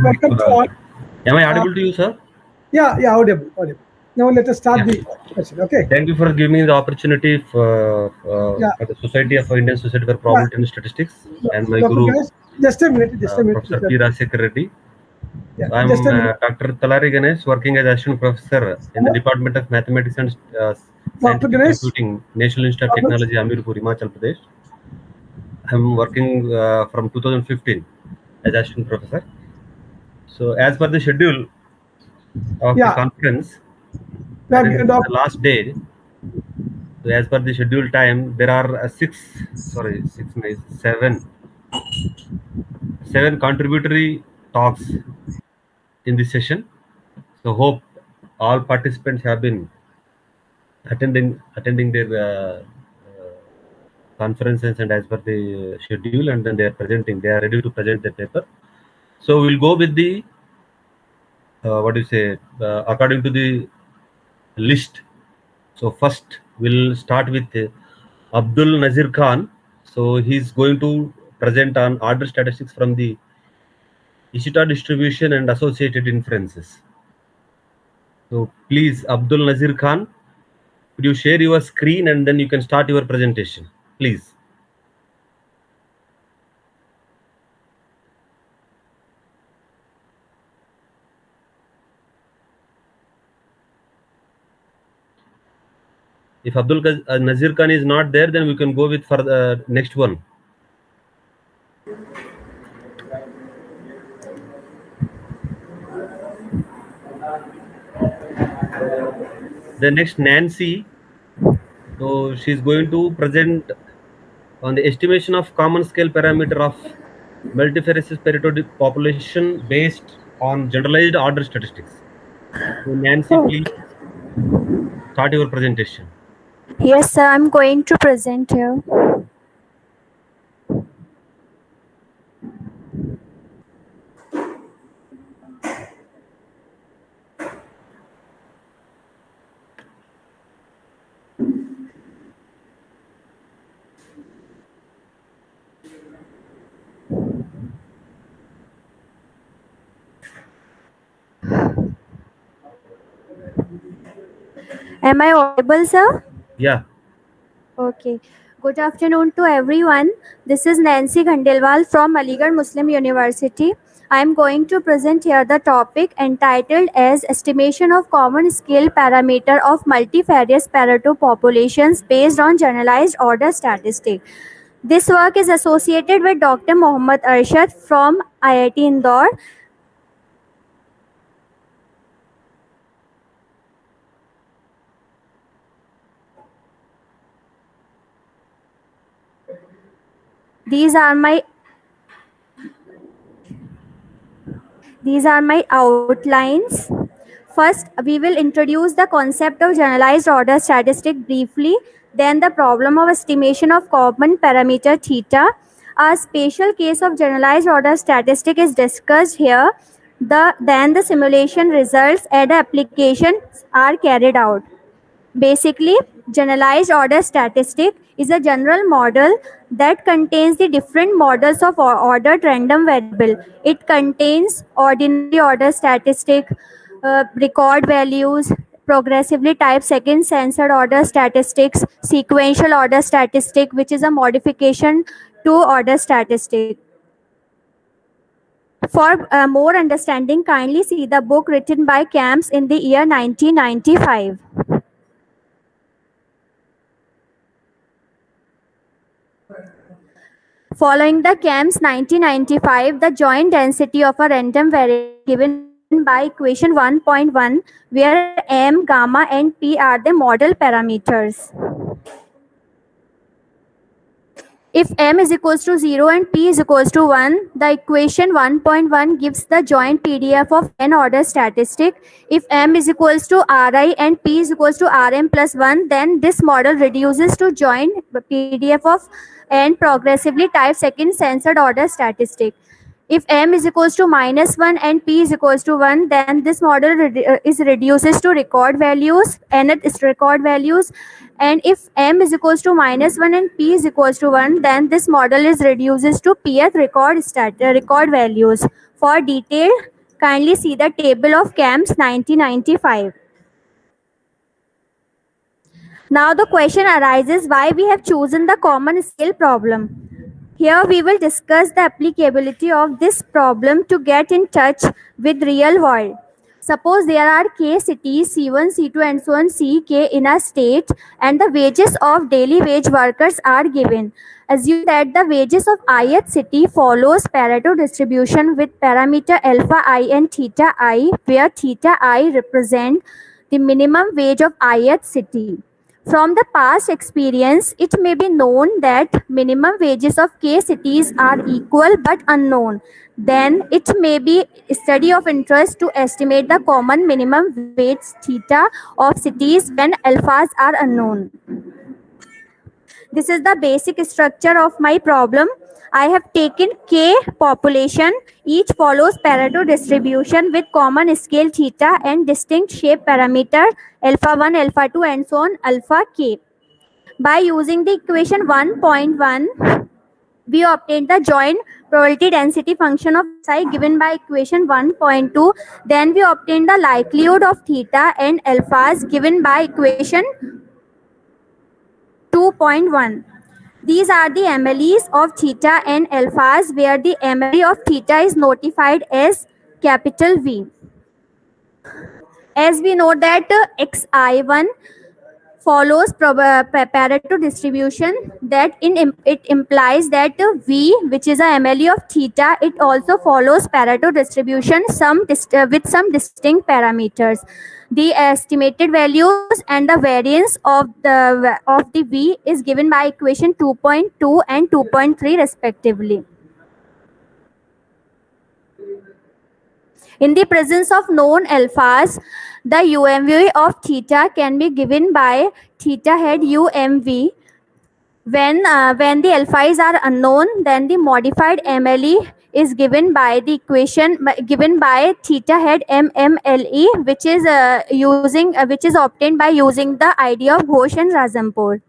Welcome to all. Am I audible to you, sir? Yeah, audible. Now let us start the question. Okay. Thank you for giving me the opportunity for the Society of Indian Society for Probability and Statistics and my Dr. guru, Ganesh, just a minute. Professor P. Rajasekhar Reddy. Yeah, So I'm just a minute. Dr. Talari Ganesh, working as assistant professor in the Department of Mathematics and Scientific Ganesh? Computing, National Institute of Technology, Amirpur, Himachal Pradesh. I'm working from 2015 as assistant professor. So as per the schedule of the conference, that is the last day. So as per the scheduled time, there are seven contributory talks in this session. So hope all participants have been attending their conferences and as per the schedule, and then they are presenting. They are ready to present the paper. So we'll go with the according to the list. So first we'll start with Abdul Nazir Khan. So he's going to present on order statistics from the Ishita distribution and associated inferences. So please, Abdul Nazir Khan, could you share your screen and then you can start your presentation, please. If Abdul Nazir Khan is not there, then we can go with for the next one. The next Nancy, so she's going to present on the estimation of common scale parameter of multifarious Pareto population based on generalized order statistics. So Nancy, please start your presentation. Yes, sir, I'm going to present here. Am I audible, sir? Yeah. Okay. Good afternoon to everyone. This is Nancy Ghandelwal from Aligarh Muslim University. I am going to present here the topic entitled as Estimation of Common Scale Parameter of Multifarious Pareto Populations based on Generalized Order Statistic. This work is associated with Dr. Mohammad Arshad from IIT Indore. These are my outlines. First, we will introduce the concept of generalized order statistic briefly, then the problem of estimation of common parameter theta. A special case of generalized order statistic is discussed here. Then the simulation results and the applications are carried out. Basically, generalized order statistic is a general model that contains the different models of ordered random variable. It contains ordinary order statistic, record values, progressively typed second censored order statistics, sequential order statistic, which is a modification to order statistic. For more understanding, kindly see the book written by Camps in the year 1995. Following the Camps 1995, the joint density of a random variable given by equation 1.1, where m, gamma, and p are the model parameters. If m is equals to 0 and p is equals to 1, the equation 1.1 gives the joint PDF of n order statistic. If m is equals to ri and p is equals to rm plus 1, then this model reduces to joint PDF of n progressively typed second censored order statistic. If m is equals to -1 and p is equals to 1, then this model reduces to record values, nth is record values. And if m is equals to -1 and p is equals to 1, then this model reduces to pth record values. For detail, kindly see the table of CAMS 1995. Now the question arises why we have chosen the common scale problem. Here we will discuss the applicability of this problem to get in touch with real world. Suppose there are K cities C1, C2 and so on Ck in a state and the wages of daily wage workers are given. Assume that the wages of ith city follows Pareto distribution with parameter alpha I and theta I, where theta I represent the minimum wage of ith city. From the past experience, it may be known that minimum wages of K cities are equal but unknown. Then it may be a study of interest to estimate the common minimum wage theta of cities when alphas are unknown. This is the basic structure of my problem. I have taken K population. Each follows Pareto distribution with common scale theta and distinct shape parameter alpha 1, alpha 2 and so on alpha K. By using the equation 1.1, we obtain the joint probability density function of psi given by equation 1.2. Then we obtain the likelihood of theta and alphas given by equation 2.1. These are the MLEs of theta and alphas, where the MLE of theta is notified as capital V. As we know that xi1 follows Pareto distribution, that it implies that V, which is a MLE of theta, it also follows Pareto distribution with some distinct parameters. The estimated values and the variance of the V is given by equation 2.2 and 2.3 respectively. In the presence of known alphas, the UMV of theta can be given by theta head UMV. When the alphas are unknown, then the modified MLE is given by the equation given by theta head MMLE, which is obtained by using the idea of Ghosh and Rajampur.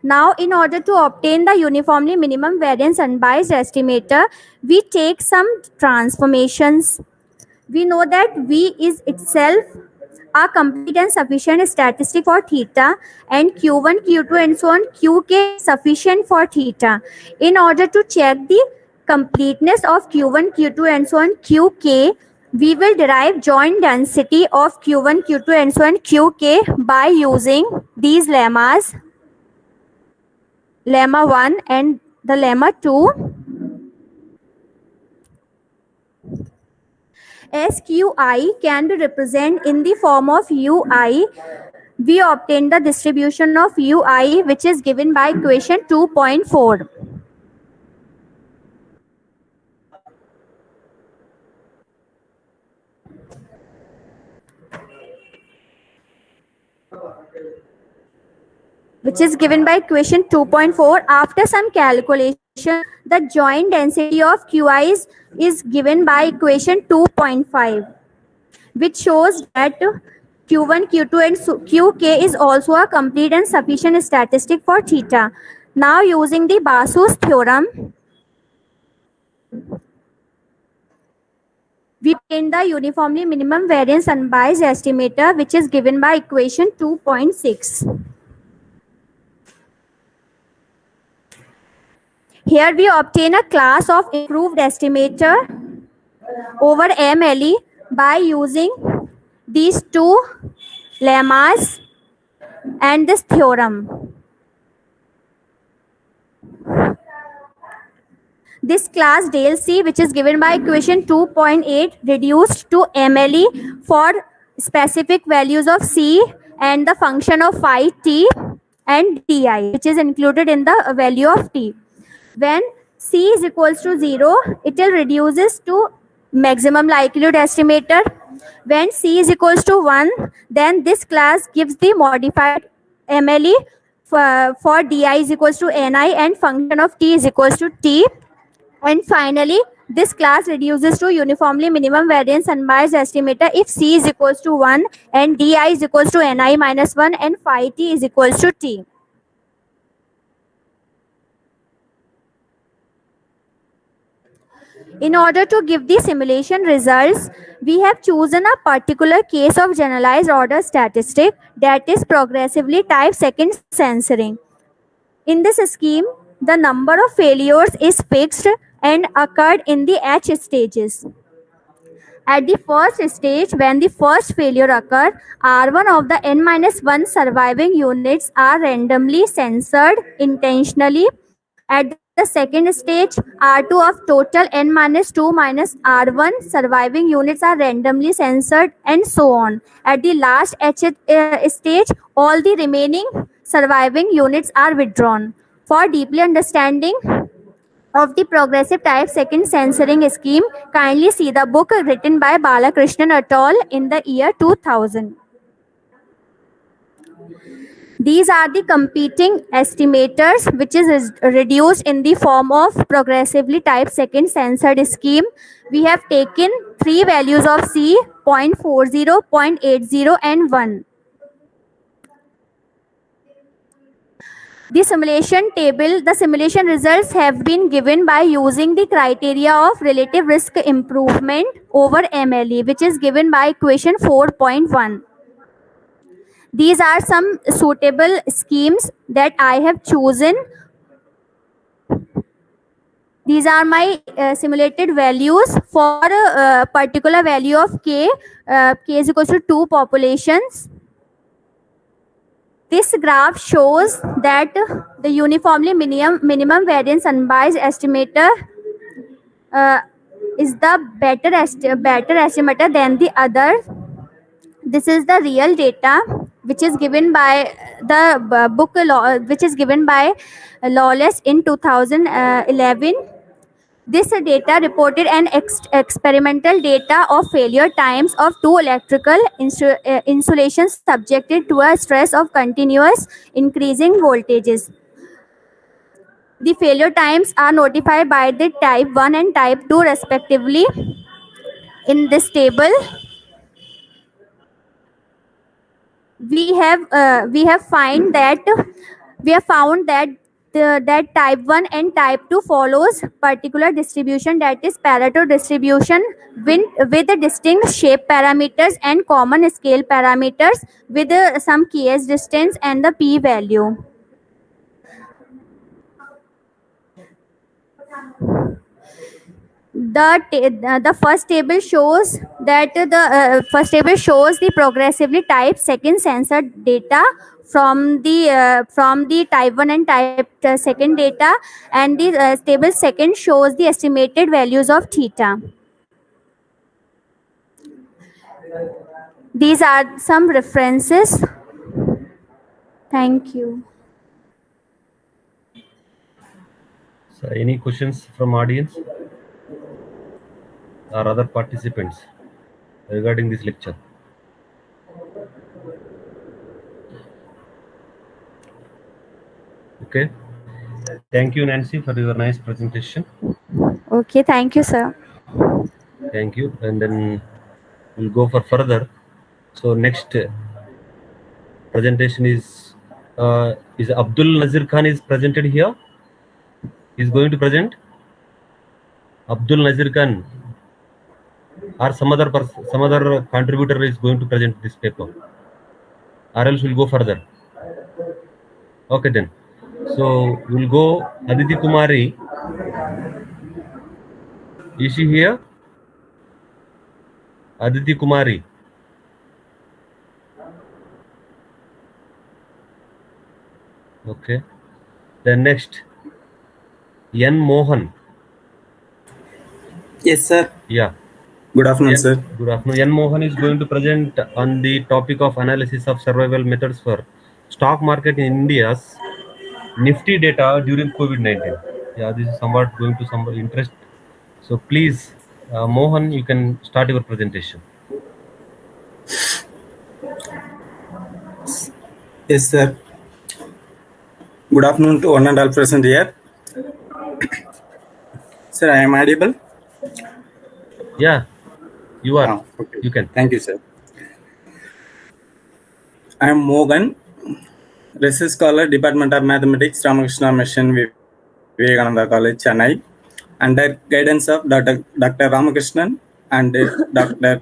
Now, in order to obtain the uniformly minimum variance unbiased estimator, we take some transformations. We know that V is itself a complete and sufficient statistic for theta, and Q1, Q2 and so on Qk is sufficient for theta. In order to check the completeness of Q1, Q2 and so on Qk, we will derive joint density of Q1, Q2 and so on Qk by using these lemmas, lemma 1 and the lemma 2. SQI can be represented in the form of UI. We obtain the distribution of UI, which is given by equation 2.4. Which is given by equation 2.4. After some calculation, the joint density of QI is given by equation 2.5, which shows that Q1, Q2 and Qk is also a complete and sufficient statistic for theta. Now, using the Basu's theorem, we obtain the uniformly minimum variance unbiased estimator, which is given by equation 2.6. Here we obtain a class of improved estimator over MLE by using these two lemmas and this theorem. This class del C, which is given by equation 2.8, reduced to MLE for specific values of C and the function of phi t and di, which is included in the value of t. When C is equals to 0, it will reduces to maximum likelihood estimator. When C is equals to 1, then this class gives the modified MLE for di is equals to ni and function of t is equals to t. And finally, this class reduces to uniformly minimum variance unbiased estimator if C is equals to 1 and di is equals to ni minus 1 and phi t is equals to t. In order to give the simulation results, we have chosen a particular case of generalized order statistic, that is progressively type second censoring. In this scheme, the number of failures is fixed and occurred in the H stages. At the first stage, when the first failure occurs, R1 of the n-1 surviving units are randomly censored intentionally. At the second stage, R2 of total n-2 minus R1 surviving units are randomly censored, and so on. At the last stage, all the remaining surviving units are withdrawn. For deeply understanding of the progressive type second censoring scheme, kindly see the book written by Balakrishnan et al. In the year 2000. These are the competing estimators, which is reduced in the form of progressively type second censored scheme. We have taken three values of C, 0.40, 0.80 and 1. The simulation results have been given by using the criteria of relative risk improvement over MLE, which is given by equation 4.1. These are some suitable schemes that I have chosen. These are my simulated values for a particular value of K. K is equal to 2 populations. This graph shows that the uniformly minimum variance unbiased estimator is the better estimator than the other. This is the real data, which is given by the book which is given by Lawless in 2011. This data reported an experimental data of failure times of two electrical insulations subjected to a stress of continuous increasing voltages. The failure times are notified by the type 1 and type 2 respectively. In this table, we have found that that type 1 and type 2 follows particular distribution, that is Pareto distribution, with distinct shape parameters and common scale parameters with some Ks distance and the p value. The first table shows that the progressively type second censored data from the type 1 and type second data, and the table second shows the estimated values of theta. These are some references. Thank you. So any questions from audience or other participants regarding this lecture? Okay. Thank you, Nancy, for your nice presentation. Okay, thank you, sir. Thank you. And then we'll go for further. So next presentation is Abdul Nazir Khan is presented here. He's going to present. Abdul Nazir Khan or some other contributor is going to present this paper, or else we'll go further. Okay then. So we'll go Aditi Kumari. Is she here? Aditi Kumari. Okay. Then next, N. Mohan. Yes, sir. Yeah. Good afternoon, sir. Good afternoon. N. Mohan is going to present on the topic of analysis of survival methods for stock market in India's Nifty data during COVID-19. Yeah, this is somewhat going to some interest. So please, Mohan, you can start your presentation. Yes, sir. Good afternoon to one and all present here. Sir, I am audible? Yeah, you are. Okay. You can. Thank you, sir. I am Mohan, research scholar, Department of Mathematics, Ramakrishna Mission, Vivekananda College, Chennai. under guidance of Dr. Ramakrishnan and Dr.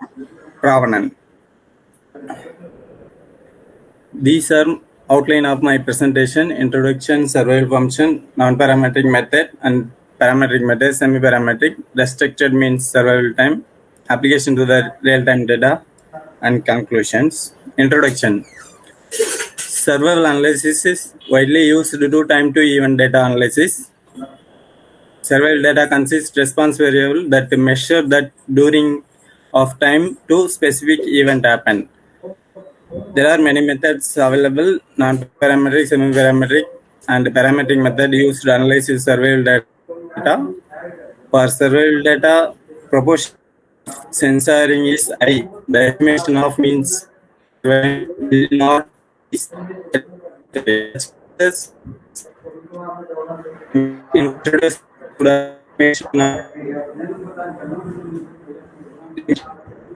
Pravanan. These are outline of my presentation: introduction, survival function, non-parametric method, and parametric method, semi-parametric. Restricted means survival time, application to the real-time data, and conclusions. Introduction. Survival analysis is widely used to do time to event data analysis. Survival data consists response variable that measure that during of time to specific event happen. There are many methods available: non-parametric, semi-parametric, and parametric method used to analyze surveil data. For surveil data, proportion of censoring is high. The estimation of means will not is introduced to the estimation of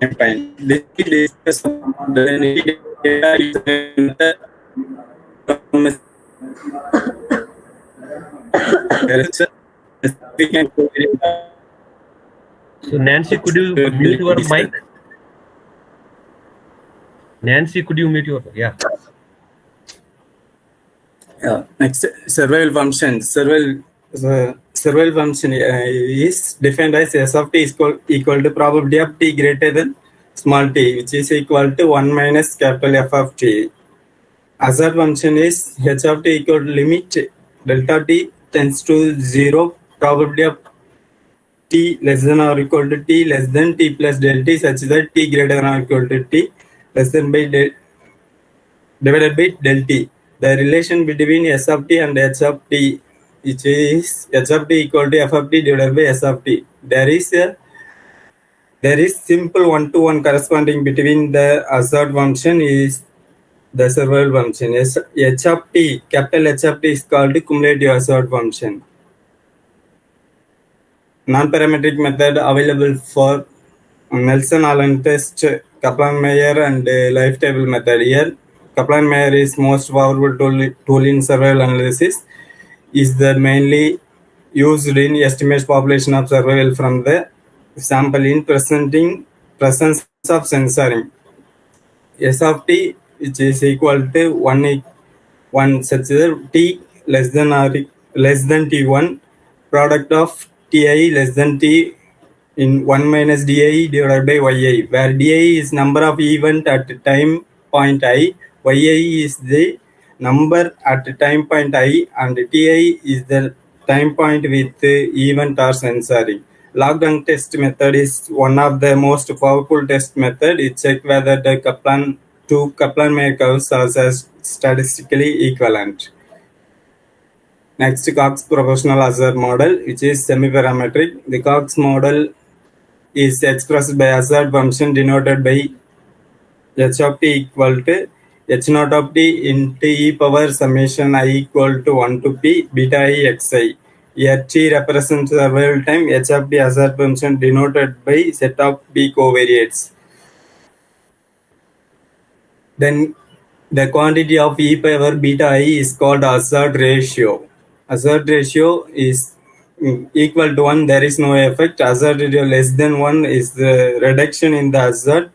campaign. This is discussed the data is method So Nancy, could you mute your mic? Nancy, could you mute your next, survival function. Survival function is defined as S of t is equal to probability of t greater than small t, which is equal to 1 minus capital F of t. Hazard function is h of t equal to limit delta t tends to 0, probability of t less than or equal to t less than t plus del t, such that t greater than or equal to t less than by divided by del t. The relation between S of t and h of t, which is h of t equal to f of t divided by s of t. There is simple one-to-one corresponding between the hazard function is the survival function. H of t, capital H of t is called cumulative hazard function. Non-parametric method available for Nelson-Allen test, Kaplan-Meier, and life table method. Here, Kaplan-Meier is most powerful tool in survival analysis. Is the mainly used in estimates population of survival from the sample in presence of censoring. S of t, which is equal to 1 such that t less than or less than t1, product of ti less than t in 1 minus di divided by yi, where di is number of event at time point I, yi is the number at time point I, and ti is the time point with event or censoring. Log-down test method is one of the most powerful test method. It checks whether the Kaplan-Meier curves are statistically equivalent. Next, Cox proportional hazard model, which is semi-parametric. The Cox model is expressed by hazard function denoted by h of t equal to h naught of t into e power summation I equal to 1 to p beta I xi. Here t represents survival time. H of t hazard function denoted by set of p covariates. Then the quantity of e power beta I is called hazard ratio. Hazard ratio is equal to 1, there is no effect. Hazard ratio less than 1 is the reduction in the hazard.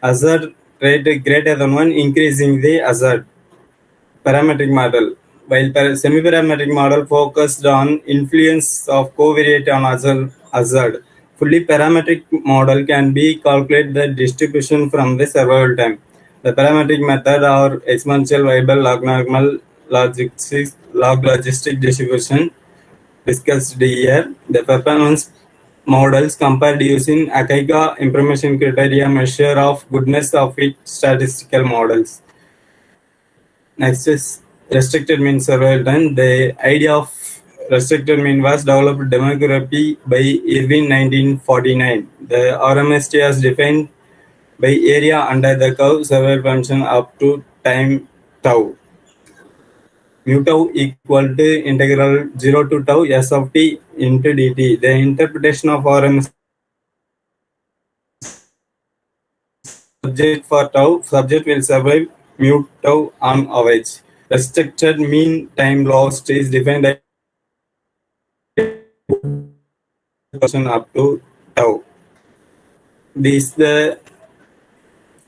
Hazard rate greater than 1, increasing the hazard. Parametric model. While semi-parametric model focused on influence of covariate on hazard, fully parametric model can be calculate the distribution from the survival time. The parametric method or exponential variable log-normal log-logistic distribution discussed here. The performance models compared using Akaiga information criteria measure of goodness of its statistical models. Next is restricted mean survival time. The idea of restricted mean was developed demography by Irwin 1949. The RMST was defined by area under the curve survival function up to time tau. Mu tau equal to integral 0 to tau s of t into dt. The interpretation of RMS subject for tau, subject will survive mu tau on average. Restricted mean time lost is defined as 100% up to tau. This the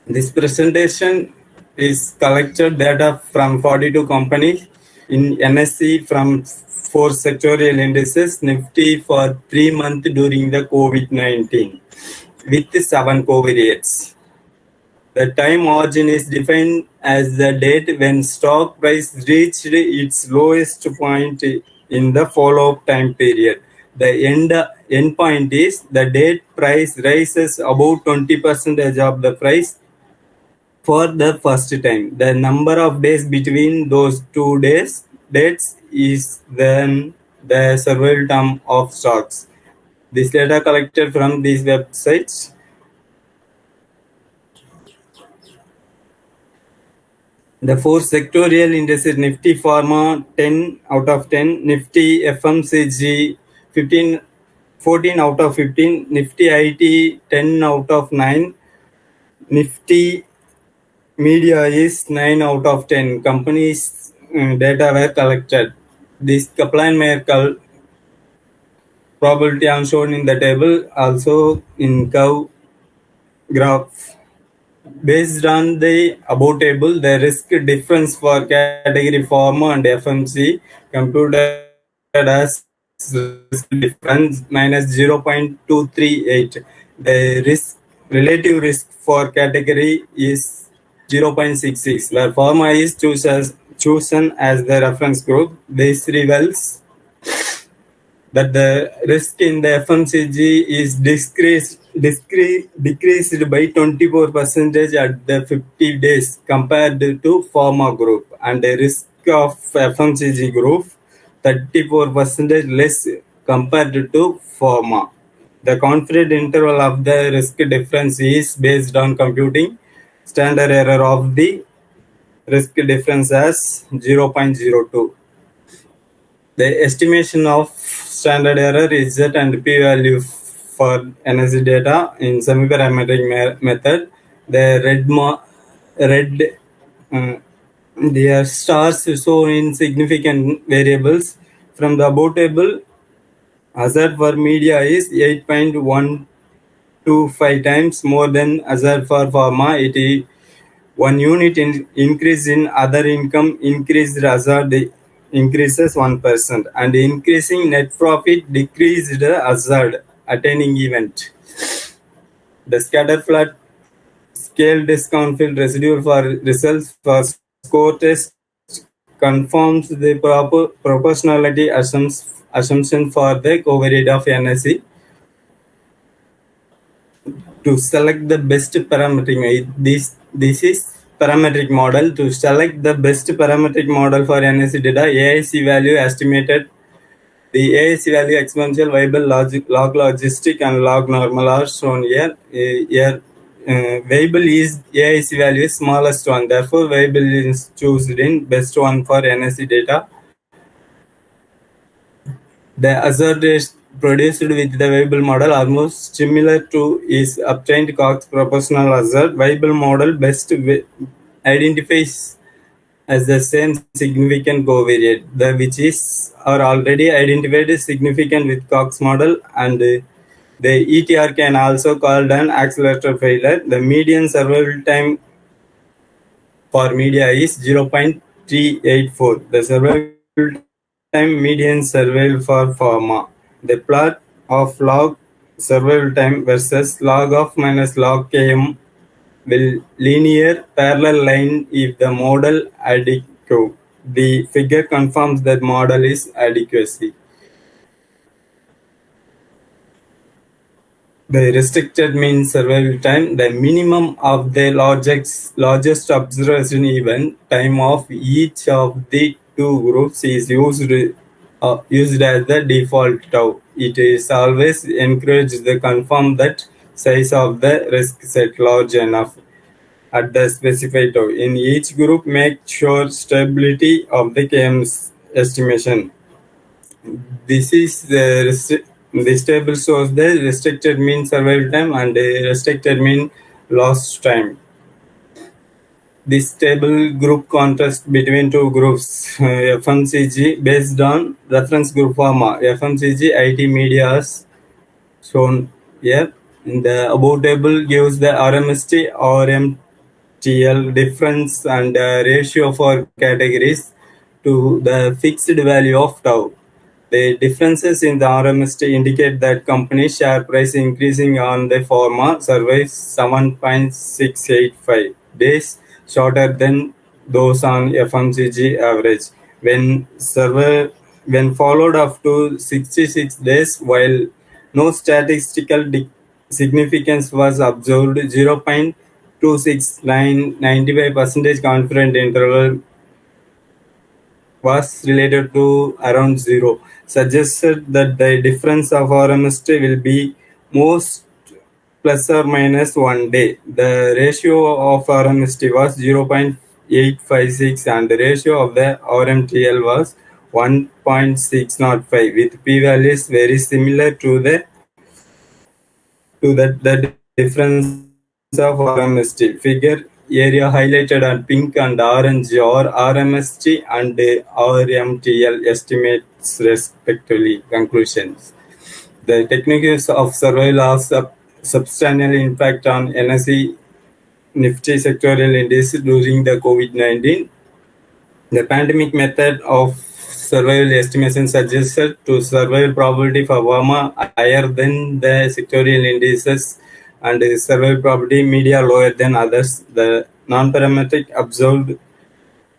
this presentation is collected data from 42 companies in NSE from 4 sectorial indices Nifty for 3 months during the COVID-19 with 7 covariates. The time origin is defined as the date when stock price reached its lowest point in the follow-up time period. The end point is the date price rises above 20% of the price for the first time. The number of days between those two dates is then the survival term of stocks. This data collected from these websites. The 4 sectorial indices Nifty Pharma 10 out of 10, Nifty FMCG 14 out of 15, Nifty IT 10 out of 9, Nifty Media is 9 out of 10. Companies data were collected. This Kaplan-Meier probability I am shown in the table, also in curve graph. Based on the above table, the risk difference for category pharma and FMC computed as risk difference minus 0.238. The relative risk for category is 0.66, where pharma is chosen as the reference group. This reveals that the risk in the FMCG is decreased by 24% at the 50 days compared to pharma group, and the risk of FMCG group 34% less compared to pharma. The confidence interval of the risk difference is based on computing standard error of the risk difference as 0.02. The estimation of standard error is Z and p-value for energy data in semi-parametric method. The the stars show insignificant variables. From the above table, hazard for media is 8.125 times more than hazard for pharma. It is 1 unit increase in other income increased hazard increases 1%, and increasing net profit decreased hazard attaining event. The scatter flat scale discount field residual for results for score test confirms the proportionality assumption for the covariate of NSE. To select the best parametric, this is parametric model. To select the best parametric model for NSE data, AIC value estimated. The AIC value exponential, variable, log logistic, and log normal are shown here. Variable is AIC value is smallest one. Therefore, variable is chosen in best one for NSE data. The hazard is produced with the variable model almost similar to is obtained Cox proportional hazard. Variable model best identifies as the same significant covariate, which is are already identified as significant with Cox model, and the ETR can also called an accelerator failure. The median survival time for media is 0.384. The survival time median survival for pharma. The plot of log survival time versus log of minus log km will linear parallel line if the model adequate. The figure confirms that model is adequacy. The restricted mean survival time, the minimum of the largest observation event time of each of the two groups is used as the default tau. It is always encouraged to confirm that size of the risk set large enough at the specified tau. In each group, make sure stability of the KM's estimation. This is this table shows the restricted mean survival time and the restricted mean lost time. This table group contrast between two groups, FMCG based on reference group pharma, FMCG IT medias shown here. In the above table gives the RMST, RMTL difference and ratio for categories to the fixed value of tau. The differences in the RMST indicate that company share price increasing on the former surveys 7.685 days shorter than those on FMCG average. When survey when followed up to 66 days, while no statistical significance was observed, 0.269 95% confident interval was related to around zero, suggested that the difference of RMST will be most plus or minus 1 day. The ratio of RMST was 0.856 and the ratio of the RMTL was 1.605 with p-values very similar to the difference of RMST. Figure area highlighted on pink and orange or RMST and RMTL estimates respectively. Conclusions. The techniques of survival have substantial impact on NSE Nifty sectorial indices during the COVID-19. The pandemic method of survival estimation suggested to survival probability for Burma higher than the sectorial indices and survival probability media lower than others. The non-parametric observed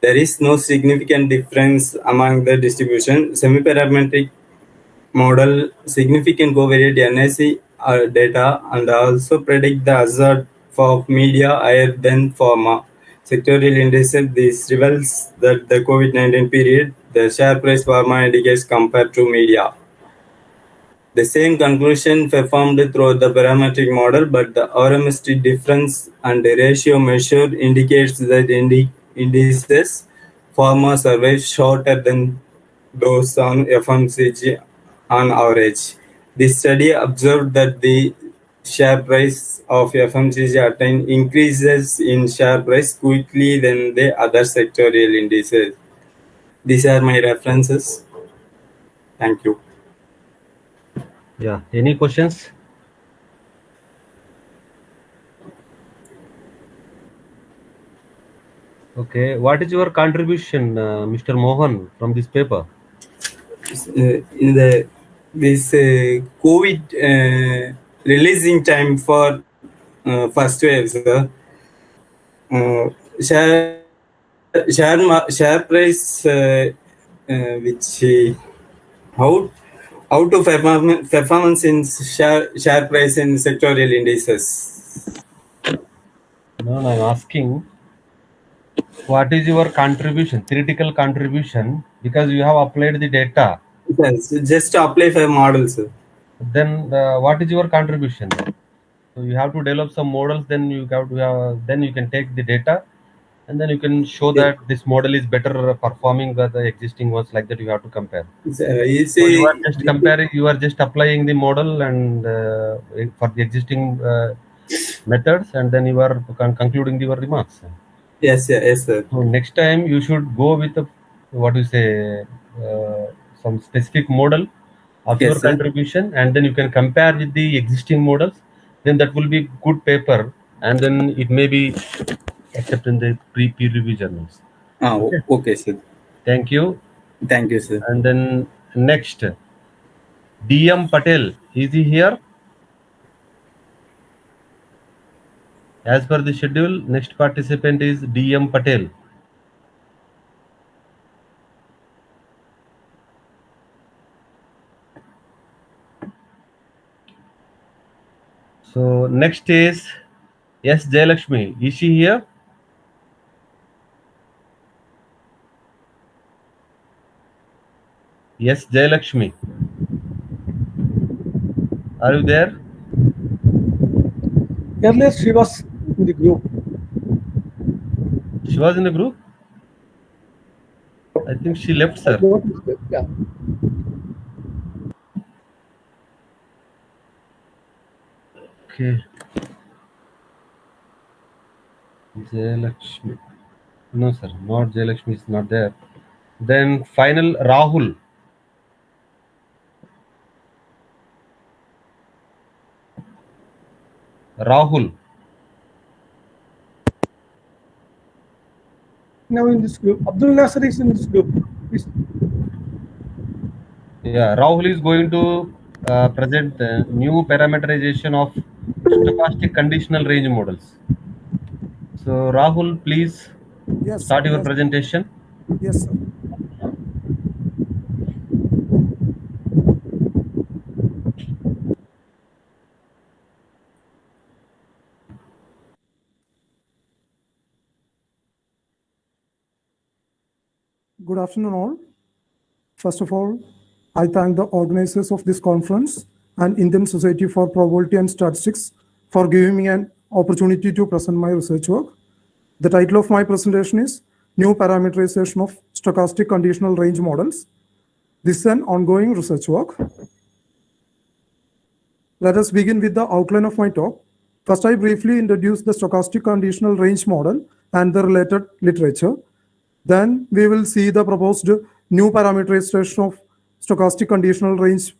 there is no significant difference among the distribution. Semi-parametric model significant covariate NIC data and also predict the hazard for media higher than pharma. Sectorial indices, this reveals that the COVID-19 period, the share price pharma indicates compared to media. The same conclusion performed through the parametric model, but the RMST difference and the ratio measured indicates that indices pharma survive shorter than those on FMCG on average. This study observed that the share price of FMCG attain increases in share price quickly than the other sectorial indices. These are my references. Thank you. Yeah. Any questions? Okay. What is your contribution, Mr. Mohan, from this paper? In this COVID releasing time for first wave, sir, share price which how to performance in share price in sectorial indices. No, I'm asking what is your contribution, theoretical contribution, because you have applied the data. Yes, just to apply for models. Then what is your contribution? So you have to develop some models. Then you have to then you can take the data, and then you can show that this model is better performing than the existing ones. Like that, you have to compare. So you are just comparing. You are just applying the model and for the existing methods, and then you are concluding your remarks. Yes, sir. So next time you should go with some specific model of Yes, your sir. contribution, and then you can compare with the existing models. Then that will be good paper, and then it may be accepted in the peer review journals. Okay, sir. Thank you. Thank you, sir. And then next, DM Patel, is he here? As per the schedule, next participant is DM Patel. So next is S. Jayalakshmi. Is she here? Yes, Jayalakshmi. Are you there? Earlier, she was in the group. She was in the group? I think she left, sir. Yeah. Okay. Jayalakshmi. No, sir. Not Jayalakshmi is not there. Then final Rahul. Rahul. Now in this group, Abdul Nasser is in this group. Please. Yeah, Rahul is going to present new parameterization of stochastic conditional range models. So Rahul, please Yes, start your yes, presentation. yes, sir. Good afternoon, all. First of all, I thank the organizers of this conference and Indian Society for Probability and Statistics for giving me an opportunity to present my research work. The title of my presentation is New Parameterization of Stochastic Conditional Range Models. This is an ongoing research work. Let us begin with the outline of my talk. First, I briefly introduce the stochastic conditional range model and the related literature. Then we will see the proposed new parameterization of stochastic conditional range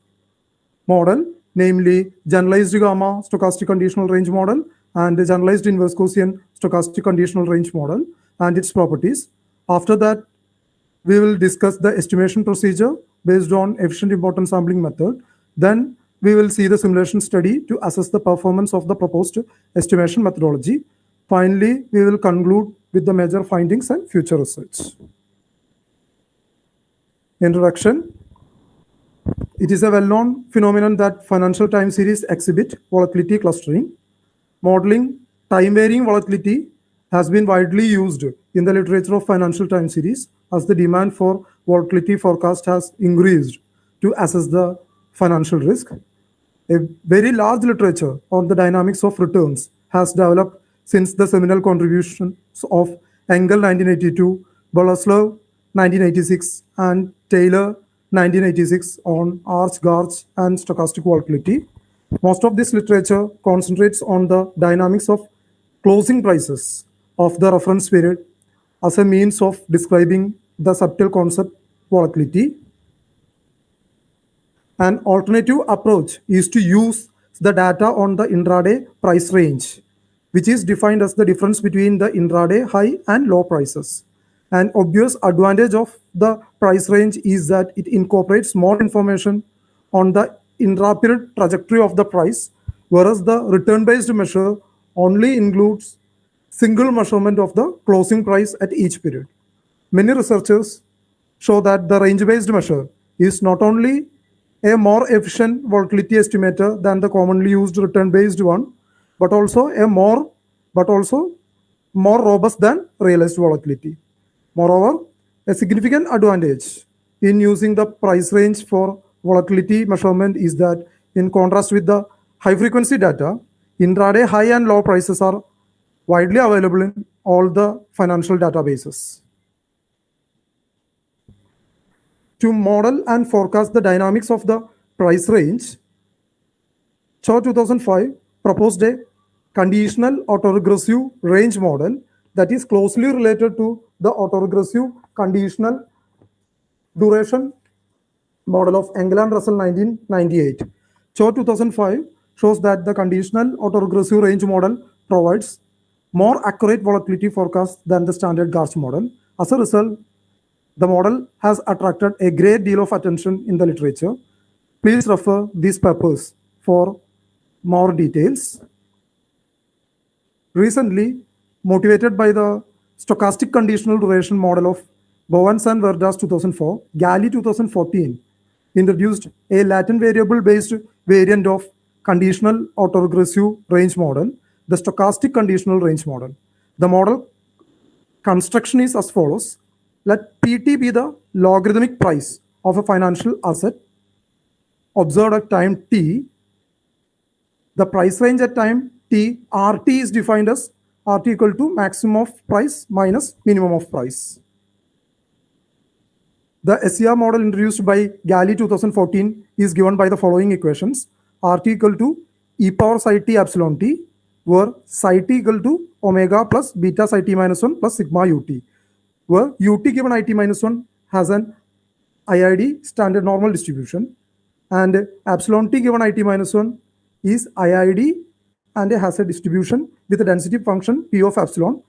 model, namely generalized gamma stochastic conditional range model and the generalized inverse Gaussian stochastic conditional range model and its properties. After that, we will discuss the estimation procedure based on efficient importance sampling method. Then we will see the simulation study to assess the performance of the proposed estimation methodology. Finally, we will conclude with the major findings and future research. Introduction. It is a well-known phenomenon that financial time series exhibit volatility clustering. Modeling time-varying volatility has been widely used in the literature of financial time series as the demand for volatility forecast has increased to assess the financial risk. A very large literature on the dynamics of returns has developed since the seminal contributions of Engel 1982, Boleslav 1986, and Taylor 1986 on arch-gauge and stochastic volatility. Most of this literature concentrates on the dynamics of closing prices of the reference period as a means of describing the subtle concept volatility. An alternative approach is to use the data on the intraday price range, which is defined as the difference between the intraday high and low prices. An obvious advantage of the price range is that it incorporates more information on the intra-period trajectory of the price, whereas the return-based measure only includes single measurement of the closing price at each period. Many researchers show that the range-based measure is not only a more efficient volatility estimator than the commonly used return-based one, but also more robust than realized volatility. Moreover, a significant advantage in using the price range for volatility measurement is that, in contrast with the high-frequency data, intraday high and low prices are widely available in all the financial databases. To model and forecast the dynamics of the price range, Cho 2005 proposed a conditional autoregressive range model that is closely related to the autoregressive conditional duration model of Engel and Russell 1998. Cho 2005 shows that the conditional autoregressive range model provides more accurate volatility forecast than the standard Gauss model. As a result, the model has attracted a great deal of attention in the literature. Please refer these papers for more details. Recently, motivated by the stochastic conditional duration model of Bowens and Verdas 2004, Galli 2014 introduced a latent variable-based variant of conditional autoregressive range model, the stochastic conditional range model. The model construction is as follows. Let PT be the logarithmic price of a financial asset observed at time t. The price range at time t, RT is defined as RT equal to maximum of price minus minimum of price. The SCR model introduced by Galli 2014 is given by the following equations. RT equal to e power psi t epsilon t, where psi t equal to omega plus beta psi t minus 1 plus sigma ut, where ut given it minus 1 has an IID standard normal distribution, and epsilon t given it minus 1 is IID and it has a distribution with a density function P of epsilon,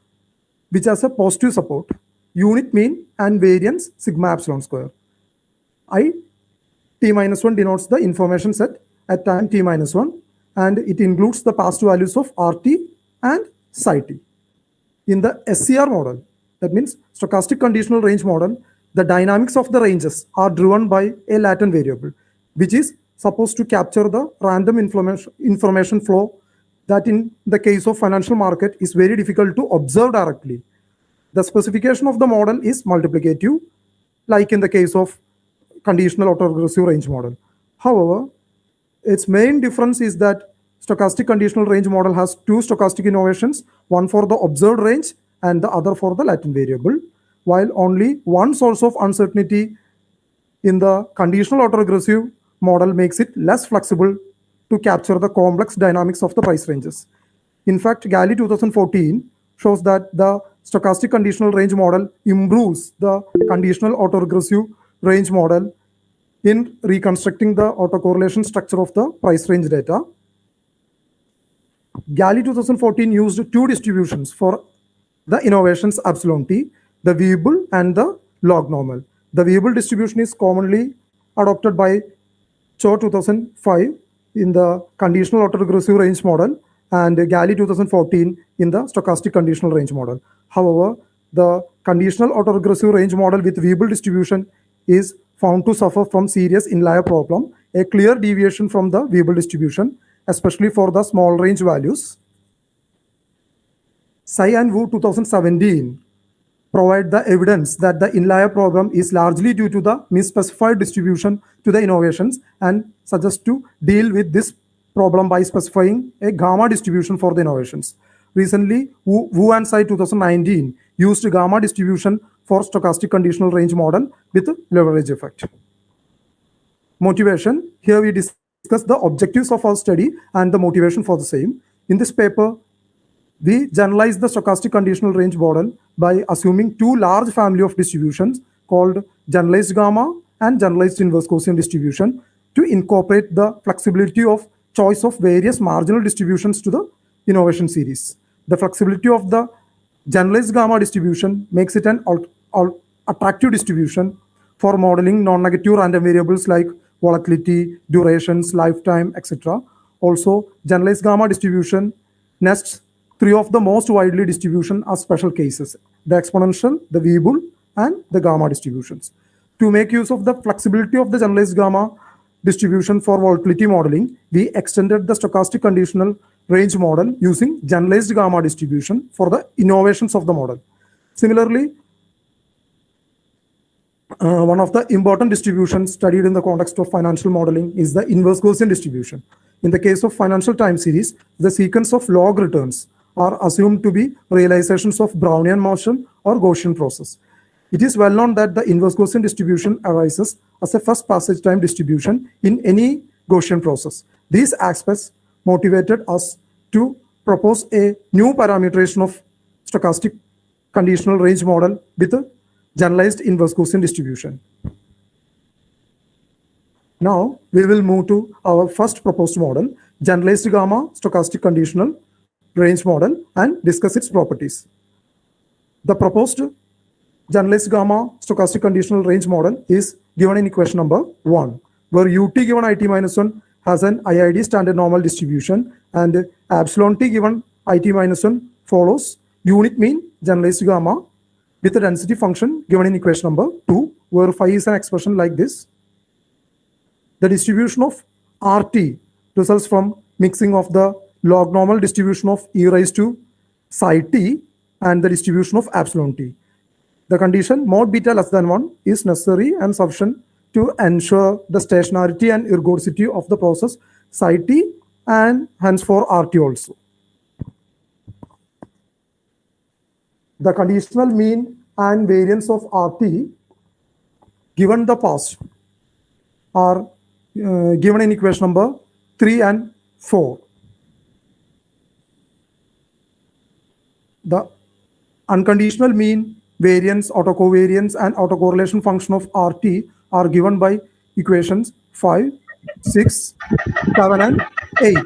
which has a positive support, unit mean and variance sigma epsilon square. I t minus 1 denotes the information set at time t minus 1, and it includes the past values of RT and psi t. In the SCR model, that means stochastic conditional range model, the dynamics of the ranges are driven by a latent variable, which is supposed to capture the random information flow that in the case of financial market is very difficult to observe directly. The specification of the model is multiplicative, like in the case of conditional autoregressive range model. However, its main difference is that stochastic conditional range model has two stochastic innovations, one for the observed range and the other for the latent variable, while only one source of uncertainty in the conditional autoregressive model makes it less flexible to capture the complex dynamics of the price ranges. In fact, Galli 2014 shows that the stochastic conditional range model improves the conditional autoregressive range model in reconstructing the autocorrelation structure of the price range data. Galli 2014 used two distributions for the innovations epsilon t, the Weibull and the log normal. The Weibull distribution is commonly adopted by Cho 2005 in the conditional autoregressive range model and Galli 2014 in the stochastic conditional range model. However, the conditional autoregressive range model with Weibull distribution is found to suffer from serious inlier problem, a clear deviation from the Weibull distribution, especially for the small range values. Tsai and Wu 2017 provide the evidence that the inlier problem is largely due to the misspecified distribution to the innovations and suggest to deal with this problem by specifying a gamma distribution for the innovations. Recently, Wu and Tsai 2019 used gamma distribution for stochastic conditional range model with leverage effect. Motivation. Here we discuss the objectives of our study and the motivation for the same. In this paper, we generalize the stochastic conditional range model by assuming two large family of distributions called generalized gamma and generalized inverse Gaussian distribution to incorporate the flexibility of choice of various marginal distributions to the innovation series. The flexibility of the generalized gamma distribution makes it an attractive distribution for modeling non-negative random variables like volatility, durations, lifetime, etc. Also, generalized gamma distribution nests three of the most widely distribution as special cases: the exponential, the Weibull, and the gamma distributions. To make use of the flexibility of the generalized gamma distribution for volatility modeling, we extended the stochastic conditional range model using generalized gamma distribution for the innovations of the model. Similarly, one of the important distributions studied in the context of financial modeling is the inverse Gaussian distribution. In the case of financial time series, the sequence of log returns are assumed to be realizations of Brownian motion or Gaussian process. It is well known that the inverse Gaussian distribution arises as a first passage time distribution in any Gaussian process. These aspects motivated us to propose a new parameterization of stochastic conditional range model with a generalized inverse Gaussian distribution. Now we will move to our first proposed model, generalized gamma stochastic conditional range model, and discuss its properties. The proposed generalized gamma stochastic conditional range model is given in equation number 1, where ut given it minus 1 has an IID standard normal distribution and epsilon t given it minus 1 follows unit mean generalized gamma with a density function given in equation number 2, where phi is an expression like this. The distribution of RT results from mixing of the log normal distribution of e raised to psi t and the distribution of epsilon t. The condition mod beta less than 1 is necessary and sufficient to ensure the stationarity and ergodicity of the process psi t and hence for RT also. The conditional mean and variance of RT given the past are given in equation number 3 and 4. The unconditional mean, variance, autocovariance, and autocorrelation function of RT are given by equations 5, 6, 7, and 8.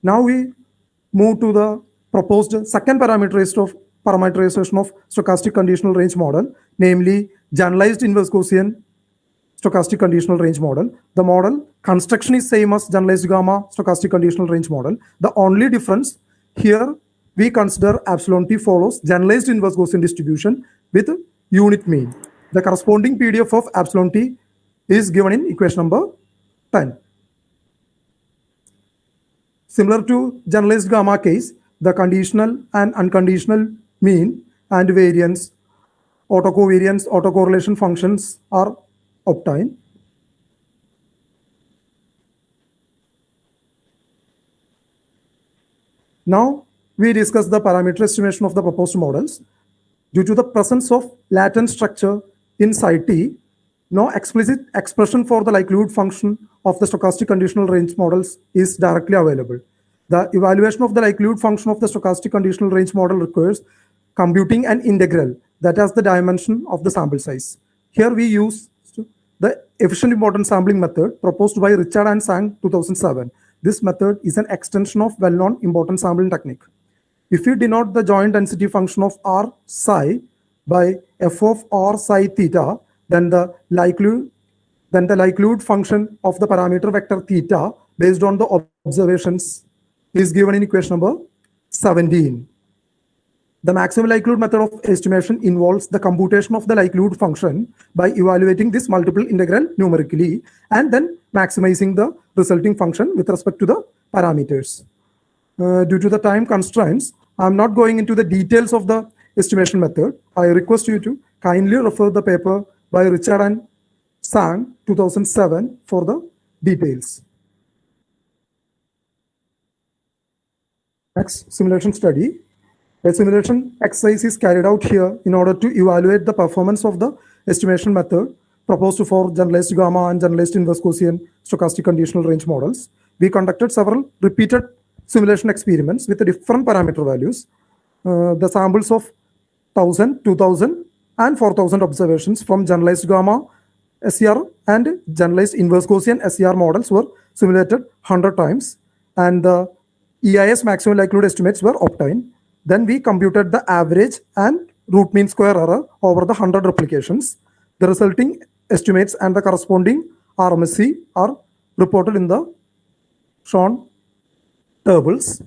Now we move to the proposed second parameterization of stochastic conditional range model, namely generalized inverse Gaussian stochastic conditional range model. The model construction is same as generalized gamma stochastic conditional range model. The only difference here, we consider epsilon t follows generalized inverse Gaussian distribution with unit mean. The corresponding PDF of epsilon t is given in equation number 10. Similar to generalized gamma case, the conditional and unconditional mean and variance, autocovariance, autocorrelation functions are obtained. Now we discuss the parameter estimation of the proposed models. Due to the presence of latent structure in psi t, no explicit expression for the likelihood function of the stochastic conditional range models is directly available. The evaluation of the likelihood function of the stochastic conditional range model requires computing an integral that has the dimension of the sample size. Here we use the efficient importance sampling method proposed by Richard and Sang 2007. This method is an extension of well-known importance sampling technique. If we denote the joint density function of R psi by f of R psi theta, then the likelihood function of the parameter vector theta based on the observations is given in equation number 17. The maximum likelihood method of estimation involves the computation of the likelihood function by evaluating this multiple integral numerically and then maximizing the resulting function with respect to the parameters. Due to the time constraints, I'm not going into the details of the estimation method. I request you to kindly refer the paper by Richard and Sang 2007 for the details. Next, simulation study. A simulation exercise is carried out here in order to evaluate the performance of the estimation method proposed for generalized gamma and generalized inverse Gaussian stochastic conditional range models. We conducted several repeated simulation experiments with different parameter values. The samples of 1000, 2000, and 4000 observations from generalized gamma SCR and generalized inverse Gaussian SCR models were simulated 100 times, and the EIS maximum likelihood estimates were obtained. Then we computed the average and root mean square error over the 100 replications. The resulting estimates and the corresponding RMSE are reported in the shown tables.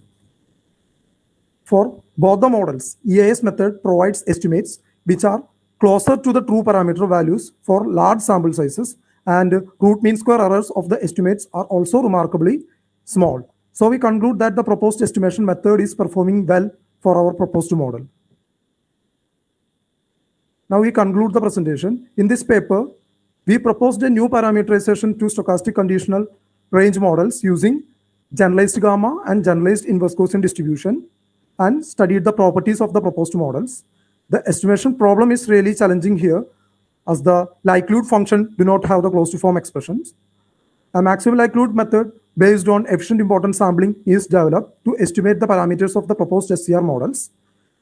For both the models, EIS method provides estimates which are closer to the true parameter values for large sample sizes, and root mean square errors of the estimates are also remarkably small. So we conclude that the proposed estimation method is performing well for our proposed model. Now we conclude the presentation. In this paper, we proposed a new parameterization to stochastic conditional range models using generalized gamma and generalized inverse Gaussian distribution and studied the properties of the proposed models. The estimation problem is really challenging here as the likelihood function do not have the closed form expressions. A maximum likelihood method based on efficient importance sampling is developed to estimate the parameters of the proposed SCR models.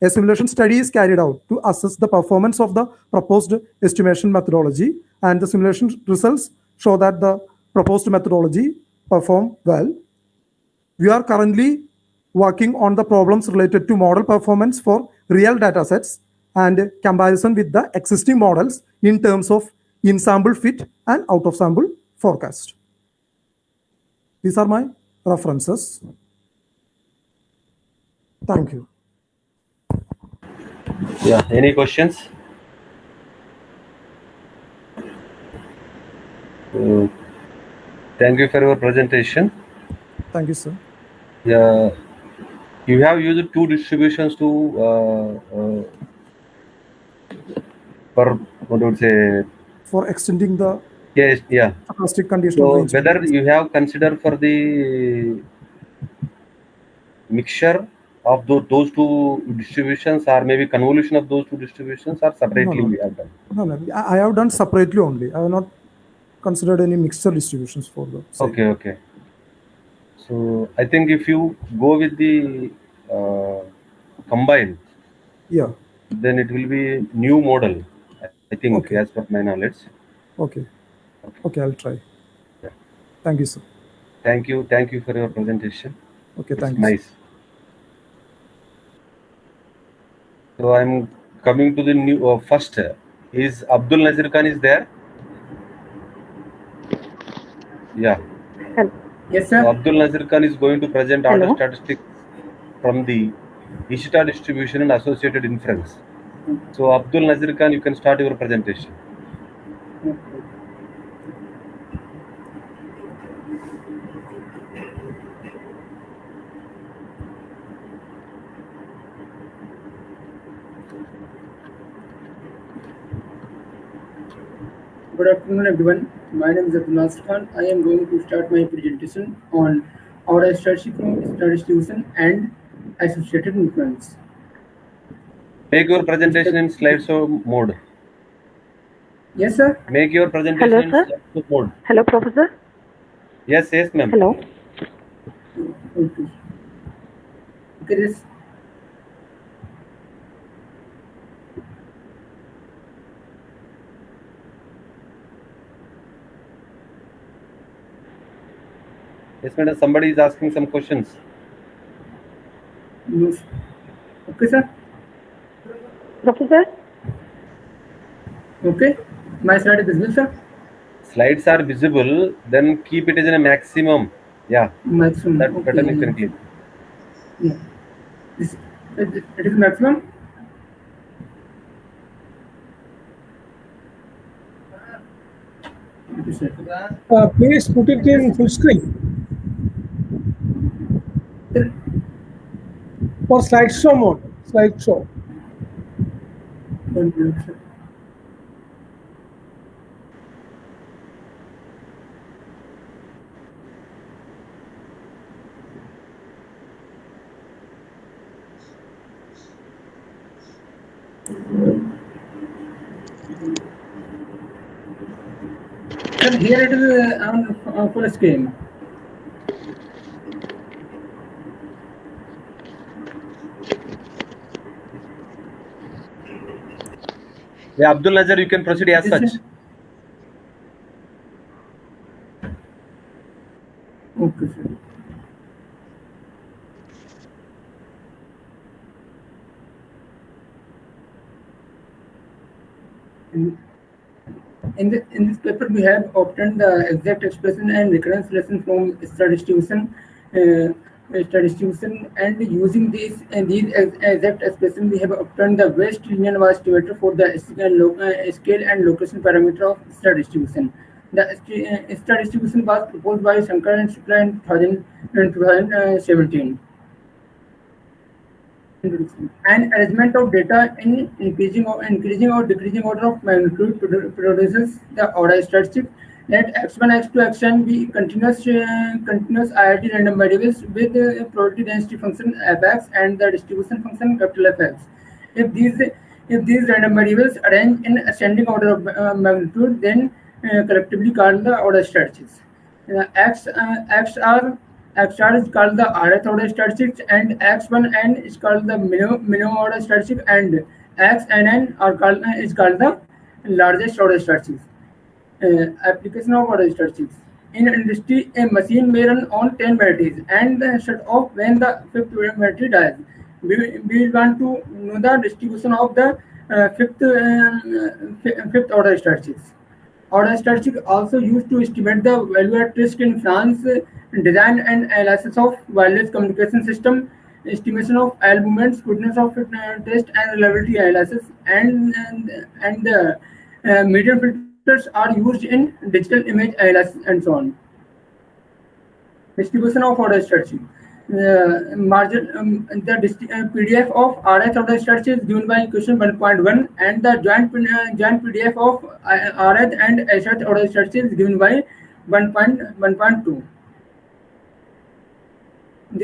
A simulation study is carried out to assess the performance of the proposed estimation methodology, and the simulation results show that the proposed methodology perform well. We are currently working on the problems related to model performance for real data sets and comparison with the existing models in terms of in-sample fit and out-of-sample forecast. These are my references. Thank you. Yeah, any questions? Thank you for your presentation. Thank you, sir. Yeah, you have used two distributions to for what would say For extending the yes, yeah. stochastic conditional So range. whether you have considered for the mixture of those two distributions, or maybe convolution of those two distributions, or separately we have done? No, I have done separately only. I have not considered any mixture distributions for the same. Okay. So I think if you go with the combine, Yeah. then it will be new model. I think, Okay. as per my knowledge. Okay, I'll try. Yeah. Thank you, sir. Thank you for your presentation. Okay, thanks. Nice. So I'm coming to the new first. Is Abdul Nazir Khan is there? Yeah. Yes, So sir. Abdul Nazir Khan is going to present order statistics from the Ishita distribution and associated inference. So Abdul Nazir Khan, you can start your presentation. Good afternoon, everyone. My name is Abdul Nasir Khan. I am going to start my presentation on order strategy from star distribution and associated inference. Make your presentation in slideshow mode. Yes, sir. Make your presentation in slideshow mode. Hello, Professor. Yes, ma'am. Hello. Okay. Okay, this. Yes, madam. Somebody is asking some questions. No. Okay, sir. Professor. Okay. My slide is visible, sir. Slides are visible. Then keep it as a maximum. Yeah. Maximum. That Okay. better you can keep. Yeah. It is maximum. Okay, sir. Please put it in full screen or slideshow mode. Slideshow. Sir, here it is on full screen. Yeah, Abdul Nazir, you can proceed as Yes, such. sir. Okay, sir. In this paper, we have obtained the exact expression and recurrence relation from star distribution, and using these exact expression, we have obtained the best linear mass estimator for the scale and location parameter of star distribution. The star distribution was proposed by Shankar and Shukla in 2017. An arrangement of data in increasing or decreasing order of magnitude produces the order statistic. Let x1, x2, xn be continuous IRT random variables with the probability density function fx and the distribution function capital Fx. If these random variables arrange in ascending order of magnitude, then collectively called the order statistics. XR is called the rth order statistics, and X1n is called the minimum order statistics, and XNN is called the largest order statistics. Application of order statistics. In industry, a machine may run on 10 batteries and shut off when the fifth battery dies. We want to know the distribution of the fifth order statistics. Order statistics also used to estimate the value at risk in France, design and analysis of wireless communication system, estimation of L movements, goodness of test and reliability analysis, and the median filters are used in digital image analysis and so on. Distribution of order statistics. PDF of rth order statistics is given by equation 1.1, and the joint PDF of rth and sh order statistics is given by 1.2. A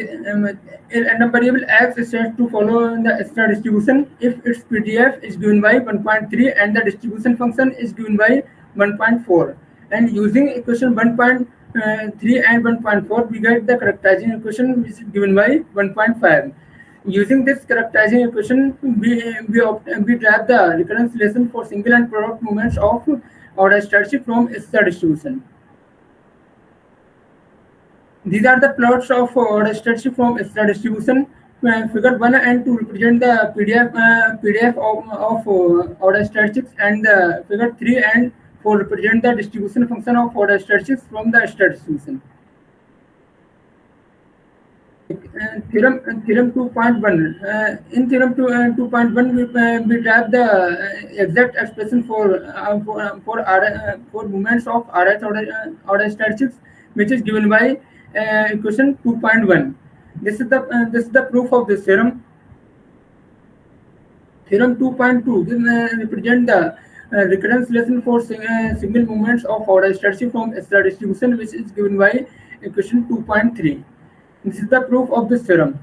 random variable x is said to follow the star distribution if its PDF is given by 1.3 and the distribution function is given by 1.4. And using equation 1.3 and 1.4, we get the characterizing equation which is given by 1.5. Using this characterizing equation, we grab the recurrence relation for single and product movements of order statistic from star distribution. These are the plots of order statistic from star distribution. Figure 1 and 2 represent the PDF of order statistics, and figure 3 and 4 represent the distribution function of order statistics from the star distribution. Theorem 2.1. In theorem 2.1, we grab the exact expression for movements of order statistics, which is given by equation 2.1. This is the proof of this theorem. Theorem 2.2 represent the recurrence relation for single movements of order statistic from star distribution, which is given by equation 2.3. This is the proof of this theorem.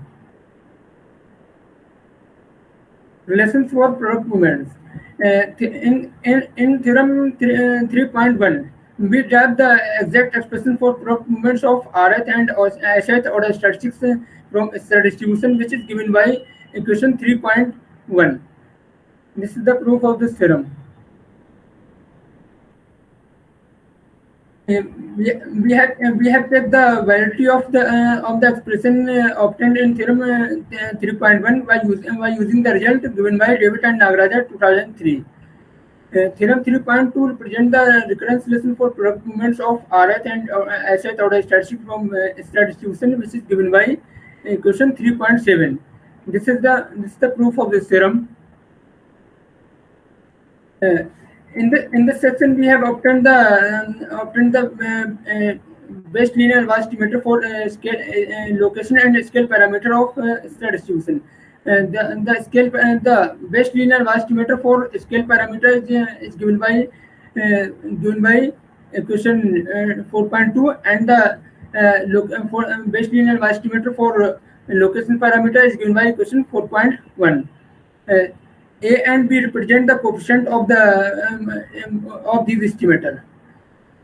Relations for product movements. In theorem 3.1, we grab the exact expression for product movements of Rth and Sh order statistics from star distribution, which is given by equation 3.1. This is the proof of this theorem. We have taken the validity of the expression obtained in theorem 3.1 by using the result given by David and Nagaraja 2003. Theorem 3.2 represents the recurrence relation for product movements of Rth and Sh order statistic from star distribution, which is given by equation 3.7. This is the proof of this theorem. In this section, we have obtained the best linear vast estimator for scale, location, and scale parameter of star distribution. The best linear vast estimator for scale parameter is given by equation 4.2, and the best linear vast estimator for location parameter is given by equation 4.1. A and B represent the coefficient of these estimator.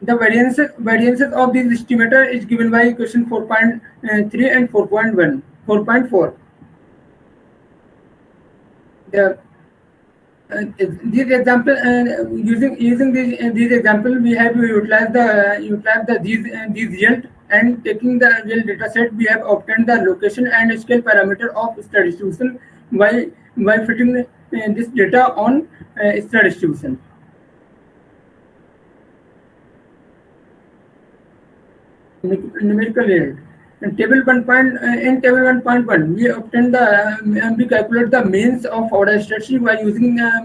The variances of these estimator is given by equation 4.3 and 4.4. These example using these example, we have utilized these result, and taking the real data set, we have obtained the location and scale parameter of star distribution by fitting this data on star distribution. Numerical result. In table 1.1, we obtain we calculate the means of order statistic by using the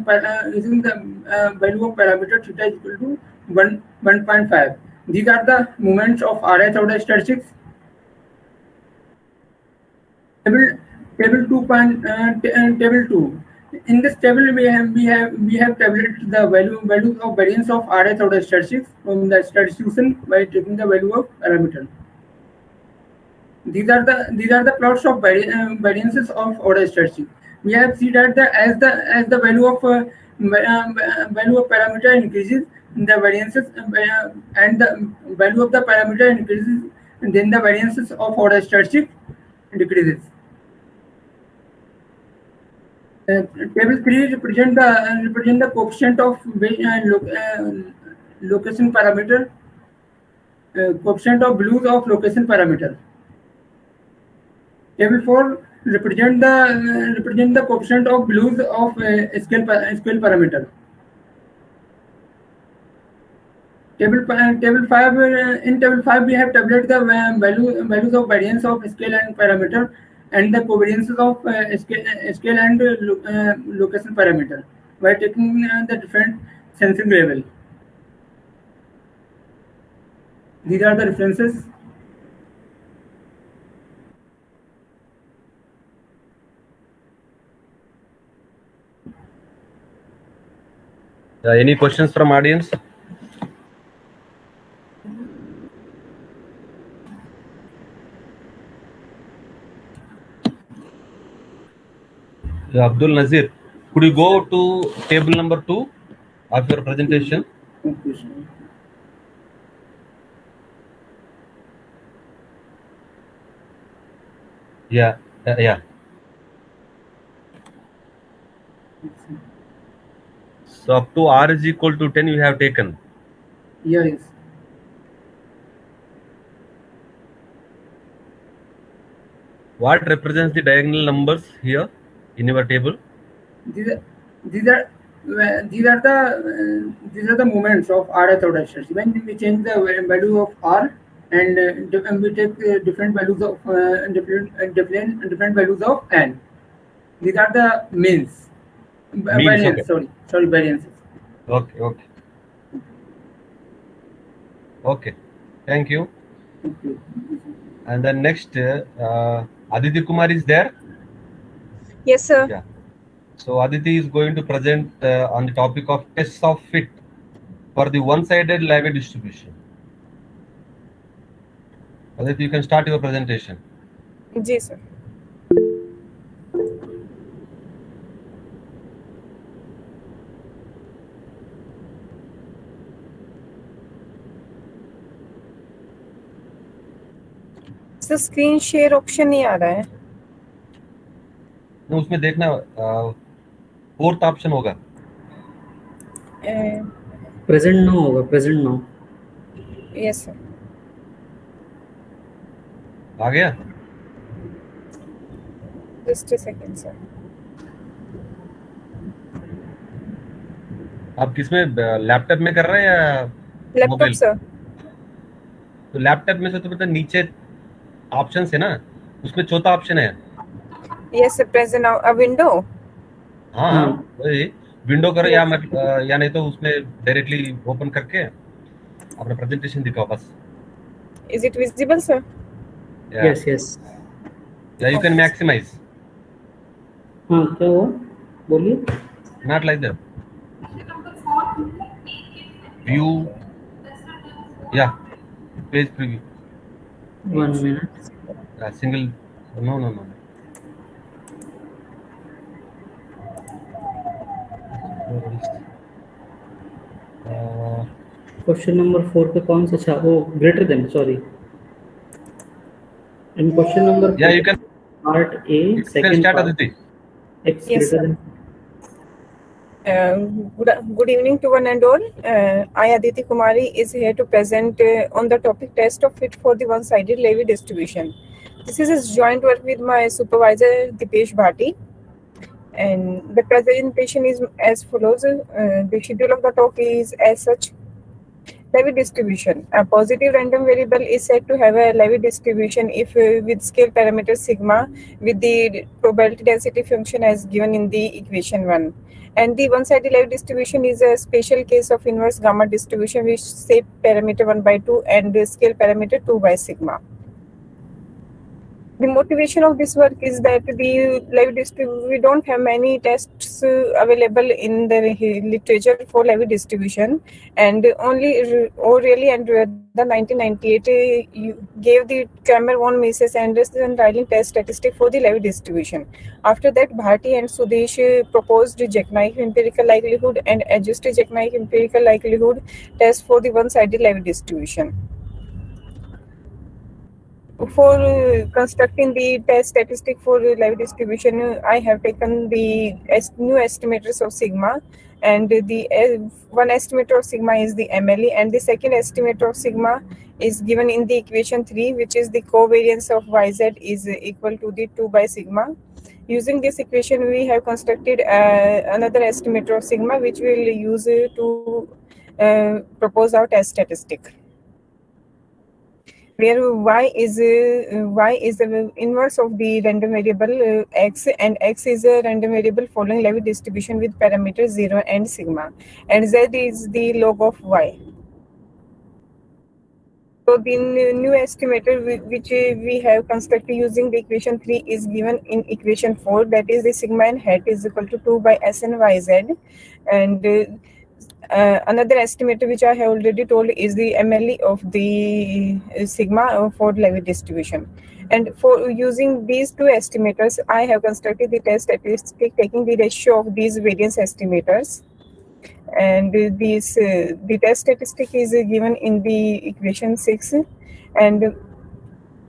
value of parameter theta is equal to 1.5. These are the moments of Rh order statistics. Table 2. In this table, we have tabulated the values of variance of Rh order statistics from the star distribution by taking the value of parameter. These are the plots of variances of order statistics. We have seen that as the value of parameter increases, the variances and the value of the parameter increases, and then the variances of order statistic decreases. Table 3 represent the coefficient of location parameter, coefficient of blues of location parameter. Table 4 represent the coefficient of blues of scale parameter. Table 5 in table 5 we have tabulated the values of variance of scale and parameter, and the covariances of scale and location parameter by taking the different sensing level. These are the references. Any questions from audience? Abdul Nazir, could you go to table number 2 of your presentation? Yeah. So up to R is equal to 10 you have taken. Yes. What represents the diagonal numbers here in your table? These are these are these are the moments of RS order structure. When we change the value of R and we take different values of different values of N. These are the means. Means, okay. Sorry, variances. Okay, okay. Okay, thank you. Okay. And then next, Aditi Kumar is there? Yes, sir. Yeah. So Aditi is going to present on the topic of tests of fit for the one-sided Levy distribution. Aditi, you can start your presentation. Ji sir. Sir screen share option नहीं आ रहा है. तो उसमें देखना fourth option होगा. Present now होगा. Present now. Yes sir. आ गया. Just a second sir. आप किसमें लैपटॉप में कर रहे हैं या लैपटॉप मोबाइल? सर. तो लैपटॉप में से तो मतलब नीचे ऑप्शन है ना, उसमें चौथा ऑप्शन है. Yes sir. प्रेजेंट नाउ अ विंडो. हाँ, वही विंडो करो या या नहीं तो उसमें डायरेक्टली ओपन करके अपना प्रेजेंटेशन दिखाओ बस. Is it visible sir? Yes yes. Yeah you can maximize. हाँ, क्या हुआ? बोलिए. Not like that. व्यू या page preview. 1 minute. Single. No no no. Question number 4 पे कौन सा? अच्छा, वो greater than. Sorry. In question number yeah you can part A second start part Aditi. x Yes, greater sir. than. Good evening to one and all. I, Aditi Kumari, is here to present on the topic test of fit for the one-sided Levy distribution. This is a joint work with my supervisor, Dipesh Bhati. And the presentation is as follows. The schedule of the talk is as such. Levy distribution. A positive random variable is said to have a Levy distribution if with scale parameter sigma with the probability density function as given in the equation 1. And the one-sided Levy distribution is a special case of inverse gamma distribution which shape parameter 1 by 2 and the scale parameter 2 by sigma. The motivation of this work is that we don't have many tests available in the literature for Levy distribution, and only O'Reilly and the 1998 gave the Kramer von Mises Anderson and Riley test statistic for the Levy distribution. After that, Bharti and Sudesh proposed jackknife empirical likelihood and adjusted jackknife empirical likelihood test for the one-sided Levy distribution. For constructing the test statistic for Levy distribution, I have taken the new estimators of sigma, and the one estimator of sigma is the MLE, and the second estimator of sigma is given in the equation 3, which is the covariance of YZ is equal to the 2 by sigma. Using this equation, we have constructed another estimator of sigma, which we will use to propose our test statistic, where y is the inverse of the random variable x, and x is a random variable following Levy distribution with parameters 0 and sigma, and z is the log of y. So the new estimator which we have constructed using the equation 3 is given in equation 4, that is the sigma and hat is equal to 2 by s and yz, and another estimator which I have already told is the MLE of the sigma for Levy distribution. And for using these two estimators, I have constructed the test statistic taking the ratio of these variance estimators. And the test statistic is given in the equation 6, and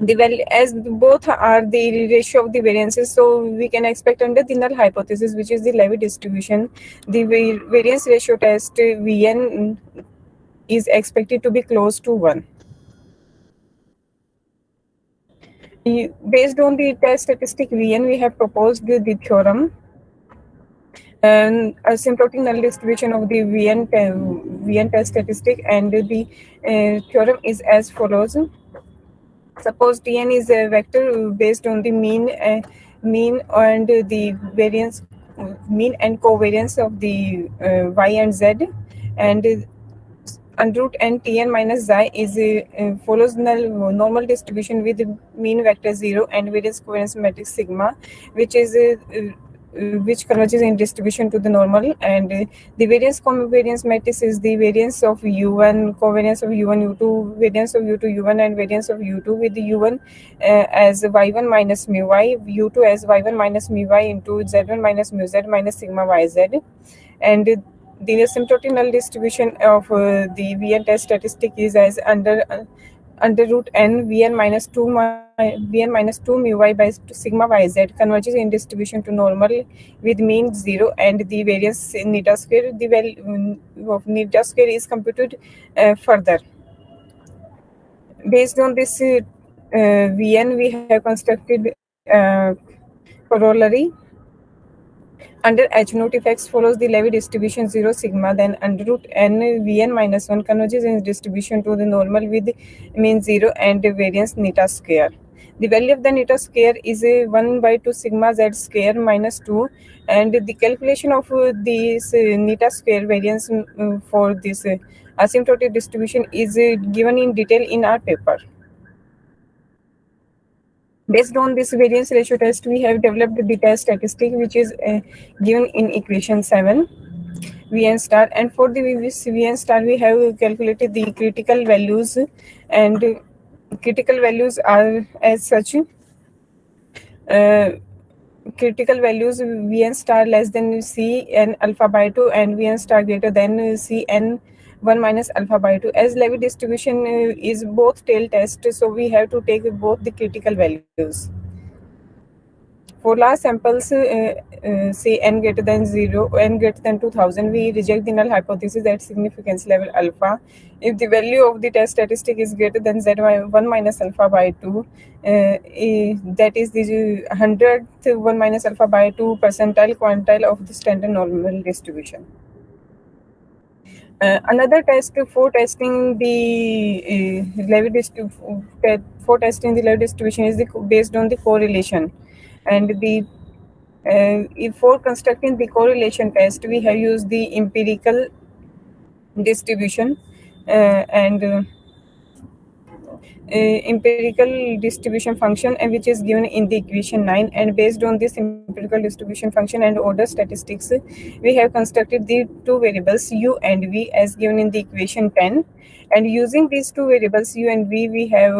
the value, as both are the ratio of the variances, so we can expect under the null hypothesis, which is the Levy distribution, the variance ratio test Vn is expected to be close to 1. Based on the test statistic Vn, we have proposed the theorem and asymptotic null distribution of the Vn test statistic, and the theorem is as follows. Suppose Tn is a vector based on the mean and the variance, mean and covariance of the y and z, and under root n Tn minus xi is follows normal distribution with mean vector 0 and variance covariance matrix sigma, which is which converges in distribution to the normal, and the variance covariance matrix is the variance of u1, covariance of u1 u2, variance of u2 u1, and variance of u2 with the u1 as y1 minus mu y, u2 as y1 minus mu y into z1 minus mu z minus sigma yz, and the asymptotic null distribution of the Vn test statistic is as under root n Vn minus 2 mu y by sigma yz converges in distribution to normal with mean 0 and the variance in neta square. The value of neta square is computed further. Based on this Vn, we have constructed corollary. Under H naught if x follows the Levy distribution 0 sigma, then under root n Vn minus 1 converges in distribution to the normal with mean 0 and variance neta square. The value of the neta square is 1 by 2 sigma z square minus 2, and the calculation of this neta square variance for this asymptotic distribution is given in detail in our paper. Based on this variance ratio test, we have developed the test statistic, which is given in equation 7, Vn star. And for the Vn star, we have calculated the critical values, and critical values are as such. Critical values Vn star less than Cn alpha by 2 and Vn star greater than Cn 1 minus alpha by 2. As Levy distribution is both tail test, so we have to take both the critical values. For large samples, say n greater than 0, n greater than 2000, we reject the null hypothesis at significance level alpha. If the value of the test statistic is greater than z1 minus alpha by 2, that is the 100th 1 minus alpha by 2 percentile quantile of the standard normal distribution. Another test for testing the Levy distribution is based on the correlation, and the for constructing the correlation test, we have used the empirical distribution and empirical distribution function, and which is given in the equation 9. And based on this empirical distribution function and order statistics, we have constructed the two variables u and v as given in the equation 10. And using these two variables u and v, we have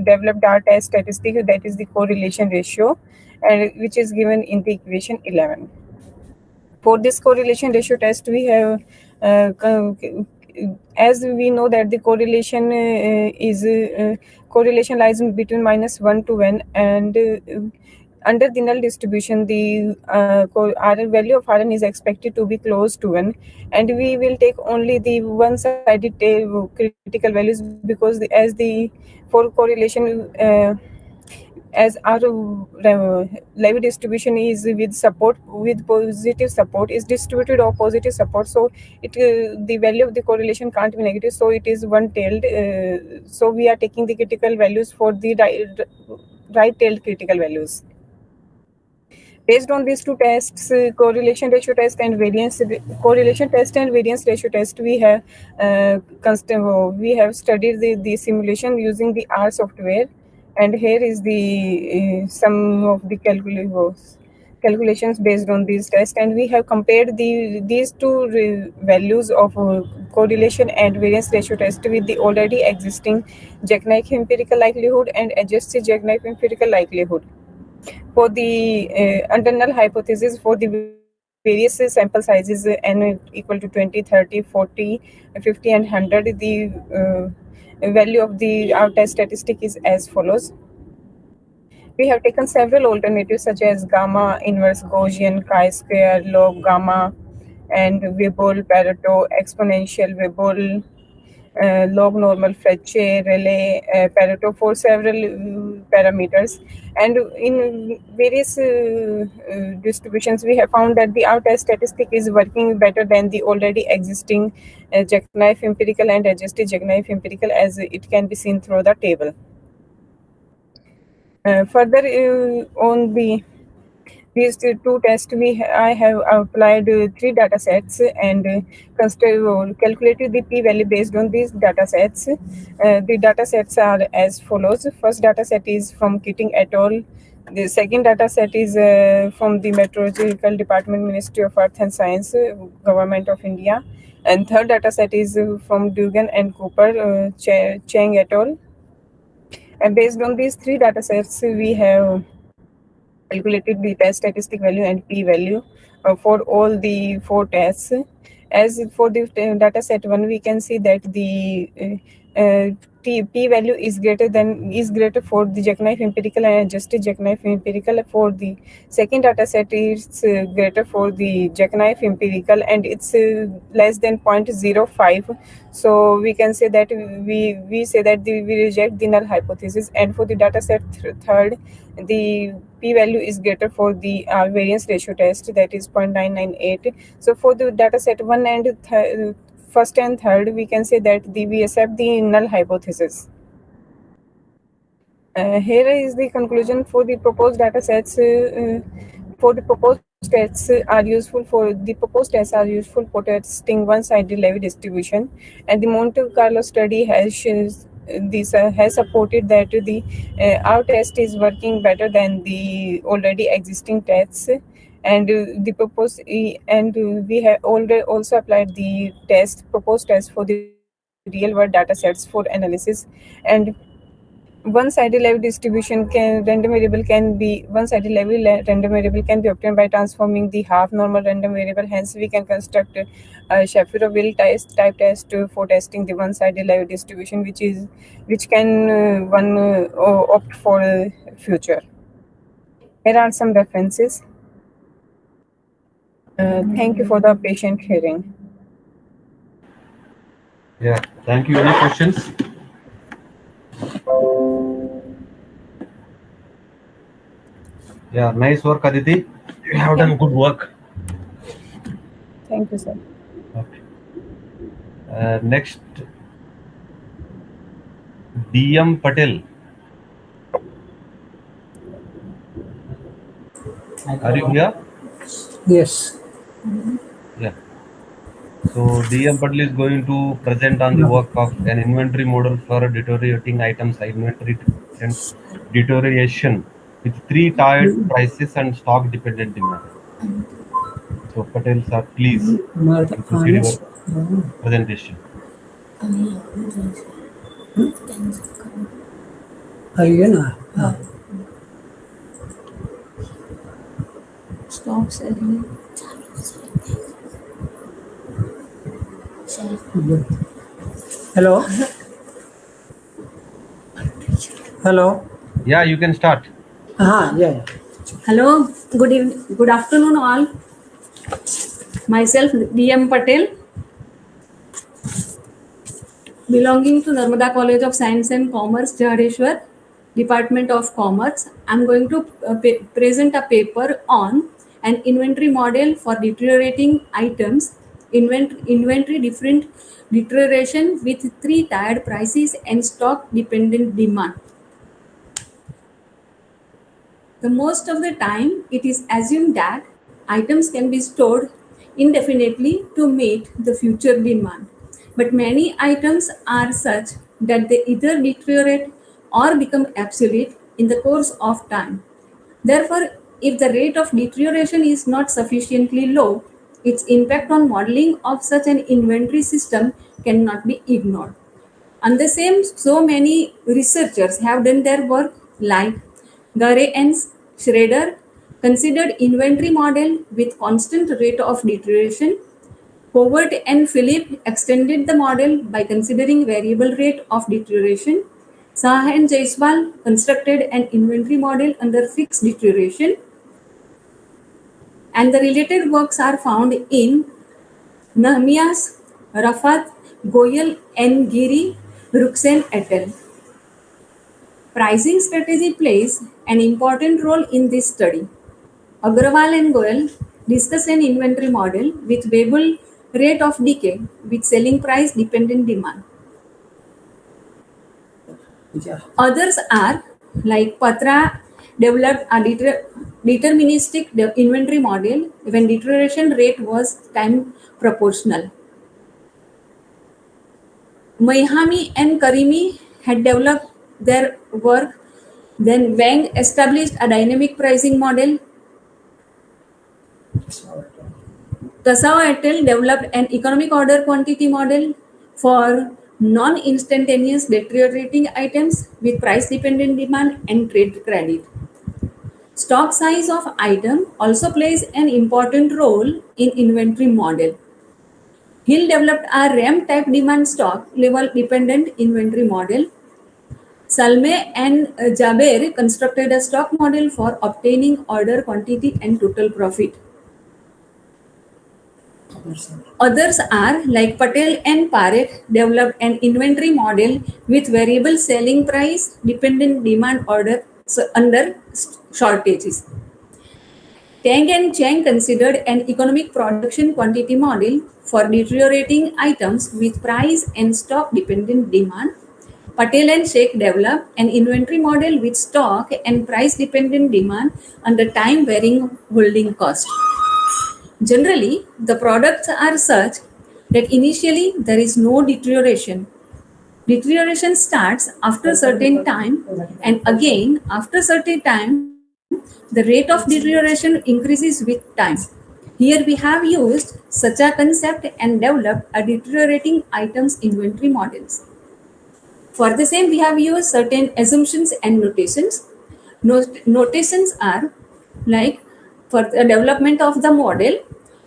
developed our test statistic, that is the correlation ratio, and which is given in the equation 11. For this correlation ratio test, we have as we know that the correlation correlation lies between minus 1 to 1, and under the null distribution, the Rn value of Rn is expected to be close to 1, and we will take only the one-sided critical values, because as the for correlation as our Levy distribution is with support, with positive support, is distributed or positive support, so it the value of the correlation can't be negative, so it is one-tailed. So we are taking the critical values for the right-tailed critical values. Based on these two tests, correlation ratio test and variance correlation test and variance ratio test, we have studied the simulation using the R software, and here is the some of the calculations based on these tests, and we have compared these two values of correlation and variance ratio test with the already existing jackknife empirical likelihood and adjusted jackknife empirical likelihood. For the under null hypothesis, for the various sample sizes n equal to 20, 30, 40, 50, and 100, the value of our test statistic is as follows. We have taken several alternatives such as gamma, inverse Gaussian, chi-square, log gamma, and Weibull, Pareto, exponential Weibull, log normal, Frecce, Rayleigh, Pareto for several parameters. And in various distributions, we have found that the R-test statistic is working better than the already existing jackknife empirical and adjusted jackknife empirical, as it can be seen through the table. Further, on these two tests, I have applied 3 data sets and calculated the p-value based on these data sets. The data sets are as follows. First data set is from Keating et al. The second data set is from the Meteorological Department, Ministry of Earth and Science, Government of India. And third data set is from Dugan and Cooper, Chang et al. And based on these 3 data sets, we have calculated the test statistic value and p-value for all the 4 tests. As for the data set 1, we can see that the p-value is greater for the jackknife empirical and adjusted jackknife empirical. For the second data set, it's greater for the jackknife empirical and it's less than 0.05. So we can say that we say that we reject the null hypothesis. And for the data set third, the p-value is greater for the variance ratio test, that is 0.998. So for the data set 1 and first and third, we can say that we accept the null hypothesis. Here is the conclusion for the proposed data sets. For the proposed tests are useful for testing one-sided Levy distribution, and the Monte Carlo study has supported that our test is working better than the already existing tests. And we have already also applied the proposed test for the real world data sets for analysis. And one-sided Levy distribution random variable can be obtained by transforming the half normal random variable. Hence, we can construct a Shapiro-Wilk type test for testing the one-sided Levy distribution, which can one opt for future. Here are some references. Thank you for the patient hearing. Yeah, thank you. Any questions? Yeah, nice work, Aditi. You have done good work. Thank you, sir. Okay. Next, DM Patel. Are you here? Yes. Yeah. So DM Patel is going to present on the work of an inventory model for deteriorating items, inventory and deterioration with 3 tiered prices and stock dependent demand. So Patel sir, please proceed your presentation. Stop selling. Hello. Hello. Yeah, you can start. Yeah. Hello. Good evening. Good afternoon, all. Myself, DM Patel, belonging to Narmada College of Science and Commerce, Jadeshwar, Department of Commerce. I'm going to present a paper on an inventory model for deteriorating items, inventory different deterioration with 3 tiered prices and stock dependent demand. The most of the time, it is assumed that items can be stored indefinitely to meet the future demand. But many items are such that they either deteriorate or become obsolete in the course of time. Therefore, if the rate of deterioration is not sufficiently low, its impact on modeling of such an inventory system cannot be ignored. On the same, so many researchers have done their work, like Gare and Schrader considered inventory model with constant rate of deterioration. Howard and Philip extended the model by considering variable rate of deterioration. Shah and Jaiswal constructed an inventory model under fixed deterioration. And the related works are found in Nahmias, Rafat, Goyal N. Giri, Ruxen et al. Pricing strategy plays an important role in this study. Agrawal and Goyal discuss an inventory model with variable rate of decay with selling price dependent demand. Others are like Patra developed a deterministic inventory model when deterioration rate was time proportional. Maihami and Karimi had developed their work. Then Wang established a dynamic pricing model. Tasao et al. Developed an economic order quantity model for non-instantaneous deteriorating items with price-dependent demand and trade credit. Stock size of item also plays an important role in inventory model. Hill developed a RAM type demand stock level dependent inventory model. Salme and Jaber constructed a stock model for obtaining order quantity and total profit. Others are like Patel and Parekh developed an inventory model with variable selling price dependent demand order under shortages. Tang and Chang considered an economic production quantity model for deteriorating items with price and stock dependent demand. Patel and Sheikh developed an inventory model with stock and price dependent demand under time varying holding cost. Generally, the products are such that initially there is no deterioration. Deterioration starts after a certain time, and again after a certain time the rate of deterioration increases with time. Here we have used such a concept and developed a deteriorating items inventory models. For the same, we have used certain assumptions and notations. Notations are like for the development of the model,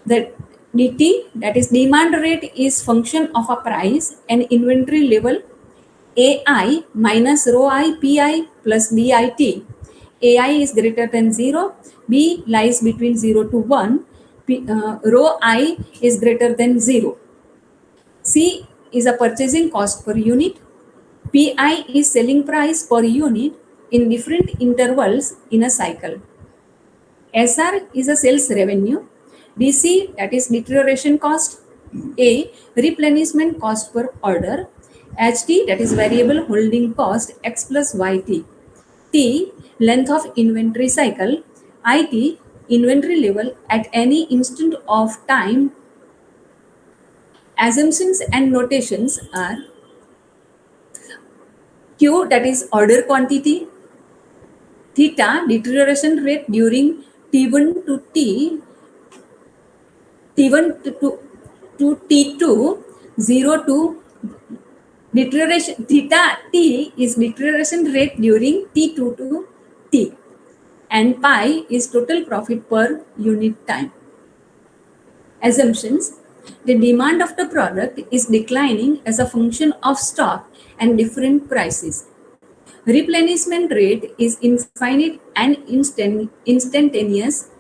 that dt, that is demand rate, is function of a price and inventory level ai minus rho I pi plus bit. Ai is greater than 0, b lies between 0 to 1, rho I is greater than 0. C is a purchasing cost per unit. Pi is selling price per unit in different intervals in a cycle. SR is a sales revenue. DC, that is deterioration cost. A, replenishment cost per order. HT, that is variable holding cost x plus YT. T, length of inventory cycle. IT, inventory level at any instant of time. Assumptions and notations are Q, that is order quantity. Theta, deterioration rate during T1 to T1 to T2, 0 to deterioration. Theta T is deterioration rate during T2 to T, and pi is total profit per unit time. Assumptions: the demand of the product is declining as a function of stock and different prices. Replenishment rate is infinite and instantaneous.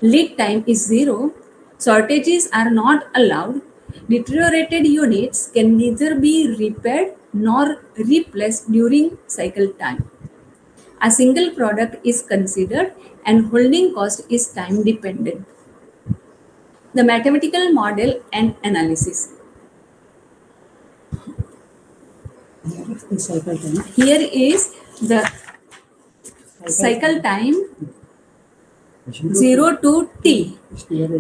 Lead time is 0. Shortages are not allowed. Deteriorated units can neither be repaired nor replaced during cycle time. A single product is considered and holding cost is time dependent. The mathematical model and analysis. Here is the cycle time 0 to t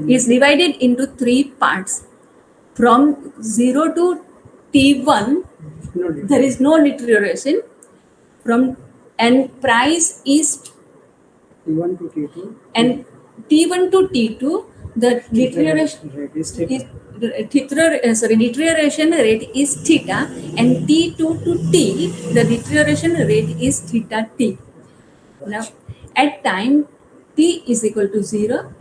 is divided into 3 parts. From 0 to t1 there is no deterioration. And price is T1 to T2 and t1 to t2 the deterioration deterioration rate is theta, and t2 to t the deterioration rate is theta t. Now at time t is equal to 0,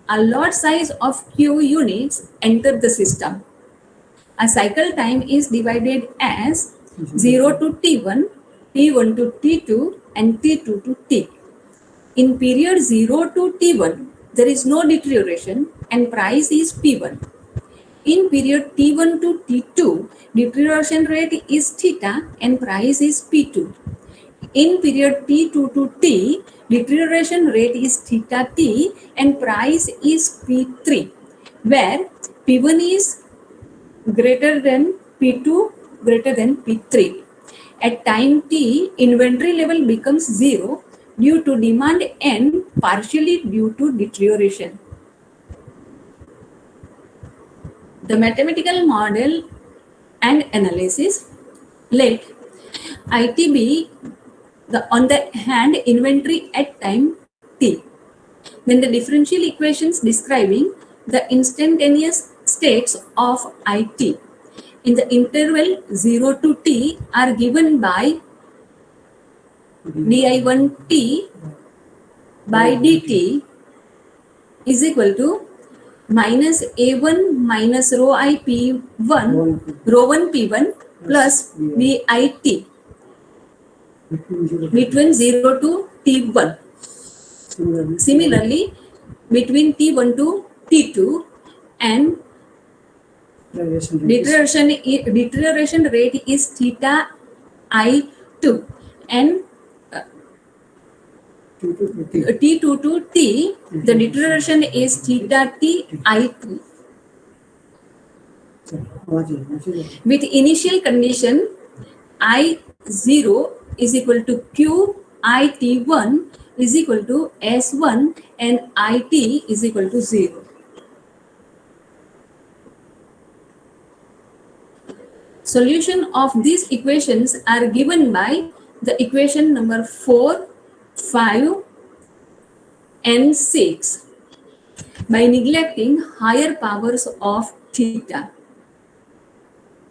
a lot size of q units enter the system. A cycle time is divided as 0 to t1, t1 to t2 and t2 to t. In period 0 to t1, there is no deterioration and price is p1. In period T1 to T2, deterioration rate is theta and price is P2. In period T2 to T, deterioration rate is theta T and price is P3, where P1 is greater than P2 greater than P3. At time T, inventory level becomes 0 due to demand N, partially due to deterioration. The mathematical model and analysis. Let IT be on the hand inventory at time T. Then the differential equations describing the instantaneous states of IT in the interval 0 to T are given by di1t by dt is equal to minus a1 minus rho I p1 rho 1 p1 plus bit between 0 to t1. Similarly, between t1 to t2 and deterioration rate is theta I2 and T2 to T, the deterioration is theta T I2. With initial condition I0 is equal to Q, IT1 is equal to S1 and IT is equal to 0. Solution of these equations are given by the equation number 4, 5 and 6 by neglecting higher powers of theta.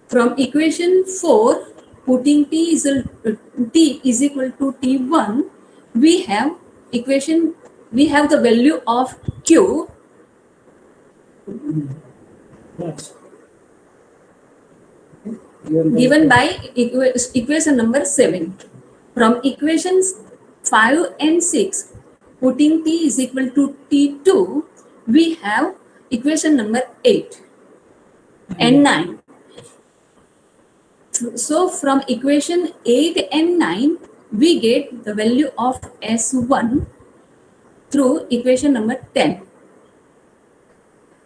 From equation 4, putting t is equal to t1, we have the value of q given by equation number 7. From equations 5 and 6, putting t is equal to t2, we have equation number 8 and 9. So from equation 8 and 9, we get the value of S1 through equation number 10.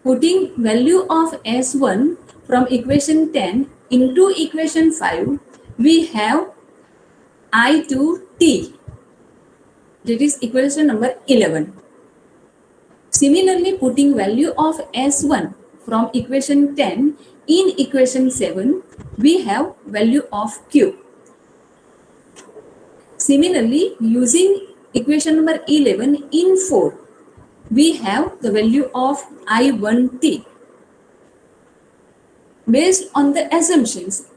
Putting value of S1 from equation 10 into equation 5, we have I2T. That is equation number 11. Similarly, putting value of S1 from equation 10 in equation 7, we have value of Q. Similarly, using equation number 11 in 4, we have the value of I1T. Based on the assumptions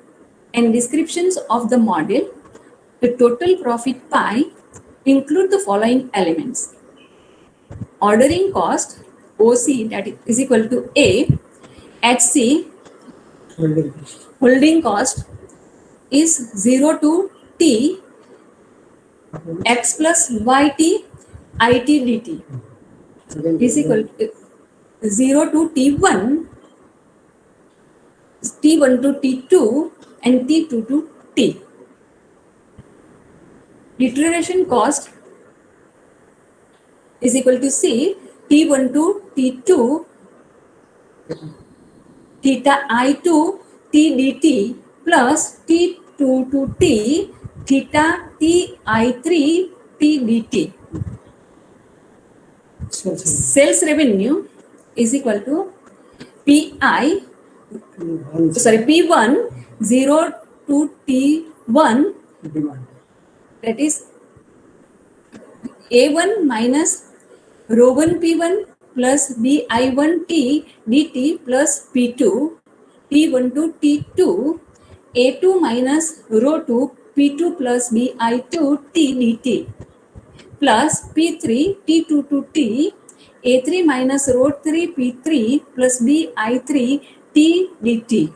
and descriptions of the model, the total profit pie include the following elements. Ordering cost, OC, that is equal to A, HC, holding cost is 0 to T, X plus YT, IT dt is equal to 0 to T1, T1 to T2 and T2 to T. Deterioration cost is equal to C, T1 to T2, theta I2 T dt plus T2 to T, theta T I3 T dt. Sales revenue is equal to P1 0 to T1, that is A1 minus rho 1 P1 plus BI1 T dt plus P2, T1 to T2, A2 minus rho 2 P2 plus BI2 T dt plus P3 T2 to T, A3 minus rho 3 P3 plus BI3 T dt.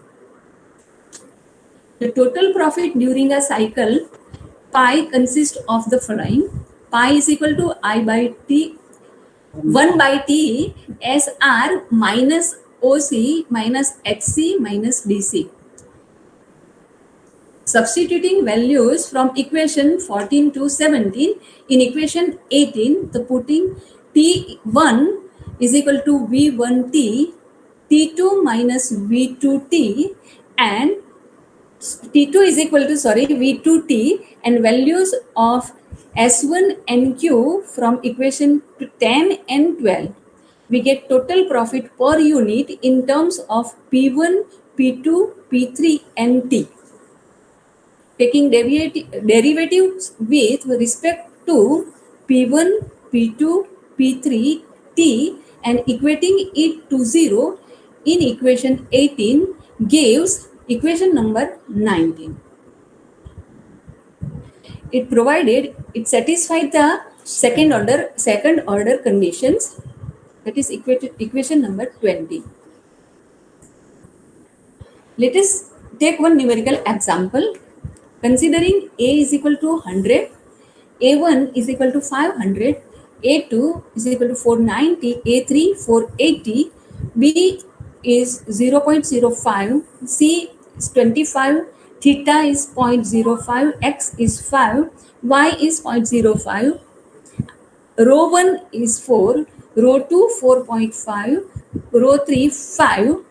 The total profit during a cycle pi consists of the following. Pi is equal to I by T, 1 by T SR minus OC minus HC minus DC. Substituting values from equation 14 to 17 in equation 18, the putting T1 is equal to V1T, T2 minus V2T, and T2 is equal to V2T, and values of S1 and Q from equation 10 and 12. We get total profit per unit in terms of P1, P2, P3, and T. Taking derivatives with respect to P1, P2, P3, T, and equating it to 0 in equation 18 gives equation number 19. It satisfied the second order conditions, that is equation number 20. Let us take one numerical example. Considering A is equal to 100, A1 is equal to 500, A2 is equal to 490, A3 480, B is 0.05, C is 25, theta is 0.05, X is 5, Y is 0.05, row 1 is 4, row 2 4.5, row 3 5,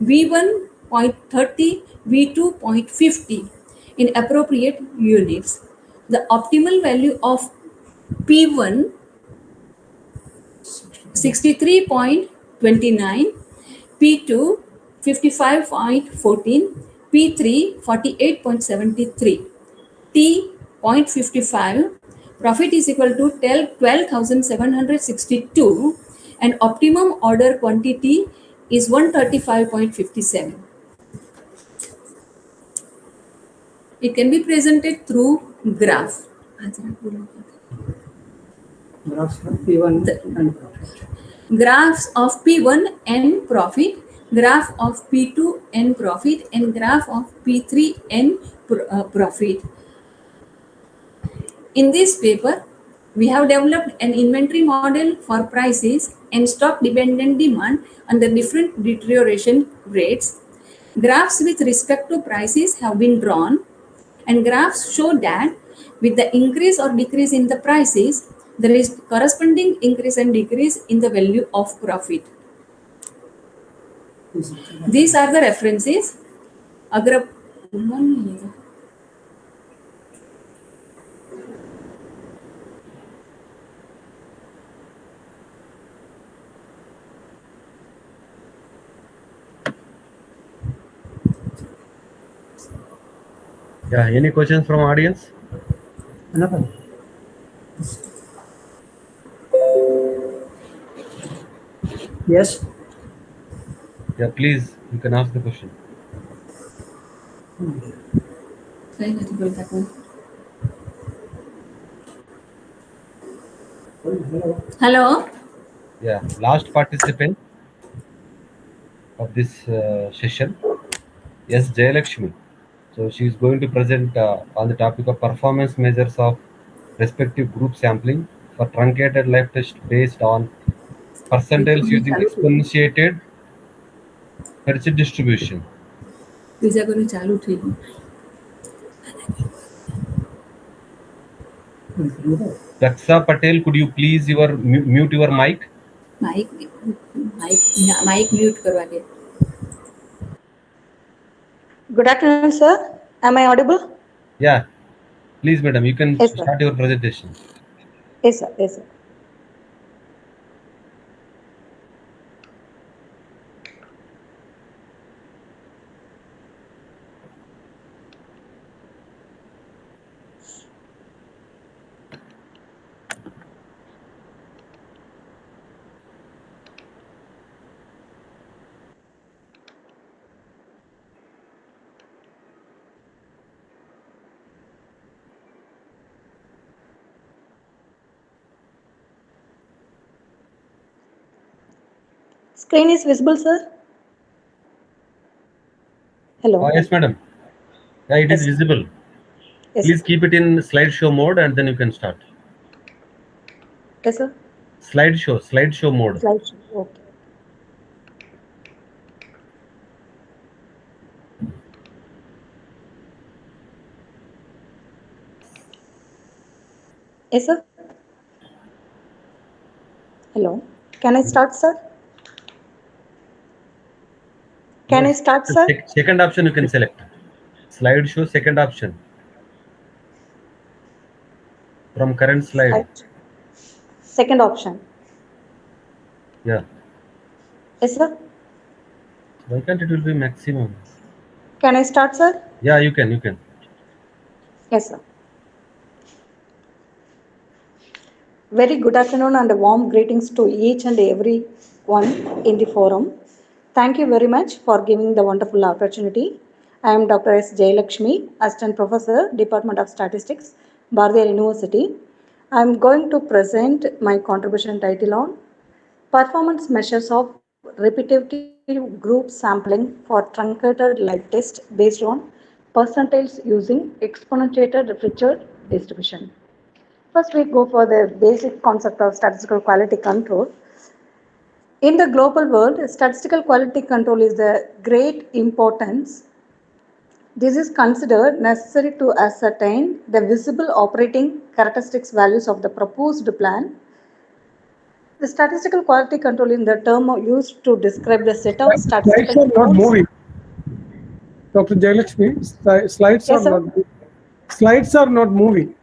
V1 0.30, V2 0.50 in appropriate units. The optimal value of P1 63.29, P2 55.14, P3 48.73, T 0.55, profit is equal to 12,762, and optimum order quantity is 135.57. It can be presented through graph. Graphs of P1 and profit. Graphs of P1 and profit, graph of P2 and profit, and graph of P3 and profit. In this paper, we have developed an inventory model for prices and stock dependent demand under different deterioration rates. Graphs with respect to prices have been drawn, and graphs show that with the increase or decrease in the prices, there is corresponding increase and decrease in the value of profit. These are the references. अगर Yeah, any questions from audience? Yes. Yeah, please, you can ask the question. Hello. Yeah, last participant of this session, yes, Jayalakshmi. So she is going to present on the topic of performance measures of respective group sampling for truncated life test based on percentiles using exponentiated Hertz distribution. Daksa Patel, could you please mute your mic? Mic mute करवा दे. Good afternoon, sir. Am I audible? Yeah, please, madam, you can Yes, sir. start your presentation. Yes, sir. Yes, sir. Screen is visible, sir. Hello. Yes, madam. Yeah, it is Yes. visible. Yes. Please keep it in slideshow mode and then you can start. Yes, sir. Slideshow mode. Slideshow. Okay. Yes, sir. Hello. Can I start, sir? Can I start, sir? Second option you can select. Slide show second option from current slide. Second option. Yeah. Yes, sir. Why can't it will be maximum? Can I start, sir? Yeah, you can. Yes, sir. Very good afternoon and warm greetings to each and every one in the forum. Thank you very much for giving the wonderful opportunity. I am Dr. S. Jayalakshmi, Assistant Professor, Department of Statistics, Bardiyar University. I am going to present my contribution title on Performance Measures of Repetitive Group Sampling for Truncated Light Test based on percentiles using exponentiated Richard distribution. First, we go for the basic concept of statistical quality control. In the global world, statistical quality control is the great importance. This is considered necessary to ascertain the visible operating characteristics values of the proposed plan. The statistical quality control is the term used to describe the set of statistical Slides are not tools. moving. Dr. Jayalakshmi, slides Yes, are sir. not. Slides are not moving.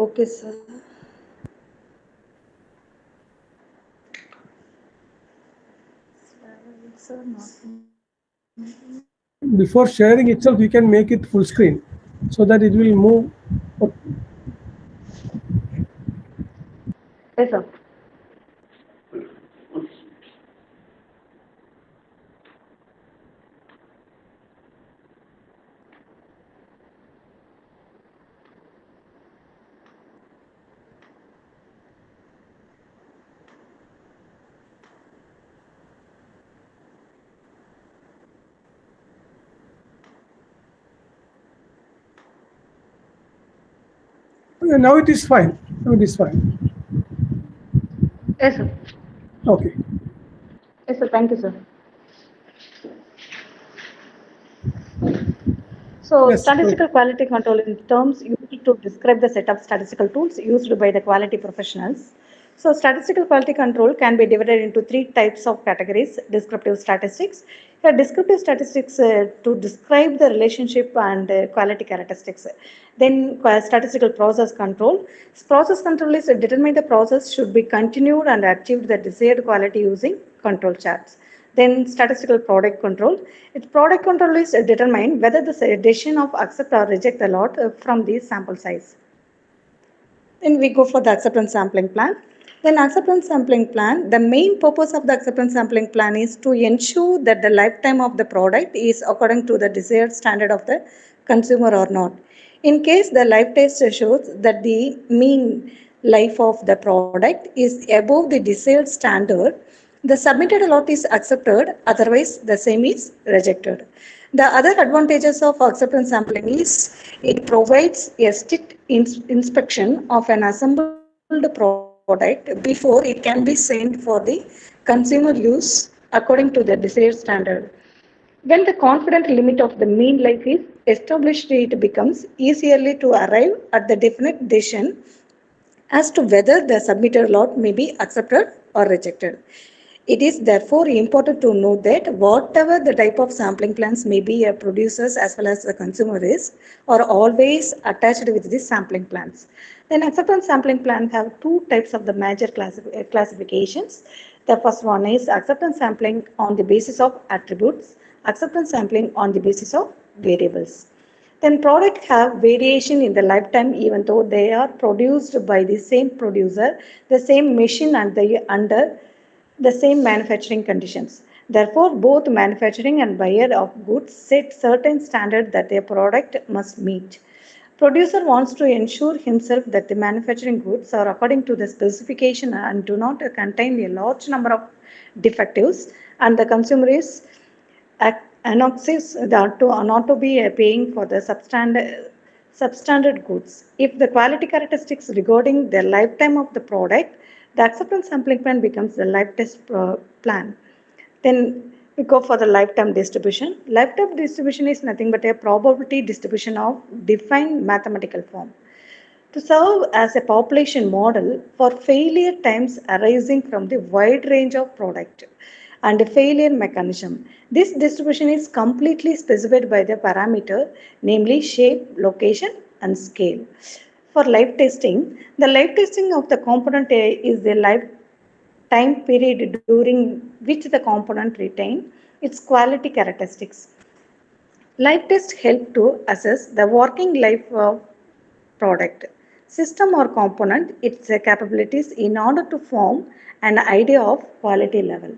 Okay, sir. Slides are not moving. Before sharing itself, you can make it full screen so that it will move. Yes, sir. Now it is fine. Now it is fine. Yes, sir. Okay. Yes, sir. Thank you, sir. So, Yes, statistical quality control in terms used to describe the set of statistical tools used by the quality professionals. So, statistical quality control can be divided into three types of categories. Descriptive statistics. Here, descriptive statistics to describe the relationship and quality characteristics. Then, statistical process control. Process control is to determine the process should be continued and achieved the desired quality using control charts. Then statistical product control. Its product control is determine whether the decision of accept or reject a lot from the sample size. Then we go for the acceptance sampling plan. Then acceptance sampling plan, the main purpose of the acceptance sampling plan is to ensure that the lifetime of the product is according to the desired standard of the consumer or not. In case the life test shows that the mean life of the product is above the desired standard, the submitted lot is accepted, otherwise the same is rejected. The other advantages of acceptance sampling is it provides a strict inspection of an assembled product before it can be sent for the consumer use according to the desired standard. When the confident limit of the mean life is established, it becomes easierly to arrive at the definite decision as to whether the submitted lot may be accepted or rejected. It is therefore important to note that whatever the type of sampling plans may be a producers as well as the consumer is, are always attached with the sampling plans. Then acceptance sampling plans have two types of the major classifications. The first one is acceptance sampling on the basis of attributes, acceptance sampling on the basis of variables. Then products have variation in the lifetime even though they are produced by the same producer, the same machine and under the same manufacturing conditions. Therefore, both manufacturing and buyer of goods set certain standards that their product must meet. Producer wants to ensure himself that the manufacturing goods are according to the specification and do not contain a large number of defectives, and the consumer is announces that not to be paying for the substandard goods. If the quality characteristics regarding the lifetime of the product, the acceptance sampling plan becomes the life test plan. Then we go for the lifetime distribution. Lifetime distribution is nothing but a probability distribution of defined mathematical form. to serve as a population model for failure times arising from the wide range of product and failure mechanism. This distribution is completely specified by the parameter, namely shape, location, and scale. For life testing, the life testing of the component is the life time period during which the component retain its quality characteristics. Life tests help to assess the working life of product, system or component, its capabilities in order to form an idea of quality level.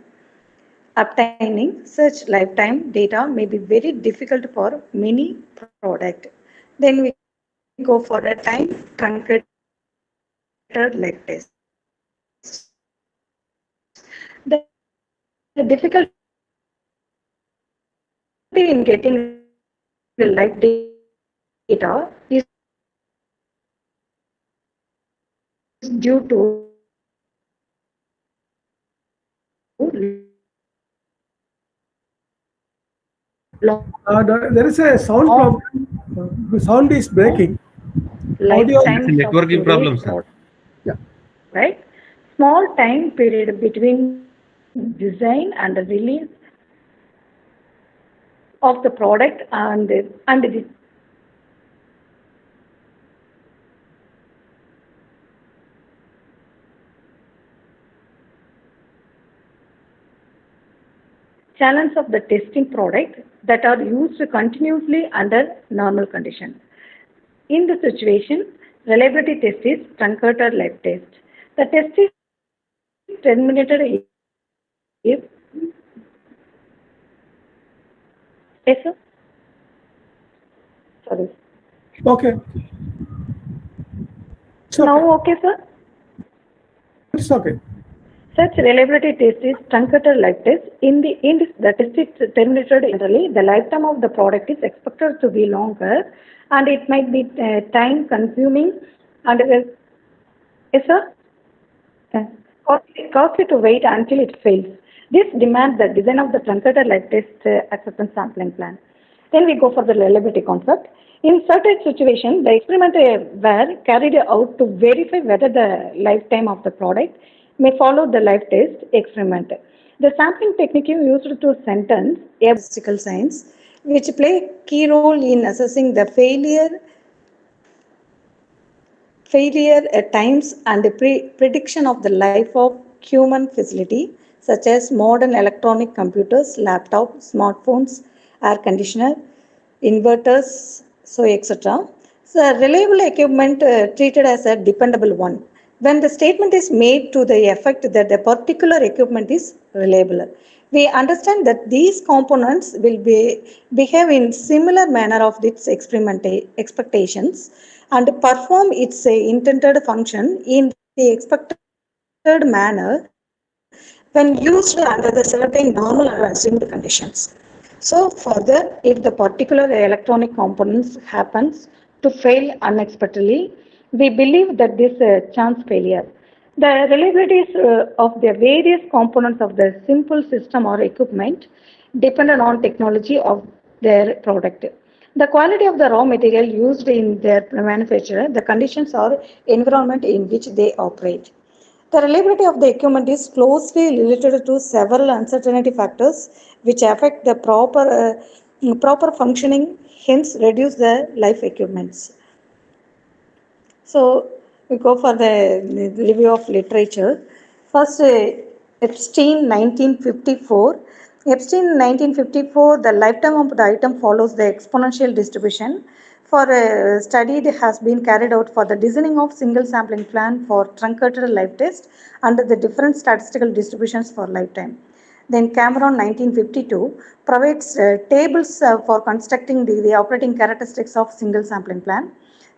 Obtaining such lifetime data may be very difficult for many product. Then we go for a time truncated life test. The difficulty in getting the life data is There is a sound problem. The sound is breaking. Audio. lifetimes It's a of networking today's problem, sir. product, Yeah. right? Small time period between design and the release of the product and the challenge of the testing product that are used continuously under normal conditions. In the situation, reliability test is truncated life test. The test is terminated if yes, sir? Sorry. Okay. It's okay. Now okay, sir? It's okay. Such reliability test is truncated life test. In this, the test is terminated generally. The lifetime of the product is expected to be longer, and it might be time consuming and yes, sir? Costly to wait until it fails. This demands the design of the truncated life test acceptance sampling plan. Then we go for the reliability concept. In certain situations, the experiment were carried out to verify whether the lifetime of the product may follow the life test experiment. The sampling technique used to sentence a statistical science, which play a key role in assessing the failure at times and the prediction of the life of human facility such as modern electronic computers, laptops, smartphones, air conditioner, inverters, so etc. So reliable equipment treated as a dependable one. When the statement is made to the effect that the particular equipment is reliable, we understand that these components will behave in similar manner of its expectations and perform its intended function in the expected manner when used under the certain normal or assumed conditions. So further, if the particular electronic components happens to fail unexpectedly, we believe that this chance failure. The reliabilities of the various components of the simple system or equipment dependent on technology of their product. The quality of the raw material used in their manufacture, the conditions or environment in which they operate. The reliability of the equipment is closely related to several uncertainty factors which affect the proper functioning, hence reduce the life equipments. So we go for the review of literature. First, Epstein 1954. Epstein 1954, the lifetime of the item follows the exponential distribution. For a study that has been carried out for the designing of single sampling plan for truncated life test under the different statistical distributions for lifetime. Then Cameron 1952 provides tables for constructing the operating characteristics of single sampling plan.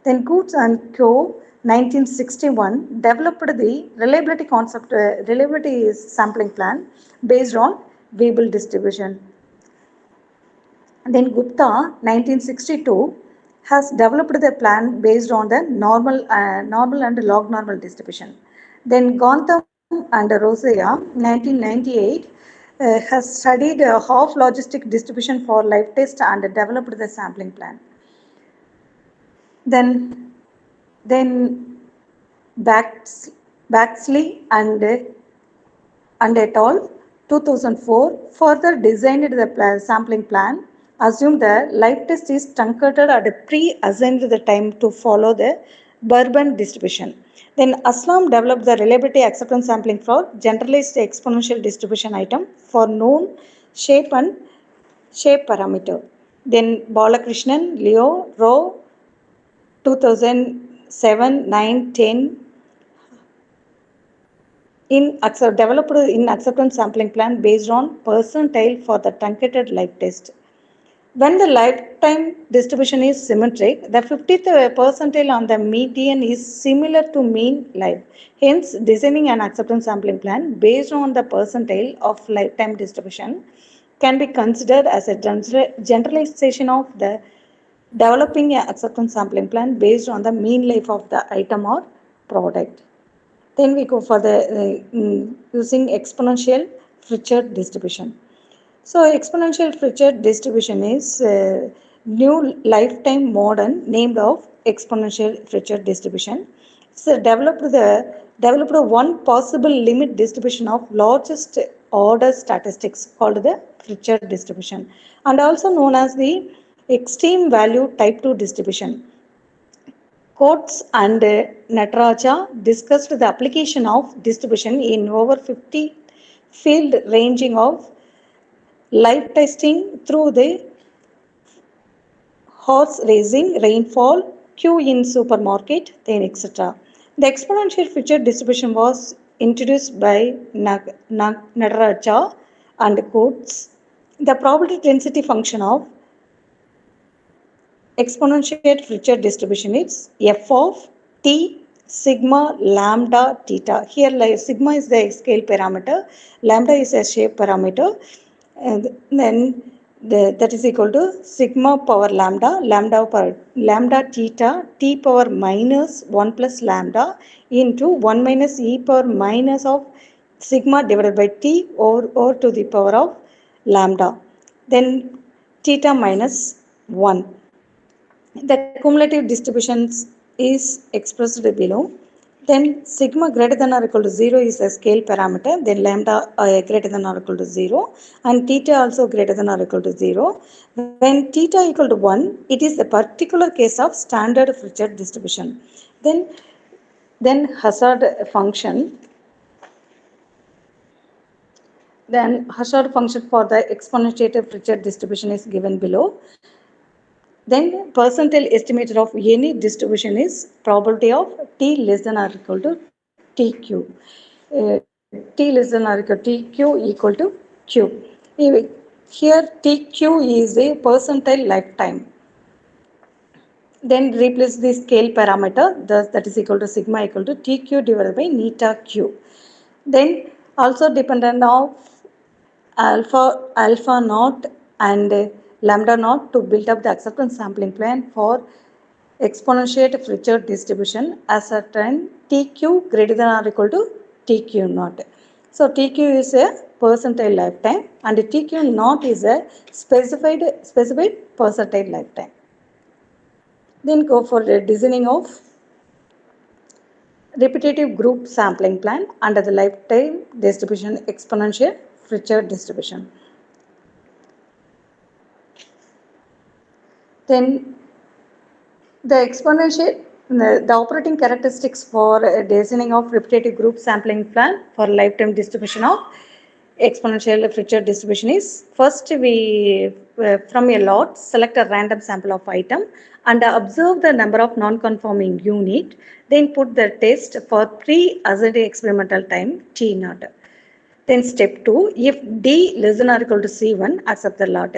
Then Goods and Co. 1961 developed the reliability sampling plan based on Weibull distribution. Then Gupta 1962 has developed the plan based on the normal and log normal distribution. Then Gontham and Rosea 1998 has studied half logistic distribution for life test and developed the sampling plan. Then Then Baxley and et al. 2004 further designed the sampling plan, assumed the life test is truncated at pre-assigned the time to follow the Bourbon distribution. Then Aslam developed the reliability acceptance sampling for generalized exponential distribution item for known shape and shape parameter. Then Balakrishnan, Leo, Rao, 2007, 9, 10 developed in acceptance sampling plan based on percentile for the truncated life test. When the lifetime distribution is symmetric, the 50th percentile on the median is similar to mean life. Hence, designing an acceptance sampling plan based on the percentile of lifetime distribution can be considered as a generalization of the developing an acceptance sampling plan based on the mean life of the item or product. Then we go for the using exponential Pritchard distribution. So exponential Pritchard distribution is new lifetime model named of exponential Pritchard distribution. So developed one possible limit distribution of largest order statistics called the Pritchard distribution, and also known as the extreme value type 2 distribution. Coates and Nataraja discussed the application of distribution in over 50 field ranging of live testing through the horse racing, rainfall, queue in supermarket, then etc. The exponential feature distribution was introduced by Nataraja and Coates. The probability density function of exponential Pritchard distribution is f of t sigma lambda theta. Here sigma is the scale parameter, lambda is a shape parameter, and then that is equal to sigma power lambda theta t power minus 1 plus lambda into 1 minus e power minus of sigma divided by t or to the power of lambda, then theta minus 1. The cumulative distributions is expressed below. Then sigma greater than or equal to 0 is a scale parameter. Then lambda greater than or equal to 0. And theta also greater than or equal to 0. When theta equal to 1, it is a particular case of standard Pritchard distribution. Then hazard function. Then hazard function for the exponential Pritchard distribution is given below. Then percentile estimator of any distribution is probability of t less than or equal to tq. T less than or equal to tq equal to q. Here tq is a percentile lifetime. Then replace the scale parameter, thus that is equal to sigma equal to tq divided by neta q. Then also dependent of alpha naught and lambda naught to build up the acceptance sampling plan for exponential Pritchard distribution as certain tq greater than or equal to tq naught. So tq is a percentile lifetime and tq naught is a specified percentile lifetime. Then go for the designing of repetitive group sampling plan under the lifetime distribution exponential Pritchard distribution. Then the exponential, the operating characteristics for designing of repetitive group sampling plan for lifetime distribution of exponential Pritchard distribution is, first we from a lot select a random sample of item and observe the number of non-conforming unit, then put the test for pre-assigned experimental time t naught. Then step 2, if d less than or equal to c1, accept the lot.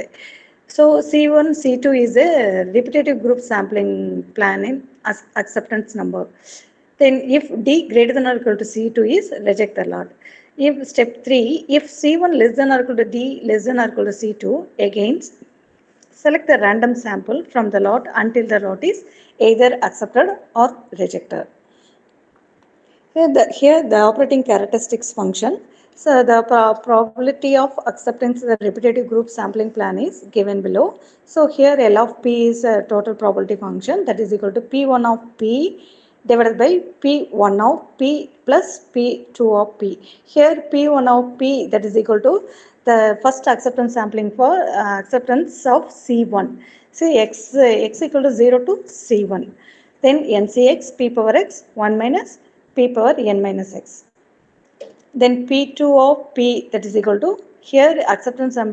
So C1, C2 is a repetitive group sampling plan in acceptance number. Then if D greater than or equal to C2 is reject the lot. If step 3, if C1 less than or equal to D less than or equal to C2, again select the random sample from the lot until the lot is either accepted or rejected. Here the operating characteristics function. So the probability of acceptance of the repetitive group sampling plan is given below. So here L of P is a total probability function that is equal to P1 of P divided by P1 of P plus P2 of P. Here P1 of P, that is equal to the first acceptance sampling for acceptance of C1. See x equal to 0 to C1. Then NCX P power x 1 minus P power n minus x. Then P2 of P, that is equal to, here acceptance is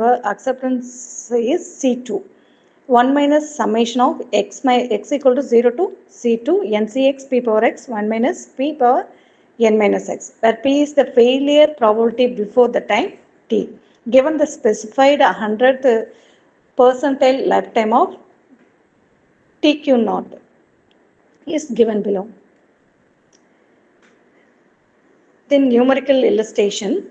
C2. 1 minus summation of x equal to 0 to C2 NCX P power x 1 minus P power n minus x, where P is the failure probability before the time t. Given the specified 100th percentile lifetime of TQ naught is given below. Then numerical illustration.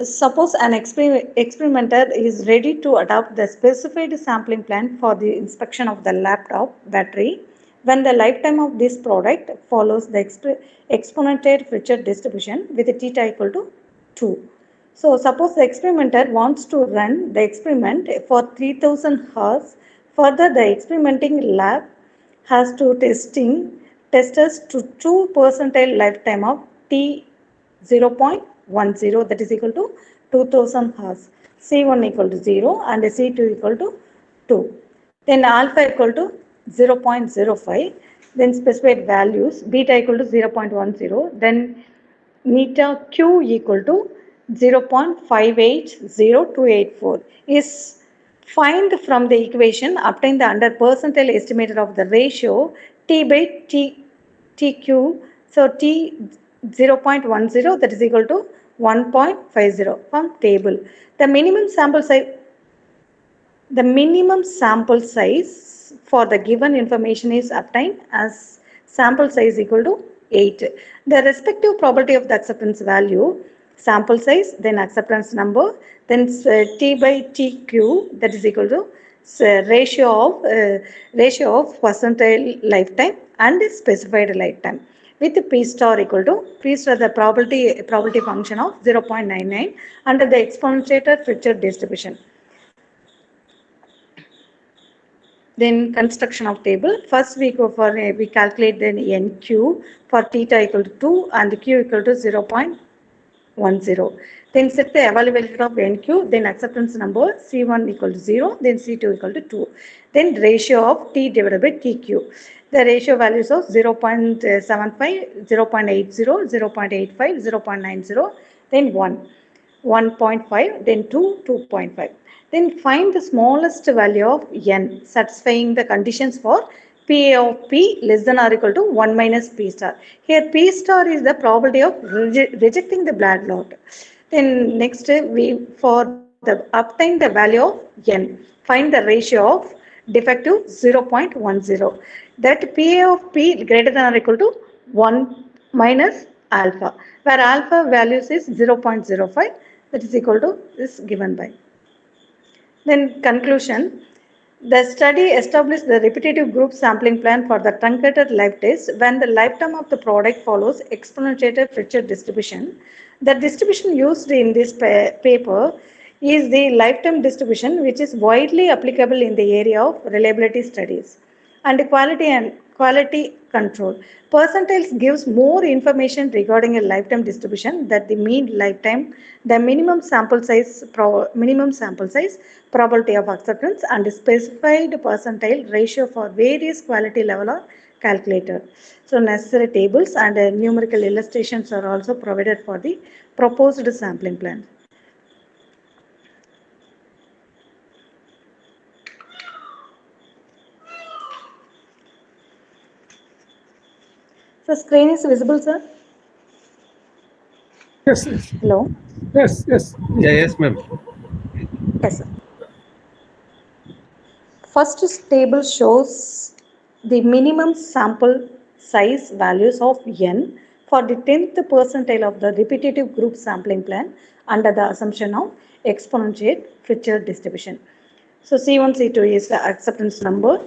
Suppose an experimenter is ready to adopt the specified sampling plan for the inspection of the laptop battery when the lifetime of this product follows the exponential feature distribution with theta equal to 2. So suppose the experimenter wants to run the experiment for 3000 hours. Further, the experimenting lab has to testers to 2 percentile lifetime of t 0.10, that is equal to 2000 hours. C1 equal to 0 and C2 equal to 2. Then alpha equal to 0.05. Then specified values, beta equal to 0.10. Then neta q equal to 0.580284 is find from the equation obtain the under percentile estimated of the ratio t by tq. So t 0.10, that is equal to 1.50 from table. The minimum sample size for the given information is obtained as sample size equal to 8. The respective probability of the acceptance value, sample size, then acceptance number, then t by tq, that is equal to ratio of percentile lifetime and specified lifetime, with P star equal to P star the probability function of 0.99 under the exponential feature distribution. Then construction of table. First we calculate then NQ for theta equal to 2 and Q equal to 0.10. Then set the availability of NQ, then acceptance number C1 equal to 0, then C2 equal to 2. Then ratio of T divided by TQ. The ratio values of 0.75, 0.80, 0.85, 0.90, then 1, 1.5, then 2, 2.5. Then find the smallest value of n satisfying the conditions for PA of P less than or equal to 1 minus P star. Here P star is the probability of rejecting the blood lot. Then next we obtain the value of n. Find the ratio of defective 0.10. That PA of P greater than or equal to 1 minus alpha, where alpha values is 0.05, that is equal to is given by. Then conclusion. The study established the repetitive group sampling plan for the truncated life test when the lifetime of the product follows exponential feature distribution. The distribution used in this paper is the lifetime distribution, which is widely applicable in the area of reliability studies and quality control. Percentiles gives more information regarding a lifetime distribution than the mean lifetime, the minimum sample size, probability of acceptance, and specified percentile ratio for various quality level are calculated. So necessary tables and numerical illustrations are also provided for the proposed sampling plan. So screen is visible, sir? Yes, yes. Hello? Yes, yes. Yeah, yes, ma'am. Yes, sir. First table shows the minimum sample size values of n for the 10th percentile of the repetitive group sampling plan under the assumption of exponential feature distribution. So C1, C2 is the acceptance number.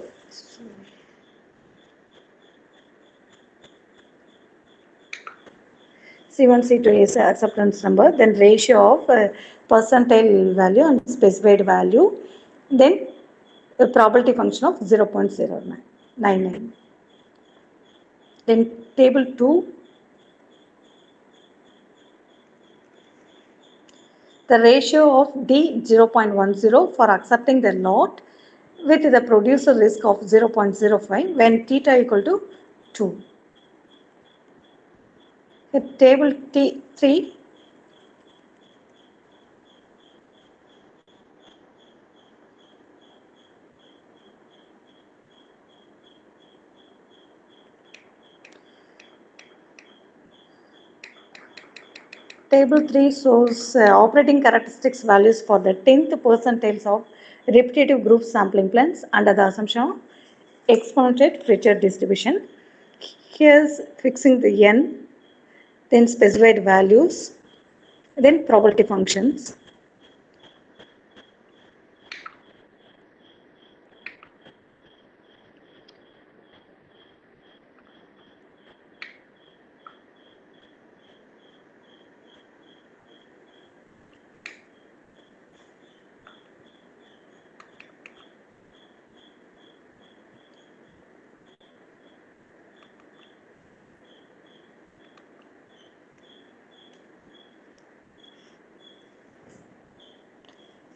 C1, C2 is acceptance number, then ratio of percentile value and specified value, then a probability function of 0.099. Then Table 2, the ratio of D 0.10 for accepting the lot with the producer risk of 0.05 when theta equal to 2. Table 3, Table 3 shows operating characteristics values for the 10th percentiles of repetitive group sampling plans under the assumption of exponential feature distribution. Here's fixing the n, then specified values, then probability functions.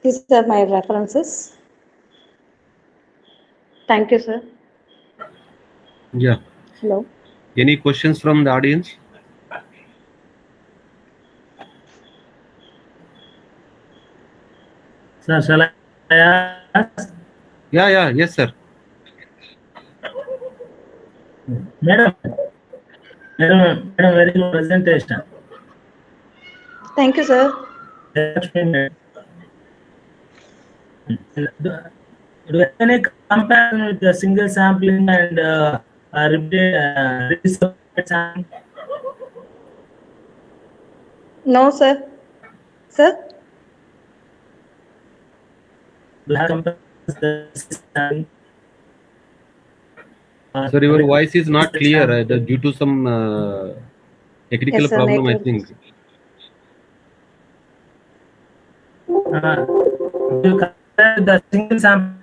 These are my references. Thank you, sir. Yeah. Hello. Any questions from the audience? Sir, shall I ask? Yeah. Yes, sir. Madam, very good presentation. Thank you, sir. Do you have any comparison with the single sampling and repeated sampling? No, sir. Sir? Do you have comparison? Sir, your voice is not clear due to some technical Yes, sir, problem, I network. think. Do you compare the single sample?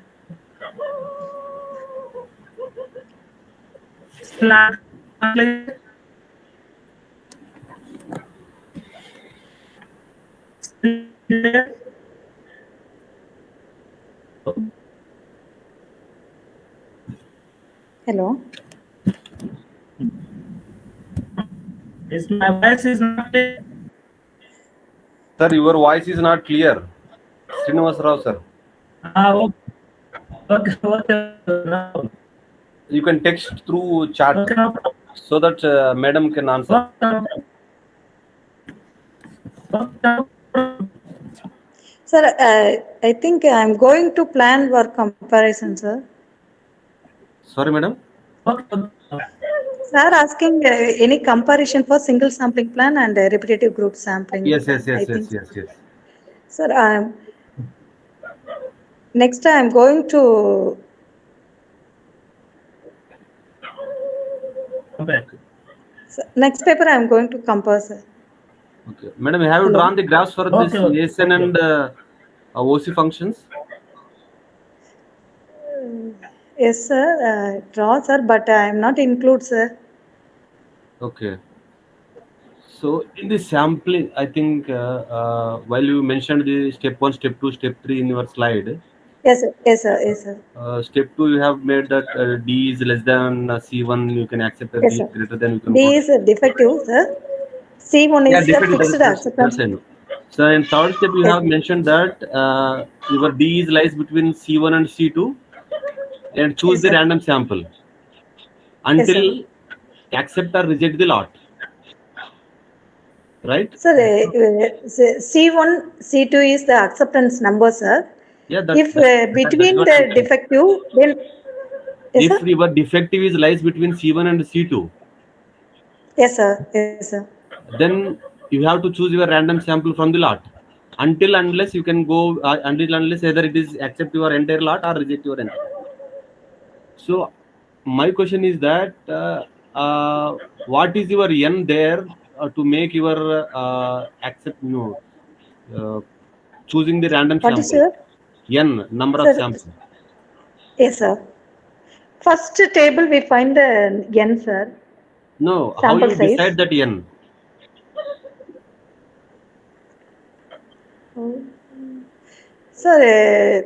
Hello. Is my voice is not clear? Sir, your voice is not clear. Srinivas Rao, sir. Okay. No. You can text through chat so that madam can answer. Sir, I think I'm going to plan work comparison, sir. Sorry, madam? Sir, asking any comparison for single sampling plan and repetitive group sampling. Yes. Sir, next I'm going to compare. Next paper I'm going to compare, sir. Okay. Madam, have you drawn the graphs for this ASN and OC functions? Yes, sir. Draw, sir, but I'm not include, sir. Okay. So in the sampling, I think while you mentioned the step 1, step 2, step 3 in your slide. Yes, sir. Step 2, you have made that D is less than C1, you can accept that Yes, D sir. is greater than you can D go. is defective, sir. C1 is a fixed acceptance. So in third step, you have mentioned that your D is lies between C1 and C2 and choose the random sample until accept or reject the lot. Right? Sir, C1, C2 is the acceptance number, sir. Yeah, if between the defective, then if your defective is lies between C1 and C2. Yes, sir. Then you have to choose your random sample from the lot. Unless you can go unless either it is accept your entire lot or reject your entire. So my question is that what is your n there to make your accept choosing the random what sample? N number of samples. Yes, sir. First table we find the n, sir. No, how Sample you size. decide that n? Sir,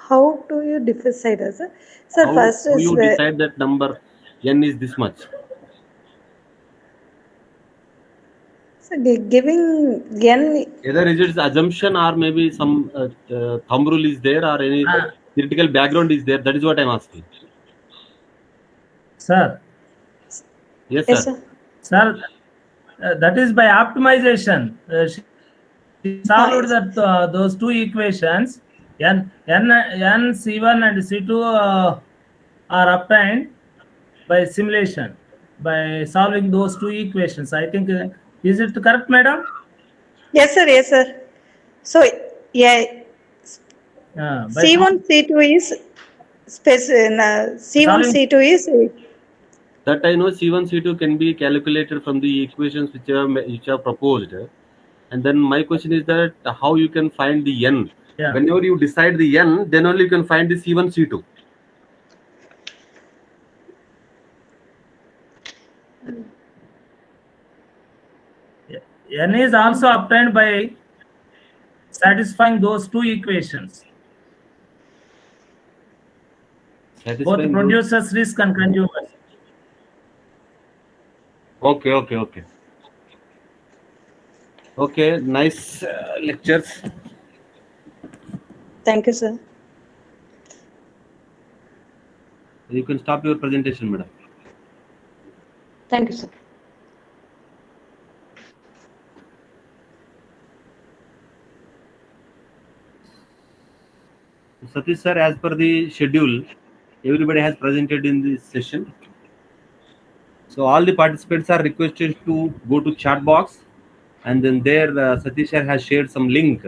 how do you decide, sir? Sir, How first is you decide that number n is this much? so giving n. Either is it assumption or maybe some thumb rule is there or any theoretical background is there. That is what I'm asking. Sir, Yes, Yes, sir. sir. sir, that is by optimization. She solved that those two equations. N C1 and C2 are obtained by simulation by solving those two equations. I think is it correct, madam? Yes, sir. Yes, sir. So, yeah, By C1, C2 is C1, solving C2 is That I know C1, C2 can be calculated from the equations which are proposed. And then my question is that how you can find the n? yeah. Whenever you decide the n, then only you can find the C1, C2. N is also obtained by satisfying those two equations. Both Satisfying those? producers, risk, and consumers. Okay, okay, okay. Okay, nice lectures. Thank you, sir. You can stop your presentation, madam. Thank you, sir. Satish sir, as per the schedule, everybody has presented in this session. So all the participants are requested to go to chat box, and then there Satish sir has shared some link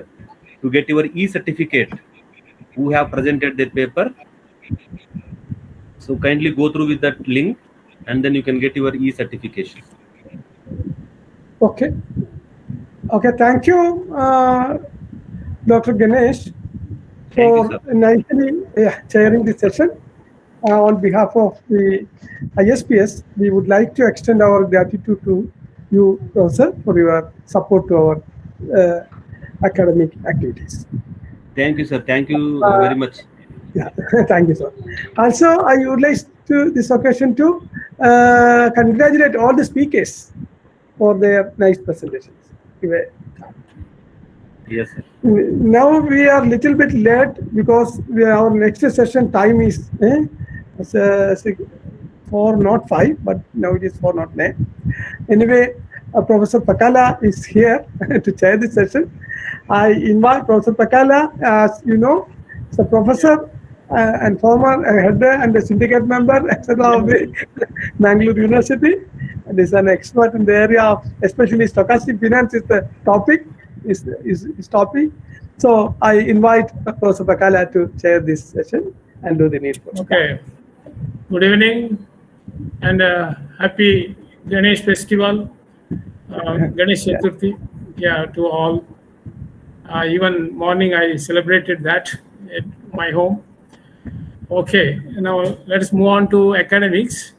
to get your e-certificate who have presented their paper. So kindly go through with that link, and then you can get your e-certification. Okay. Okay, thank you, Dr. Ganesh, Thank you, for sir. nicely chairing the session. On behalf of the ISPS, we would like to extend our gratitude to you, Professor, for your support to our academic activities. Thank you, sir. Thank you very much. Yeah, thank you, sir. Also, I would like to this occasion to congratulate all the speakers for their nice presentations. Yes, sir. Now we are little bit late because our next session time is 4 not 5, but now it is 4 not 9. Anyway, Professor Pakala is here to chair this session. I invite Professor Pakala, as you know, is a professor and former head and a syndicate member, etc. of the Mangalore University, and is an expert in the area of especially stochastic finance is the topic. Is topic. So I invite Professor Pakala to chair this session and do the needful. Okay. Good evening and happy Ganesh festival, Ganesh Chaturthi. Yeah, to all. Even morning I celebrated that at my home. Okay, now let's move on to academics.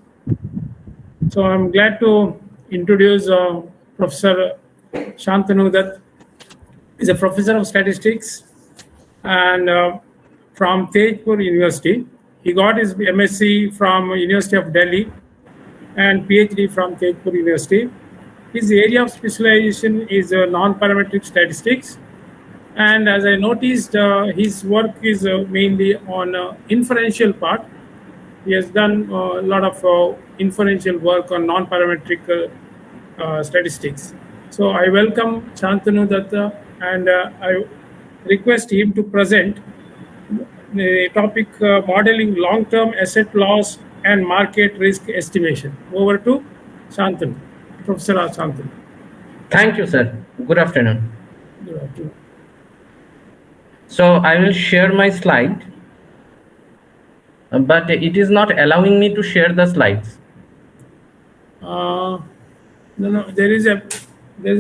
So I'm glad to introduce Professor Shantanu Dutt. He's a professor of statistics and from Tejpur University. He got his MSc from University of Delhi and PhD from Tejpur University. His area of specialization is non-parametric statistics. And as I noticed, his work is mainly on inferential part. He has done a lot of inferential work on non-parametric statistics. So I welcome Shantanu Datta and I request him to present the topic modeling long-term asset loss and market risk estimation. Over to Shantanu, Professor Shantanu. Thank you, sir. Good afternoon. Good afternoon. So I will share my slide, but it is not allowing me to share the slides. No, there is a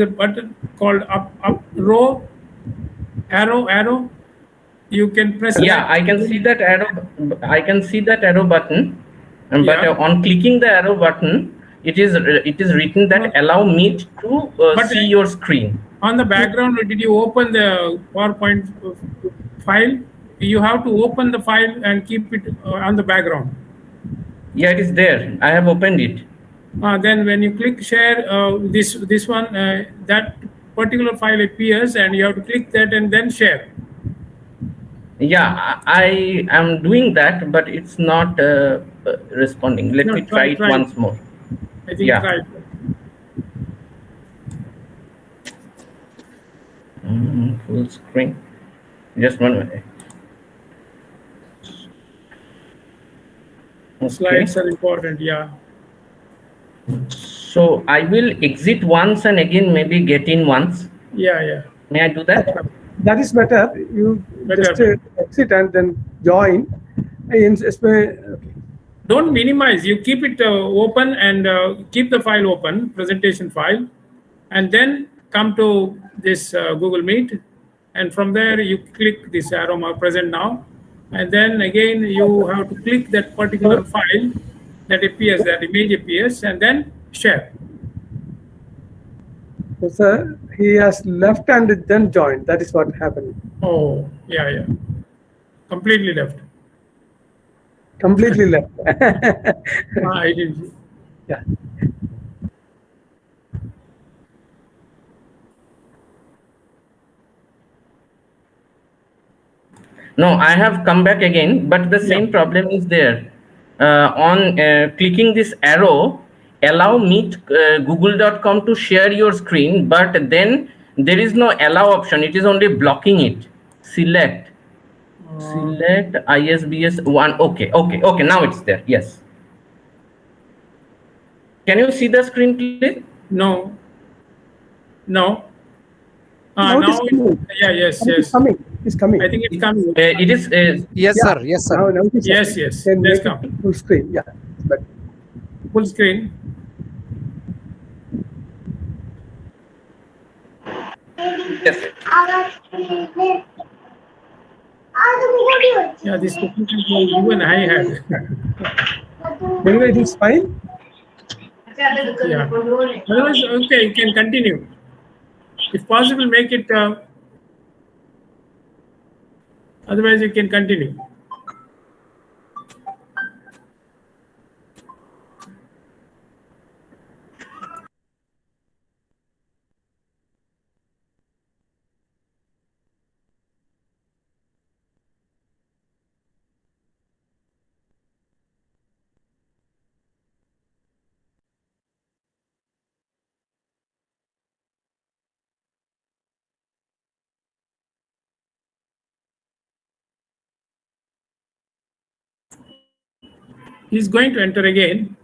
button called up row arrow. you can press Yeah, that. I can see that arrow. I can see that arrow button, but Yeah. on clicking the arrow button, it is written that allow Meet to But see your screen. on the background, did you open the PowerPoint file? You have to open the file and keep it on the background. Yeah, it is there. I have opened it. Then when you click share, this one, that particular file appears, and you have to click that and then share. Yeah, I am doing that, but it's not responding. Let No, me try it once more. I think Yeah. try it. Full screen. Just 1 minute. Okay. Slides are important, yeah. So I will exit once and again maybe get in once. Yeah. May I do that? That is better. You just exit and then join. Okay. Don't minimize. You keep it open and keep the file open, presentation file, and then come to this Google Meet, and from there you click this arrow mark present now, and then again you have to click that particular file that appears, that image appears, and then share. So, sir, he has left and then joined. That is what happened. Oh, yeah. Completely left. Completely left. I didn't. Yeah. No, I have come back again, but the same problem is there. On clicking this arrow, allow Meet google.com to share your screen, but then there is no allow option. It is only blocking it. Select ISBS 1. Okay. Now it's there. Yes. Can you see the screen, please? No. Now Yes. It's coming. I think it's coming. It is. Yes, sir. Yes, sir. Now it is Yes. Then Let's make it come. full screen. Yeah. But Full screen. Yes. Yeah, this technical problem even I had. anyway, it is fine. Yeah. Otherwise, okay, you can continue. If possible, make it. Otherwise, you can continue. He's going to enter again.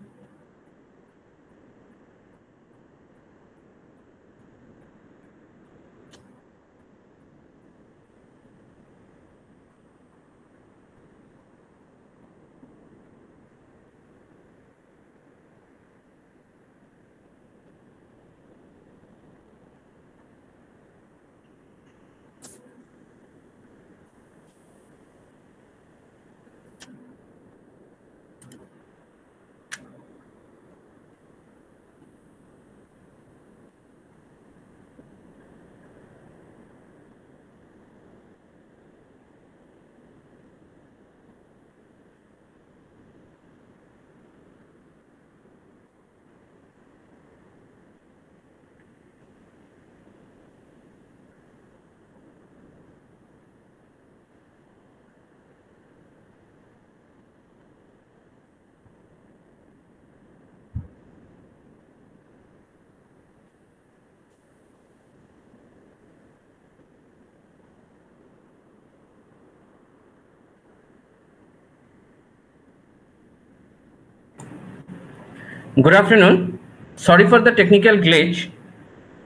Good afternoon. Sorry for the technical glitch.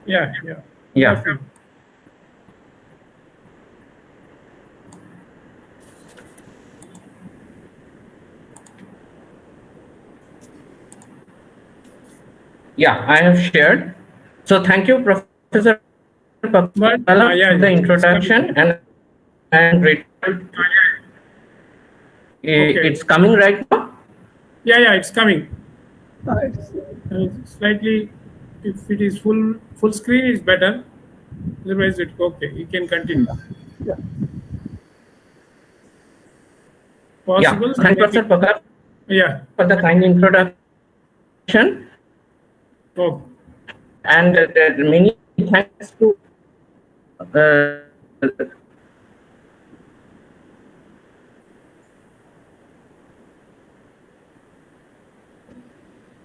Yeah. Yeah. Yeah, I have shared. So thank you, Professor Papala, for the introduction, and I am grateful It's coming right now? Yeah, it's coming. It's Slightly, if it is full screen, is better. Otherwise, it's okay. You can continue. yeah. Possible. Yeah, thank you, Professor Pakar, Yeah. for the kind introduction. Oh. And many thanks to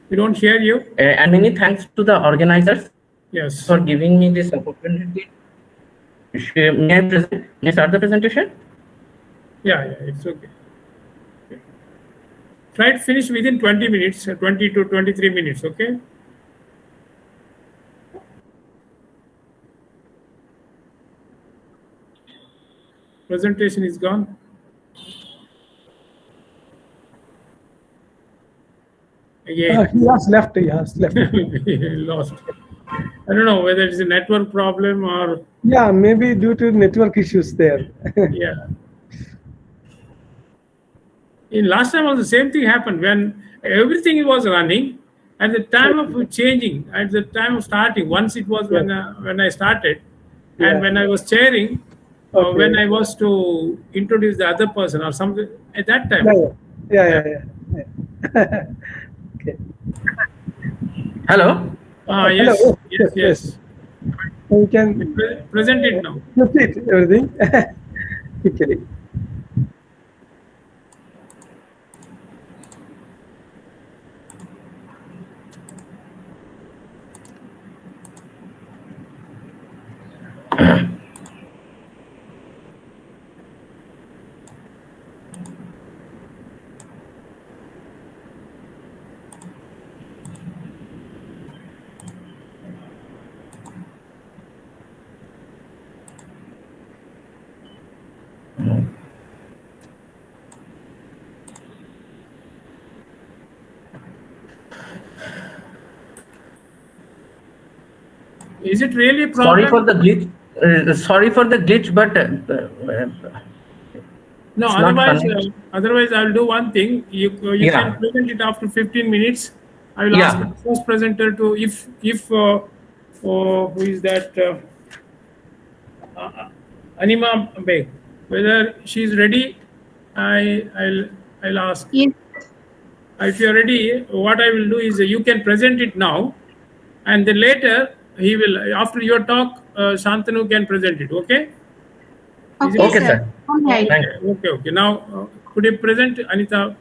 We don't hear you. and many thanks to the organizers. Yes. For giving me this opportunity. May I start the presentation? Yeah, it's okay. Try to finish within 20 minutes, 20 to 23 minutes, okay? Presentation is gone. Again. He has left. Lost. I don't know whether it's a network problem or... Yeah, maybe due to network issues there. Yeah. In last time also the same thing happened when everything was running at the time of changing, at the time of starting. Once it was when I started, and when I was chairing, when I was to introduce the other person or something at that time. Yeah. Okay. Hello. Yes. Hello. Yes. We can present it now. Repeat everything quickly. Is it really a problem? Sorry for the glitch. But no. Otherwise, I'll do one thing. You can present it after 15 minutes. I will ask the first presenter to if who is that Anima Beg, whether she's ready. I'll ask. Yes. If you're ready, what I will do is you can present it now, and then later he will, after your talk, Shantanu can present it. Okay? Okay, sir. Okay. Now, could you present Anita?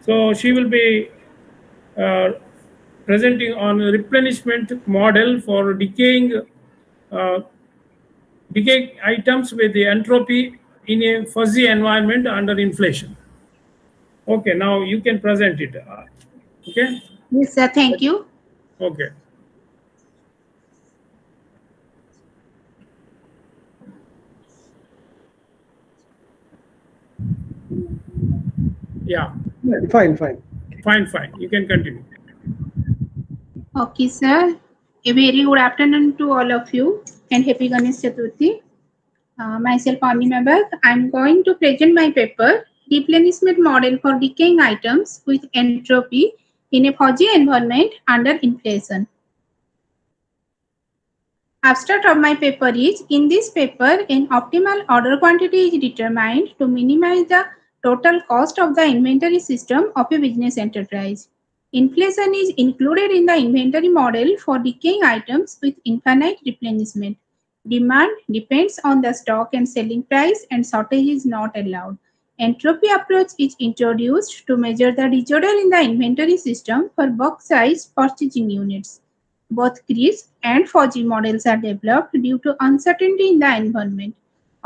So she will be presenting on a replenishment model for decaying items with the entropy in a fuzzy environment under inflation. Okay, now you can present it. Okay? Yes, sir. Thank you. Okay. Yeah. Fine. Fine. You can continue. Okay, sir. A very good afternoon to all of you and happy Ganesh Chaturthi. Myself, Anima Bag. I'm going to present my paper, Replenishment Model for Decaying Items with Entropy in a Fuzzy Environment Under Inflation. Abstract of my paper is, in this paper, an optimal order quantity is determined to minimize the total cost of the inventory system of a business enterprise. Inflation is included in the inventory model for decaying items with infinite replenishment. Demand depends on the stock and selling price, and shortage is not allowed. Entropy approach is introduced to measure the disorder in the inventory system for box-size purchasing units. Both crisp and fuzzy models are developed due to uncertainty in the environment.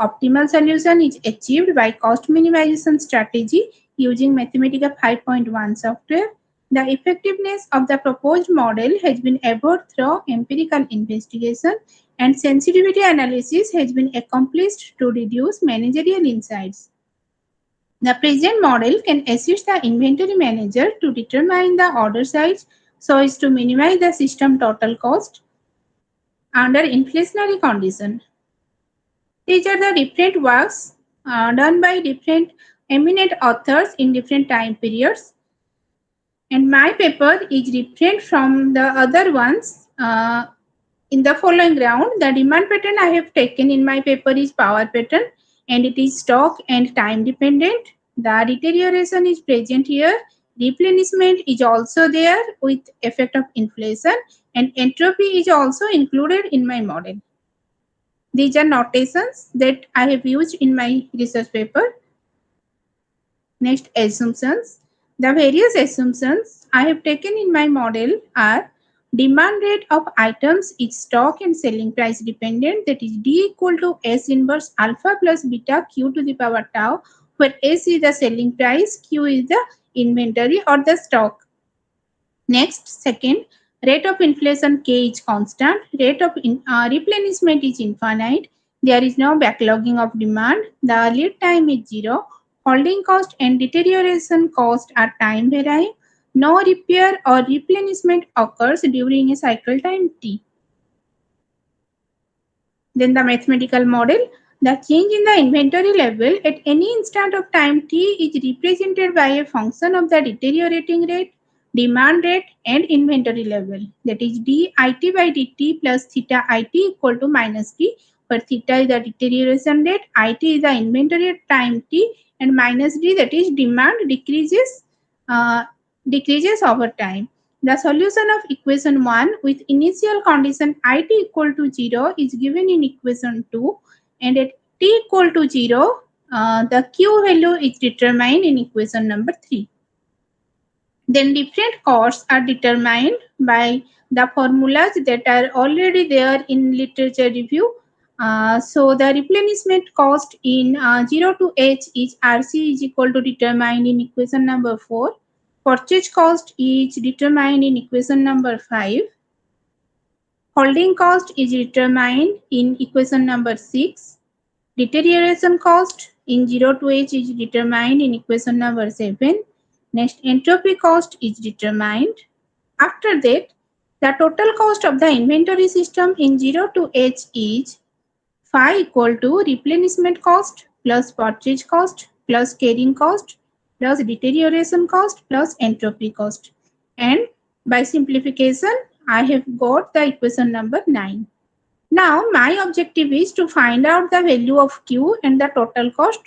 Optimal solution is achieved by cost minimization strategy using Mathematica 5.1 software. The effectiveness of the proposed model has been averred through empirical investigation, and sensitivity analysis has been accomplished to reduce managerial insights. The present model can assist the inventory manager to determine the order size so as to minimize the system total cost under inflationary condition. These are the different works done by different eminent authors in different time periods. And my paper is different from the other ones in the following ground. The demand pattern I have taken in my paper is power pattern, and it is stock and time dependent. The deterioration is present here. Replenishment is also there with effect of inflation, and entropy is also included in my model. These are notations that I have used in my research paper. Next, assumptions. The various assumptions I have taken in my model are: demand rate of items is stock and selling price dependent, that is D equal to S inverse alpha plus beta Q to the power tau, where S is the selling price, Q is the inventory or the stock. Next, second, rate of inflation K is constant, rate of replenishment is infinite, there is no backlogging of demand, the lead time is 0, holding cost and deterioration cost are time varying, no repair or replenishment occurs during a cycle time T. Then the mathematical model, the change in the inventory level at any instant of time T is represented by a function of the deteriorating rate, demand rate and inventory level, that is dit by dt plus theta it equal to minus t, where theta is the deterioration rate, it is the inventory at time t, and minus d, that is demand, decreases over time. The solution of equation 1 with initial condition it equal to 0 is given in equation 2, and at t equal to 0, the q value is determined in equation number 3. Then different costs are determined by the formulas that are already there in literature review. So the replenishment cost in 0 to h is RC is equal to determined in equation number 4. Purchase cost is determined in equation number 5. Holding cost is determined in equation number 6. Deterioration cost in 0 to h is determined in equation number 7. Next, entropy cost is determined. After that, the total cost of the inventory system in 0 to h is phi equal to replenishment cost plus purchase cost plus carrying cost plus deterioration cost plus entropy cost. And by simplification, I have got the equation number 9. Now, my objective is to find out the value of Q and the total cost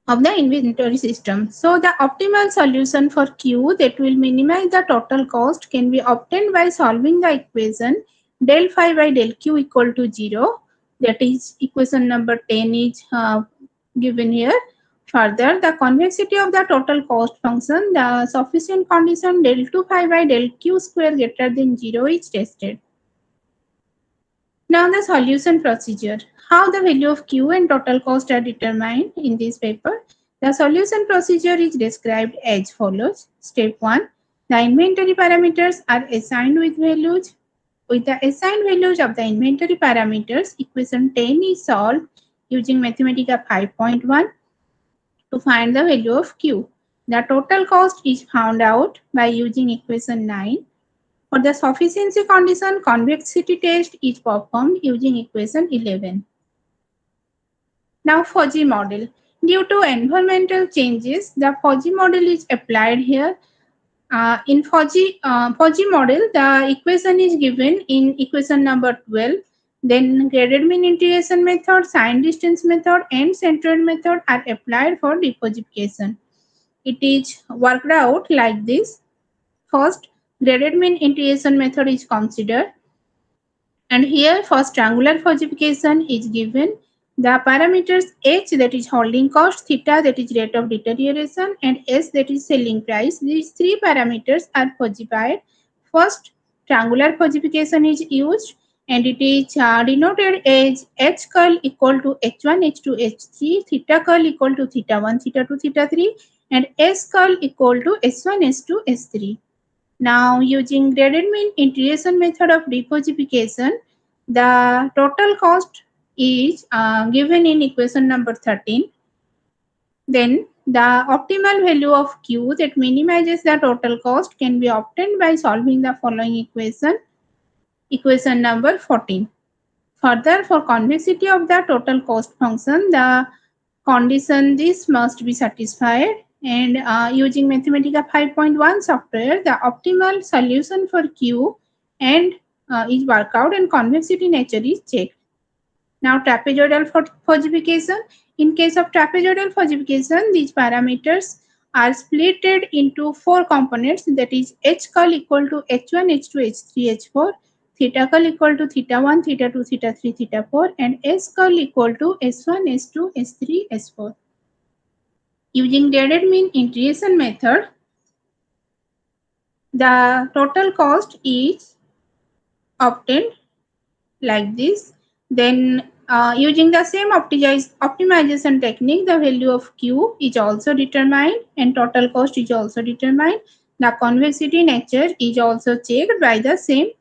of the inventory system. So, the optimal solution for Q that will minimize the total cost can be obtained by solving the equation del phi by del Q equal to 0. That is equation number 10 is given here. Further, the convexity of the total cost function, the sufficient condition del 2 phi by del Q square greater than 0 is tested. Now the solution procedure. How the value of Q and total cost are determined in this paper. The solution procedure is described as follows. Step 1. The inventory parameters are assigned with values. With the assigned values of the inventory parameters, equation 10 is solved using Mathematica 5.1 to find the value of Q. The total cost is found out by using equation 9. For the sufficiency condition, convexity test is performed using equation 11. Now, fuzzy model. Due to environmental changes, the fuzzy model is applied here. In fuzzy model, the equation is given in equation number 12. Then graded mean integration method, sign distance method, and centroid method are applied for deposification. It is worked out like this. First, graded mean integration method is considered, and here first triangular fuzzification is given. The parameters h, that is holding cost, theta, that is rate of deterioration, and s, that is selling price. These three parameters are fuzzified. First, triangular fuzzification is used, and it is denoted as h curl equal to h1, h2, h3, theta curl equal to theta 1, theta 2, theta 3, and s curl equal to s1, s2, s3. Now, using graded mean integration method of deposification, the total cost is given in equation number 13. Then, the optimal value of Q that minimizes the total cost can be obtained by solving the following equation number 14. Further, for convexity of the total cost function, the condition this must be satisfied, and using Mathematica 5.1 software, the optimal solution for Q and is worked out and convexity nature is checked. Now trapezoidal fortification. In case of trapezoidal fortification, these parameters are splitted into four components, that is h curl equal to h1, h2, h3, h4, theta curl equal to theta 1, theta 2, theta 3, theta 4, and s curl equal to s1, s2, s3, s4. Using graded mean integration method, the total cost is obtained like this. Then using the same optimization technique, the value of Q is also determined and total cost is also determined. The convexity nature is also checked by the same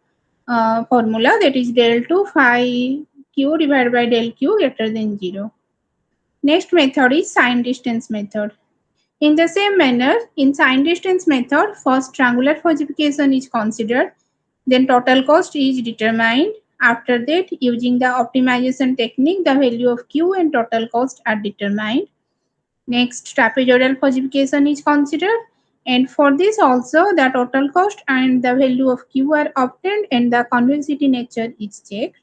formula, that is del 2 phi Q divided by del Q greater than 0. Next method is sign distance method. In the same manner, in sign distance method, first triangular falsification is considered, then total cost is determined. After that, using the optimization technique, the value of Q and total cost are determined. Next, trapezoidal falsification is considered, and for this also the total cost and the value of Q are obtained and the convexity nature is checked.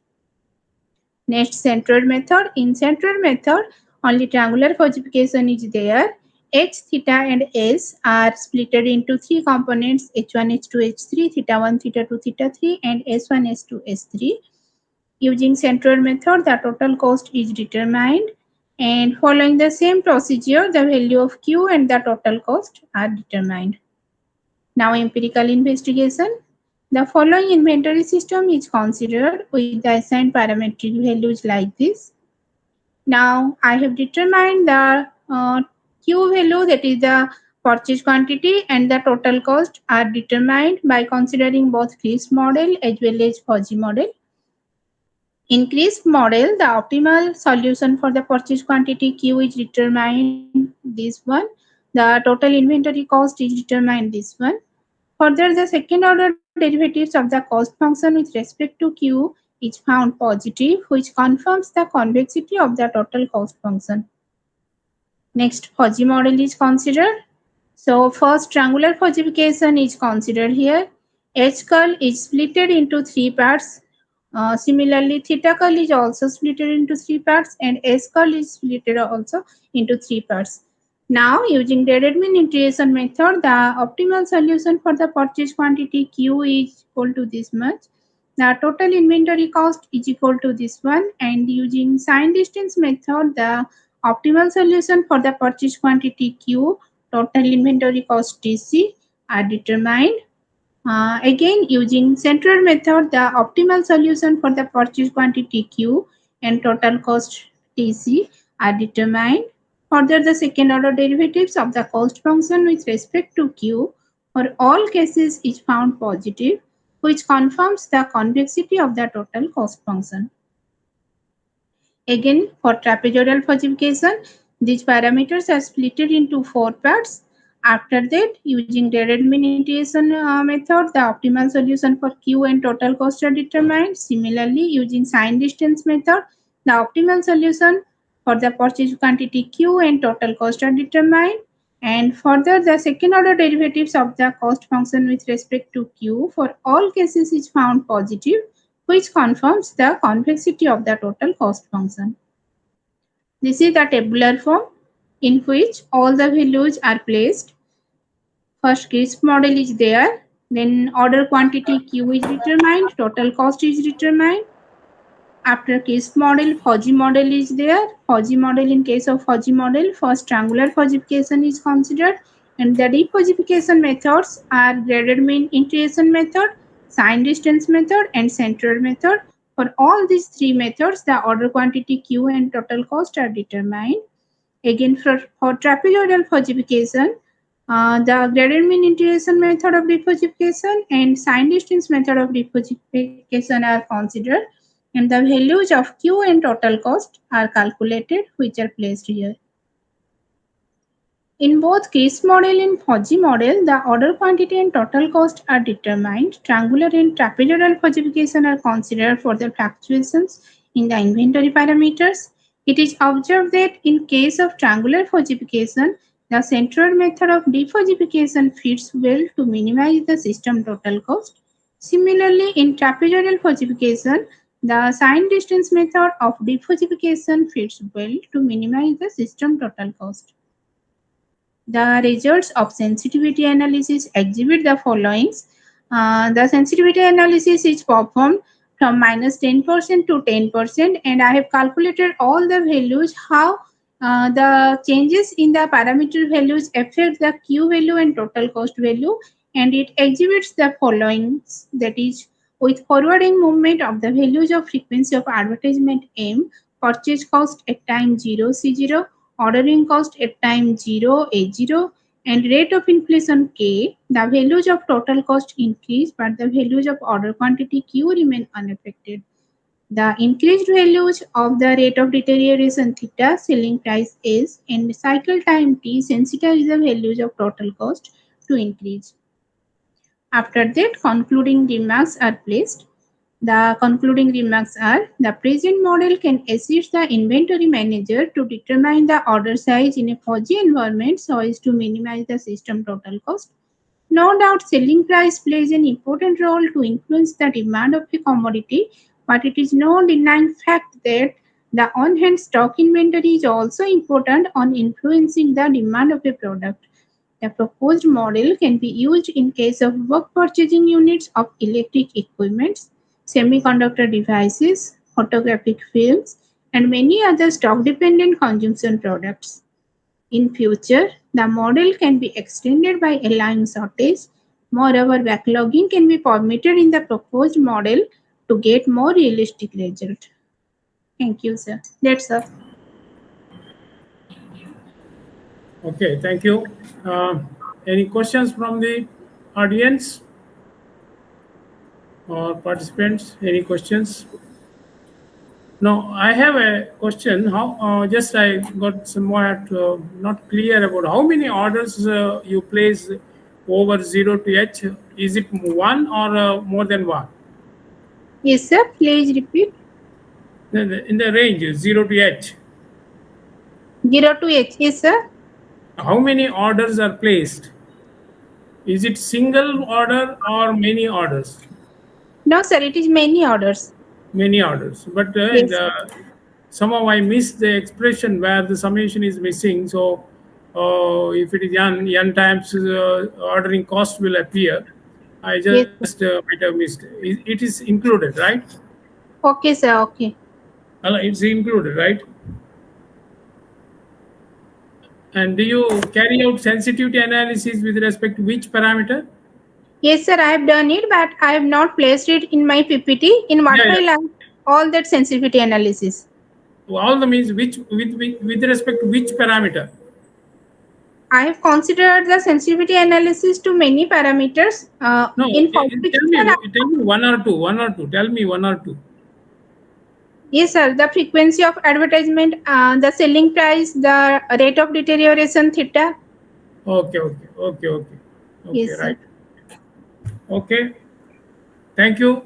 Next, centroid method. In centroid method, only triangular falsification is there. H, theta, and S are splitted into three components, H1, H2, H3, theta 1, theta 2, theta 3, and S1, S2, S3. Using centroid method, the total cost is determined, and following the same procedure, the value of Q and the total cost are determined. Now, empirical investigation. The following inventory system is considered with the assigned parametric values like this. Now, I have determined the Q value, that is the purchase quantity, and the total cost are determined by considering both Crisp model as well as fuzzy model. In Crisp model, the optimal solution for the purchase quantity Q is determined this one. The total inventory cost is determined this one. Further, the second order derivatives of the cost function with respect to Q is found positive, which confirms the convexity of the total cost function. Next, fuzzy model is considered. So first triangular falsification is considered here. H curl is splitted into three parts. Similarly, theta curl is also splitted into three parts, and S curl is splitted also into three parts. Now, using graded mean integration method, the optimal solution for the purchase quantity Q is equal to this much. The total inventory cost is equal to this one, and using sign distance method, the optimal solution for the purchase quantity Q, total inventory cost TC are determined. Again, using centroid method, the optimal solution for the purchase quantity Q and total cost TC are determined. Further, the second order derivatives of the cost function with respect to Q for all cases is found positive, which confirms the convexity of the total cost function. Again, for trapezoidal falsification, these parameters are split into four parts. After that, using graded mean integration method, the optimal solution for Q and total cost are determined. Similarly, using sign distance method, the optimal solution for the purchase quantity Q and total cost are determined. And further, the second order derivatives of the cost function with respect to Q for all cases is found positive, which confirms the convexity of the total cost function. This is the tabular form in which all the values are placed. First, Crisp model is there, then order quantity Q is determined, total cost is determined. After Crisp model, fuzzy model is there. Fuzzy model, in case of fuzzy model, first triangular falsification is considered, and the deep-falsification methods are graded mean integration method, sign distance method, and centroid method. For all these three methods, the order quantity Q and total cost are determined. Again, for trapezoidal falsification, the graded mean integration method of deep-falsification and sign distance method of deep-falsification are considered, and the values of Q and total cost are calculated, which are placed here. In both Crisp model and fuzzy model, the order quantity and total cost are determined. Triangular and trapezoidal falsification are considered for the fluctuations in the inventory parameters, It is observed that in case of triangular falsification, the centroid method of defalsification fits well to minimize the system total cost. Similarly, in trapezoidal falsification, the sign distance method of defalsification fits well to minimize the system total cost. The results of sensitivity analysis exhibit the followings. The sensitivity analysis is performed from -10% to 10%, and I have calculated all the values, how the changes in the parameter values affect the Q value and total cost value, and it exhibits the following, that is, with forwarding movement of the values of frequency of advertisement M, purchase cost at time 0 C0, ordering cost at time 0 A0, and rate of inflation K, the values of total cost increase but the values of order quantity Q remain unaffected. The increased values of the rate of deterioration theta, selling price S, and cycle time T sensitize the values of total cost to increase. After that, concluding remarks are placed. The concluding remarks are: the present model can assist the inventory manager to determine the order size in a fuzzy environment so as to minimize the system total cost. No doubt, selling price plays an important role to influence the demand of a commodity, but it is no denying fact that the on-hand stock inventory is also important on influencing the demand of a product. The proposed model can be used in case of bulk purchasing units of electric equipment, semiconductor devices, photographic films, and many other stock-dependent consumption products. In future, the model can be extended by allowing shortage. Moreover, backlogging can be permitted in the proposed model to get more realistic result. Thank you, sir. That's all. Okay, thank you. Any questions from the audience or participants? Any questions? No, I have a question. How just I got somewhat not clear about how many orders you place over 0 to H. Is it one or more than one? Yes, sir. Please repeat. In the range 0 to H. 0 to H. Yes, sir. How many orders are placed? Is it single order or many orders? No, sir. It is many orders. Many orders. But Yes, sir. somehow I missed the expression where the summation is missing. So if it is n times ordering cost will appear. I just might have missed. It is included, right? Okay, sir. Okay. It's included, right? And do you carry out sensitivity analysis with respect to which parameter? Yes, sir. I have done it, but I have not placed it in my PPT. In what I like all that sensitivity analysis. All the means which with respect to which parameter? I have considered the sensitivity analysis to many parameters. No, in tell me one or two. One or two. Tell me one or two. Yes, sir. The frequency of advertisement, the selling price, the rate of deterioration theta. Okay. Yes, Right. Okay. Thank you.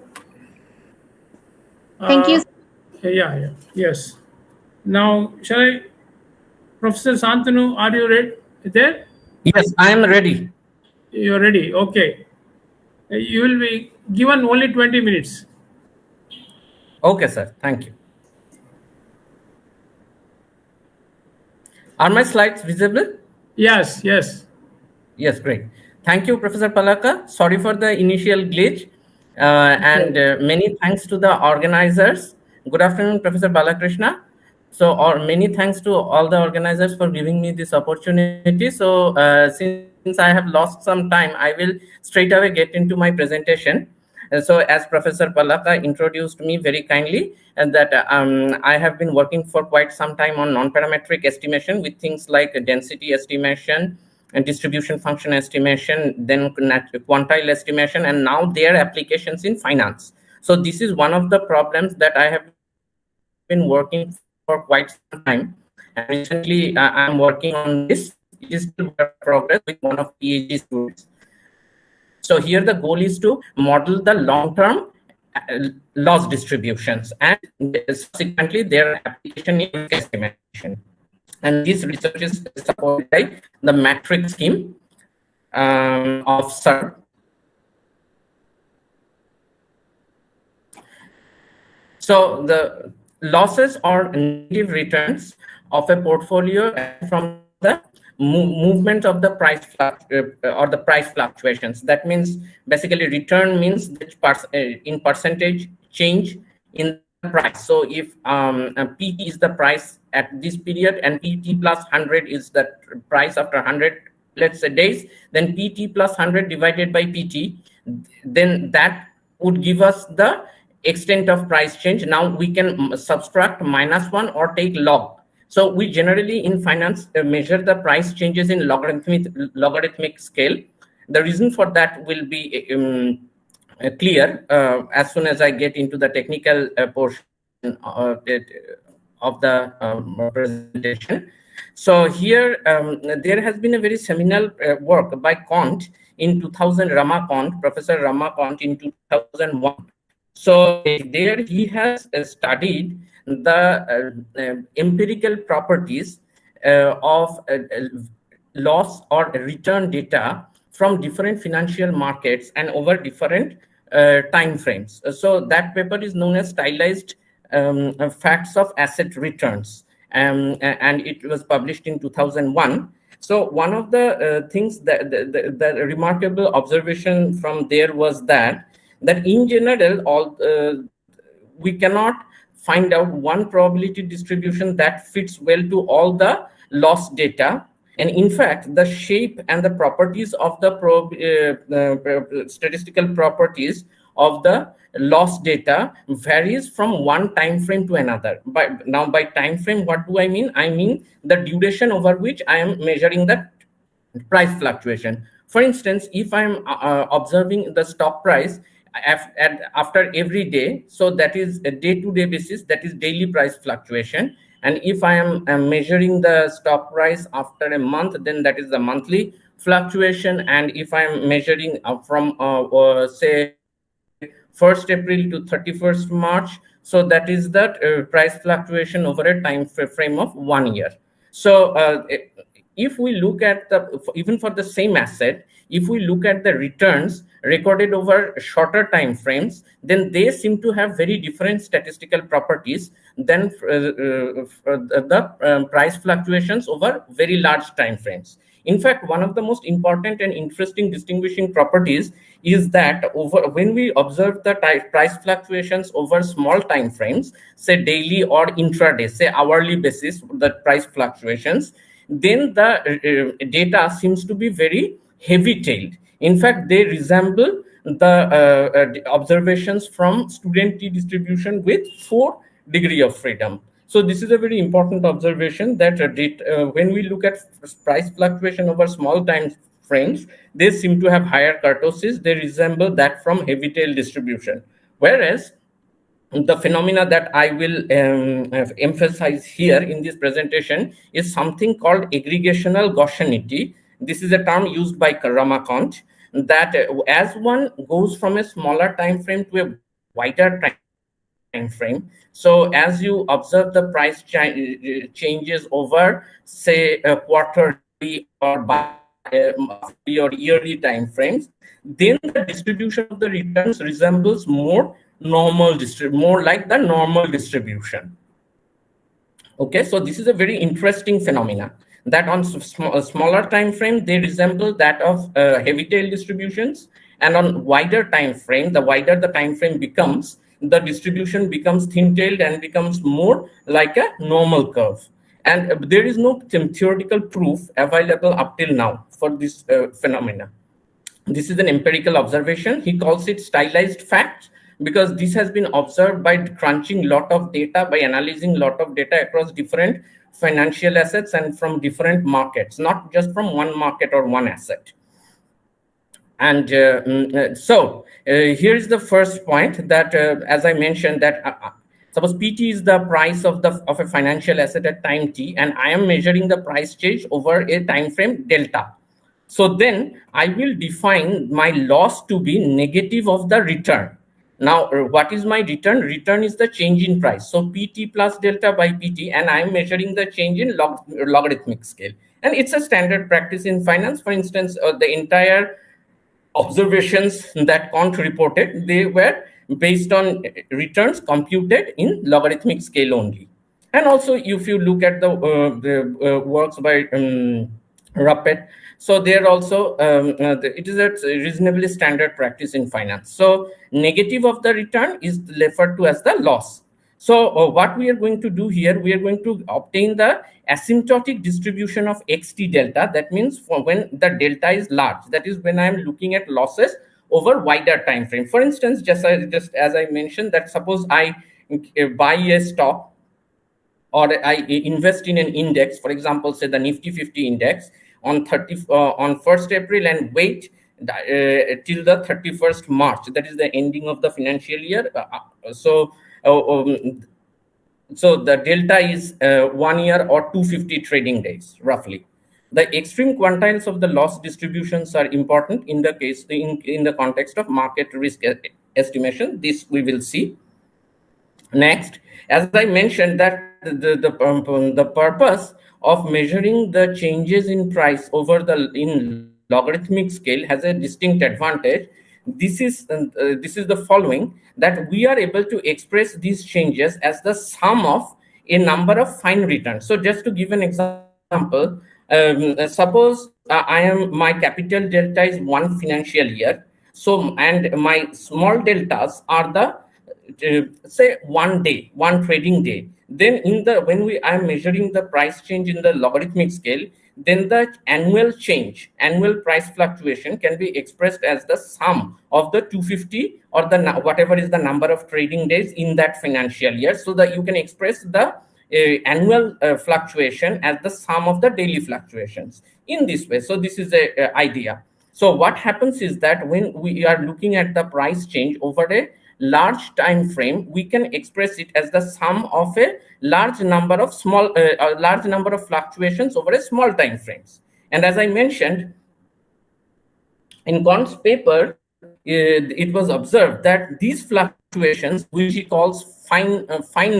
Thank you. Yeah. Yes. Now, shall I, Professor Santanu, are you ready? There? Yes, I am ready. You're ready. Okay. You will be given only 20 minutes. Okay, sir. Thank you. Are my slides visible? Yes. Yes, great. Thank you, Professor Palaka. Sorry for the initial glitch. And many thanks to the organizers. Good afternoon, Professor Balakrishna. So, many thanks to all the organizers for giving me this opportunity. So, since I have lost some time, I will straight away get into my presentation. So, as Professor Palaka introduced me very kindly, and that I have been working for quite some time on non-parametric estimation with things like density estimation and distribution function estimation, then quantile estimation, and now their applications in finance. So this is one of the problems that I have been working for quite some time. And recently I'm working on this. It is still work in progress with one of PhD students. So here the goal is to model the long-term loss distributions, and subsequently their application in risk estimation. And this research is supported by the matrix scheme of SERP. So the losses or negative returns of a portfolio from the movement of the price or the price fluctuations. That means basically return means in percentage change in the price. So if PT is the price at this period and PT plus 100 is the price after 100, let's say, days, then PT plus 100 divided by PT, then that would give us the extent of price change. Now we can subtract -1 or take log. So we generally in finance measure the price changes in logarithmic scale. The reason for that will be clear as soon as I get into the technical portion of the presentation. So here there has been a very seminal work by Kant in 2000, Professor Rama Kant in 2001. So there he has studied the empirical properties of loss or return data from different financial markets and over different time frames. So that paper is known as Stylized Facts of Asset Returns, and it was published in 2001. So one of the things that the remarkable observation from there was that in general, we cannot find out one probability distribution that fits well to all the loss data. And in fact, the shape and the properties of the statistical properties of the loss data varies from one time frame to another. Now by time frame, what do I mean? I mean the duration over which I am measuring the price fluctuation. For instance, if I'm observing the stock price after every day, so that is a day-to-day basis, that is daily price fluctuation. And if I am measuring the stock price after a month, then that is the monthly fluctuation. And if I am measuring from say 1st April to 31st March, so that is that price fluctuation over a time frame of 1 year. So if we look at even for the same asset, if we look at the returns recorded over shorter time frames, then they seem to have very different statistical properties than the price fluctuations over very large time frames. In fact, one of the most important and interesting distinguishing properties is that when we observe the price fluctuations over small time frames, say daily or intraday, say hourly basis, the price fluctuations, then the data seems to be very heavy-tailed. In fact, they resemble the observations from student T distribution with 4 degrees of freedom. So this is a very important observation that when we look at price fluctuation over small time frames, they seem to have higher kurtosis. They resemble that from heavy tail distribution. Whereas the phenomena that I will emphasize here in this presentation is something called aggregational Gaussianity. This is a term used by Ramakant, that as one goes from a smaller time frame to a wider time frame, so as you observe the price changes over, say, a quarterly or monthly or yearly time frames, then the distribution of the returns resembles more like the normal distribution. Okay, so this is a very interesting phenomena, that on smaller time frame they resemble that of heavy tail distributions, and on wider time frame, the wider the time frame becomes, the distribution becomes thin-tailed and becomes more like a normal curve. And there is no theoretical proof available up till now for this phenomena. This is an empirical observation. He calls it stylized fact, because this has been observed by crunching lot of data, by analyzing lot of data across different financial assets and from different markets, not just from one market or one asset. And so here is the first point, that as I mentioned, that suppose PT is the price of a financial asset at time t, and I am measuring the price change over a time frame delta. So then I will define my loss to be negative of the return. Now, what is my return? Return is the change in price. So PT plus delta by PT, and I'm measuring the change in logarithmic scale. And it's a standard practice in finance. For instance, the entire observations that Kant reported, they were based on returns computed in logarithmic scale only. And also, if you look at the works by Ruppert, so there also it is a reasonably standard practice in finance. So negative of the return is referred to as the loss. So what we are going to do here, we are going to obtain the asymptotic distribution of xt delta. That means for when the delta is large, that is when I am looking at losses over wider time frame. For instance, just as I mentioned, that suppose I buy a stock or I invest in an index, for example, say the Nifty 50 index on 1st April and wait till the 31st March, that is the ending of the financial year. So the delta is 1 year or 250 trading days, roughly. The extreme quantiles of the loss distributions are important in the case in the context of market risk estimation. This we will see. Next, as I mentioned, that the purpose of measuring the changes in price over in logarithmic scale has a distinct advantage. This is the following, that we are able to express these changes as the sum of a number of fine returns. So just to give an example, suppose my capital delta is one financial year. So, and my small deltas are the say 1 day, one trading day. Then when I am measuring the price change in the logarithmic scale, then the annual price fluctuation can be expressed as the sum of the 250 or the whatever is the number of trading days in that financial year, so that you can express the annual fluctuation as the sum of the daily fluctuations in this way. So this is a idea. So what happens is that when we are looking at the price change over a large time frame, we can express it as the sum of a large number of fluctuations over a small time frames. And as I mentioned, in Kant's paper, it was observed that these fluctuations, which he calls fine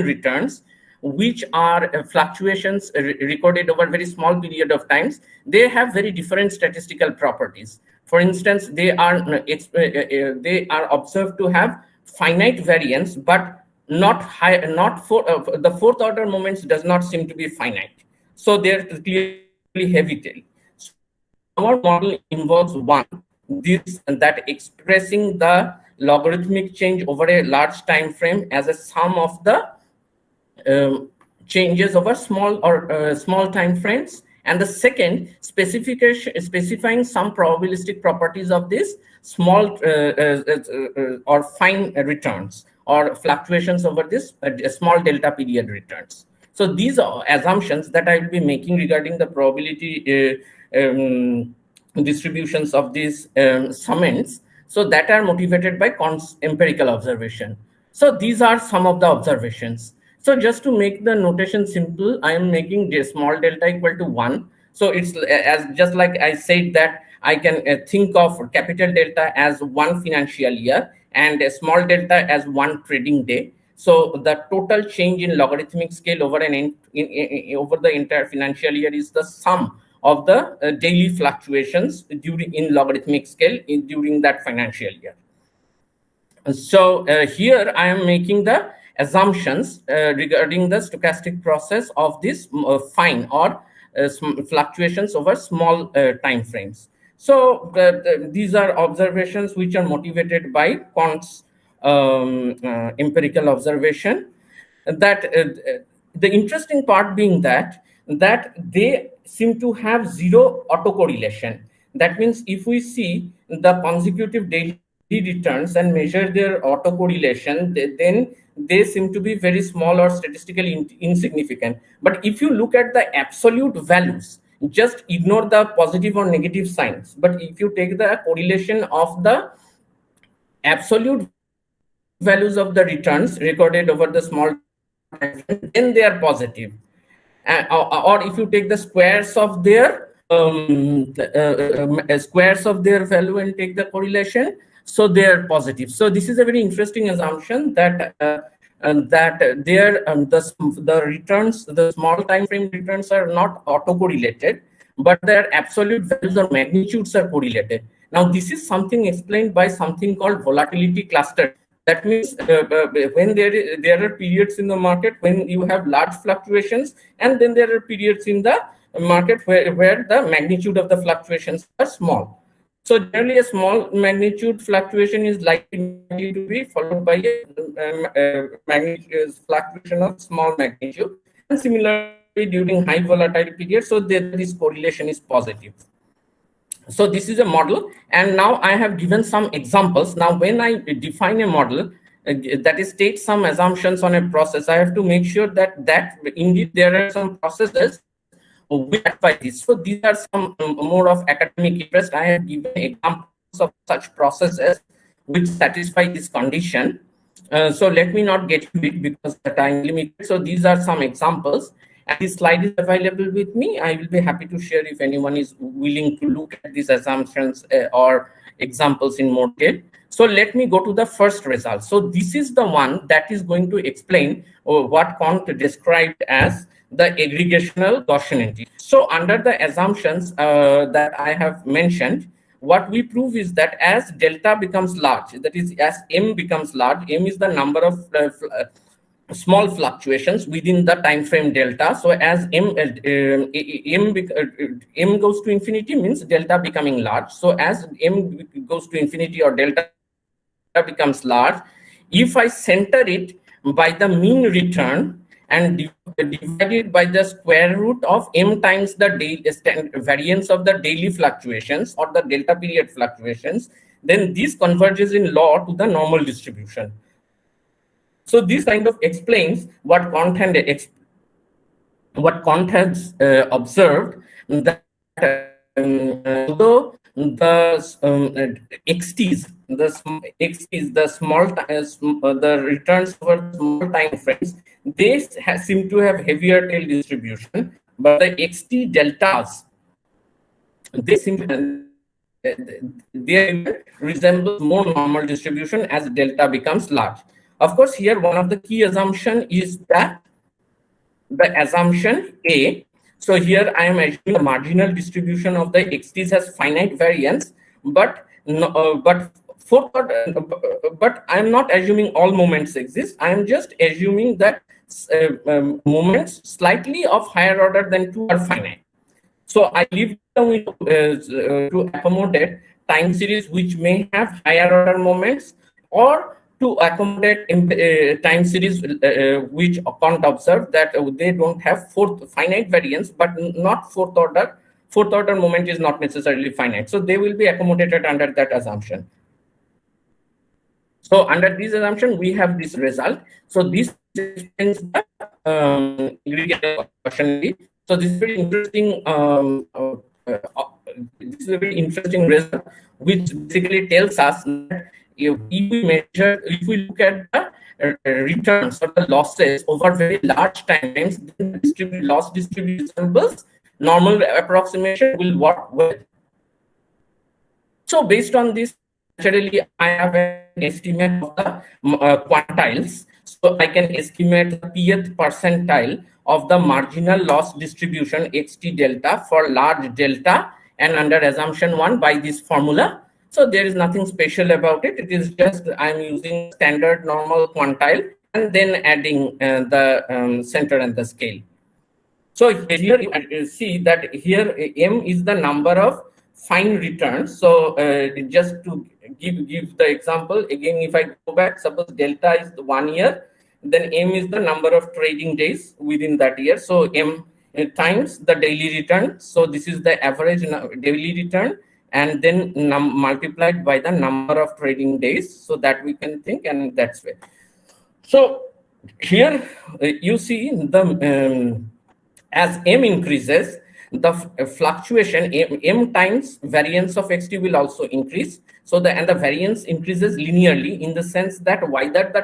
returns, which are fluctuations recorded over a very small period of times, they have very different statistical properties. For instance, they are observed to have finite variance, but not for the fourth order moments does not seem to be finite. So they're clearly heavy tail. So our model involves that expressing the logarithmic change over a large time frame as a sum of the changes over small time frames, and the second specifying some probabilistic properties of this small or fine returns or fluctuations over this small delta period returns. So these are assumptions that I will be making regarding the probability distributions of these summands, so that are motivated by empirical observation. So these are some of the observations. So just to make the notation simple, I am making small delta equal to 1. So it's just like I said that I can think of capital delta as one financial year and a small delta as one trading day. So the total change in logarithmic scale over over the entire financial year is the sum of the daily fluctuations in logarithmic scale during that financial year. So here I am making the assumptions regarding the stochastic process of this fine or fluctuations over small time frames. So these are observations which are motivated by Kant's empirical observation. That the interesting part being that they seem to have zero autocorrelation. That means if we see the consecutive daily returns and measure their autocorrelation, then they seem to be very small or statistically insignificant. But if you look at the absolute values, just ignore the positive or negative signs. But if you take the correlation of the absolute values of the returns recorded over the small time, then they are positive. Or if you take the squares of their squares of their value and take the correlation, so they are positive. So this is a very interesting assumption that the returns, the small time frame returns are not autocorrelated, but their absolute values or magnitudes are correlated. Now this is something explained by something called volatility cluster. That means when there are periods in the market when you have large fluctuations, and then there are periods in the market where the magnitude of the fluctuations are small. So generally a small magnitude fluctuation is likely to be followed by a fluctuation of small magnitude, and similarly during high volatile periods, so this correlation is positive. So this is a model, and now I have given some examples. Now when I define a model that is state some assumptions on a process, I have to make sure that indeed there are some processes which satisfy this. So these are some more of academic interest. I have given examples of such processes which satisfy this condition. So let me not get into it because the time limited. So these are some examples. And this slide is available with me. I will be happy to share if anyone is willing to look at these assumptions or examples in more detail. So let me go to the first result. So this is the one that is going to explain what Kant described as the aggregational Gaussian entity. So under the assumptions that I have mentioned, what we prove is that as delta becomes large, that is as m becomes large, m is the number of small fluctuations within the time frame delta. So as m goes to infinity means delta becoming large. So as m goes to infinity or delta becomes large, if I center it by the mean return and divide it by the square root of m times the variance of the daily fluctuations or the delta period fluctuations, then this converges in law to the normal distribution. So this kind of explains what Kant has observed, that although the xt's, the returns over small time frames, they seem to have heavier tail distribution, but the xt deltas, they resemble more normal distribution as delta becomes large. Of course, here one of the key assumption is that the assumption A. So here I am assuming the marginal distribution of the xt's has finite variance, but I am not assuming all moments exist. I am just assuming that moments slightly of higher order than 2 are finite. So I leave the window to accommodate time series which may have higher order moments, or to accommodate time series which Kant observed that they don't have finite variance, but not fourth order. Fourth order moment is not necessarily finite. So they will be accommodated under that assumption. So under this assumption, we have this result. So this explains the aggregate Gaussian. So this is very interesting. This is a very interesting result, which basically tells us that if we look at the returns or the losses over very large time frames, then the loss distribution resembles normal approximation will work well. So based on this, naturally, I have an estimate of the quantiles. So I can estimate the pth percentile of the marginal loss distribution xt delta for large delta, and under assumption 1 by this formula. So there is nothing special about it. It is just I'm using standard normal quantile and then adding the center and the scale. So here you see that here m is the number of fine returns. So just to give the example again, if I go back, suppose delta is 1 year, then m is the number of trading days within that year. So m times the daily return. So this is the average daily return, and then multiplied by the number of trading days, so that we can think, and that's way. So here you see the as m increases, the fluctuation m times variance of xt will also increase. So the variance increases linearly, in the sense that wider the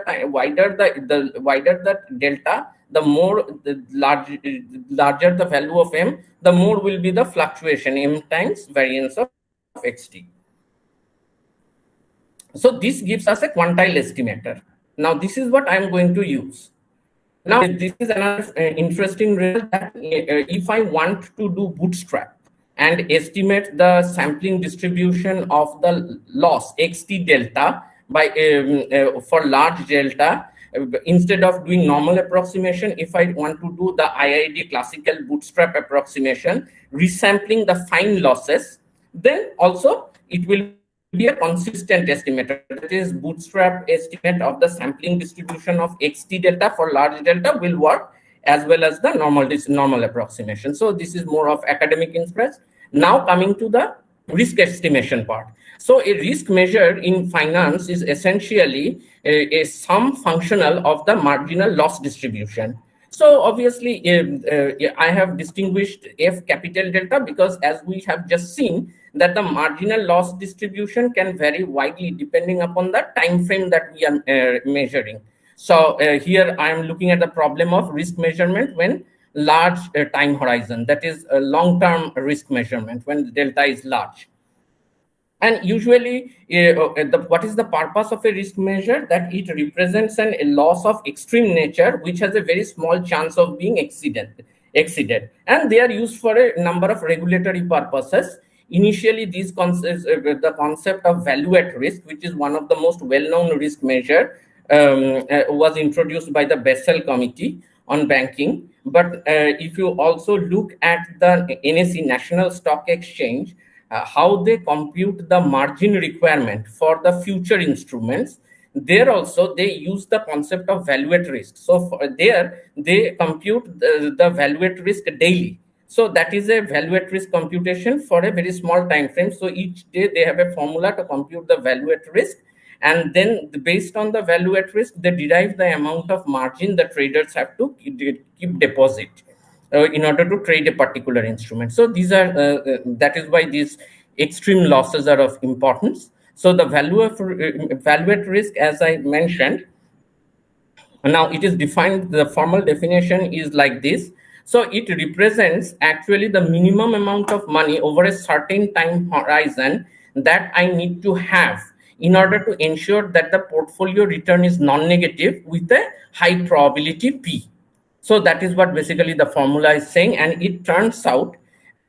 delta, the more larger the value of m, the more will be the fluctuation m times variance of xt. So this gives us a quantile estimator. Now this is what I'm going to use. Now this is another interesting result that if I want to do bootstrap and estimate the sampling distribution of the loss xt delta by for large delta, instead of doing normal approximation, if I want to do the IID classical bootstrap approximation, resampling the fine losses, then also it will be a consistent estimator. That is, bootstrap estimate of the sampling distribution of xt delta for large delta will work, as well as the normal approximation. So this is more of academic interest. Now coming to the risk estimation part. So a risk measure in finance is essentially a sum functional of the marginal loss distribution. So obviously, I have distinguished F capital delta because, as we have just seen, that the marginal loss distribution can vary widely depending upon the time frame that we are measuring. So here I am looking at the problem of risk measurement when large time horizon, that is a long-term risk measurement when delta is large. And usually, what is the purpose of a risk measure? That it represents a loss of extreme nature, which has a very small chance of being exceeded. And they are used for a number of regulatory purposes. Initially, these concepts, the concept of value at risk, which is one of the most well-known risk measure, was introduced by the Basel Committee on Banking. But if you also look at the NSE, National Stock Exchange, how they compute the margin requirement for the future instruments, there also they use the concept of value at risk. So there they compute the value at risk daily. So that is a value at risk computation for a very small time frame. So each day they have a formula to compute the value at risk, and then based on the value at risk, they derive the amount of margin the traders have to keep deposit in order to trade a particular instrument. So these are that is why these extreme losses are of importance. So the value at risk, as I mentioned, now it is defined, the formal definition is like this. So it represents actually the minimum amount of money over a certain time horizon that I need to have in order to ensure that the portfolio return is non-negative with a high probability P. So that is what basically the formula is saying, and it turns out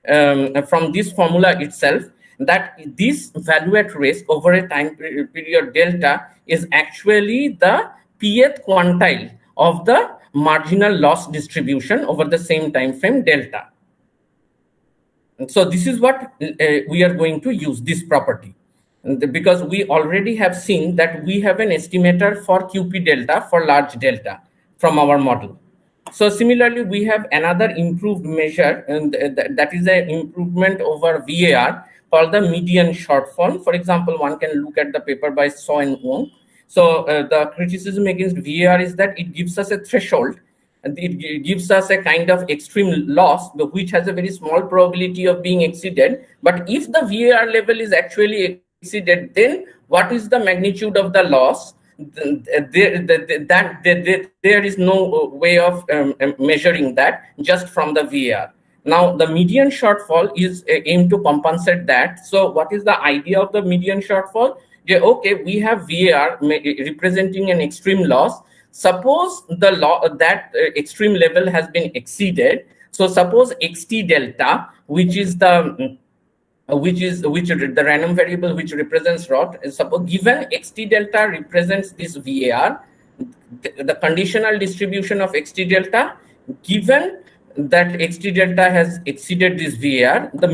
from this formula itself that this value at risk over a time period delta is actually the pth quantile of the marginal loss distribution over the same time frame delta. So this is what we are going to use, this property, because we already have seen that we have an estimator for QP delta for large delta from our model. So similarly, we have another improved measure, and that is an improvement over VAR called the median shortfall. For example, one can look at the paper by So and Wong. So the criticism against VAR is that it gives us a threshold, and it gives us a kind of extreme loss, which has a very small probability of being exceeded. But if the VAR level is actually exceeded, then what is the magnitude of the loss? There is no way of measuring that just from the VAR. Now, the median shortfall is aimed to compensate that. So what is the idea of the median shortfall? Yeah, okay, we have VAR representing an extreme loss. Suppose that extreme level has been exceeded. So suppose XT delta, which is the random variable which represents ROT, suppose given XT delta represents this VAR, the conditional distribution of XT delta, given that XT delta has exceeded this VAR, the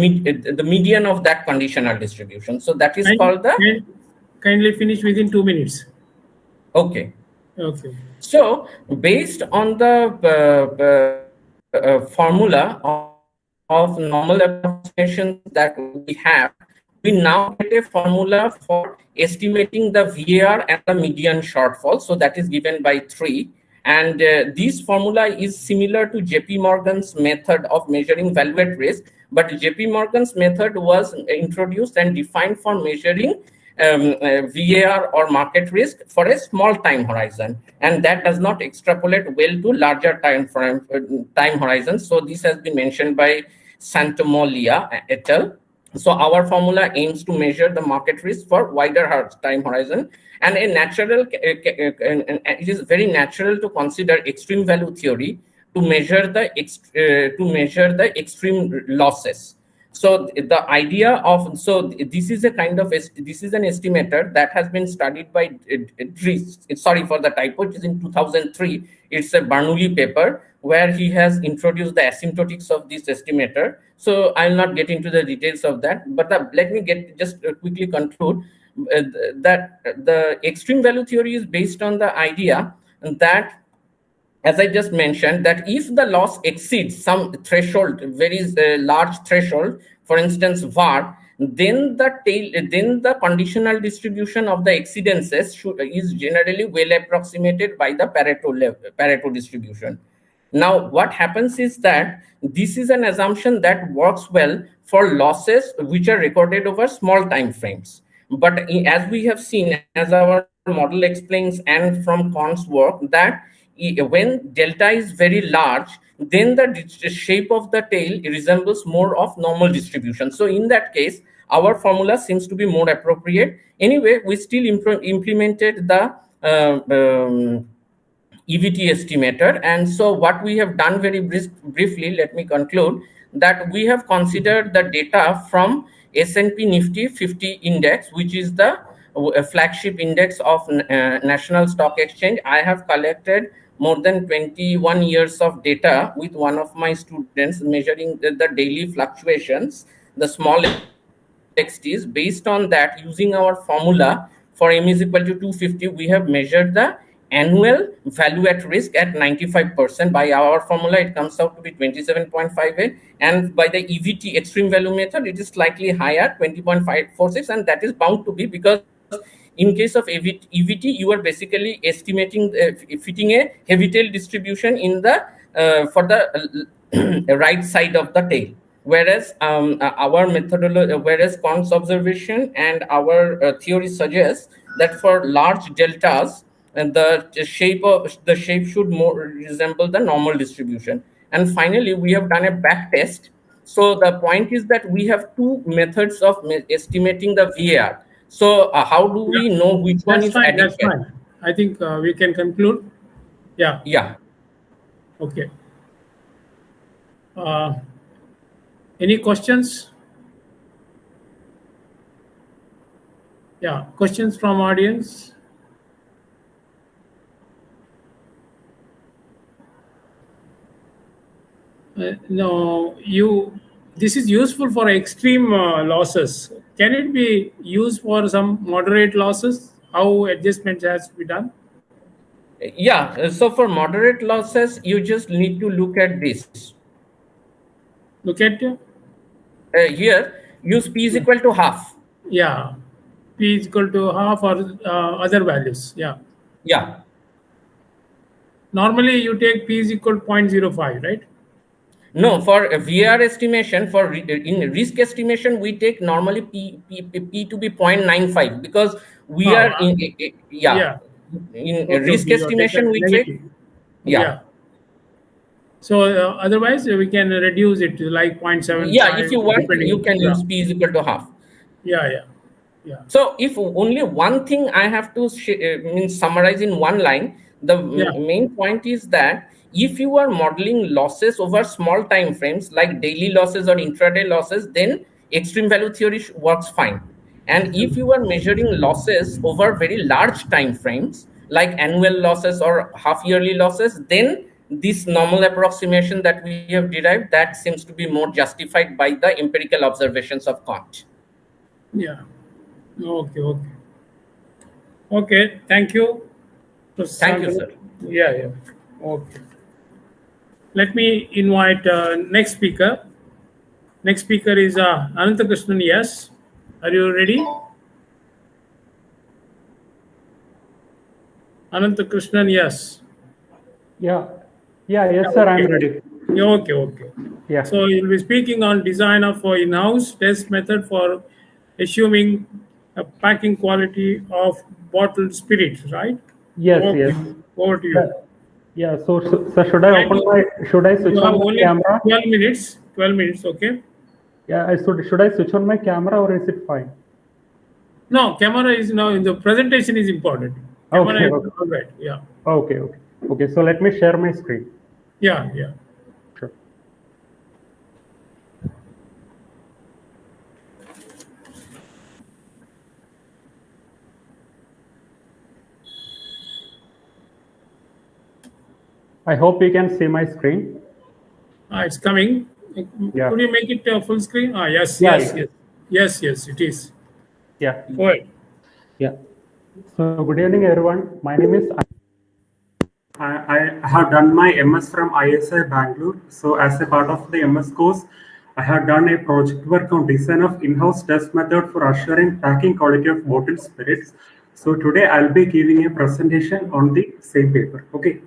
median of that conditional distribution. So that is called the... Kindly finish within 2 minutes. Okay. Okay. So based on the formula of normal approximations that we have, we now get a formula for estimating the VAR and the median shortfall. So that is given by 3. And this formula is similar to JP Morgan's method of measuring value at risk. But JP Morgan's method was introduced and defined for measuring VAR or market risk for a small time horizon, and that does not extrapolate well to larger time horizons. So this has been mentioned by Santomolia et al. So our formula aims to measure the market risk for wider time horizon, and it is very natural to consider extreme value theory to measure the extreme losses. So the idea of, so this is a kind of, this is an estimator that has been studied by Dries, sorry for the typo, it is in 2003. It's a Bernoulli paper where he has introduced the asymptotics of this estimator. So I'll not get into the details of that, but let me just quickly conclude that the extreme value theory is based on the idea that, as I just mentioned, that if the loss exceeds some threshold, very large threshold, for instance, VAR, then the conditional distribution of the exceedances is generally well approximated by the Pareto distribution. Now, what happens is that this is an assumption that works well for losses which are recorded over small time frames. But as we have seen, as our model explains, and from Korn's work, that when delta is very large, then the shape of the tail resembles more of normal distribution. So in that case, our formula seems to be more appropriate. Anyway, we still implemented the EVT estimator. And so what we have done very briefly, let me conclude, that we have considered the data from S&P Nifty 50 index, which is the flagship index of National Stock Exchange. I have collected more than 21 years of data with one of my students, measuring the daily fluctuations, the small XTs. Based on that, using our formula for M is equal to 250, we have measured the annual value at risk at 95%. By our formula, it comes out to be 27.58, and by the EVT extreme value method, it is slightly higher, 20.546, and that is bound to be because in case of EVT, you are basically estimating fitting a heavy tail distribution in the for the right side of the tail. Whereas our methodology, whereas Korn's observation and our theory suggests that for large deltas, and the shape should more resemble the normal distribution. And finally, we have done a back test. So the point is that we have two methods of estimating the VAR. So how do we know which one is adequate? That's fine. I think we can conclude. Yeah. Yeah. Okay. Any questions? Yeah, questions from audience? No, this is useful for extreme losses. Can it be used for some moderate losses? How adjustments has to be done? Yeah, so for moderate losses, you just need to look at this. Look at here, use P is equal to half. Yeah, P is equal to half or other values. Yeah. Yeah. Normally, you take P is equal to 0.05, right? No, for VR estimation, in risk estimation, we take normally P to be 0.95 because we are in risk estimation we take. Yeah. So otherwise, we can reduce it to like 0.7. Yeah, if you want, you can use P is equal to half. Yeah. So if only one thing I have to summarize in one line, the main point is that if you are modeling losses over small time frames like daily losses or intraday losses, then extreme value theory works fine. And if you are measuring losses over very large time frames like annual losses or half yearly losses, then this normal approximation that we have derived, that seems to be more justified by the empirical observations of Kant. Yeah. Okay. Thank you. Thank you, sir. Yeah. Okay. Let me invite next speaker. Next speaker is Ananthakrishnan. Yes. Are you ready? Ananthakrishnan, yes. Yes, sir, I'm ready. Okay. Yeah. So you'll be speaking on design of in-house test method for assuming a packing quality of bottled spirit, right? Yes. Over to you. Yeah. So should I switch on my camera? 12 minutes. Okay. Yeah, should I switch on my camera or is it fine? No, camera is now in the presentation is important. Camera Okay, is okay. all right. Yeah. Okay, okay. Okay, so let me share my screen. Yeah, yeah. Sure. I hope you can see my screen. It's coming. Yeah. Could you make it full screen? Yes, Yeah, yes, yes. Yes, yes, it is. yeah. Go ahead. Yeah. So good evening, everyone. My name is. I have done my MS from ISI Bangalore. So as a part of the MS course, I have done a project work on design of in-house test method for assuring packing quality of bottled spirits. So today I'll be giving a presentation on the same paper. Okay.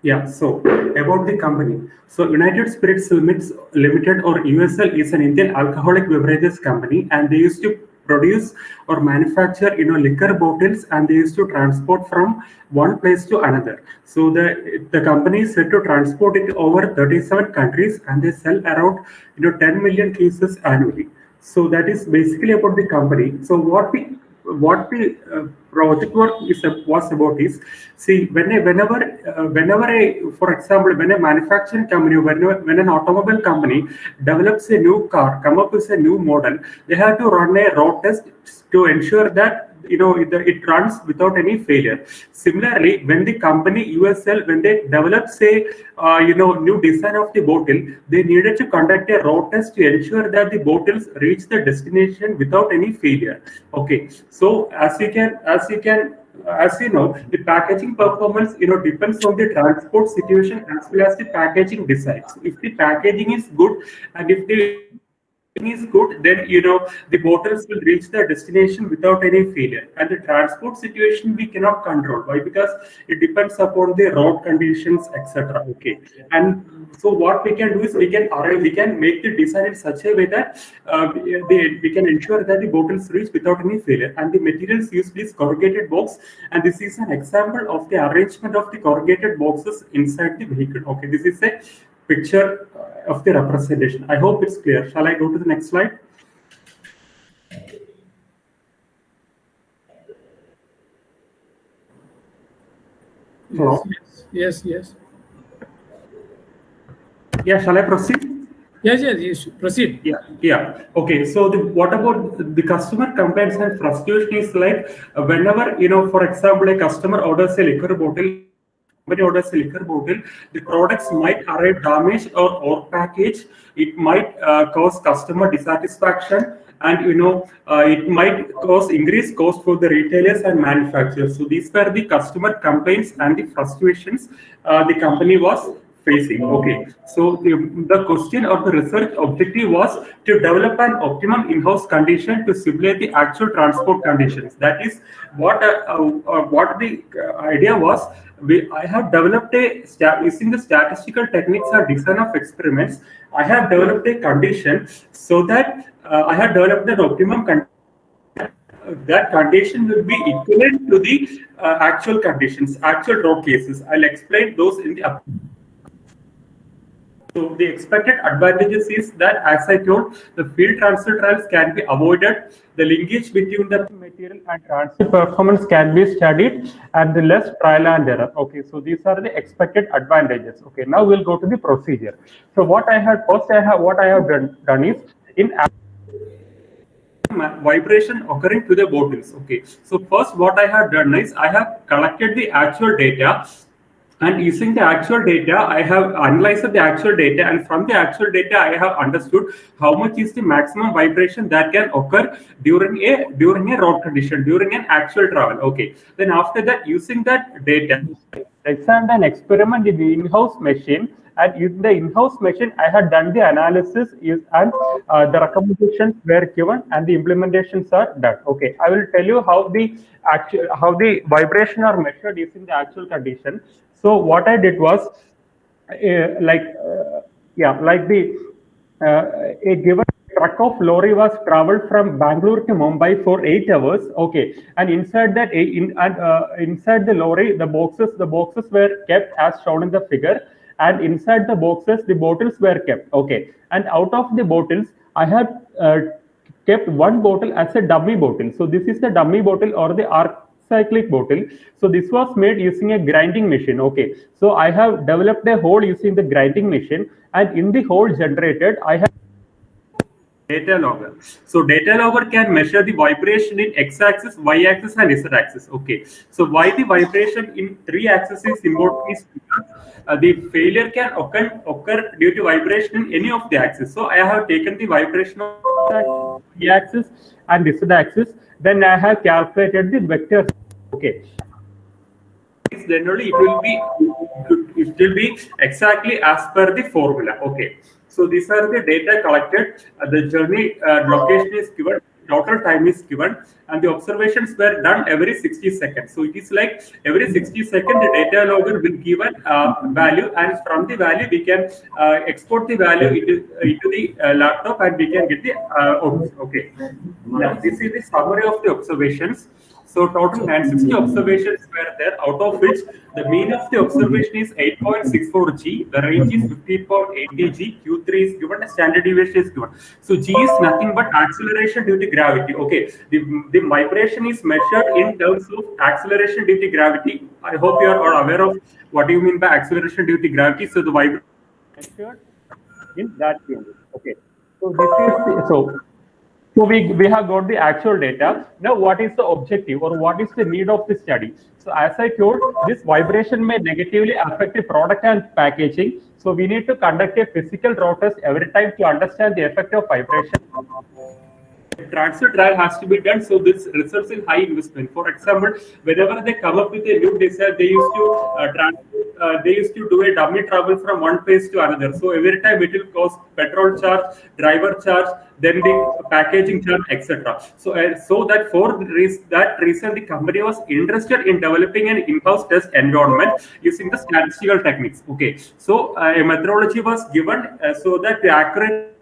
Yeah, so about the company. So United Spirits Limited or USL is an Indian alcoholic beverages company, and they used to produce or manufacture liquor bottles, and they used to transport from one place to another. So the company is said to transport it over 37 countries, and they sell around 10 million cases annually. So that is basically about the company. So what the project work was about is, see, for example, when a manufacturing company, when an automobile company develops a new car, come up with a new model, they have to run a road test to ensure that it runs without any failure. Similarly, when the company USL, when they develop say new design of the bottle, they needed to conduct a road test to ensure that the bottles reach the destination without any failure. Okay, so as you know, the packaging performance depends on the transport situation as well as the packaging design. So if the packaging is good and if the is good, then the bottles will reach their destination without any failure. And the transport situation we cannot control. Why? Because it depends upon the road conditions, etc. Okay, and so what we can do is we can make the design in such a way that we can ensure that the bottles reach without any failure. And the materials used is corrugated box, and this is an example of the arrangement of the corrugated boxes inside the vehicle. Okay, this is a picture of the representation. I hope it's clear. Shall I go to the next slide? Hello? Yes, yes. Yeah, shall I proceed? Yes, yes, you should proceed. Yeah, yeah. Okay, so what about the customer complaints and frustration is like whenever, for example, a customer orders a liquor bottle, somebody orders a liquor bottle, the products might arrive damaged or packaged. It might cause customer dissatisfaction, and it might cause increased cost for the retailers and manufacturers. So these were the customer complaints and the frustrations the company was facing. Okay, so the question or the research objective was to develop an optimum in-house condition to simulate the actual transport conditions. That is what the idea was. I have developed using the statistical techniques and design of experiments. I have developed a condition so that I have developed an optimum condition. That condition will be equivalent to the actual conditions, actual road cases. I'll explain those in the. So the expected advantages is that, as I told, the field transfer trials can be avoided. The linkage between the material and transit performance can be studied, and the less trial and error. Okay, so these are the expected advantages. Okay, now we'll go to the procedure. So what I have done is in vibration occurring to the bottles. Okay, so first what I have done is I have collected the actual data, and using the actual data I have analyzed the actual data, and from the actual data I have understood how much is the maximum vibration that can occur during a road condition, during an actual travel. Okay, then after that, using that data, designed an experiment in the in-house machine, and in the in-house machine I had done the analysis and the recommendations were given and the implementations are done. Okay, I will tell you how the vibration are measured is in the actual condition. So what I did was like a given truck of lorry was traveled from Bangalore to Mumbai for 8 hours. Okay, and inside that inside the lorry, the boxes were kept as shown in the figure, and inside the boxes the bottles were kept. Okay, and out of the bottles I have kept one bottle as a dummy bottle. So this is the dummy bottle or the cyclic bottle. So this was made using a grinding machine. Okay, so I have developed a hole using the grinding machine, and in the hole generated, I have data logger. So data logger can measure the vibration in x-axis, y-axis, and z-axis. Okay. So why the vibration in 3-axis is important is because the failure can occur due to vibration in any of the axis. So I have taken the vibration of y-axis and z-axis. Then I have calculated the vectors. Okay. Generally, it will be exactly as per the formula. Okay. So these are the data collected. The journey location is given, total time is given, and the observations were done every 60 seconds. So it is like every 60 seconds the data logger will give a value, and from the value we can export the value into the laptop, and we can get the output. Okay. Now this is the summary of the observations. So total 960 observations were there, out of which the mean of the observation is 8.64 G, the range is 15.80 G, Q3 is given, a standard deviation is given. So G is nothing but acceleration due to gravity. Okay, the vibration is measured in terms of acceleration due to gravity. I hope you are all aware of what you mean by acceleration due to gravity. So the vibration is measured in that unit. Okay, so this is so we have got the actual data. Now, what is the objective or what is the need of the study? So as I told, this vibration may negatively affect the product and packaging. So we need to conduct a physical road test every time to understand the effect of vibration. Transfer trial has to be done, so this results in high investment. For example, whenever they come up with a new design, they used to do a dummy travel from one place to another. So every time it will cost petrol charge, driver charge, then the packaging charge, etc. So that for that reason, the company was interested in developing an in-house test environment using the statistical techniques. Okay, so a methodology was given so that the accurate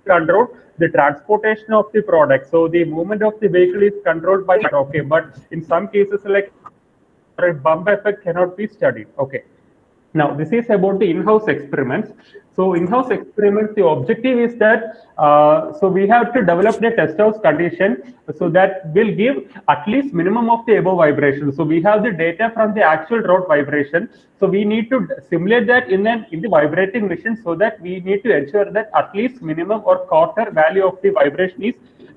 control the transportation of the product. So the movement of the vehicle is controlled by okay, but in some cases like a bump effect cannot be studied. Okay. Now, this is about the in-house experiments. So, in-house experiments, the objective is that, so we have to develop the test house condition so that will give at least minimum of the above vibration. So, we have the data from the actual road vibration. So, we need to simulate that in the vibrating machine so that we need to ensure that at least minimum or quarter value of the vibration is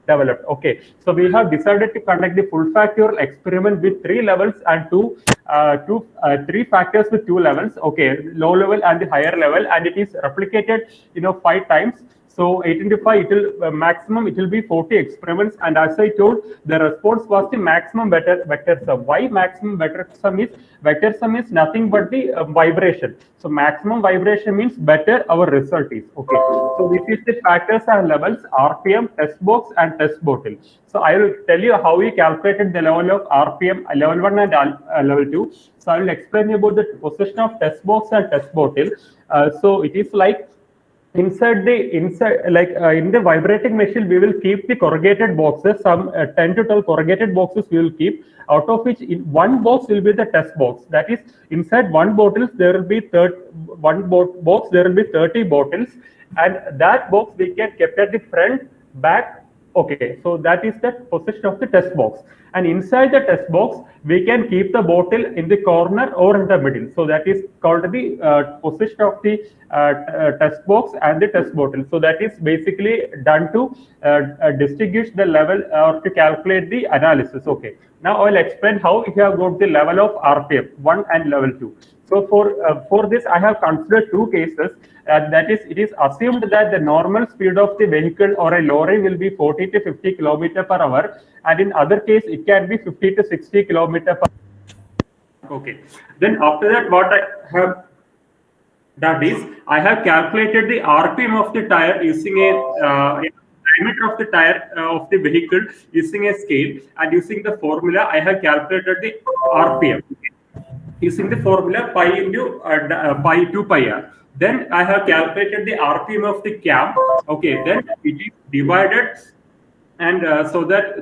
developed. Okay, so we have decided to conduct the full factorial experiment with 3 levels and 3 factors with 2 levels. Okay, low level and the higher level, and it is replicated 5 times. So 8 into 5, it will maximum it will be 40 experiments, and as I told, the response was the maximum vector sum. Why maximum vector sum is nothing but the vibration. So maximum vibration means better our result is. Okay, so this is the factors and levels: RPM, test box, and test bottle. So I will tell you how we calculated the level of RPM, level 1 and level 2. So I will explain about the position of test box and test bottle. So it is like in the vibrating machine, we will keep the corrugated boxes, some 10 to 12 corrugated boxes we will keep, out of which in one box will be the test box. That is, inside one bottle there will be 30 bottles, and that box we can kept at the front, back. Okay, so that is the position of the test box, and inside the test box we can keep the bottle in the corner or in the middle. So that is called the position of the test box and the test bottle. So that is basically done to distinguish the level or to calculate the analysis. Okay, now I will explain how you have got the level of RPM 1 and level 2. So for this I have considered 2 cases. That is, it is assumed that the normal speed of the vehicle or a lorry will be 40 to 50 km per hour, and in other case it can be 50 to 60 km per hour. Okay, then after that what I have done is I have calculated the RPM of the tire using a diameter of the tire of the vehicle using a scale, and using the formula I have calculated the RPM using the formula pi into pi 2 pi r. Then I have calculated the RPM of the cam. Okay, then it is divided and so that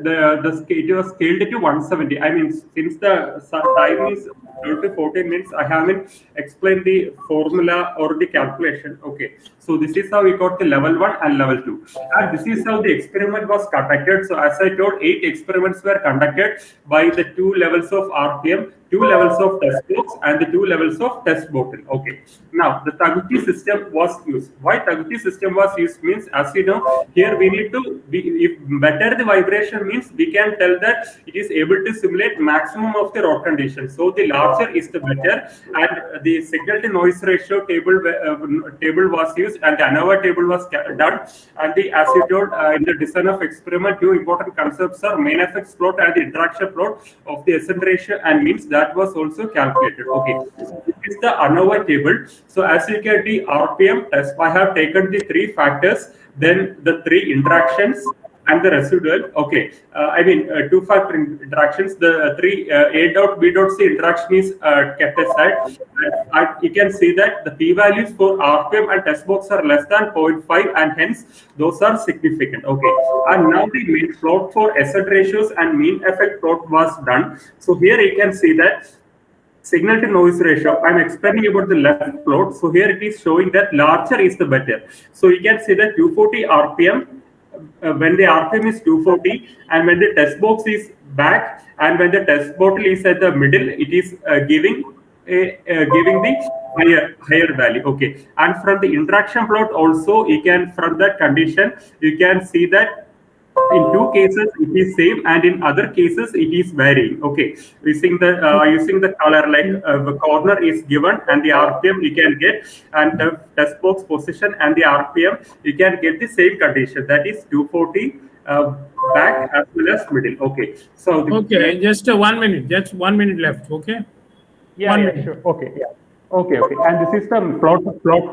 it was scaled to 170. I mean, since the time is 12 to 14 minutes, I haven't explained the formula or the calculation. Okay, so this is how we got the level 1 and level 2, and this is how the experiment was conducted. So as I told, 8 experiments were conducted by the 2 levels of RPM, 2 levels of test box, and the 2 levels of test bottle. Okay, now the Taguchi system was used. Why Taguchi system was used means, as you know, here we need to be, if better the vibration means, we can tell that it is able to simulate maximum of the rod conditions. So the larger is the better, and the signal to noise ratio table was used, and the ANOVA table was done. And the, as you told, in the design of experiment, 2 important concepts are main effects plot and the interaction plot of the SN ratio and means. That was also calculated. Okay, so this is the ANOVA table. So as you can see, RPM test, I have taken the 3 factors, then the 3 interactions and the residual. Okay, I mean 2-factor interactions. The 3 A dot B dot C interaction is kept aside. And you can see that the p-values for RPM and test box are less than 0.5, and hence those are significant. Okay, and now the mean plot for SN ratios and mean effect plot was done. So here you can see that signal to noise ratio. I'm explaining about the left plot. So here it is showing that larger is the better. So you can see that 240 RPM when the RPM is 240, and when the test box is back, and when the test bottle is at the middle, it is giving the higher value. Okay, and from the interaction plot also, you can, from that condition, you can see that in 2 cases it is same, and in other cases it is varying. Okay, using the color, like the corner is given and the RPM you can get, and the test box position and the RPM you can get the same condition, that is 240 back as well as middle. Okay, so okay, just 1 minute, just 1 minute left. Okay, yeah, sure. Okay, yeah. Okay, and this is the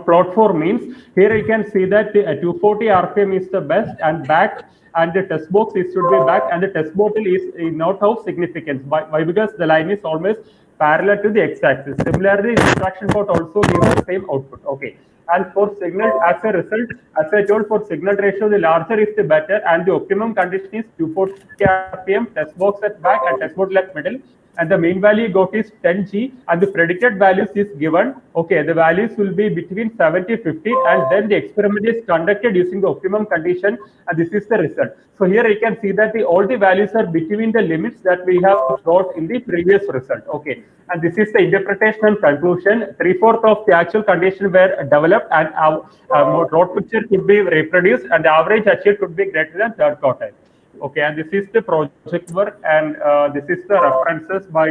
plot for means. Here you can see that the 240 RPM is the best, and back, and the test box is should be back, and the test bottle is not of significance. Why? Because the line is always parallel to the x-axis. Similarly, the interaction plot also gives the same output. Okay, and for signal, as a result, as I told, for signal ratio, the larger is the better, and the optimum condition is 240 RPM, test box at back, and test bottle at middle. And the mean value got is 10G, and the predicted values is given. Okay, the values will be between 7 to 15, and then the experiment is conducted using the optimum condition, and this is the result. So here you can see that all the values are between the limits that we have got in the previous result. Okay, and this is the interpretation and conclusion. 3/4 of the actual condition were developed, and our rod picture could be reproduced, and the average achieved could be greater than 3rd quartile. Okay, and this is the project work, and this is the references by,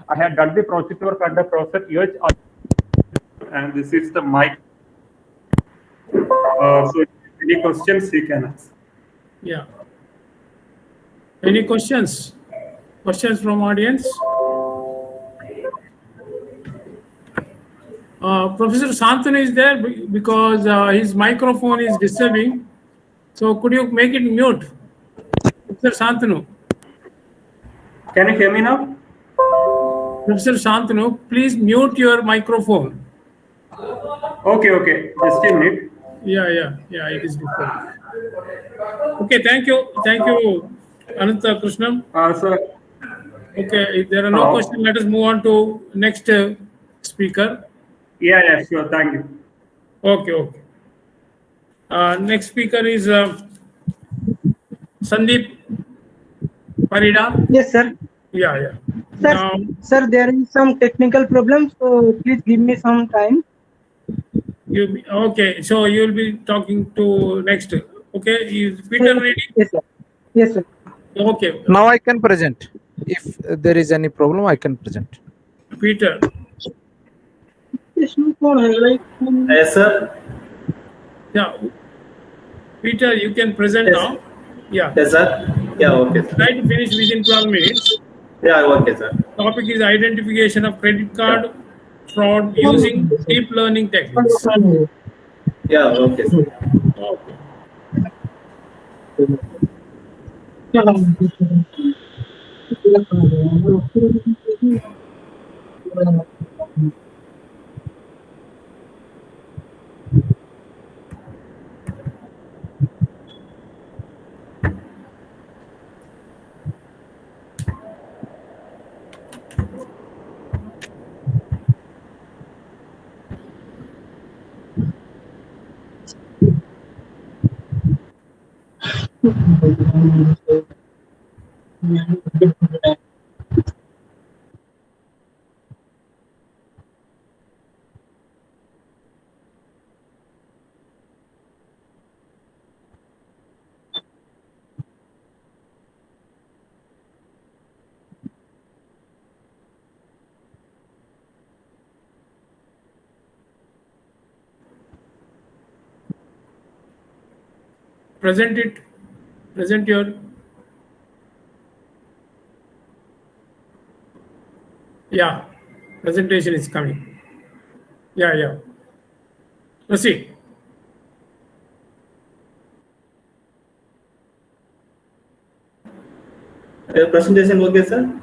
I had done the project work under Professor UH, and this is the mic. So any questions you can ask. Yeah. Any questions? Questions from audience? Professor Santanu is there because his microphone is disturbing. So could you make it mute? Professor Santanu. Can you hear me now? Professor Santanu, please mute your microphone. Okay. Just a minute. Yeah, it is disturbing. Okay, thank you, Ananta Krishnam. Sir. Okay, if there are no questions, let us move on to next speaker. Yeah, sure. Thank you. Okay. Next speaker is Sandeep Parida. Yes, sir. Yeah. Sir, there is some technical problem, so please give me some time. Okay, so you will be talking to next. Okay, is Peter ready? Yes, sir. Okay. Now I can present. If there is any problem, I can present. Peter. Yes, sir. Yeah. Peter, you can present now. Yeah. Yes, sir. Yeah, okay. Try to finish within 12 minutes. Yeah, okay, sir. Topic is identification of credit card fraud using deep learning techniques. Yeah, okay, sir. Okay. Present it. Present your. Yeah. Presentation is coming. Yeah, yeah. Proceed. Presentation okay, sir?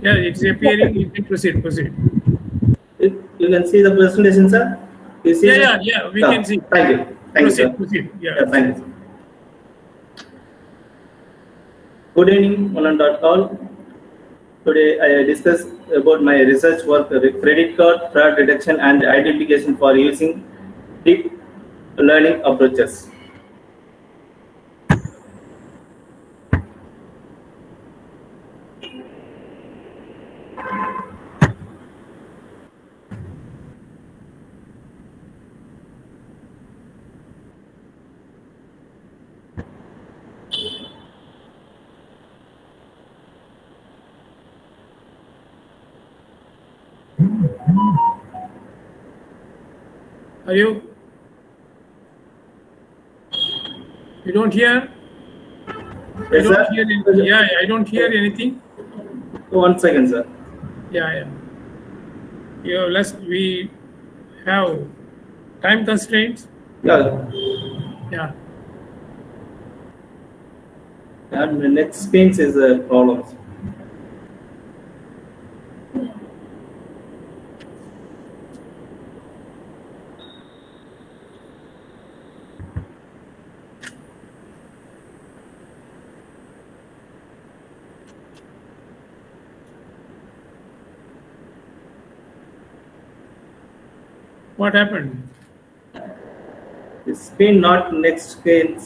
Yeah, it's appearing. You can proceed. Proceed. You can see the presentation, sir? You see Yeah. We can see. Thank you. Thank you, sir. Proceed. Yeah. Thank you, sir. Good evening, one and all. Today I discuss about my research work with credit card fraud detection and identification for using deep learning approaches. Are you? You don't hear? Yes, sir. I don't hear anything. 1 second, sir. Yeah. We have time constraints. Yeah. Yeah. And the next screen is the problems. What happened? The screen not next screen.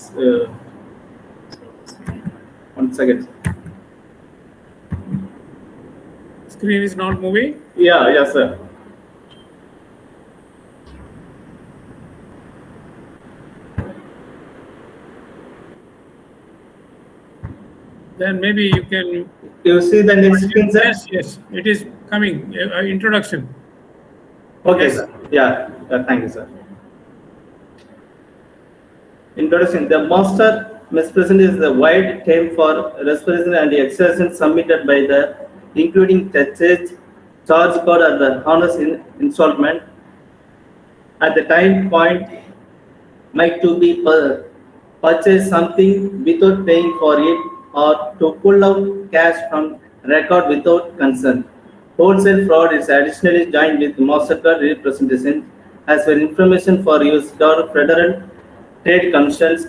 1 second. Screen is not moving? Yes, sir. Then maybe you can. You see the next screen, sir? Yes. It is coming. Introduction. Okay, Yes. sir. Yeah. Thank you, sir. Introduction. The master mispresent is the wide term for respiration and exertion submitted by the including charge card or the honors installment at the time point might to be purchase something without paying for it or to pull out cash from record without consent. Wholesale fraud is additionally joined with MasterCard representation as well information for use. Federal Trade Commission's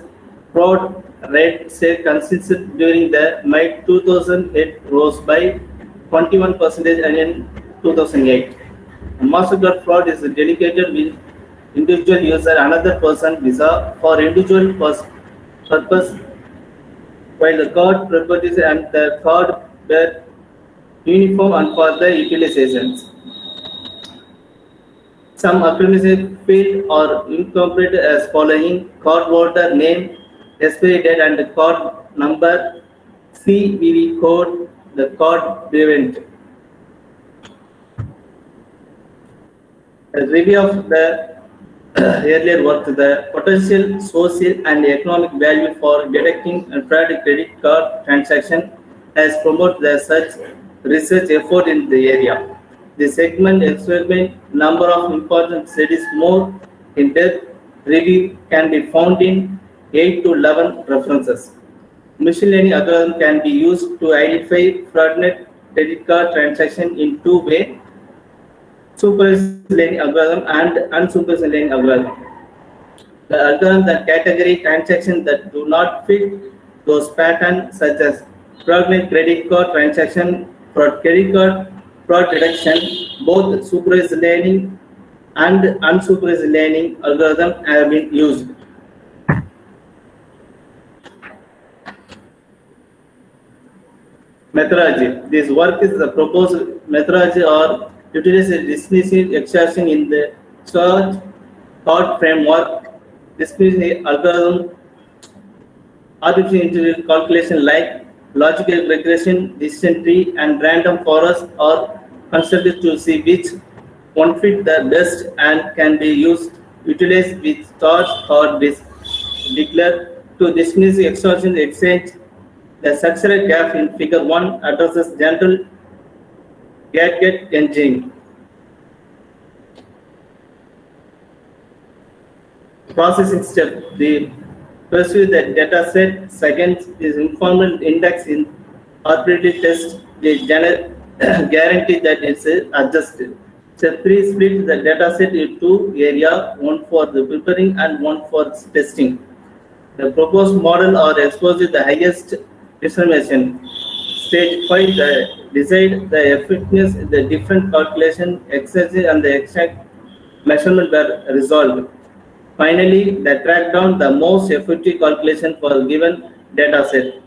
fraud rate stayed consistent during the May 2008 rose by 21% in 2008. MasterCard fraud is dedicated with individual user another person visa for individual purpose while the card properties and the card were uniform and for the utilizations. Some affirmative field are incorporated as following cardholder name, expiry date and card number, CVV code, the card variant. A review of the earlier work, the potential social and economic value for detecting and fraud credit card transaction has promoted the such research effort in the area. The segment experiment number of important studies more in-depth review can be found in 8 to 11 references. Machine learning algorithm can be used to identify fraudulent credit card transaction in two ways: supervised learning algorithm and unsupervised learning algorithm. The algorithm that category transactions that do not fit those patterns, such as fraudulent credit card transaction, fraud credit card, fraud detection, both supervised learning and unsupervised learning algorithm have been used. Methodology. This work is the proposed methodology or utilizes dismissing extraction in the search thought framework, dismissing algorithm, artificial intelligence calculation like logical regression, decision tree, and random forest are considered to see which one fit the best and can be used utilized with thought or declare to dismiss extraction exchange. The structural graph in Figure 1 addresses general get engine. Processing step. The pursue the data set. Second is informal index in arbitrary test. The guarantee that it's adjusted. Step 3 split the data set into area, one for the preparing and one for testing. The proposed model or exposes the highest information. Stage 5 decide the effectiveness, the different calculation, exercise, and the exact measurement were resolved. Finally, they track down the most effective calculation for a given data set.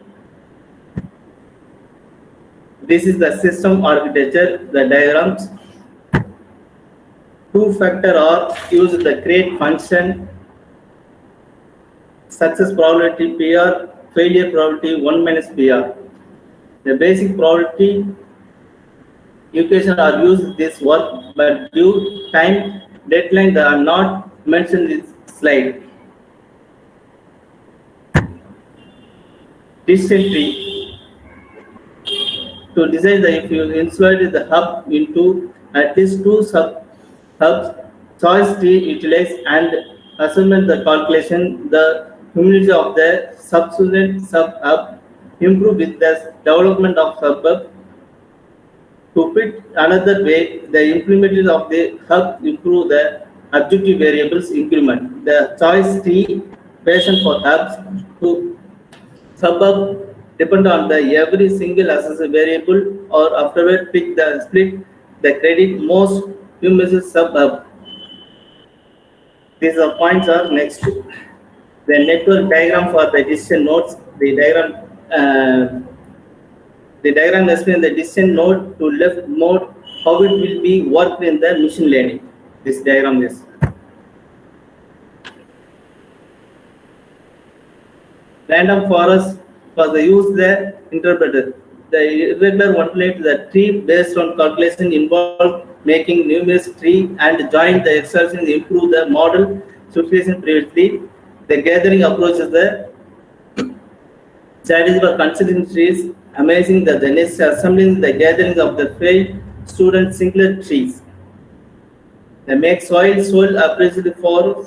This is the system architecture, the diagrams. Two-factor OR use the create function, success probability PR, failure probability 1 minus PR. The basic probability equation are used this work, but due time deadline they are not mentioned in this slide. Decision tree. To design the if you insert the hub into at least two sub hubs, choice tree utilize and assignment the calculation, the humility of the subsequent sub hub improve with the development of suburb. To put another way, the implementation of the hub improve the objective variables increment. The choice tree patient for hubs to suburb depend on the every single associated variable or afterward pick the split the credit most humorous suburb. These are points are next to the network diagram for the decision nodes. The diagram explains the decision node to left node, how it will be worked in the machine learning. This diagram is. Random forest was the use the interpreter. The irregular one plate the tree based on calculation involved making numerous tree and join the exceptions improve the model situation previously. The gathering approach is the strategy for considering trees. Amazing that the next assembling the gathering of the failed student singular trees. The make soil appraisal for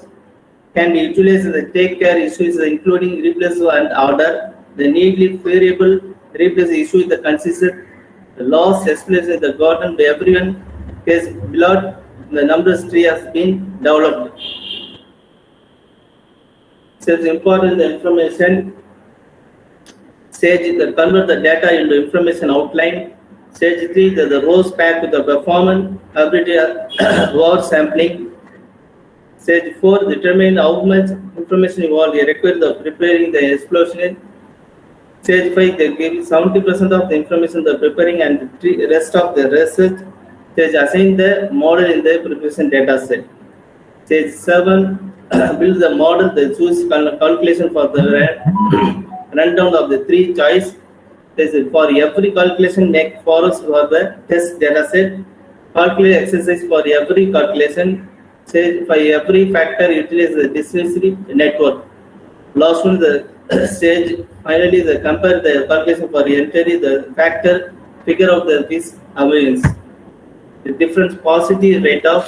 can be utilized as a take care issues including replace and order. The neatly variable replace issue is the consistent the loss explanation the gotten by everyone is below the numbers tree has been developed. So it's important the information stage that convert the data into information outline. Stage 3 the rows packed with the performance ability word sampling. Stage 4 determine how much information involved required the preparing the explosion. Stage 5 they give 70% of the information the preparing and the rest of the research. Stage assign the model in the preparation data set. Stage 7 build the model the choose calculation for the rundown of the three choice. For every calculation make forest for the test data set. Calculate exercise for every calculation. Say for every factor utilize the distributed network. Last one the stage finally the compare the calculation for entry the factor figure out the this variance. The difference positive rate of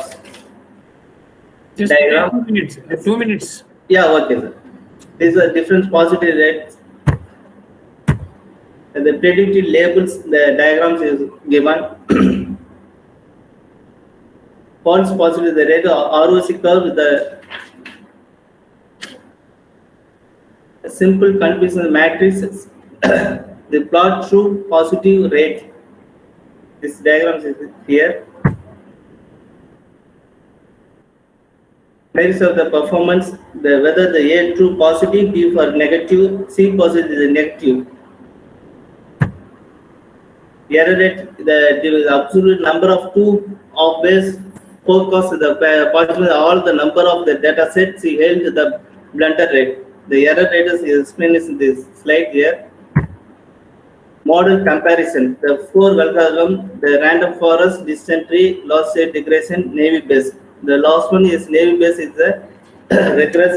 just diagram. 2 minutes. 2 minutes. Yeah, okay, sir. These are different positive rates. And the predicted labels, the diagrams is given. False positive, the rate of ROC curve with the simple confusion matrix. The plot true positive rate. This diagram is here. values of the performance, whether the A true positive, B for negative, C positive is negative. Error rate, the absolute number of two of base forecast the positive all the number of the data sets held the blunder rate. The error rate is explained in this slide here. Model comparison, the four algorithm, the random forest, distant tree, loss state regression, navy base. The last one is navy base is the regress.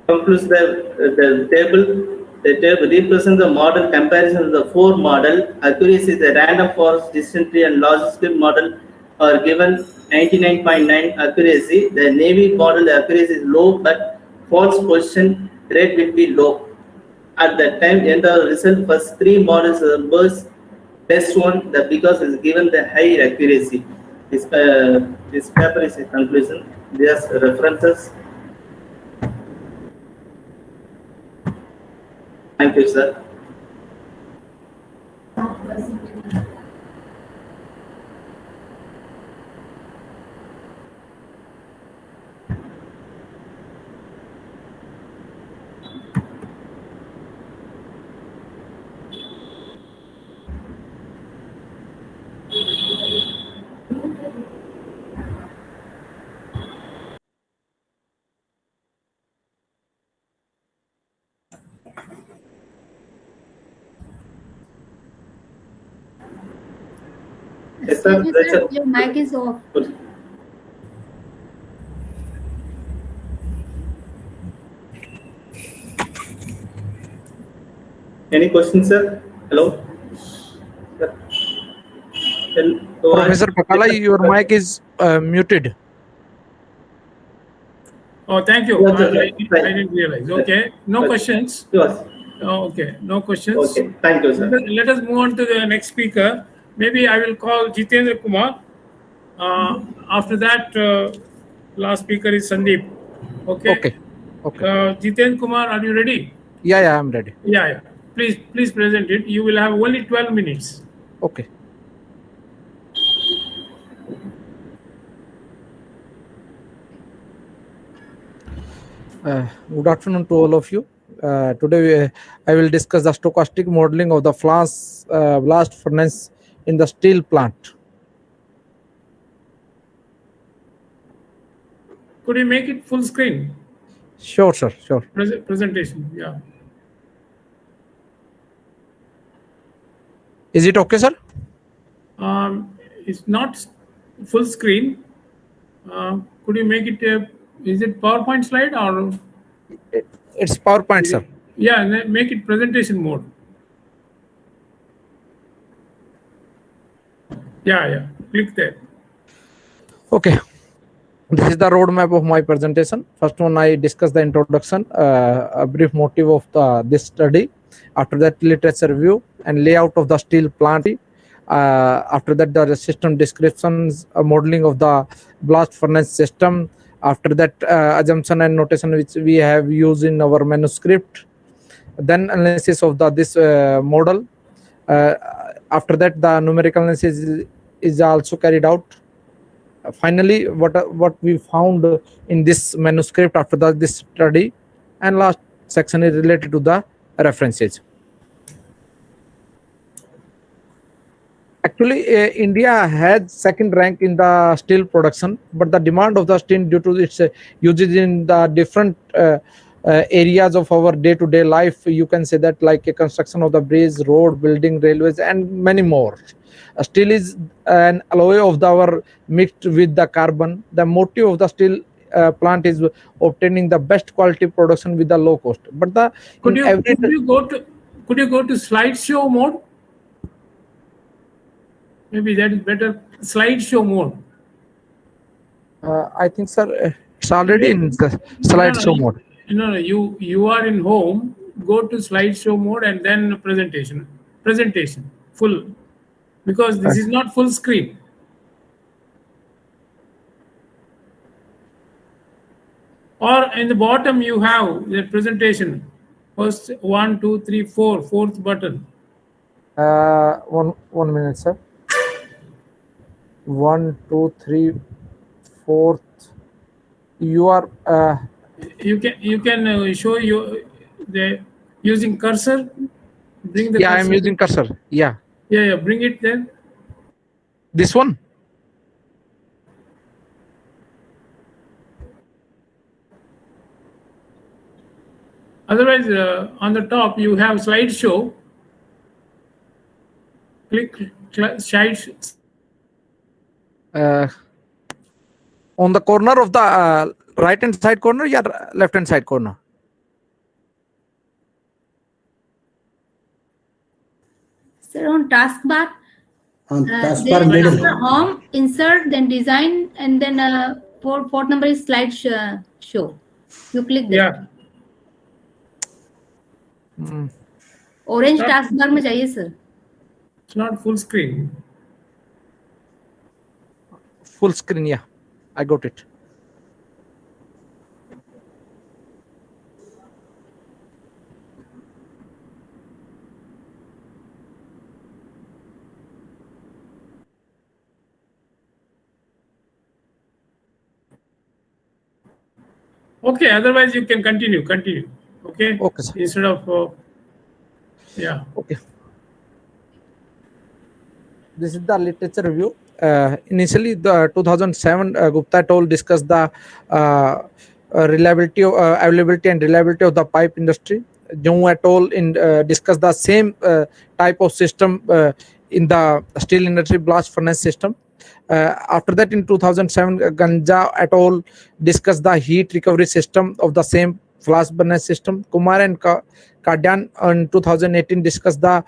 Concludes the table. The table represents the model comparison of the four model. Accuracy is the random forest, distant tree, and logistic model are given 99.9 accuracy. The navy model accuracy is low, but false position rate will be low. At that time, end of the result, first three models are the best one, because it's given the high accuracy. This paper is a conclusion. There's references. Thank you, sir. Yes, sir. Excuse me, That's sir, it. your mic is off. Any questions, sir? Hello? Professor Pakala, your mic is muted. Oh, thank you. Yes, sir. I didn't realize. Okay, no questions. Yes. Oh, okay, no questions. Okay, thank you, sir. Let us move on to the next speaker. Maybe I will call Jitendra Kumar. After that, last speaker is Sandeep. Okay. Okay. Jitendra Kumar, are you ready? Yeah, I'm ready. Yeah. Please present it. You will have only 12 minutes. Okay. Good afternoon to all of you. Today I will discuss the stochastic modeling of the blast furnace in the steel plant. Could you make it full screen? Sure, sir. Sure. Presentation, yeah. Is it okay, sir? It's not full screen. Could you make it? Is it PowerPoint slide or? It's PowerPoint, sir. Yeah, make it presentation mode. Yeah. Click there. Okay. This is the roadmap of my presentation. First one, I discuss the introduction, a brief motive of this study. After that, literature review and layout of the steel plant. After that, the system descriptions, modeling of the blast furnace system. After that, assumption and notation which we have used in our manuscript. Then analysis of this model. After that, the numerical analysis is also carried out. Finally, what we found in this manuscript after this study, and last section is related to the references. Actually, India had second rank in the steel production, but the demand of the steel due to its usage in the different areas of our day-to-day life, you can say that, like a construction of the bridge, road, building, railways, and many more. Steel is an alloy of our mixed with the carbon. The motive of the steel plant is obtaining the best quality production with the low cost. But could you go to slideshow mode? Maybe that is better. Slideshow mode. I think, sir, it's already in the slideshow mode. No, you are in home. Go to slideshow mode and then presentation full, because this is not full screen. Or in the bottom you have the presentation. First 1, 2, 3, 4, fourth button. One minute, sir. 1, 2, 3, 4th. You are You can show the using cursor. Bring the yeah, I am cursor. using cursor. Yeah, Yeah, bring it then. this one. Otherwise, on the top you have slideshow. Click slide. On the corner of the right hand side corner, yeah, left hand side corner. Sir, on taskbar, On there taskbar is middle. after home, insert, then design, and then fourth number is slide show. You click that. Yeah. Orange taskbar में जाइए sir. It's not full screen. Full screen, yeah, I got it. Okay, otherwise you can continue. Okay. Okay, sir. Instead of yeah. Okay. This is the literature review. Initially, the 2007 Gupta et al. Discussed the reliability, availability, and reliability of the pipe industry. Jung et al. Discussed the same type of system in the steel industry blast furnace system. After that, in 2007, Ganja et al. Discussed the heat recovery system of the same blast furnace system. Kumar and Kadyan in 2018 discussed the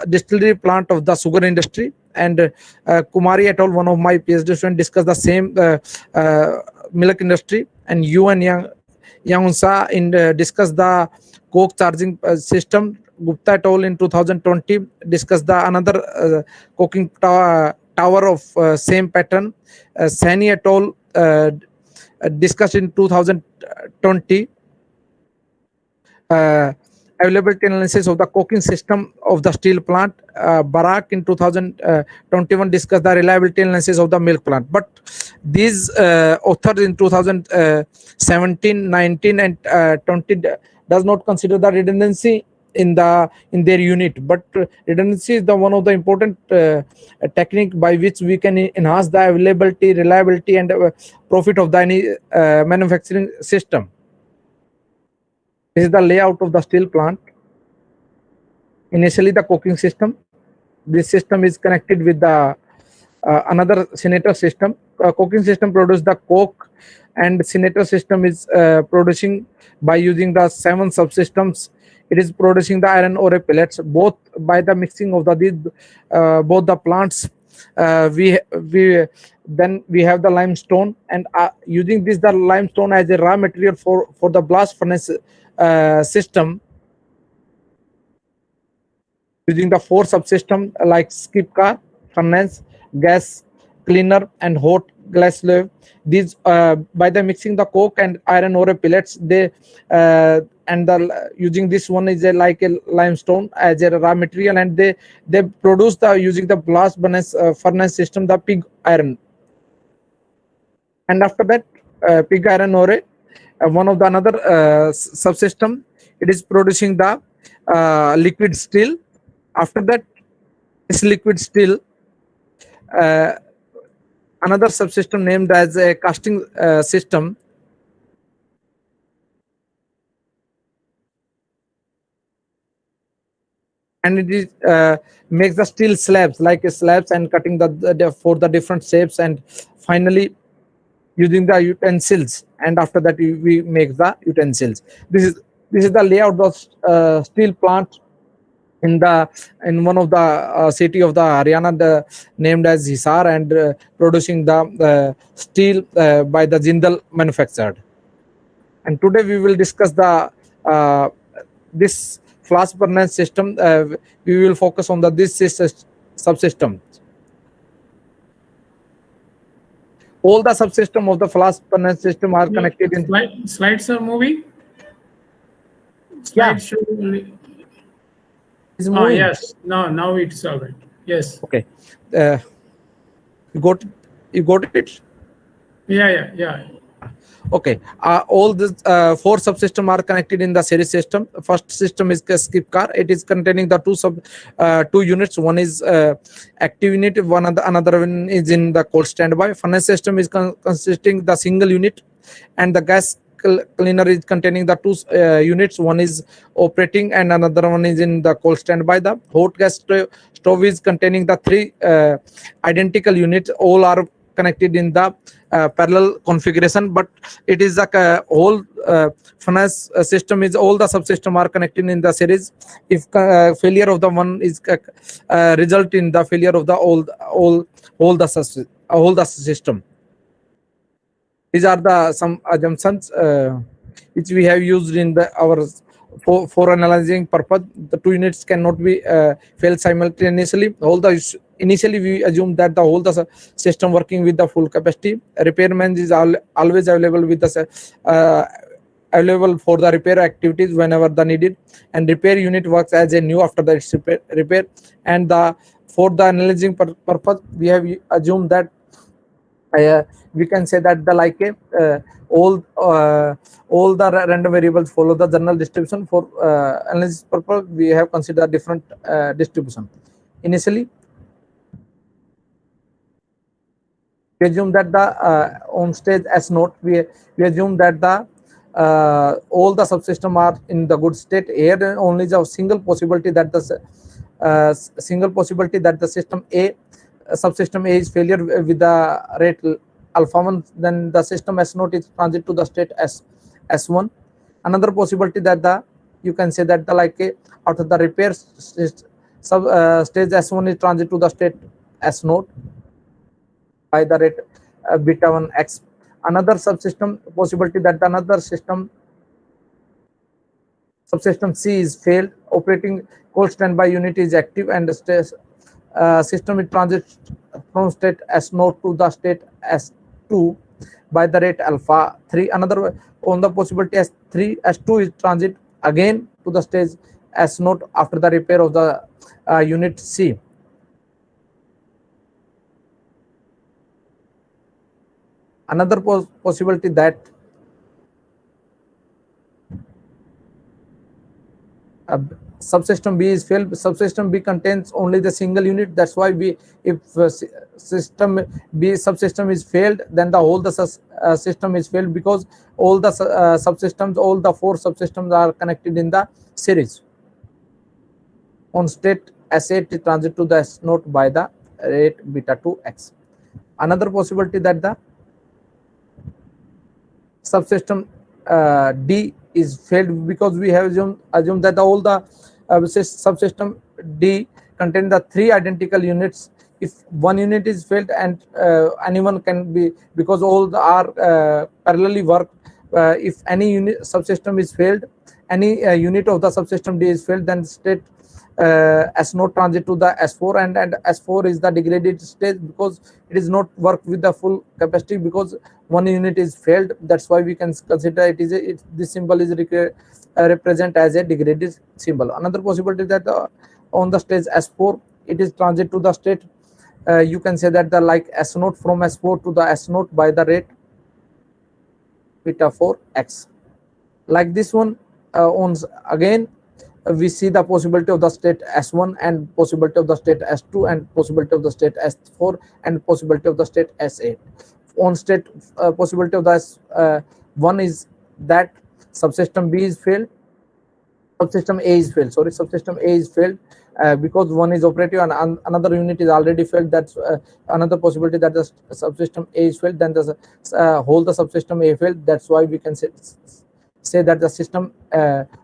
distillery plant of the sugar industry, and Kumari et al., one of my PhD students, discussed the same milk industry, and Yu and Yang in discussed the coke charging system. Gupta et al. In 2020 discussed the another coking tower of same pattern. Sani et al. Discussed in 2020 availability analysis of the coking system of the steel plant. Barak in 2021 discussed the reliability analysis of the milk plant. But these authors in 2017, 19, and 20 does not consider the redundancy in their unit. But redundancy is the one of the important technique by which we can enhance the availability, reliability, and profit of the any manufacturing system. This is the layout of the steel plant. Initially, the coking system. This system is connected with the another senator system. Coking system produces the coke, and senator system is producing by using the 7 subsystems. It is producing the iron ore pellets, both by the mixing of both the plants. Then we have the limestone, and using the limestone as a raw material for the blast furnace system, using the 4 subsystem like skip car, furnace, gas cleaner, and hot glass slave. These by the mixing the coke and iron ore pellets, they using this one is like a limestone as a raw material, and they produce using the blast furnace system the pig iron. And after that, pig iron ore, one of the another subsystem, it is producing the liquid steel. After that, this liquid steel, another subsystem named as a casting system, and it is makes the steel slabs like slabs and cutting for the different shapes, and finally using the utensils, and after that we make the utensils. This is the layout of steel plant in one of the city of the Haryana named as Hisar, and producing the steel by the Jindal manufactured. And today we will discuss the this blast furnace system. We will focus on this subsystem. All the subsystem of the blast furnace system are connected in Slides are moving. Yeah. Slide show. It's moving. Yes. Now it's all right. Yes. Okay. You got it. Yeah. Okay. All the four subsystems are connected in the series system. First system is a skip car. It is containing the two units. One is active unit. Another one is in the cold standby. Furnace system is consisting the single unit, and the gas cleaner is containing the two units. One is operating and another one is in the cold standby. The hot gas stove is containing the three identical units. All are connected in the parallel configuration, but it is the whole furnace system is all the subsystem are connected in the series. If failure of the one is result in the failure of the all the system. These are the some assumptions which we have used in our for analyzing purpose. The two units cannot be failed simultaneously. Initially we assume that the whole the system working with the full capacity. Repairman is always available with the available for the repair activities whenever the needed, and repair unit works as a new after the repair. And for the analyzing purpose we have assumed that we can say that the all the random variables follow the general distribution. For analysis purpose we have considered different distribution. Initially we assume that the on stage S note we assume that the all the subsystem are in the good state. Here only the single possibility that the system A subsystem A is failure with the rate alpha 1, then the system S note is transit to the state S1. Another possibility that you can say that after the repair stage S1 is transit to the state S note by the rate beta 1 x. Another subsystem possibility that another subsystem C is failed, operating cold standby unit is active, and system is transit from state S note to the state S2 by the rate alpha 3. Another on the possibility S2 is transit again to the stage S note after the repair of the unit C. Another possibility that subsystem B is failed. Subsystem B contains only the single unit. That's why if system B subsystem is failed, then the whole system is failed, because all the subsystems, all the four subsystems are connected in the series. On state S8 transit to the S note by the rate beta 2x. Another possibility that the subsystem D is failed, because we have assumed that all the subsystem D contain the three identical units. If one unit is failed, and anyone can be, because all are parallelly work. If any unit subsystem is failed, any unit of the subsystem D is failed, then state S note transit to the S4, and S4 is the degraded stage, because it is not work with the full capacity, because one unit is failed. That's why we can consider this symbol is represent as a degraded symbol. Another possibility that on the stage S4 it is transit to the state, you can say that the S note from S4 to the S note by the rate beta 4x. Like this one, again we see the possibility of the state S1, and possibility of the state S2, and possibility of the state S4, and possibility of the state S8. On state possibility of the S1 is that subsystem B is failed, subsystem A is failed. Sorry, subsystem A is failed because one is operative and another unit is already failed. That's another possibility that the subsystem A is failed. Then the whole the subsystem A failed. That's why we can say that the system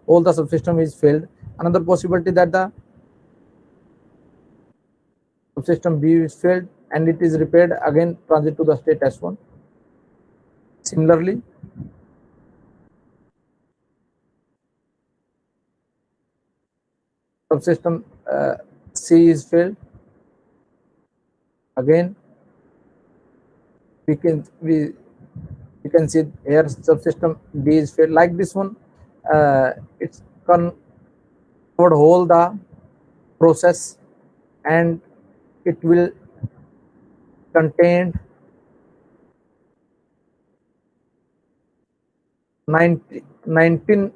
all the subsystem is failed. Another possibility that the subsystem B is failed and it is repaired, again transit to the state S1. Similarly, subsystem C is failed, again we can see here subsystem D is failed. Like this one, it's covered whole the process, and it will contain 19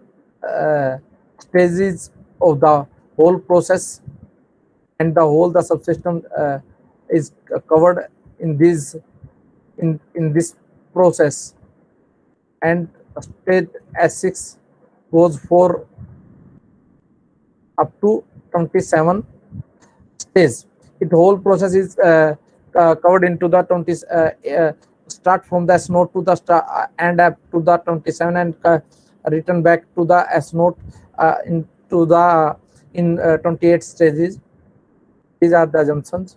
stages of the whole process, and the subsystem is covered in this process, and stage S6 goes for up to 27 stages. It whole process is covered into the 20 start from the S node to the and up to the 27, and return back to the S node into the 28 stages. These are the assumptions.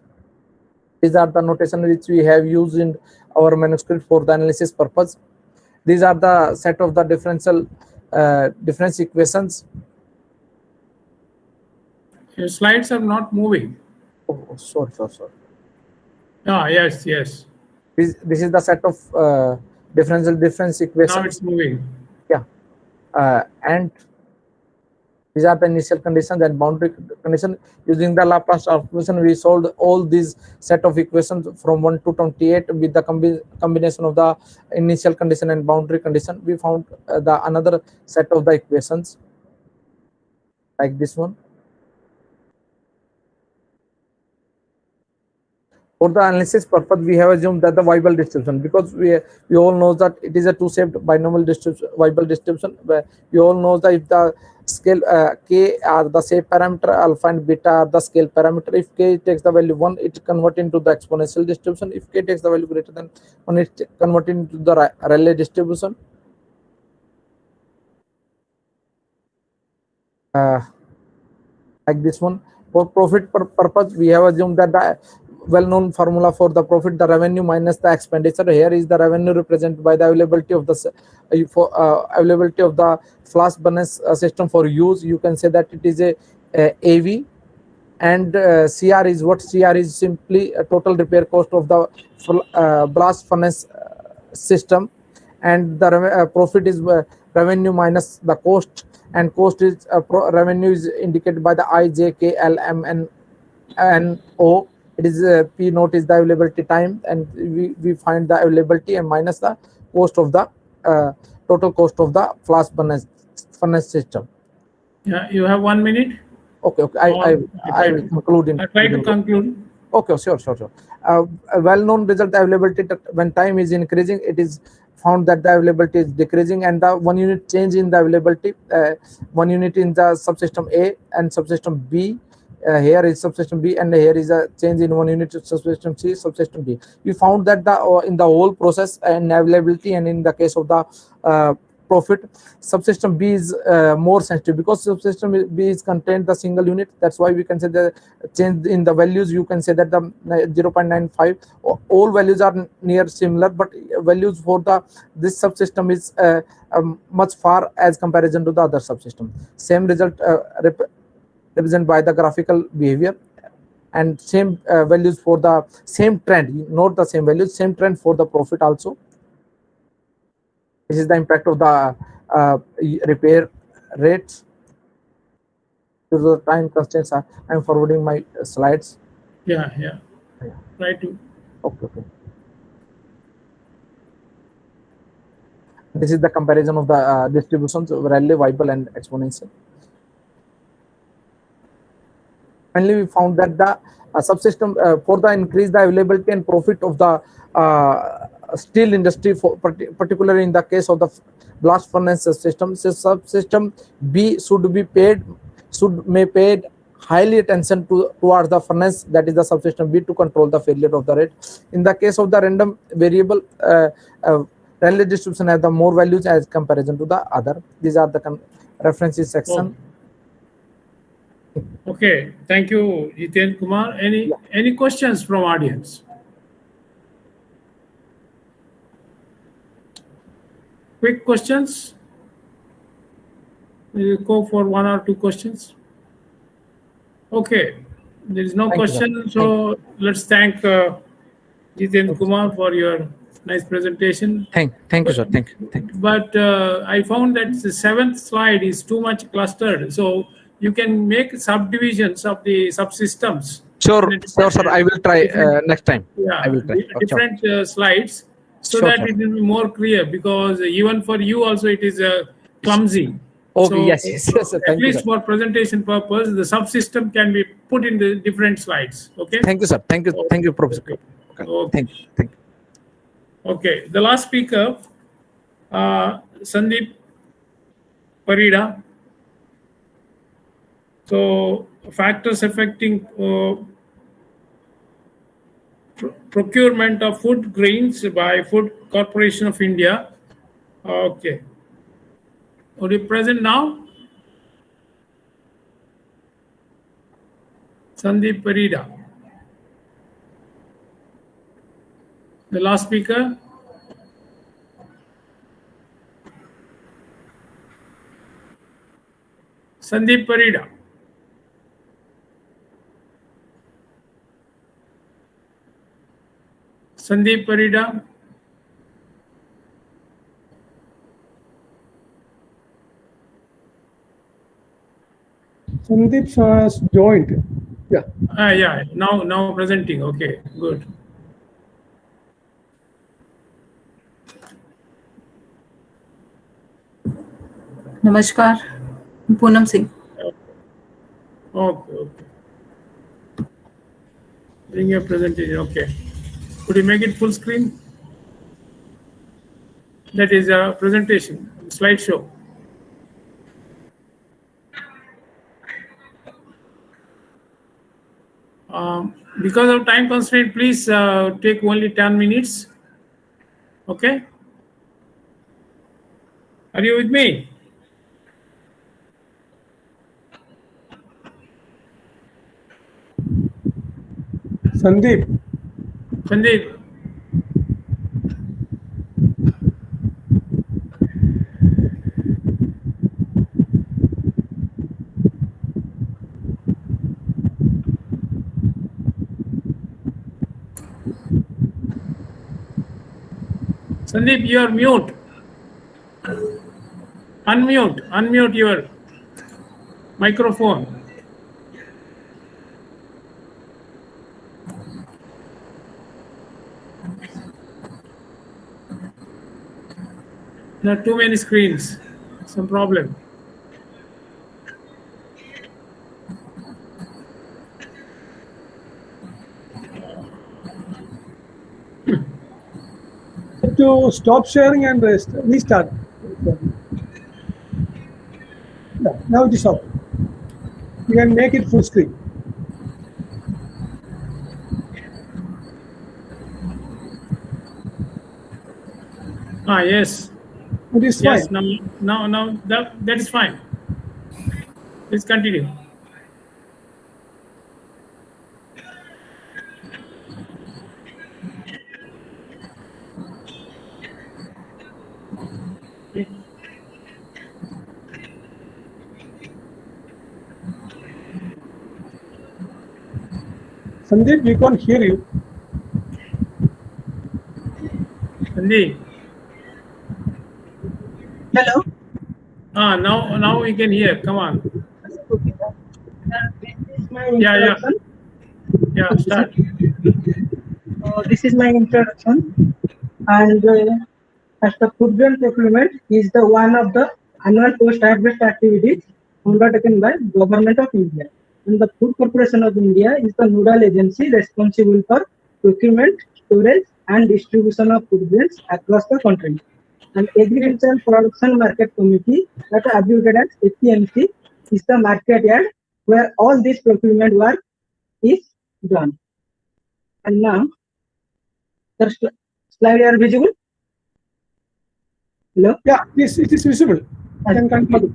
These are the notation which we have used in our manuscript for the analysis purpose. These are the set of the difference equations. Your slides are not moving. Oh, sorry. Ah, yes. This is the set of difference equations. Now it's moving. Yeah, and these are the initial conditions and boundary condition. Using the Laplace transformation, we solved all these set of equations from 1 to 28 with the combination of the initial condition and boundary condition. We found the another set of the equations like this one. For the analysis purpose, we have assumed that the Weibull distribution, because we all know that it is a two-shaped binomial distribution, Weibull distribution. Where we all know that if the scale k are the shape parameter, alpha and beta are the scale parameter. If k takes the value 1, it converts into the exponential distribution. If k takes the value greater than 1, it converts into the Rayleigh distribution. Like this one. For profit purpose, we have assumed that the well-known formula for the profit, the revenue minus the expenditure. Here is the revenue represented by the availability of the availability of the flash furnace system for use. You can say that it is a AV, and CR is what? CR is simply a total repair cost of the blast furnace system, and the profit is revenue minus the cost, and cost is revenue is indicated by the I, J, K, L, M, N, O. It is P naught is the availability time, and we find the availability and minus the cost of the total cost of the flash furnace system. Yeah, you have 1 minute. Okay. I will conclude. I try to conclude. Okay, sure. A well-known result, availability, when time is increasing, it is found that the availability is decreasing, and the 1 unit change in the availability, 1 unit in the subsystem A and subsystem B. Here is subsystem B, and here is a change in 1 unit to subsystem C, subsystem D. We found that in the whole process and availability, and in the case of the profit, subsystem B is more sensitive, because subsystem B is contained the single unit. That's why we can say the change in the values. You can say that the 0.95, all values are near similar, but values for this subsystem is much far as comparison to the other subsystem. Same result represented by the graphical behavior, and same values for the same trend, not the same values, same trend for the profit also. This is the impact of the repair rates. Due to the time constraints, I am forwarding my slides. Yeah. Try to. Okay. This is the comparison of the distributions of Rayleigh, Weibull, and exponential. Finally, we found that the subsystem for the increase the availability and profit of the steel industry, particularly in the case of the blast furnace system, subsystem B may pay highly attention towards the furnace, that is the subsystem B, to control the failure of the rate. In the case of the random variable, Rayleigh distribution has the more values as comparison to the other. These are the references section. Okay, thank you, Jiten Kumar. Any questions from audience? Quick questions. We'll go for 1 or 2 questions. Okay, there is no question, so let's thank Jiten Kumar for your nice presentation. Thank you, sir. Thank you. But I found that the 7th slide is too much clustered, so you can make subdivisions of the subsystems Sure, in a sure, sir. I will try next time. yeah, I will try. Okay. different slides, so Sure, that sir. it will be more clear, because even for you also it is clumsy. Okay, So yes, yes, sir. at Thank you, least sir. for presentation purpose, the subsystem can be put in the different slides. Okay. Thank you, sir. Thank you, Professor. Okay. Okay. Okay. Thank you. Okay. The last speaker, Sandeep Parida. So factors affecting procurement of food grains by Food Corporation of India. Okay. Would you present now? Sandeep Parida. The last speaker. Sandeep Parida. Sandeep Parida. Sandeep has joined. Yeah. Yeah. Now presenting. Okay. Good. Namaskar, Poonam Singh. Okay. Bring your presentation. Okay. Could you make it full screen? That is a presentation, slideshow. Because of time constraint, please take only 10 minutes. Okay. Are you with me? Sandeep. Sandeep. Sandeep, you are mute. Unmute your microphone. There are too many screens. Some problem. To stop sharing and restart. Yeah, now it is off. You can make it full screen. Yes. It is yes, fine. Now that is fine. Please continue. Sandeep, we can't hear you. Sandeep. Hello. Now we can hear. Come on. Yeah. Yeah. Start. This is my introduction, and as the food grain procurement is the one of the annual post-harvest activities undertaken by Government of India, and the Food Corporation of India is the nodal agency responsible for procurement, storage, and distribution of food grains across the country. And Agricultural Production Market Committee, that is abbreviated as APMC, is the market yard where all this procurement work is done. And now, the slide are visible. Hello? Yeah, yes, it is visible. Can continue.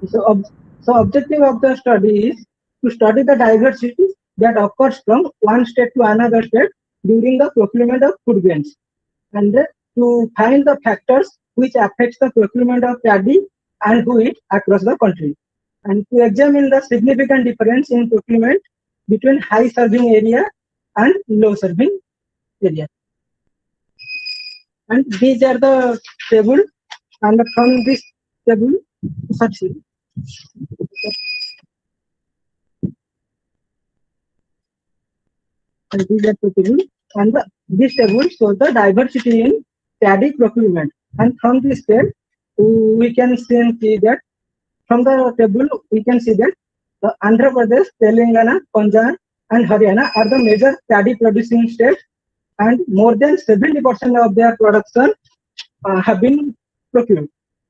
So objective of the study is to study the diversity that occurs from one state to another state during the procurement of food grains, and to find the factors which affects the procurement of paddy and wheat across the country, and to examine the significant difference in procurement between high serving area and low serving area. And these are the table, and from this table, succeed. and this is the table. And this table shows the diversity in paddy procurement. And from this table, we can see that from the table we can see that the Andhra Pradesh, Telangana, Punjab, and Haryana are the major paddy producing states, and more than 70% of their production have been procured.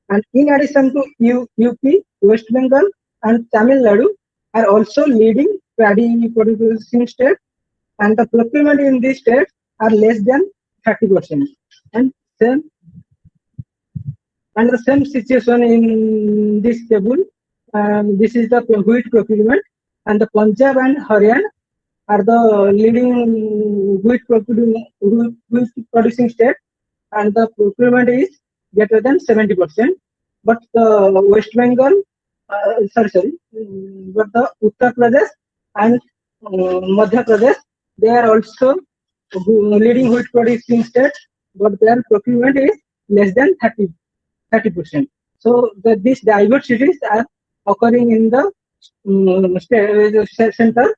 And in addition to UP, West Bengal, and Tamil Nadu are also leading paddy producing states, and the procurement in these states are less than 30%. And the same situation in this table. This is the wheat procurement, and the Punjab and Haryana are the leading wheat producing state, and the procurement is greater than 70%. But the West Bengal, but the Uttar Pradesh and Madhya Pradesh, they are also leading wheat producing states, but their procurement is less than 30%. So these diversities are occurring in the center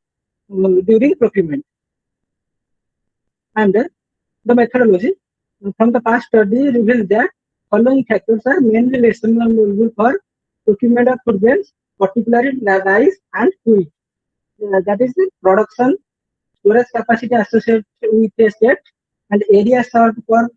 during procurement. And the methodology from the past study reveals that following factors are mainly responsible for procurement of food grains, particularly rice and wheat. That is the production, storage capacity associated with a state, and area served for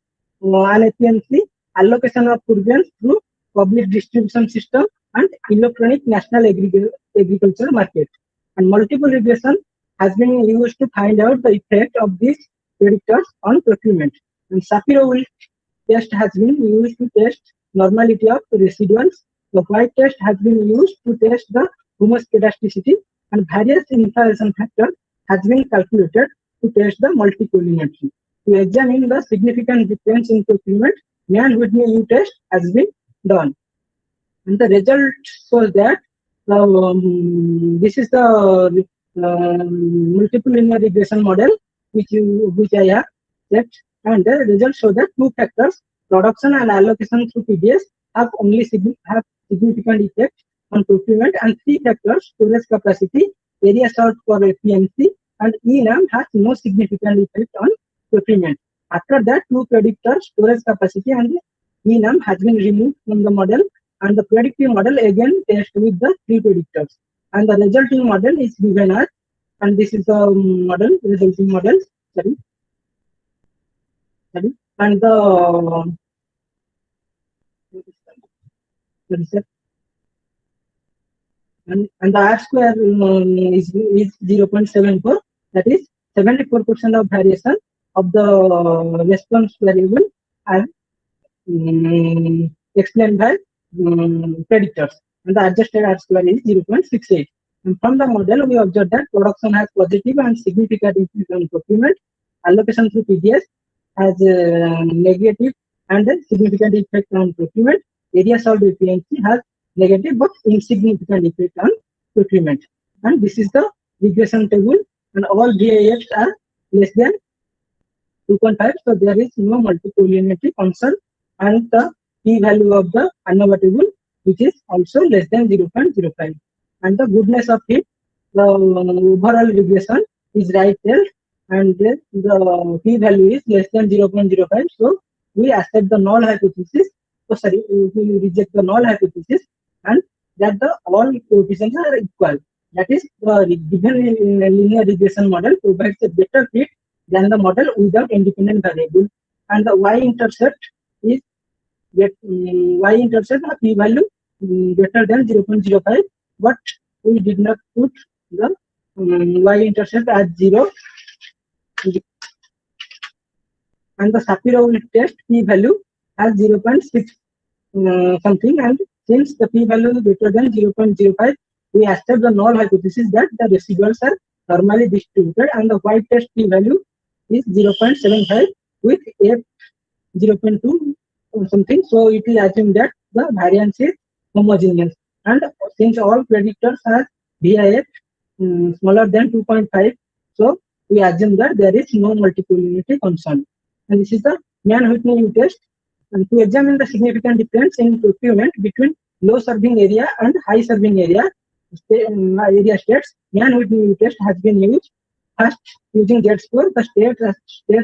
an APMC, allocation of food grains through public distribution system, and electronic national agriculture market. And multiple regression has been used to find out the effect of these predictors on procurement. And Shapiro-Wilk test has been used to test normality of residuals. The white test has been used to test the homoscedasticity, and various inflation factors has been calculated to test the multicollinearity. To examine the significant difference in procurement, Mann-Whitney U test has been done. And the result shows that this is the multiple linear regression model which I have set, and the results show that two factors, production and allocation through PDS, have significant effect on procurement, and three factors, storage capacity, area served for APMC, and ENAM has no significant effect on procurement. After that, two predictors, storage capacity and ENAM, has been removed from the model, and the predictive model again tests with the three predictors, and the resulting model is given as, and this is the model, resulting model, and the and the R square is 0.74, that is 74% of variation of the response variable are explained by predictors, and the adjusted R square is 0.68. And from the model, we observe that production has positive and significant effect on procurement, allocation through PDS has negative and significant effect on procurement, area solved APMC has negative but insignificant effect on procurement. And this is the regression table, and all VIFs are less than 2.5, so there is no multicollinearity concern, and the p-value of the ANOVA table, which is also less than 0.05. And the goodness of it, the overall regression is right there, and the p-value is less than 0.05. So we accept the null hypothesis. We reject the null hypothesis, and that the all coefficients are equal. That is, the given linear regression model provides a better fit than the model without independent variable. And the y-intercept is y-intercept a p-value greater than 0.05, but we did not put the y-intercept as 0. And the Shapiro-Wilk test p-value as 0.6 something, and since the p-value is greater than 0.05, we accept the null hypothesis that the residuals are normally distributed, and the white test p-value is 0.75 with f 0.2 or something. So it is assumed that the variance is homogeneous, and since all predictors are VIF smaller than 2.5, so we assume that there is no multicollinearity concern. And this is the Mann-Whitney U test. And to examine the significant difference in procurement between low serving area and high serving area states, Mann-Whitney U test has been used. First, using Z-score, the states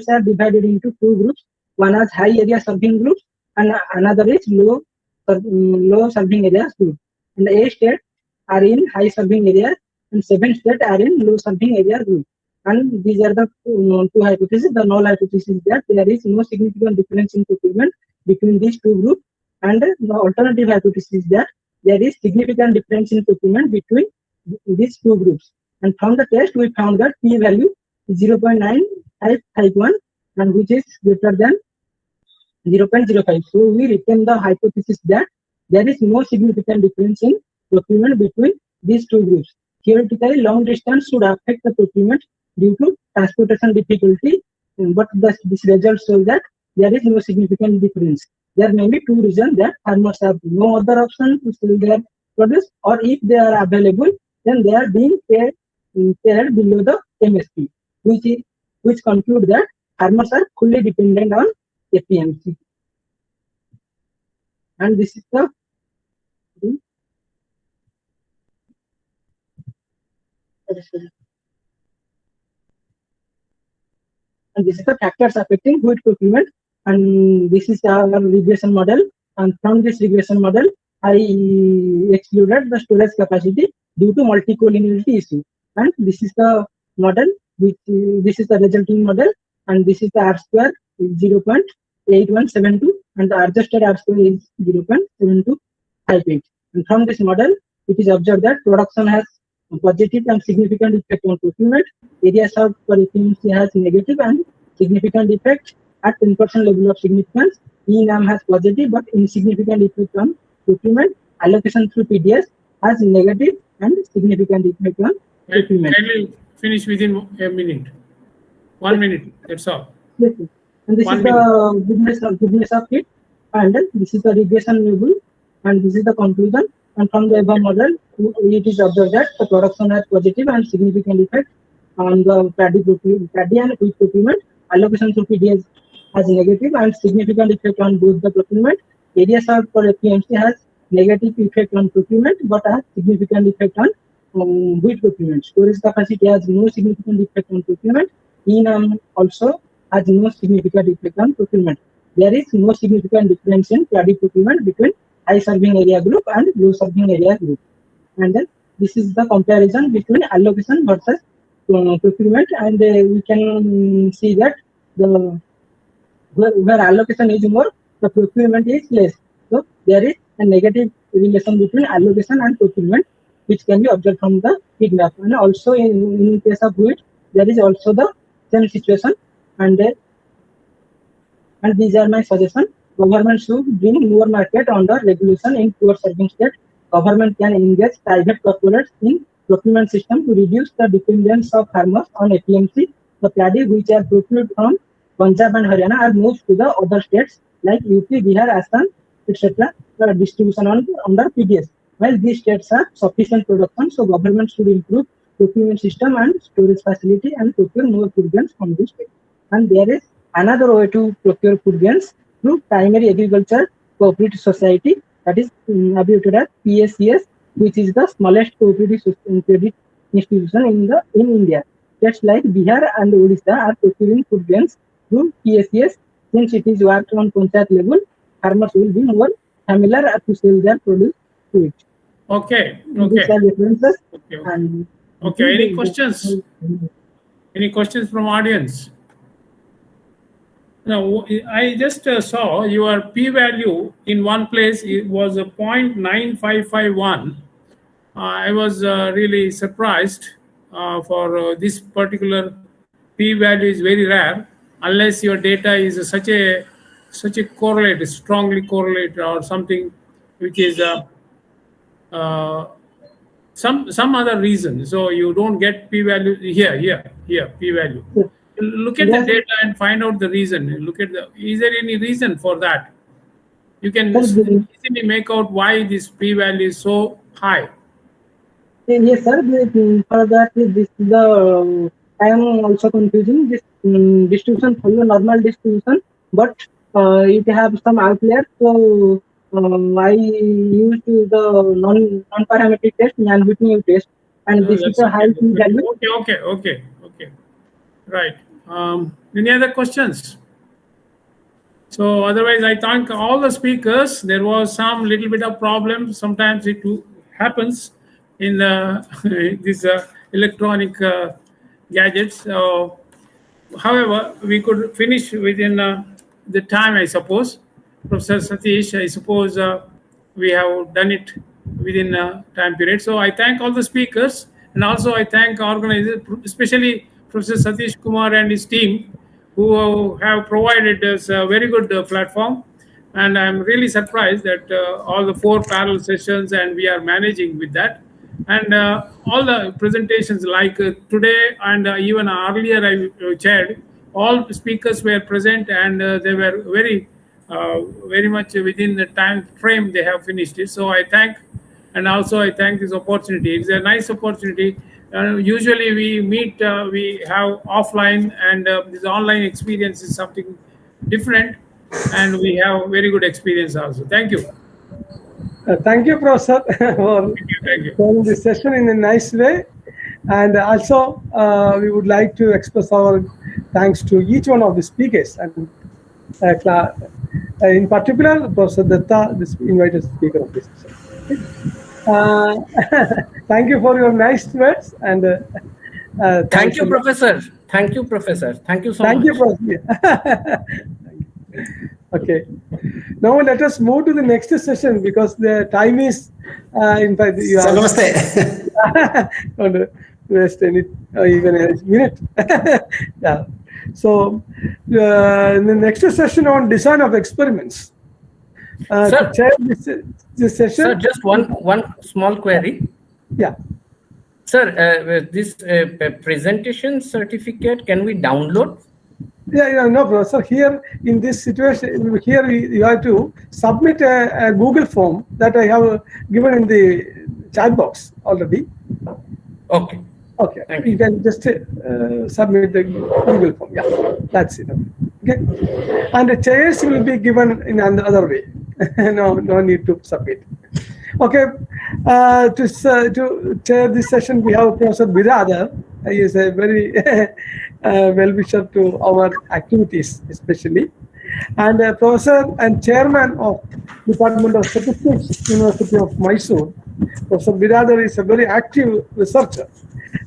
are divided into two groups. One is high area serving groups, and another is low serving areas group. And 8 states are in high serving areas, and 7 states are in low serving area group. And these are the two hypotheses. The null hypothesis is that there is no significant difference in procurement between these two groups, and the alternative hypothesis is that there is significant difference in procurement between these two groups. And from the test, we found that p-value is 0.9551, and which is greater than 0.05. So we retain the hypothesis that there is no significant difference in procurement between these two groups. Theoretically, long distance should affect the procurement due to transportation difficulty, but this result shows that there is no significant difference. There may be two reasons: that farmers have no other option to sell their produce, or if they are available, then they are being paid below the MSP, which conclude that farmers are fully dependent on APMC. And this is the factors affecting wheat procurement, and this is our regression model. And from this regression model, I excluded the storage capacity due to multicollinearity issue. And this is the model, this is the resulting model, and this is the R square is 0.8172, and the adjusted R square is 0.7258. And from this model, it is observed that production has a positive and significant effect on procurement. Area served for efficiency has negative and significant effect at 10% level of significance. ENAM has positive but insignificant effect on procurement. Allocation through PDS has negative and significant effect on procurement. Can we finish within a minute? 1 minute, that's all. Yes, sir. And this is the goodness of it, and this is the regression label, and this is the conclusion. And from the above model, it is observed that the production has positive and significant effect on the paddy and wheat procurement. Allocation through PDS has negative and significant effect on both the procurement. Area served for APMC has negative effect on procurement, but has significant effect on wheat procurement. Storage capacity has no significant effect on procurement. ENAM also has no significant effect on procurement. There is no significant difference in paddy procurement between high serving area group and low serving area group. And then this is the comparison between allocation versus procurement, and we can see that the where allocation is more, the procurement is less. So there is a negative relation between allocation and procurement, which can be observed from the heat graph. And also in case of wheat, there is also the same situation. And these are my suggestions. Government should bring more market under regulation in poor serving state. Government can engage private corporates in procurement system to reduce the dependence of farmers on APMC. The paddy which are procured from Punjab and Haryana are moved to the other states like UP, Bihar, Assam, etc. for distribution under PDS. While these states have sufficient production, so government should improve procurement system and storage facility and procure more food grains from these states. And there is another way to procure food grains through primary agriculture cooperative society, that is abbreviated as PACS, which is the smallest cooperative credit institution in India. States like Bihar and Odisha are procuring food grains through PACS. Since it is worked on Panchayat level, farmers will be more familiar to sell their produce to it. Okay. These are references. Okay. Any questions? Any questions from audience? Now, I just saw your p-value in one place. It was a 0.9551. I was really surprised for this particular p-value is very rare unless your data is such a correlate, strongly correlated or something which is some other reason. So you don't get p-value here p-value. Look at the data and find out the reason. Is there any reason for that? You can easily make out why this p-value is so high. Yes, sir. For that, this is the I am also confusing this distribution for your normal distribution, but it have some outliers. So I used the non-parametric test, non-Whitney test, and this is a high p-value. Okay. Right. Any other questions? So otherwise, I thank all the speakers. There was some little bit of problem. Sometimes it happens in these electronic gadgets. However, we could finish within the time, I suppose. Professor Satish, I suppose we have done it within time period. So I thank all the speakers, and also I thank organizers, especially Professor Satish Kumar and his team, who have provided us a very good platform. And I'm really surprised that all the 4 parallel sessions, and we are managing with that. And all the presentations like today and even earlier I chaired, all speakers were present, and they were very much within the time frame they have finished it. So I thank, and also I thank this opportunity. It's a nice opportunity. Usually we meet, we have offline, and this online experience is something different, and we have very good experience also. Thank you. Thank you, Professor, for sharing this session in a nice way. And also, we would like to express our thanks to each one of the speakers, and in particular, Professor Datta, this invited speaker of this session. Thank you for your nice words, and thank you, Professor. Thank you, Professor. Thank you so much. Thank you, Professor. Okay. Now let us move to the next session, because the time is, in fact, you are. Don't waste any even a minute. Yeah. So the next session on design of experiments. Sir, to chair this session. Sir, just one small query. Yeah. Sir, this presentation certificate, can we download? Yeah, no, Professor. Here in this situation, here you have to submit a Google form that I have given in the chat box already. Okay. Okay. You can just submit the Google form. Yeah, that's it. Okay. And the chairs will be given in another way. No need to submit. Okay. To chair this session, we have Professor Biradar. He is a very well-wisher to our activities, especially. And Professor and Chairman of Department of Statistics, University of Mysore. Professor Biradar is a very active researcher,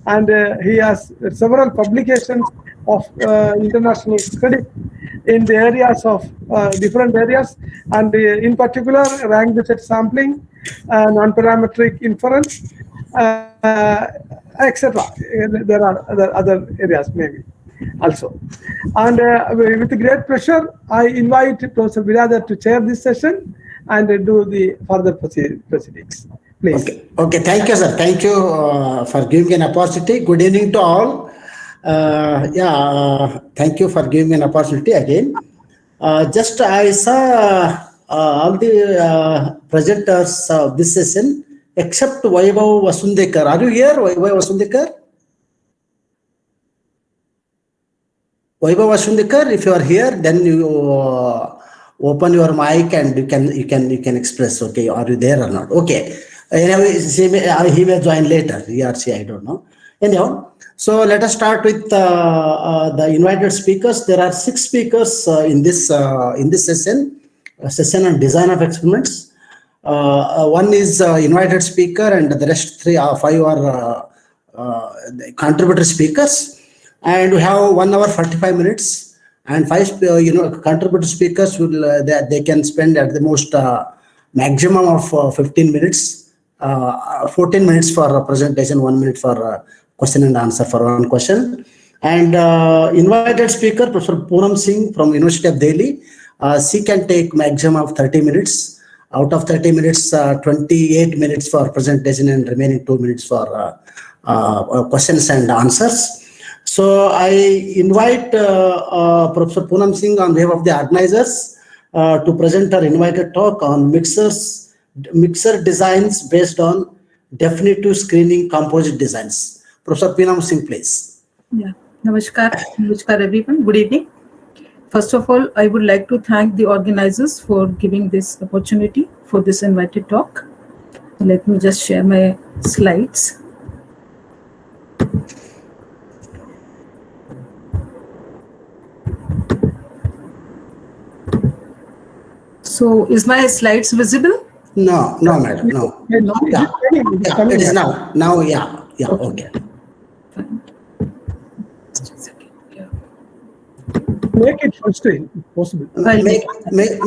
and he has several publications of international credit in the areas of different areas, and in particular rank set sampling, non-parametric inference, etc. There are other areas maybe also. And with great pleasure, I invite Professor Biradar to chair this session and do the further proceedings. Please. Okay. Thank you, sir. Thank you for giving an opportunity. Good evening to all. Thank you for giving me an opportunity again. Just I saw all the presenters of this session except Vaibhav Vasundekar. Are you here, Vaibhav Vasundekar? Vaibhav Vasundekar, if you are here, then you open your mic and you can express. Okay, are you there or not? Okay. Anyway, he may join later. He or she, I don't know. Anyhow, so let us start with the invited speakers. There are 6 speakers in this session. A session on design of experiments. One is invited speaker, and the rest 5 are contributor speakers. And we have 1 hour 45 minutes, and 5 contributor speakers will they can spend at the most maximum of 15 minutes. 14 minutes for a presentation, 1 minute for question and answer for one question. And invited speaker, Professor Poonam Singh from University of Delhi. She can take maximum of 30 minutes. Out of 30 minutes, 28 minutes for presentation and remaining 2 minutes for questions and answers. So I invite Professor Poonam Singh on behalf of the organizers to present her invited talk on mixer designs based on definitive screening composite designs. Professor Poonam Singh, please. Yeah, Namaskar everyone. Good evening. First of all, I would like to thank the organizers for giving this opportunity for this invited talk. Let me just share my slides. So is my slides visible? No, madam, no. No? Yeah, it is now. Now, yeah, okay. Make it full screen if possible.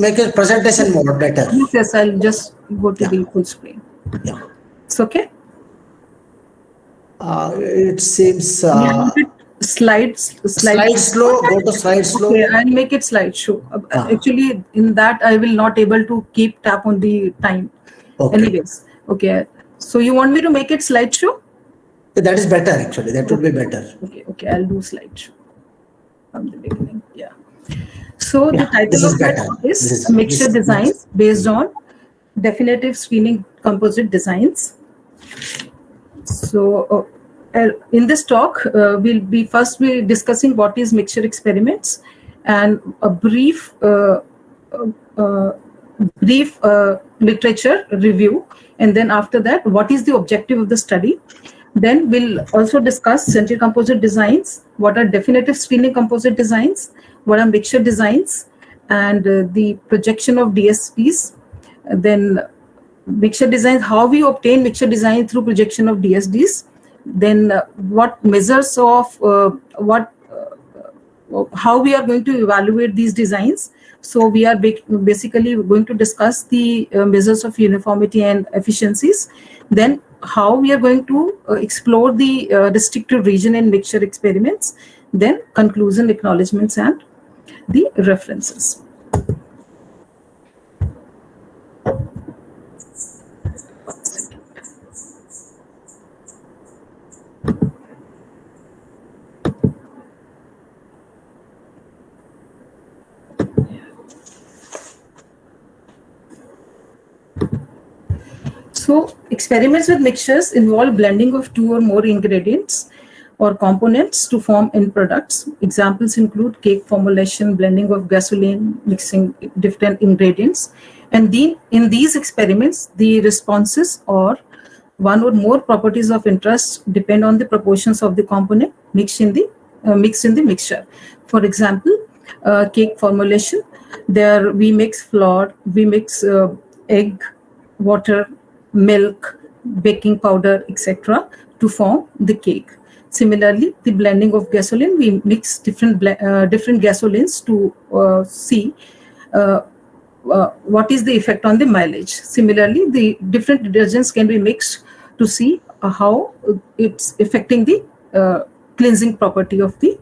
Make a presentation more better. Yes, I'll just go to the full screen. Yeah. It's okay? It seems slide slow. Go to slide slow. Okay, I'll make it slideshow. Actually, in that I will not able to keep tap on the time. Okay. Anyways, okay. So you want me to make it slideshow? That is better actually. That would be better. Okay. I'll do slideshow from the beginning. Yeah. So the title of that is Mixture Designs based on Definitive Screening Composite Designs. So in this talk, we'll be discussing what is mixture experiments and a brief literature review, and then after that, what is the objective of the study. Then we'll also discuss central composite designs, what are definitive screening composite designs, what are mixture designs, and the projection of DSDs. Then mixture designs, how we obtain mixture design through projection of DSDs. Then what measures of how we are going to evaluate these designs. So we are basically going to discuss the measures of uniformity and efficiencies. Then how we are going to explore the restricted region in mixture experiments. Then conclusion, acknowledgements, and the references. So experiments with mixtures involve blending of two or more ingredients or components to form end products. Examples include cake formulation, blending of gasoline, mixing different ingredients. And in these experiments, the responses or one or more properties of interest depend on the proportions of the component mixed in the mixture. For example, cake formulation, there we mix flour, we mix egg, water, milk, baking powder, etc. to form the cake. Similarly, the blending of gasoline, we mix different gasolines to see what is the effect on the mileage. Similarly, the different detergents can be mixed to see how it's affecting the cleansing property of the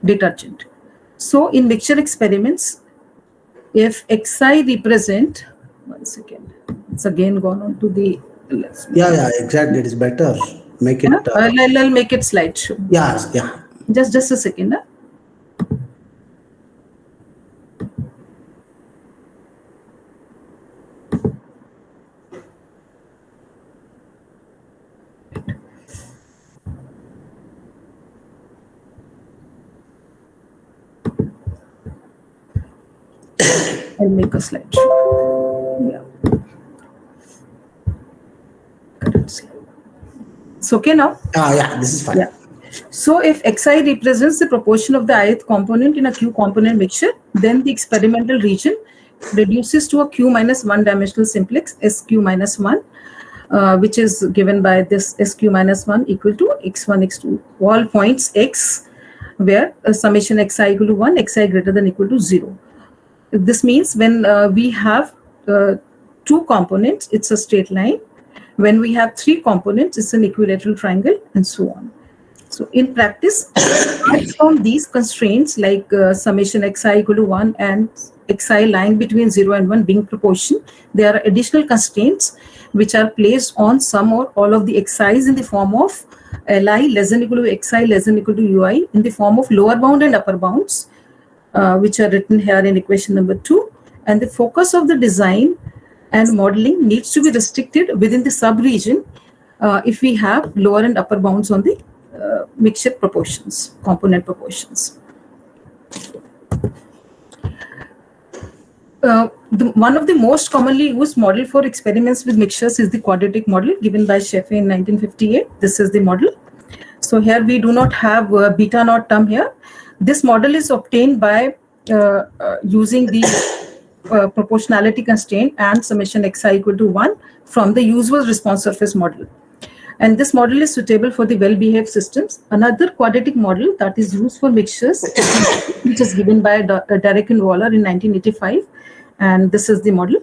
detergent. So in mixture experiments, if Xi represent, one second, it's again gone on to the, yeah, exactly, it is better. Make it. I'll make it slideshow. Yeah. Just a second. I'll make a slideshow. Yeah. It's okay now? Yeah, this is fine. Yeah. So if Xi represents the proportion of the ith component in a Q component mixture, then the experimental region reduces to a Q minus 1 dimensional simplex SQ minus 1, which is given by this SQ minus 1 equal to X1, X2, all points X, where summation Xi equal to 1, Xi greater than equal to 0. This means when we have two components, it's a straight line. When we have three components, it's an equilateral triangle, and so on. So in practice, apart from these constraints like summation Xi equal to 1 and Xi lying between 0 and 1 being proportion, there are additional constraints which are placed on some or all of the Xi's in the form of Li less than equal to Xi less than equal to Ui in the form of lower bound and upper bounds, which are written here in equation number 2. And the focus of the design and modeling needs to be restricted within the sub-region if we have lower and upper bounds on the mixture proportions, component proportions. One of the most commonly used model for experiments with mixtures is the quadratic model given by Sheffe in 1958. This is the model. So here we do not have beta naught term here. This model is obtained by using the proportionality constraint and summation xi equal to 1 from the usual response surface model. And this model is suitable for the well-behaved systems. Another quadratic model that is used for mixtures, which is given by Derek and Waller in 1985. And this is the model.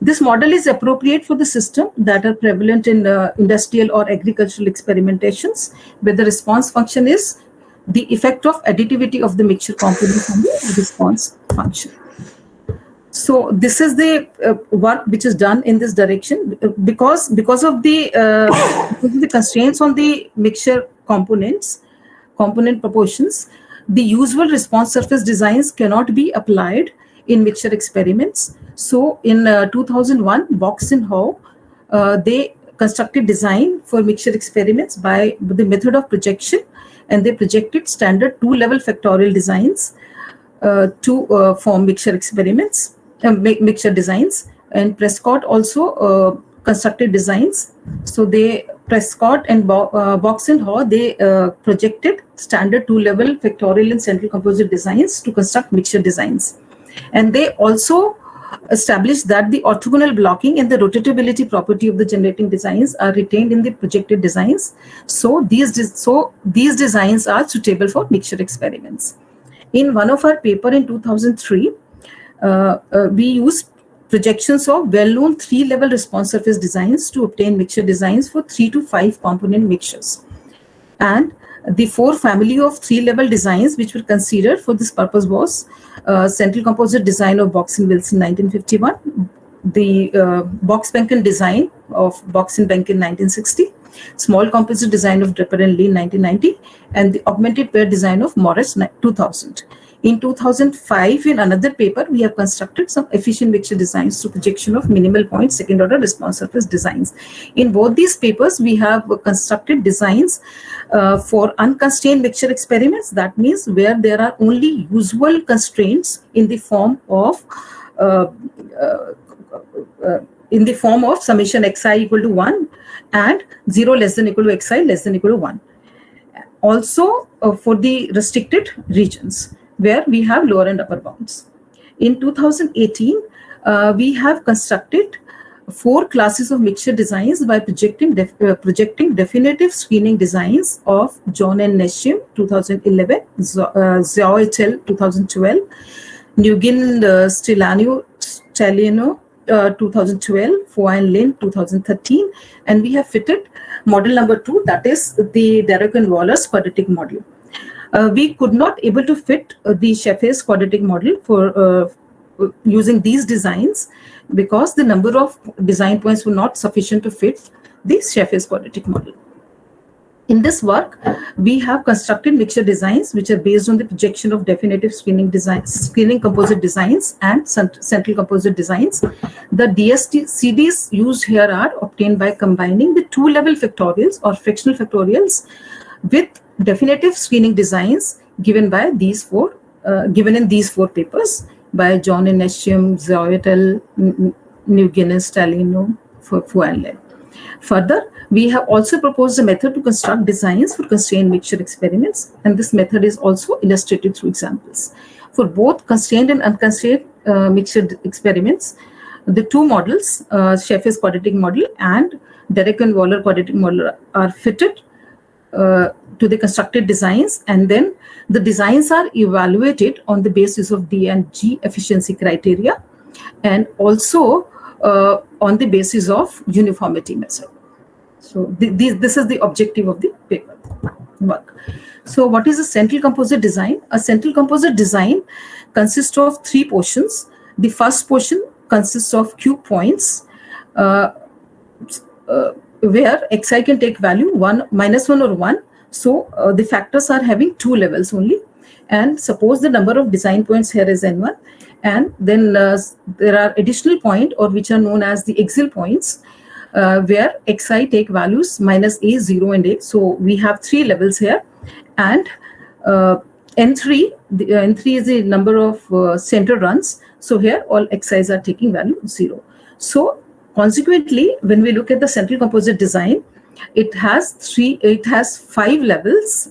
This model is appropriate for the system that are prevalent in industrial or agricultural experimentations, where the response function is the effect of additivity of the mixture components on the response function. So this is the work which is done in this direction because of the constraints on the mixture component proportions. The usual response surface designs cannot be applied in mixture experiments. So in 2001, Box and Howe, they constructed design for mixture experiments by the method of projection, and they projected standard 2-level factorial designs to form mixture experiments, mixture designs. And Prescott also constructed designs. So Prescott and Box and Howe, they projected standard 2-level factorial and central composite designs to construct mixture designs. And they also established that the orthogonal blocking and the rotatability property of the generating designs are retained in the projected designs. So these designs are suitable for mixture experiments. In one of our paper in 2003, we used projections of well-known 3-level response surface designs to obtain mixture designs for 3 to 5 component mixtures. And the 4 family of 3-level designs which were considered for this purpose was central composite design of Box and Wilson 1951, the Box-Benken design of Box and Benken 1960, small composite design of Draper and Lee 1990, and the augmented pair design of Morris 2000. In 2005, in another paper, we have constructed some efficient mixture designs through projection of minimal point second-order response surface designs. In both these papers, we have constructed designs for unconstrained mixture experiments. That means where there are only usual constraints in the form of summation xi equal to 1 and 0 less than equal to xi less than equal to 1. Also for the restricted regions, where we have lower and upper bounds. In 2018, we have constructed 4 classes of mixture designs by projecting definitive screening designs of John and Neshim 2011, Zhao et al. 2012, Nguyen Stilano 2012, Foy and Lin 2013, and we have fitted model number 2, that is the Derek and Waller's quadratic model. We could not able to fit the Sheffey's quadratic model for using these designs because the number of design points were not sufficient to fit the Sheffey's quadratic model. In this work, we have constructed mixture designs which are based on the projection of definitive screening composite designs and central composite designs. The CDs used here are obtained by combining the 2-level factorials or frictional factorials with definitive screening designs given by these 4 given in these 4 papers by John and Neshim, Zhao et al., Nguyen and Stalino, Foy and Lin. Further, we have also proposed a method to construct designs for constrained mixture experiments, and this method is also illustrated through examples. For both constrained and unconstrained mixture experiments, the 2 models, Sheffey's quadratic model and Derek and Waller quadratic model, are fitted to the constructed designs, and then the designs are evaluated on the basis of D and G efficiency criteria, and also on the basis of uniformity method. So this is the objective of the paper work. So what is a central composite design? A central composite design consists of 3 portions. The first portion consists of cube points where xi can take value -1 or 1. So the factors are having 2 levels only. And suppose the number of design points here is n1. And then there are additional points, or which are known as the axial points, where xi take values -a, 0, and a. So we have 3 levels here. And n3, n3 is the number of center runs. So here all xi's are taking value 0. So consequently, when we look at the central composite design, it has 5 levels,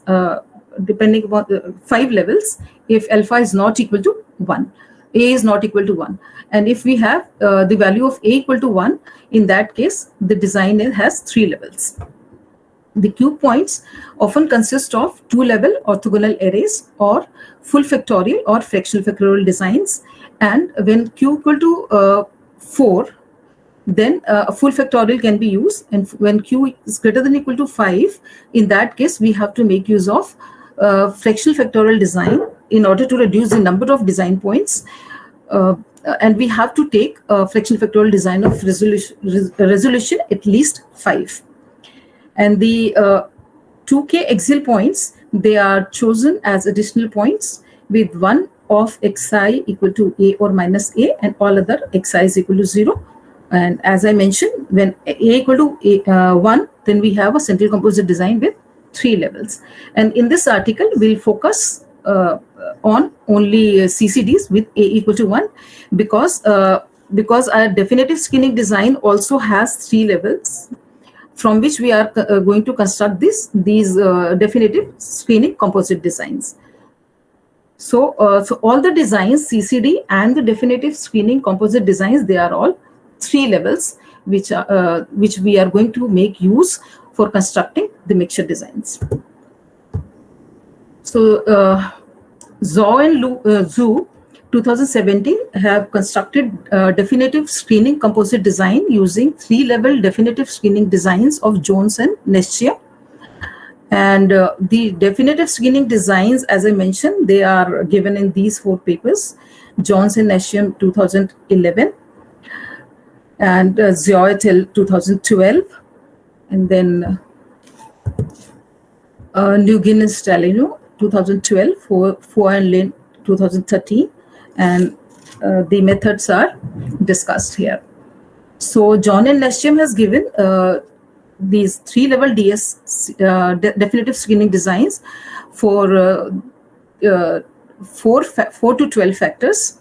depending upon 5 levels if alpha is not equal to 1. A is not equal to 1. And if we have the value of A equal to 1, in that case, the design has 3 levels. The Q points often consist of 2-level orthogonal arrays or full factorial or fractional factorial designs. And when Q equal to 4, then a full factorial can be used. And when Q is greater than or equal to 5, in that case, we have to make use of fractional factorial design in order to reduce the number of design points. And we have to take a fractional factorial design of resolution at least 5. And the 2k axial points, they are chosen as additional points with one of xi equal to a or minus a and all other xi is equal to 0. And as I mentioned, when a equal to 1, then we have a central composite design with 3 levels. And in this article, we'll focus on only CCDs with a equal to 1 because our definitive screening design also has 3 levels from which we are going to construct these definitive screening composite designs. So all the designs, CCD and the definitive screening composite designs, they are all 3 levels which we are going to make use for constructing the mixture designs. So Zhou and Zhu 2017 have constructed definitive screening composite design using 3-level definitive screening designs of Jones and Neschia. And the definitive screening designs, as I mentioned, they are given in these 4 papers: Jones and Neschia 2011, and Zhou et al. 2012, and then Nguyen and Stalino 2012, Fo and Lin 2013, and the methods are discussed here. So John and Neschia has given these 3-level DS definitive screening designs for 4 to 12 factors,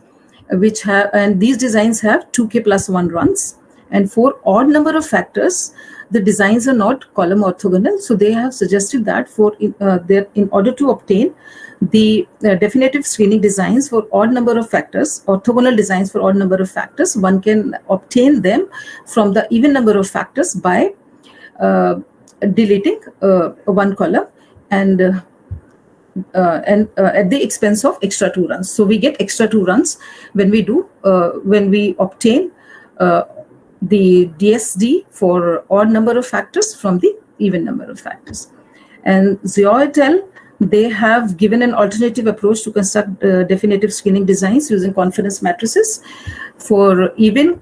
which have, and these designs have 2k plus 1 runs. And for odd number of factors, the designs are not column orthogonal. So they have suggested that in order to obtain the definitive screening designs for odd number of factors, orthogonal designs for odd number of factors, one can obtain them from the even number of factors by deleting one column and at the expense of extra 2 runs. So we get extra 2 runs when we obtain the DSD for odd number of factors from the even number of factors. And Zhou et al., they have given an alternative approach to construct definitive screening designs using confidence matrices. For even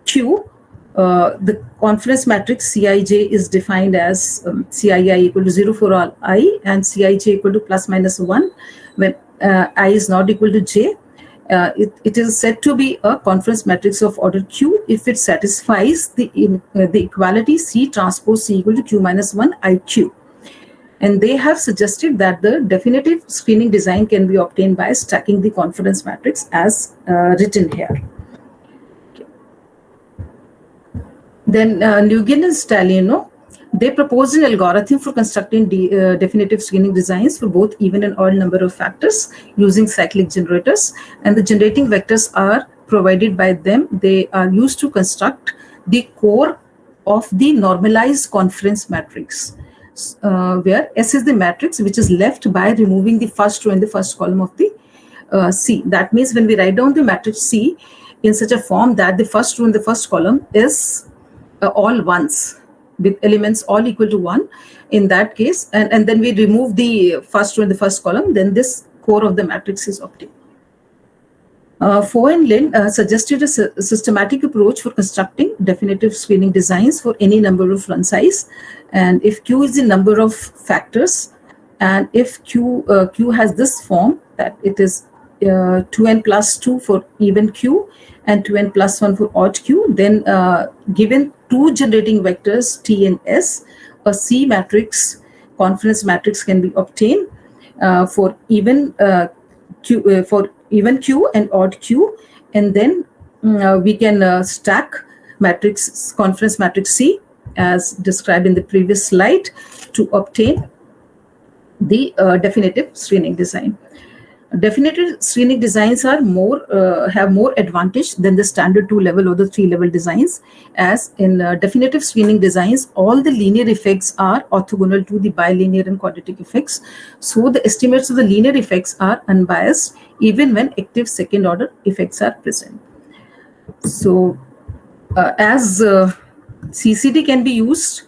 Q, the confidence matrix Cij is defined as Cii equal to 0 for all I and Cij equal to plus minus 1 when I is not equal to j. It is said to be a confidence matrix of order Q if it satisfies the equality C transpose C equal to Q minus 1 IQ. And they have suggested that the definitive screening design can be obtained by stacking the confidence matrix as written here. Okay. Then Nguyen and Stalino, they proposed an algorithm for constructing definitive screening designs for both even and odd number of factors using cyclic generators. And the generating vectors are provided by them. They are used to construct the core of the normalized confidence matrix, where S is the matrix which is left by removing the first row and the first column of the C. That means when we write down the matrix C in such a form that the first row and the first column is all ones, with elements all equal to 1 in that case, and then we remove the first row and the first column, then this core of the matrix is obtained. Fo and Lin suggested a systematic approach for constructing definitive screening designs for any number of run size. And if Q is the number of factors, and if Q has this form, that it is 2n plus 2 for even Q and 2n plus 1 for odd Q, then given 2 generating vectors T and S, a C matrix, confidence matrix can be obtained for even Q and odd Q, and then we can stack matrix confidence matrix C as described in the previous slide to obtain the definitive screening design. Definitive screening designs are have more advantage than the standard 2-level or the 3-level designs, as in definitive screening designs, all the linear effects are orthogonal to the bilinear and quadratic effects. So the estimates of the linear effects are unbiased even when active second order effects are present. So as CCD can be used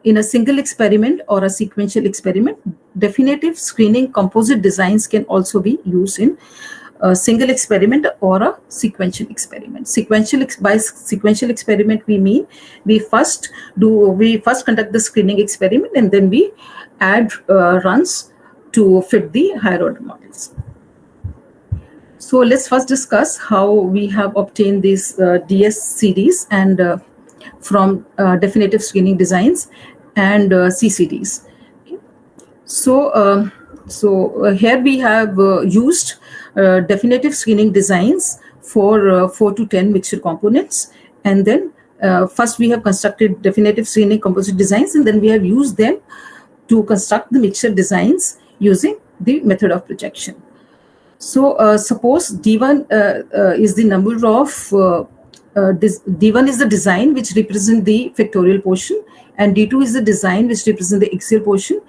in a single experiment or a sequential experiment, definitive screening composite designs can also be used in a single experiment or a sequential experiment. By sequential experiment, we mean we first conduct the screening experiment and then we add runs to fit the higher order models. So let's first discuss how we have obtained these DSCDs and from definitive screening designs and CCDs. Okay. So here we have used definitive screening designs for 4 to 10 mixture components, and then first we have constructed definitive screening composite designs, and then we have used them to construct the mixture designs using the method of projection. So suppose D1 is the number of D1 is the design which represents the factorial portion, and D2 is the design which represents the axial portion,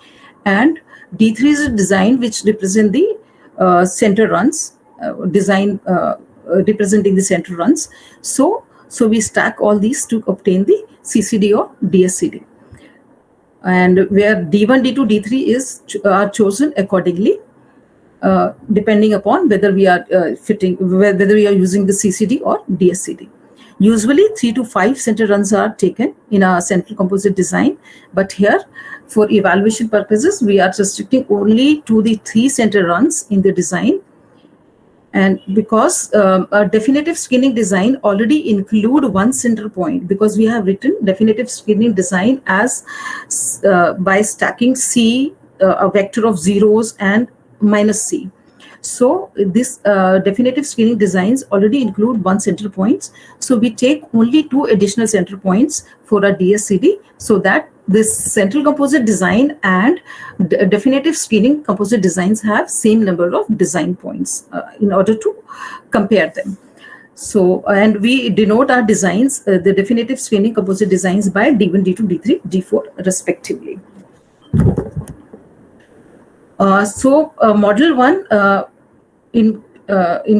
and D3 is the design which represents the center runs, design representing the center runs. So we stack all these to obtain the CCD or DSCD, and where D1, D2, D3 are chosen accordingly. Depending upon whether we are whether we are using the CCD or DSCD. Usually 3 to 5 center runs are taken in a central composite design, but here for evaluation purposes we are restricting only to the 3 center runs in the design. And because a definitive screening design already include 1 center point, because we have written definitive screening design as by stacking C, a vector of zeros and minus C. So this definitive screening designs already include 1 center points. So we take only 2 additional center points for a DSCD, so that this central composite design and definitive screening composite designs have same number of design points in order to compare them. So, and we denote our designs, the definitive screening composite designs, by D1, D2, D3, D4 respectively. Model 1 in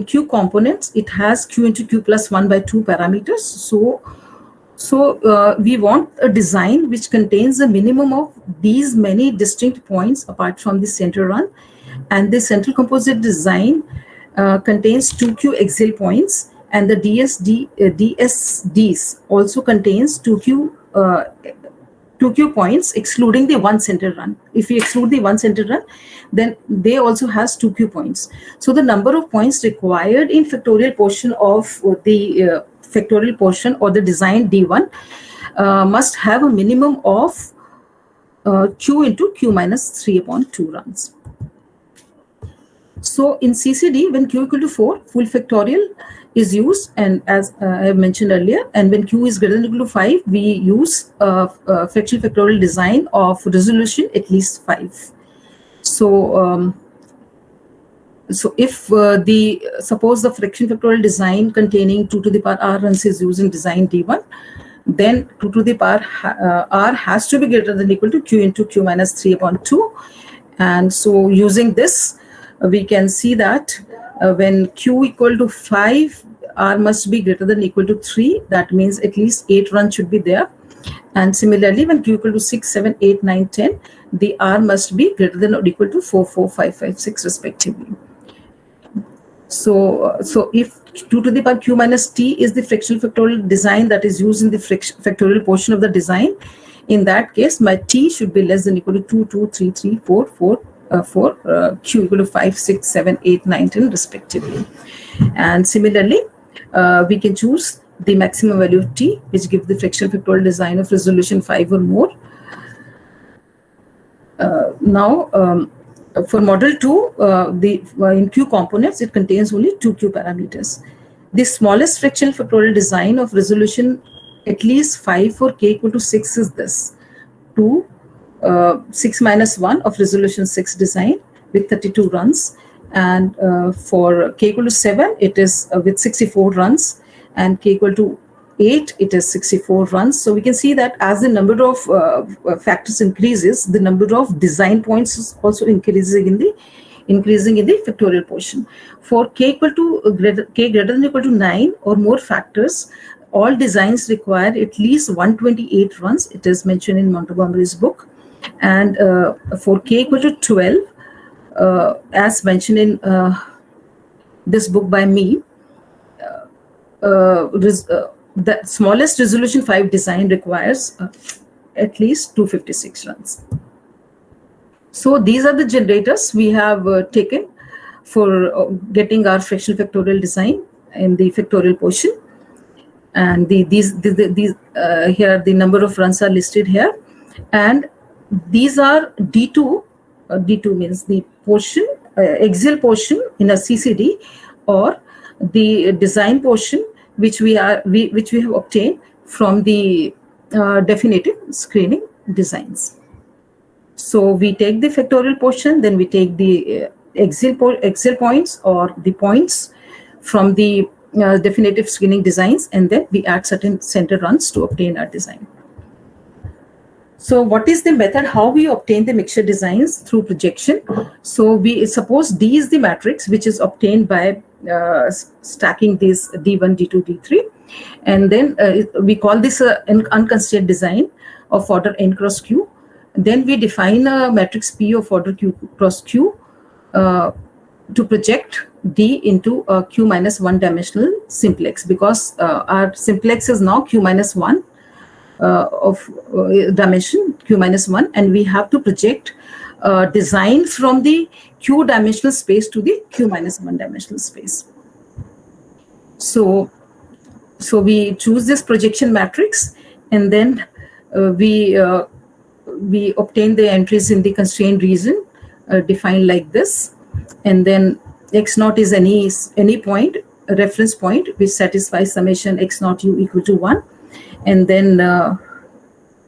Q components, it has Q into Q plus 1 by 2 parameters. So we want a design which contains a minimum of these many distinct points apart from the center run, and the central composite design contains 2Q axial points, and the DSDs also contains 2Q points excluding the 1 center run. If we exclude the 1 center run, then they also has 2Q points. So the number of points required in factorial portion of the factorial portion or the design D1 must have a minimum of Q into Q minus 3 upon 2 runs. So in CCD, when Q equal to 4, full factorial is used, and as I have mentioned earlier, and when Q is greater than or equal to 5, we use fractional factorial design of resolution at least 5. So if suppose the fraction factorial design containing 2 to the power r runs is used in design D1, then 2 to the power r has to be greater than or equal to Q into Q minus 3 upon 2. And so using this, we can see that when Q equal to 5, R must be greater than or equal to 3. That means at least 8 runs should be there. And similarly, when Q equal to 6, 7, 8, 9, 10, the R must be greater than or equal to 4, 4, 5, 5, 6 respectively. So if 2 to the power Q minus T is the fractional factorial design that is used in the factorial portion of the design, in that case, my T should be less than or equal to 2, 2, 3, 3, 4, 4, for Q equal to 5, 6, 7, 8, 9, 10 respectively. And similarly, we can choose the maximum value of T, which gives the fractional factorial design of resolution 5 or more. Now, for model 2, in Q components, it contains only 2Q parameters. The smallest fractional factorial design of resolution at least 5 for K equal to 6 is this: 2 6 minus 1 of resolution 6 design with 32 runs, And for k equal to 7, it is with 64 runs, and k equal to 8, it is 64 runs. So we can see that as the number of factors increases, the number of design points is also increasing in the factorial portion. For k equal to k greater than or equal to 9 or more factors, all designs require at least 128 runs. It is mentioned in Montgomery's book. And for k equal to 12, as mentioned in this book by me, the smallest resolution 5 design requires at least 256 runs. So these are the generators we have taken for getting our fractional factorial design in the factorial portion. And these here the number of runs are listed here, and these are D2. D2 means the portion, axial portion in a CCD, or the design portion which we have obtained from the definitive screening designs. So we take the factorial portion, then we take the axial points or the points from the definitive screening designs, and then we add certain center runs to obtain our design. So what is the method how we obtain the mixture designs? Through projection. So we suppose D is the matrix which is obtained by stacking these D1, D2, D3, and then we call this an unconstrained design of order n cross q. Then we define a matrix P of order q cross q to project D into a q minus 1 dimensional simplex, because our simplex is now q minus 1 of dimension q minus 1, and we have to project design from the q dimensional space to the q minus 1 dimensional space. So we choose this projection matrix, and then we obtain the entries in the constrained region defined like this, and then x naught is any point, a reference point which satisfies summation x naught u equal to 1, and then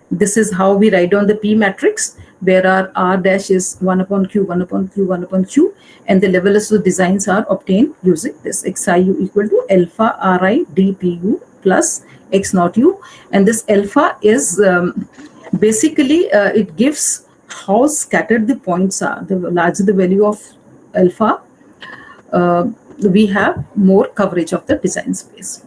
this is how we write down the P matrix, where our R dash is 1 upon q, 1 upon q, 1 upon q, and the level of designs are obtained using this xiu equal to alpha ri dpu plus x naught u, and this alpha is basically it gives how scattered the points are. The larger the value of alpha, we have more coverage of the design space.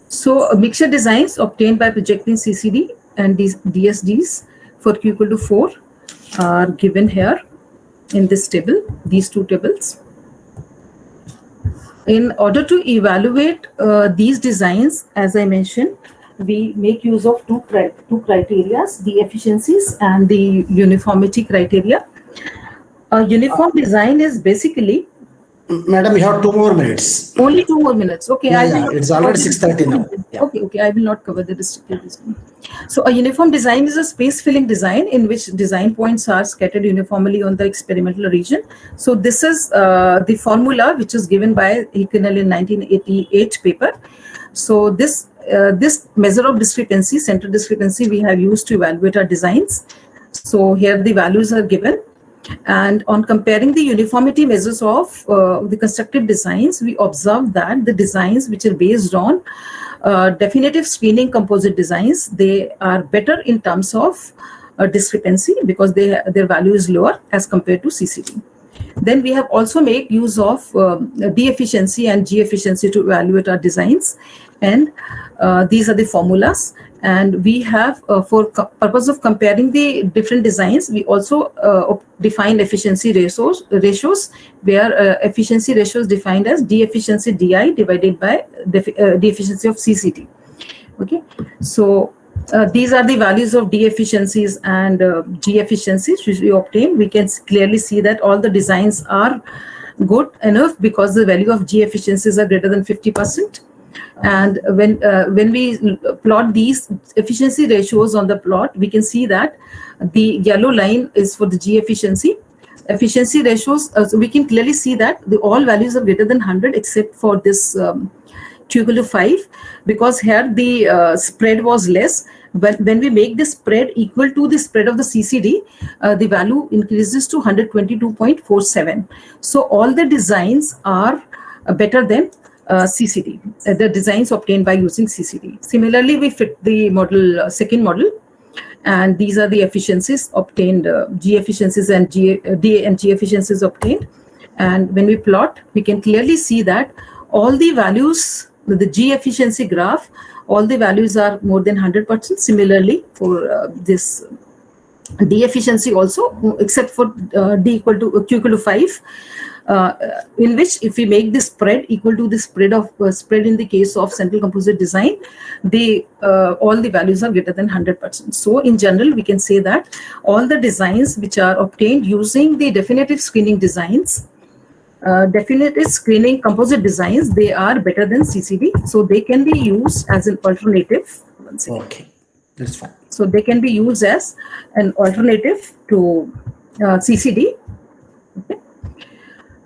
So mixture designs obtained by projecting CCD and these DSDs for q equal to 4 are given here in this table, these two tables. In order to evaluate these designs, as I mentioned, we make use of two criteria, the efficiencies and the uniformity criteria. A uniform design is basically... Madam, you have 2 more minutes. Only 2 more minutes. Okay. Yeah, it's already 6:30 now. Yeah. Okay. I will not cover the restricted design. So a uniform design is a space-filling design in which design points are scattered uniformly on the experimental region. So this is the formula which is given by Hicknell in 1988 paper. So this measure of discrepancy, center discrepancy, we have used to evaluate our designs. So here the values are given. And on comparing the uniformity measures of the constructed designs, we observe that the designs which are based on definitive screening composite designs, they are better in terms of discrepancy because their value is lower as compared to CCD. Then we have also made use of D efficiency and G efficiency to evaluate our designs, and these are the formulas. And we have, for purpose of comparing the different designs, we also define efficiency ratios where efficiency ratio is defined as D efficiency DI divided by D efficiency of CCD. Okay, so these are the values of D efficiencies and G efficiencies which we obtain. We can clearly see that all the designs are good enough because the value of G efficiencies are greater than 50%. And when we plot these efficiency ratios on the plot, we can see that the yellow line is for the G efficiency ratios. So we can clearly see that all values are greater than 100 except for this q equal to 5, because here the spread was less when we make the spread equal to the spread of the CCD, the value increases to 122.47. So all the designs are better than CCD, the designs obtained by using CCD. Similarly, we fit the model, second model, and these are the efficiencies obtained, G efficiencies and D and G efficiencies obtained. And when we plot, we can clearly see that all the values, the G efficiency graph, all the values are more than 100%. Similarly, for this D efficiency also, except for D equal to Q equal to 5, in which if we make this spread equal to the spread of spread in the case of central composite design, the all the values are greater than 100%. So in general, we can say that all the designs which are obtained using the definitive screening designs, definitive screening composite designs, they are better than CCD. So they can be used as an alternative. Okay, that's fine. So they can be used as an alternative to CCD. Okay.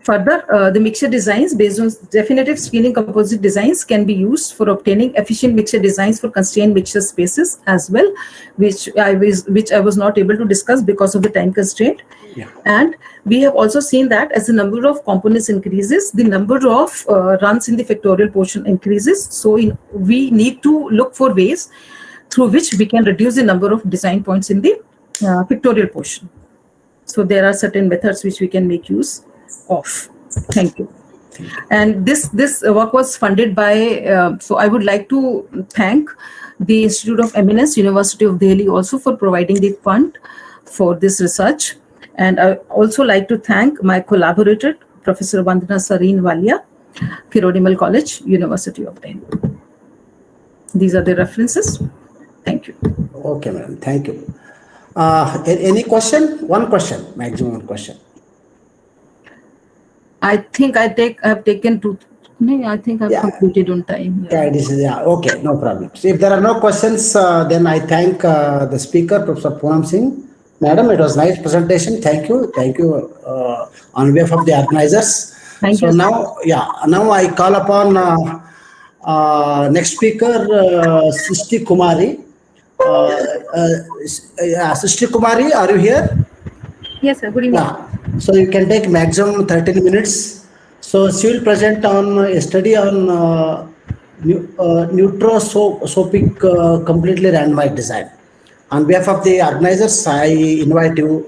Further, the mixture designs based on definitive screening composite designs can be used for obtaining efficient mixture designs for constrained mixture spaces as well, which I was not able to discuss because of the time constraint. Yeah. And we have also seen that as the number of components increases, the number of runs in the factorial portion increases. So we need to look for ways through which we can reduce the number of design points in the factorial portion. So there are certain methods which we can make use of. Thank you. And this work was funded by, so I would like to thank the Institute of Eminence, University of Delhi also for providing the fund for this research. And I also like to thank my collaborator, Professor Vandana Sareen Walia, Kirodimal College, University of Delhi. These are the references. Thank you. Okay, madam. Thank you. Any question? One question, maximum one question. I think I have taken two. No, I think I've completed on time. Yeah, this is, okay, no problem. So if there are no questions, then I thank the speaker, Professor Poonam Singh. Madam, it was nice presentation. Thank you. Thank you on behalf of the organizers. Thank you. Now, now I call upon next speaker, Srishti Kumari. Srishti Kumari, are you here? Yes, sir. Good evening. Yeah. So you can take maximum 13 minutes. So she will present on a study on neutrosopic completely randomized design. On behalf of the organizers, I invite you,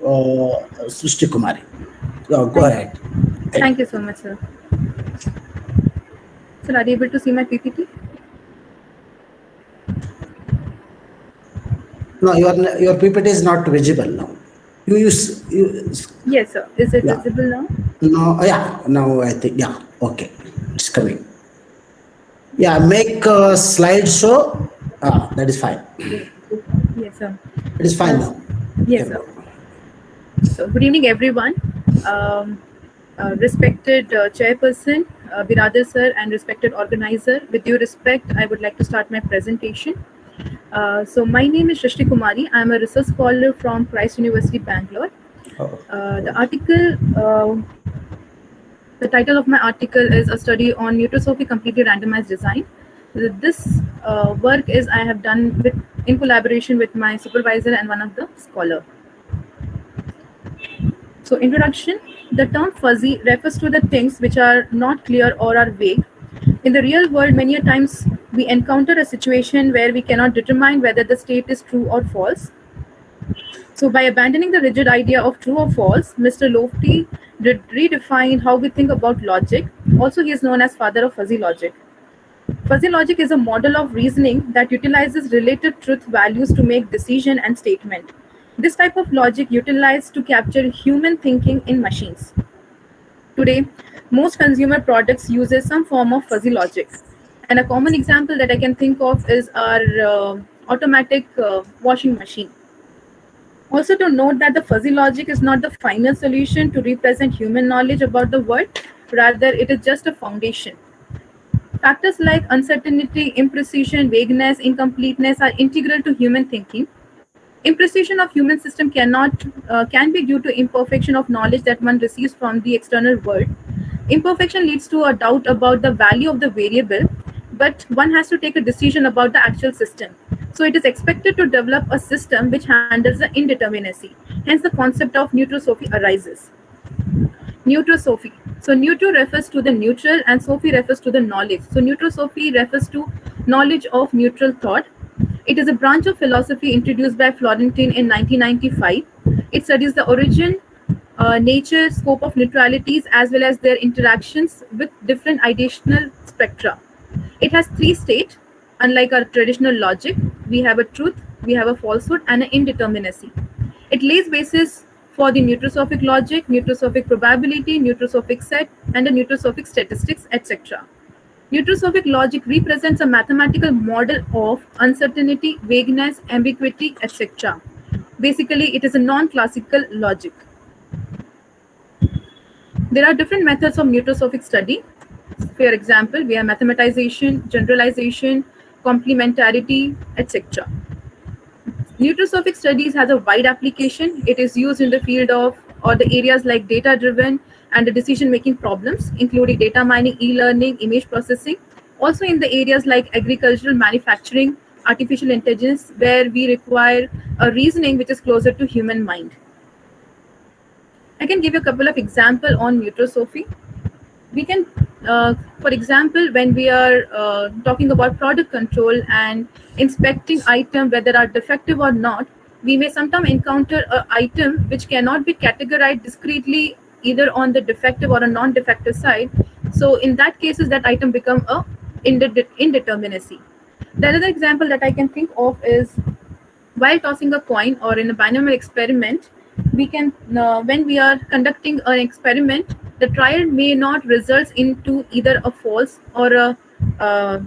Srishti Kumari. Go ahead. Thank you so much, sir. Sir, are you able to see my PPT? No, your PPT is not visible now. Yes, sir. Is it visible now? No, now I think, okay, it's coming. Make a slideshow. That is fine. Yes, sir. It is fine now. Yes, sir. So, good evening, everyone. Respected chairperson, Biradar sir, and respected organizer, with due respect, I would like to start my presentation. So my name is Srishti Kumari. I am a research scholar from Christ University, Bangalore. The title of my article is a study on neutrosopic completely randomized design. This work is I have done in collaboration with my supervisor and one of the scholar. So introduction, the term fuzzy refers to the things which are not clear or are vague. In the real world, many a times we encounter a situation where we cannot determine whether the state is true or false. So by abandoning the rigid idea of true or false, Mr. Lofty redefined how we think about logic. Also, he is known as father of fuzzy logic. Fuzzy logic is a model of reasoning that utilizes relative truth values to make decision and statement. This type of logic utilized to capture human thinking in machines. Today, most consumer products uses some form of fuzzy logic. And a common example that I can think of is our automatic washing machine. Also to note that the fuzzy logic is not the final solution to represent human knowledge about the world, rather it is just a foundation. Factors like uncertainty, imprecision, vagueness, incompleteness are integral to human thinking. Imprecision of human system can be due to imperfection of knowledge that one receives from the external world. Imperfection leads to a doubt about the value of the variable, but one has to take a decision about the actual system. So it is expected to develop a system which handles the indeterminacy. Hence the concept of neutral-Sophie arises. Neutral-Sophie. So neutral refers to the neutral and Sophie refers to the knowledge. So neutral-Sophie refers to knowledge of neutral thought. It is a branch of philosophy introduced by Florentine in 1995. It studies the origin, nature, scope of neutralities as well as their interactions with different ideational spectra. It has three states. Unlike our traditional logic, we have a truth, we have a falsehood, and an indeterminacy. It lays basis for the neutral-Sophic logic, neutral-Sophic probability, neutral-Sophic set, and the neutral-Sophic statistics, etc. Neutral-Sophic logic represents a mathematical model of uncertainty, vagueness, ambiguity, etc. Basically, it is a non-classical logic. There are different methods of neutral-Sophic study. For example, we have mathematization, generalization, complementarity, etc. Neutral-Sophic studies has a wide application. It is used in the field of or the areas like data-driven and the decision-making problems, including data mining, e-learning, image processing. Also in the areas like agricultural, manufacturing, artificial intelligence, where we require a reasoning which is closer to human mind. I can give you a couple of examples on neutral-Sophie. We can, for example, when we are talking about product control and inspecting item whether are defective or not, we may sometimes encounter an item which cannot be categorized discretely either on the defective or a non-defective side. So in that cases, that item become a indeterminacy. The other example that I can think of is while tossing a coin or in a binomial experiment, we can when we are conducting an experiment, the trial may not result into either a false or a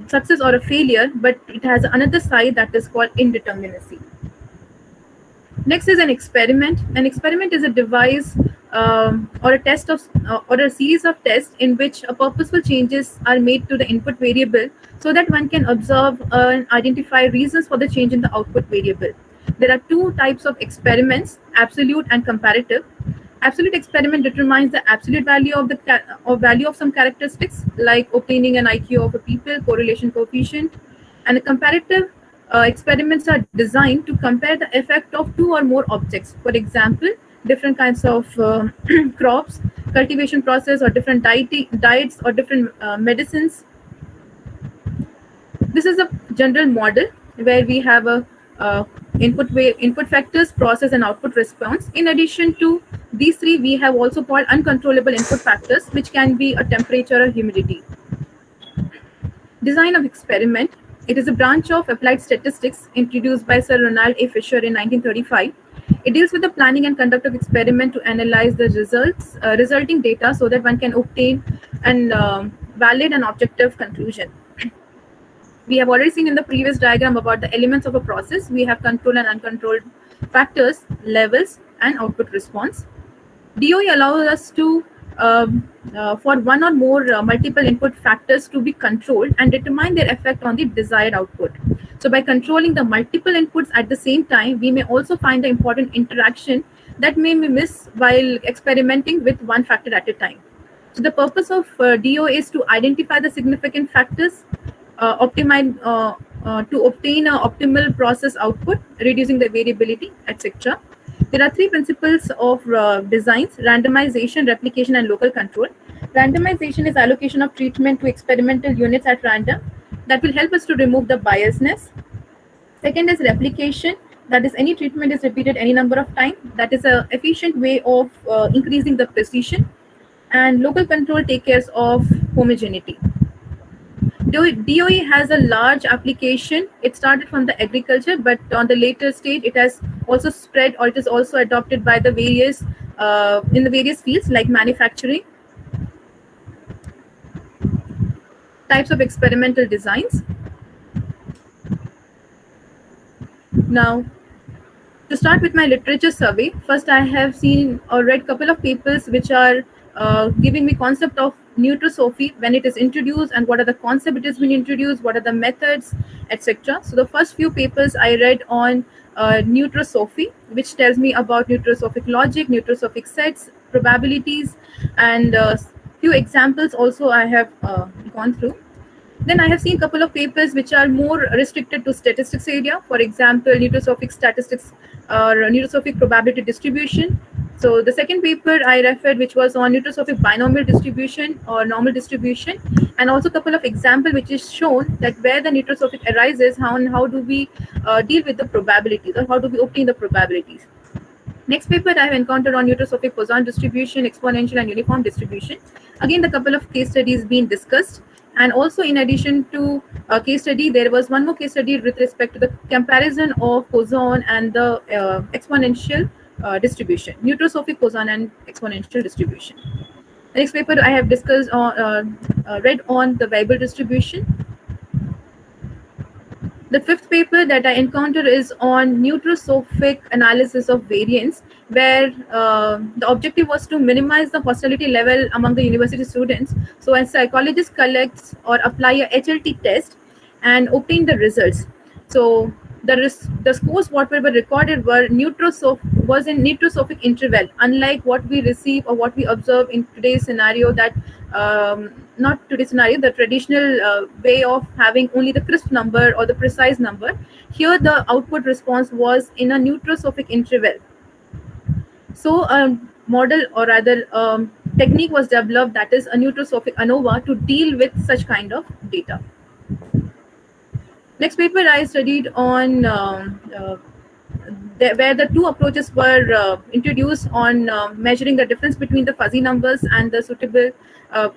success or a failure, but it has another side that is called indeterminacy. Next is an experiment. An experiment is a device or a test of or a series of tests in which a purposeful changes are made to the input variable so that one can observe and identify reasons for the change in the output variable. There are two types of experiments, absolute and comparative. Absolute experiment determines the absolute value of the value of some characteristics, like obtaining an IQ of a people, correlation coefficient, and a comparative experiments are designed to compare the effect of two or more objects. For example, different kinds of crops, cultivation process, or different diets or different medicines. This is a general model where we have a input factors, process, and output response. In addition to these three, we have also called uncontrollable input factors, which can be a temperature or humidity. Design of experiment. It is a branch of applied statistics introduced by Sir Ronald A. Fisher in 1935. It deals with the planning and conduct of experiment to analyze the resulting data so that one can obtain an valid and objective conclusion. We have already seen in the previous diagram about the elements of a process. We have controlled and uncontrolled factors, levels, and output response. DOE allows us to, for one or more multiple input factors to be controlled and determine their effect on the desired output. So by controlling the multiple inputs at the same time, we may also find the important interaction that may be missed while experimenting with one factor at a time. So the purpose of DOE is to identify the significant factors, optimize to obtain an optimal process output, reducing the variability, etc. There are three principles of designs: randomization, replication, and local control. Randomization is allocation of treatment to experimental units at random. That will help us to remove the biasness. Second is replication. That is, any treatment is repeated any number of times. That is an efficient way of increasing the precision. And local control takes care of homogeneity. DOE has a large application. It started from the agriculture, but on the later stage, it has also spread, or it is also adopted by the various in the various fields like manufacturing, types of experimental designs. Now, to start with my literature survey, first I have seen or read a couple of papers which are giving me concept of neutral-Sophie when it is introduced and what are the concepts it has been introduced, what are the methods, etc. So the first few papers I read on neutral-Sophie, which tells me about neutral-Sophic logic, neutral-Sophic sets, probabilities, and few examples also I have gone through. Then I have seen a couple of papers which are more restricted to statistics area. For example, nucleosophic statistics or nucleosophic probability distribution. So the second paper I referred, which was on nucleosophic binomial distribution or normal distribution, and also a couple of example which is shown that where the nucleosophic arises, how do we deal with the probabilities, or how do we obtain the probabilities. Next paper I have encountered on nucleosophic Poisson distribution, exponential and uniform distribution. Again, the couple of case studies being discussed. And also in addition to a case study, there was one more case study with respect to the comparison of Poisson and the exponential distribution, nucleosophic Poisson and exponential distribution. The next paper I have discussed on, read on the variable distribution. The fifth paper that I encounter is on nucleosophic analysis of variance, where the objective was to minimize the hostility level among the university students. So, a psychologist collects or apply a HLT test and obtain the results. So, the scores what were recorded were was in nucleosophic interval, unlike what we receive or what we observe in today's scenario, that not today's scenario, the traditional way of having only the crisp number or the precise number. Here the output response was in a nucleosophic interval. So a model, or rather technique was developed, that is a nucleosophic ANOVA, to deal with such kind of data. Next paper I studied on where the two approaches were introduced on measuring the difference between the fuzzy numbers and the suitable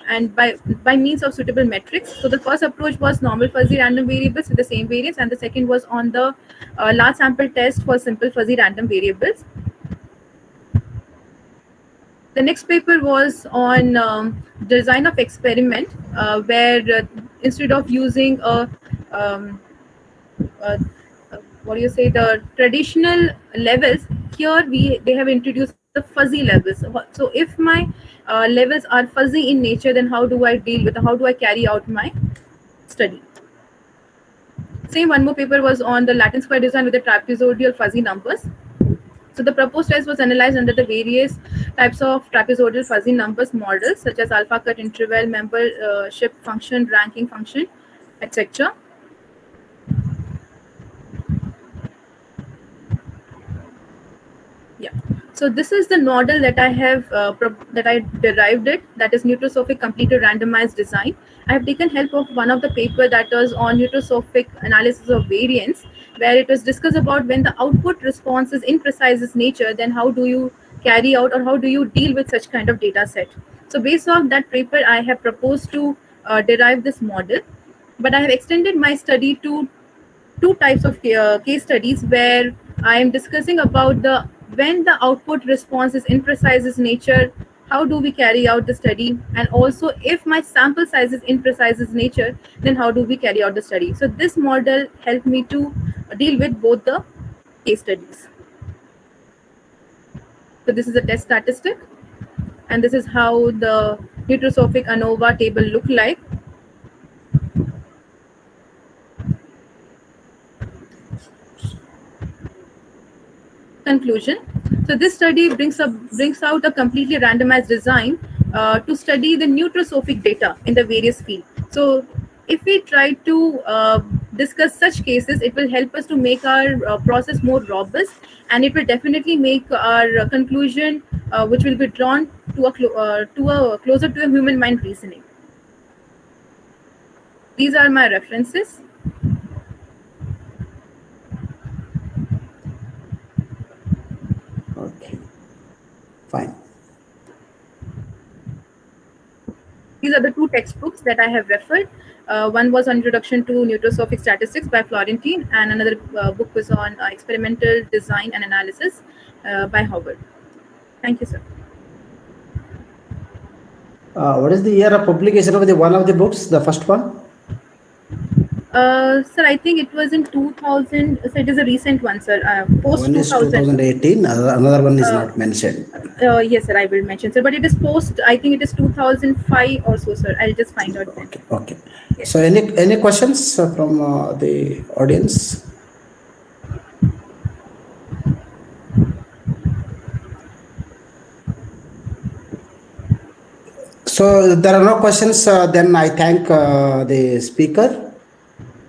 and by means of suitable metrics. So the first approach was normal fuzzy random variables with the same variance, and the second was on the large sample test for simple fuzzy random variables. The next paper was on design of experiment, where instead of using a what do you say, the traditional levels, here they have introduced the fuzzy levels. So if my levels are fuzzy in nature, then how do I deal with, how do I carry out my study? Same one more paper was on the Latin square design with the trapezoidal fuzzy numbers. So the proposed test was analyzed under the various types of trapezoidal fuzzy numbers models, such as alpha cut interval, membership function, ranking function, etc. Yeah. So this is the model that I have that I derived it. That is nucleosophic completed randomized design. I have taken help of one of the paper that was on nucleosophic analysis of variance, where it was discussed about when the output response is imprecise its nature, then how do you carry out or how do you deal with such kind of data set. So based on that paper, I have proposed to derive this model, but I have extended my study to two types of case studies, where I am discussing about the when the output response is imprecise its nature, how do we carry out the study, and also if my sample size is imprecise its nature, then how do we carry out the study. So this model helped me to deal with both the case studies. So this is a test statistic, and this is how the nucleosophic ANOVA table look like. Conclusion. So this study brings out a completely randomized design to study the nucleosophic data in the various fields. So if we try to discuss such cases, it will help us to make our process more robust, and it will definitely make our conclusion, which will be drawn to a closer to a human mind reasoning. These are my references. Okay, fine. These are the two textbooks that I have referred. One was on Introduction to Nucleosophic Statistics by Florentine, and another book was on Experimental Design and Analysis by Howard. Thank you, sir. What is the year of publication of the one of the books, the first one? Sir, I think it was in 2000. So it is a recent one, sir. Post One is 2000. 2018, another one is not mentioned. Yes, sir, I will mention, sir. But it is post, I think it is 2005 or so, sir. I'll just find out then. Okay. Yes. So any questions from the audience? So there are no questions. Then I thank the speaker.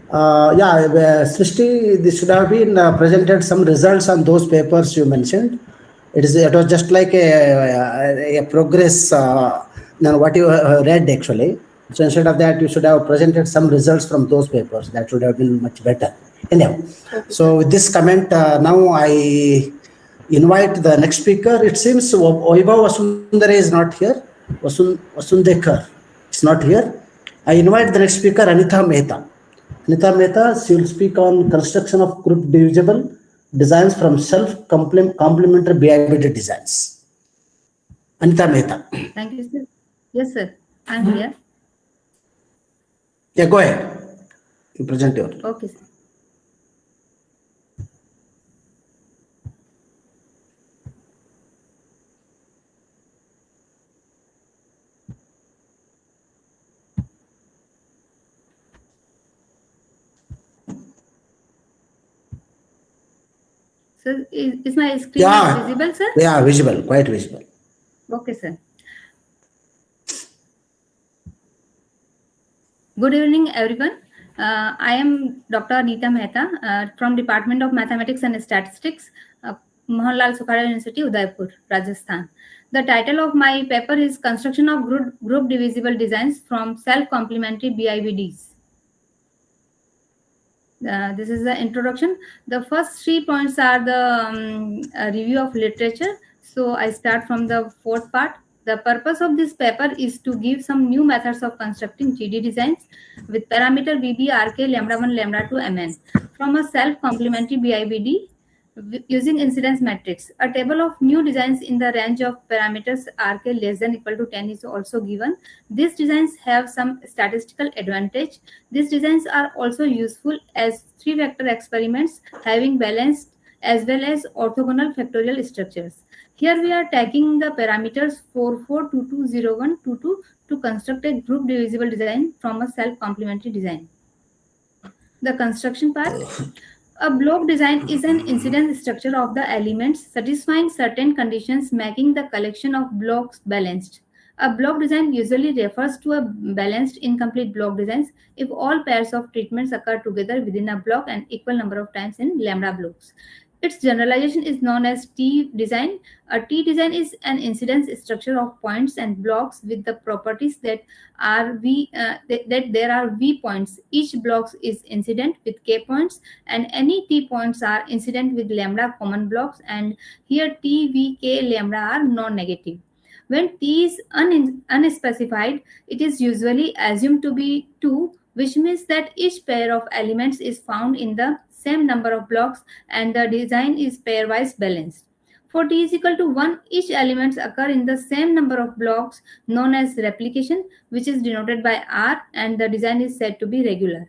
Srishti, this should have been presented some results on those papers you mentioned. It was just like a progress than what you read actually. So instead of that, you should have presented some results from those papers. That would have been much better. Anyhow, so with this comment, now I invite the next speaker. It seems Vaibhav Vasundhara is not here. Vasundekar is not here. I invite the next speaker, Anita Mehta. Anita Mehta, she will speak on construction of group divisible designs from self-complementary BIBD designs. Anita Mehta. Thank you, sir. Yes, sir. I'm here. Yeah, go ahead. You present your. Okay, sir. Sir, is my screen visible, sir? Yeah, visible, quite visible. Okay, sir. Good evening, everyone. I am Dr. Anita Mehta from Department of Mathematics and Statistics, Mohanlal Sukhadia University, Udaipur, Rajasthan. The title of my paper is Construction of Group Divisible Designs from Self-Complementary BIBDs. This is the introduction. The first 3 points are the review of literature. So I start from the fourth part. The purpose of this paper is to give some new methods of constructing GD designs with parameter VB, RK, lambda 1, lambda 2, Mn from a self-complementary BIBD using incidence matrix. A table of new designs in the range of parameters RK less than equal to 10 is also given. These designs have some statistical advantage. These designs are also useful as 3-vector experiments having balanced as well as orthogonal factorial structures. Here we are taking the parameters 44220122 to construct a group divisible design from a self-complementary design. The construction part. A block design is an incident structure of the elements satisfying certain conditions making the collection of blocks balanced. A block design usually refers to a balanced incomplete block designs if all pairs of treatments occur together within a block and equal number of times in lambda blocks. Its generalization is known as T design. A T design is an incidence structure of points and blocks with the properties that that there are V points. Each block is incident with K points, and any T points are incident with lambda common blocks, and here T, V, K, lambda are non-negative. When T is unspecified, it is usually assumed to be 2, which means that each pair of elements is found in the same number of blocks and the design is pairwise balanced. For T is equal to 1, each elements occur in the same number of blocks known as replication, which is denoted by R, and the design is said to be regular.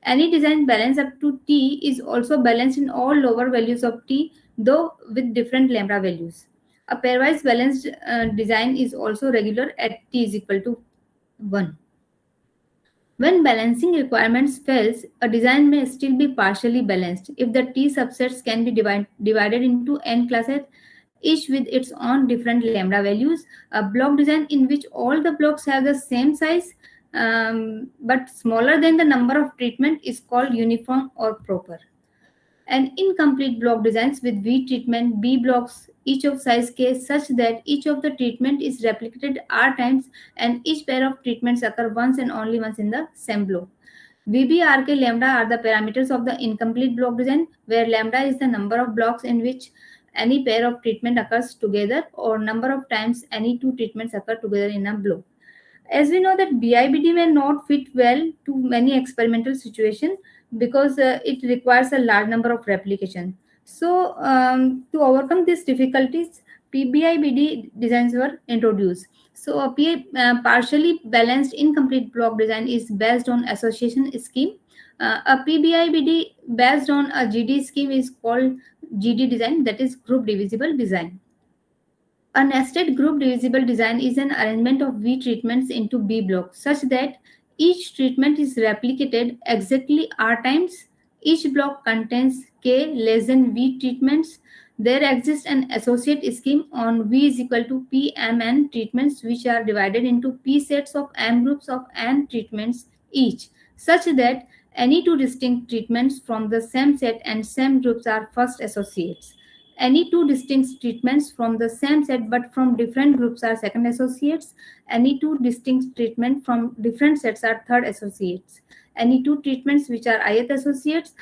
Any design balanced up to T is also balanced in all lower values of T, though with different lambda values. A pairwise balanced design is also regular at T is equal to 1. When balancing requirements fails, a design may still be partially balanced if the T subsets can be divided into n classes, each with its own different lambda values. A block design in which all the blocks have the same size but smaller than the number of treatment is called uniform or proper. And incomplete block designs with V treatment, B blocks, each of size k such that each of the treatment is replicated R times and each pair of treatments occur once and only once in the same block. VB, RK, lambda are the parameters of the incomplete block design, where lambda is the number of blocks in which any pair of treatment occurs together or number of times any two treatments occur together in a block. As we know that BIBD may not fit well to many experimental situations because it requires a large number of replication. So to overcome these difficulties, PBIBD designs were introduced. So a partially balanced incomplete block design is based on association scheme. A PBIBD based on a GD scheme is called GD design, that is group divisible design. A nested group divisible design is an arrangement of V treatments into B blocks such that each treatment is replicated exactly R times. Each block contains K less than V treatments. there exists an associate scheme on V is equal to P, M, N treatments which are divided into P sets of M groups of N treatments each, such that any two distinct treatments from the same set and same groups are first associates. Any two distinct treatments from the same set but from different groups are second associates. Any two distinct treatments from different sets are third associates. Any two treatments which are ith associates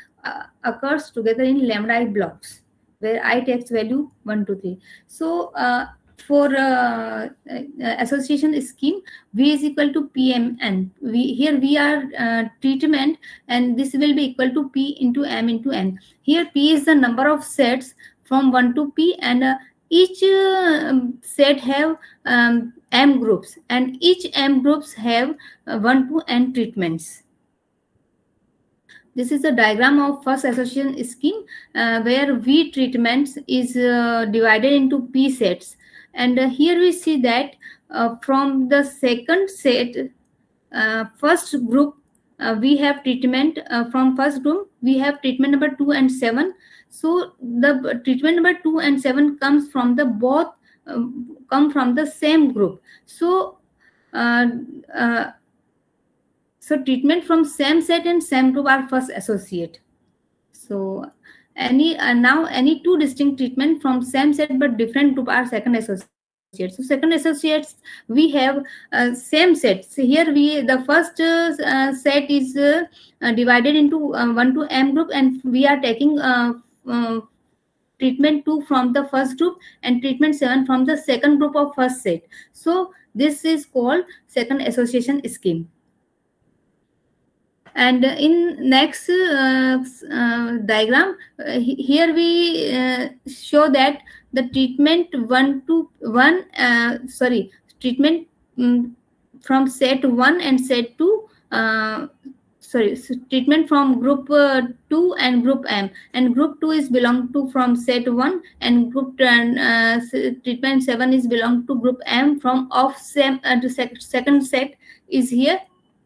occurs together in lambda I blocks, where I takes value 1, 2, 3. So for association scheme, V is equal to PMN. Here we are treatment, and this will be equal to P into M into N. Here P is the number of sets from 1 to P, and each set have M groups, and each M groups have 1 to N treatments. This is a diagram of first association scheme where V treatments is divided into P sets. And here we see that from the second set, first group, we have treatment from first group, we have treatment number 2 and 7. So the treatment number 2 and 7 comes from the both come from the same group. So so treatment from same set and same group are first associate. So now any two distinct treatment from same set but different group are second associates. So second associates, we have same sets. So here the first set is divided into 1 to M group, and we are taking treatment 2 from the first group and treatment 7 from the second group of first set. So this is called second association scheme. And in next diagram, here we show that the treatment treatment from set 1 and set 2 treatment from group 2 and group M, and group 2 is belong to from set 1, and group treatment 7 is belong to group M from of same to second set is here.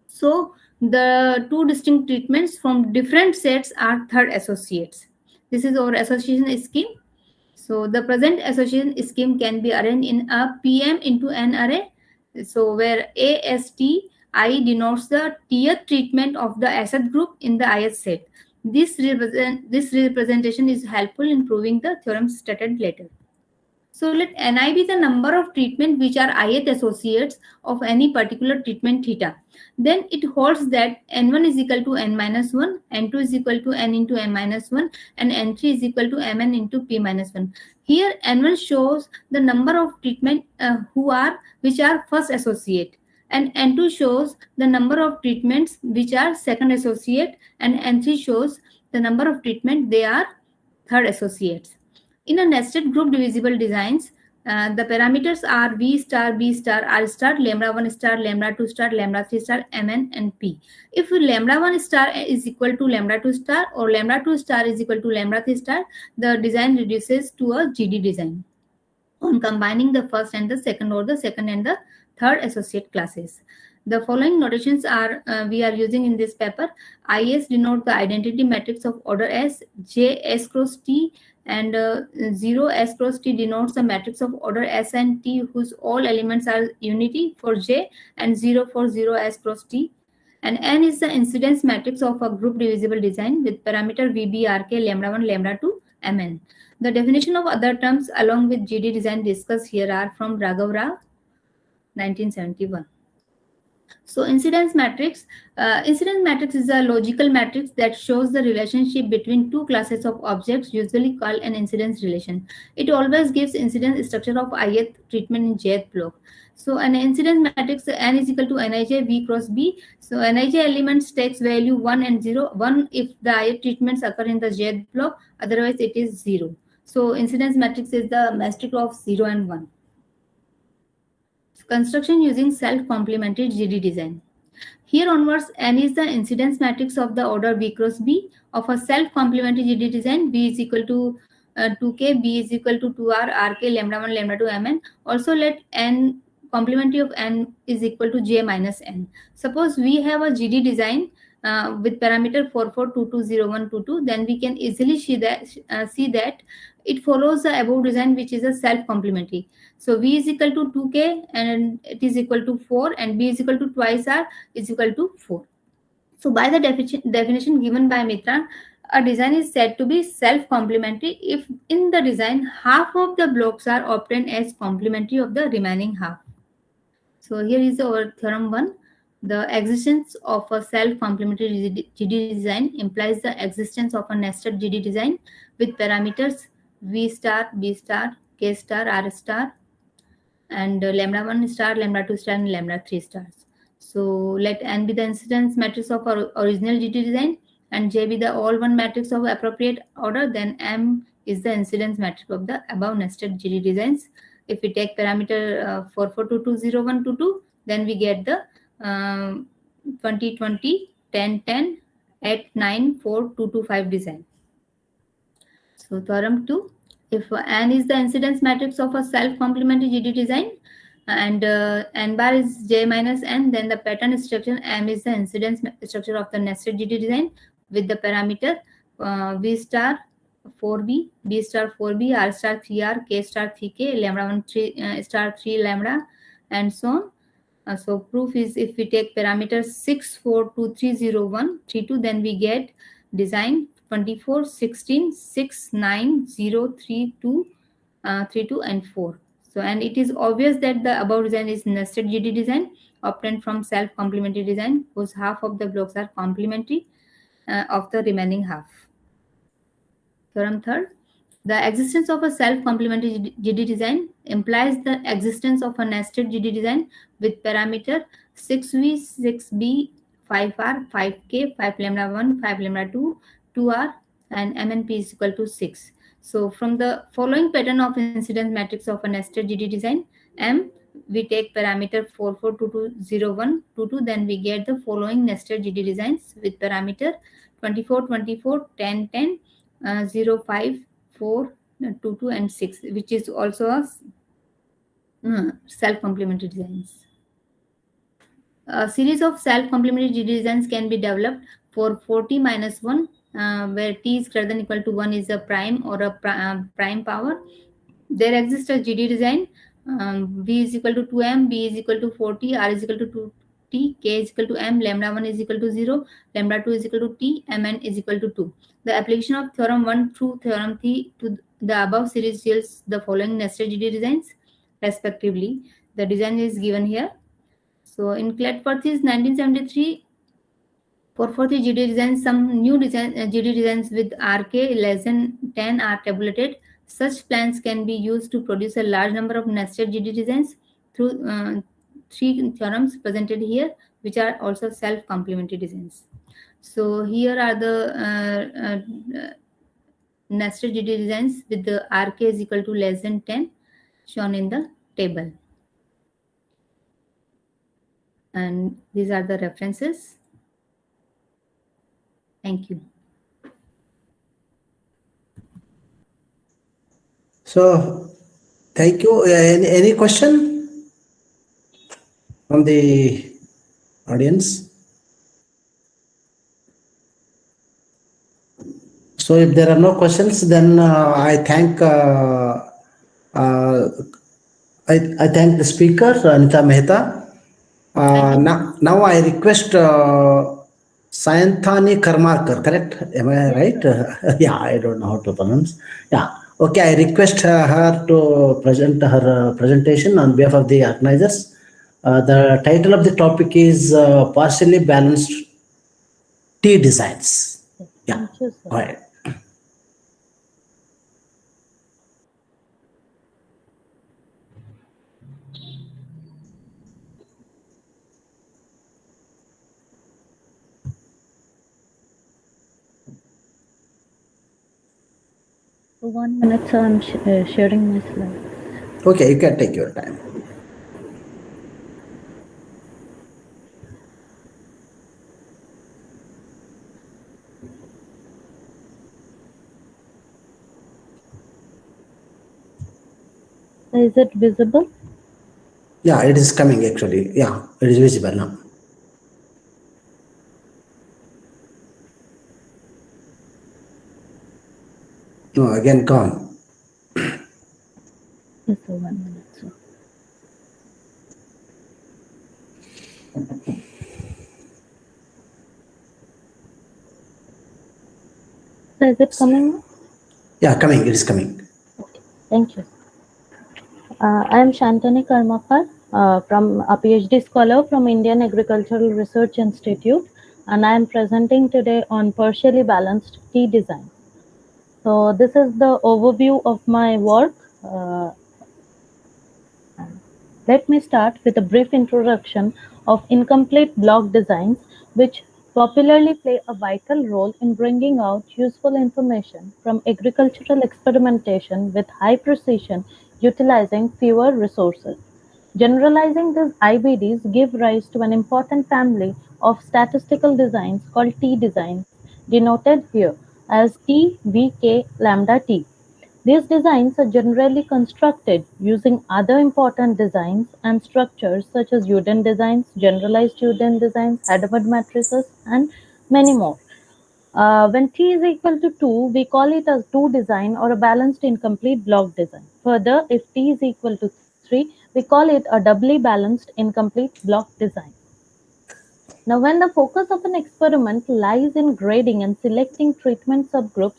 So the two distinct treatments from different sets are third associates. This is our association scheme. So the present association scheme can be arranged in a PM into N array. So where ASTI denotes the tiered treatment of the asset group in the ith set. This representation is helpful in proving the theorem stated later. So let Ni be the number of treatment which are ith associates of any particular treatment theta. Then it holds that N1 is equal to N minus 1, N2 is equal to N into N minus 1, and N3 is equal to Mn into P minus 1. Here N1 shows the number of treatment which are first associate, and N2 shows the number of treatments which are second associate, and N3 shows the number of treatment they are third associates. In a nested group divisible designs, the parameters are V star, B star, R star, lambda 1 star, lambda 2 star, lambda 3 star, Mn, and P. If lambda 1 star is equal to lambda 2 star or lambda 2 star is equal to lambda 3 star, the design reduces to a GD design on combining the first and the second, or the second and the third associate classes. The following notations are we are using in this paper. IS denote the identity matrix of order S, J S cross T, and 0 S cross T denotes the matrix of order S and T whose all elements are unity for J, and 0 for 0 S cross T. And N is the incidence matrix of a group divisible design with parameter VB, RK, lambda 1, lambda 2, Mn. The definition of other terms along with GD design discussed here are from Raghav Rao, 1971. So incidence matrix is a logical matrix that shows the relationship between two classes of objects, usually called an incidence relation. It always gives incidence structure of ith treatment in jth block. So an incidence matrix N is equal to Nij V cross B. So Nij elements takes value 1 and 0. 1 if the ith treatments occur in the jth block, otherwise it is 0. So incidence matrix is the matrix of 0 and 1. Construction using self-complementary GD design. Here onwards, N is the incidence matrix of the order B cross B of a self-complementary GD design. B is equal to 2K, B is equal to 2R, RK, lambda 1, lambda 2, Mn. Also let N complementary of N is equal to J minus N. Suppose we have a GD design with parameter 44220122, then we can easily see that it follows the above design, which is a self-complementary. So V is equal to 2K and it is equal to 4, and B is equal to twice R is equal to 4. So by the definition given by Mitra, a design is said to be self-complementary if in the design half of the blocks are obtained as complementary of the remaining half. So here is our theorem 1. The existence of a self-complementary GD design implies the existence of a nested GD design with parameters V star, B star, K star, R star, and lambda 1 star, lambda 2 star, and lambda 3 stars. So let N be the incidence matrix of our original GD design and J be the all one matrix of appropriate order, then M is the incidence matrix of the above nested GD designs. If we take parameter 44220122, then we get the 2020 1010 894 design. So theorem 2, if N is the incidence matrix of a self-complementary GD design and N bar is J minus N, then the pattern structure M is the incidence structure of the nested GD design with the parameter V star 4B, B star 4B, R star 3R, K star 3K, lambda 1 3, star 3 lambda, and so on. So proof is if we take parameters 64230132, then we get design 24 16 6 9 0 3 2 32 and 4. So and it is obvious that the above design is nested GD design obtained from self-complementary design whose half of the blocks are complementary of the remaining half. Theorem 3. The existence of a self-complementary GD design implies the existence of a nested GD design with parameter 6V, 6B, 5R, 5K, 5 lambda 1, 5 lambda 2, 2R, and MNP is equal to 6. So from the following pattern of incidence matrix of a nested GD design, M, we take parameter 44220122, then we get the following nested GD designs with parameter 24 24 10 10 05 4 2 2 and 6, which is also a self-complementary designs. A series of self-complementary GD designs can be developed for 40 minus 1 where t is greater than equal to 1 is a prime or a prime power. There exists a GD design V is equal to 2m, B is equal to 40, R is equal to 2t, K is equal to m, lambda 1 is equal to 0, lambda 2 is equal to t, mn is equal to 2. The application of theorem 1 through theorem 3 to the above series yields the following nested GD designs respectively. The design is given here. So in Cletworthy's 1973 440 GD designs, some new GD designs with RK less than 10 are tabulated. Such plans can be used to produce a large number of nested GD designs through three theorems presented here, which are also self-complementary designs. So here are the nested GD designs with the RK is equal to less than 10 shown in the table. And these are the references. Thank you. So, thank you. Any question from the audience? So, if there are no questions, then I thank I thank the speaker, Anita Mehta. Now I request Sayanthani Karmarkar, correct? Am I right? Yeah, I don't know how to pronounce. Yeah. Okay, I request her to present her presentation on behalf of the organizers. The title of the topic is Partially Balanced T Designs. Yeah, go ahead. For 1 minute, sir, I'm sharing my slides. Okay, you can take your time. Is it visible? Yeah, it is coming actually. Yeah, it is visible now. No, again gone. Yes, sir, 1 minute, sir. So is it coming? Yeah, coming. It is coming. Thank you. I am Shantanu Karmakar, from a PhD scholar from Indian Agricultural Research Institute, and I am presenting today on partially balanced tea design. So this is the overview of my work. Let me start with a brief introduction of incomplete block designs, which popularly play a vital role in bringing out useful information from agricultural experimentation with high precision, utilizing fewer resources. Generalizing these IBDs give rise to an important family of statistical designs called T designs, denoted here as T, V, K, lambda T. These designs are generally constructed using other important designs and structures such as Uden designs, generalized Uden designs, Hadamard matrices, and many more. When T is equal to 2, we call it a 2 design or a balanced incomplete block design. Further, if T is equal to 3, we call it a doubly balanced incomplete block design. Now, when the focus of an experiment lies in grading and selecting treatment subgroups,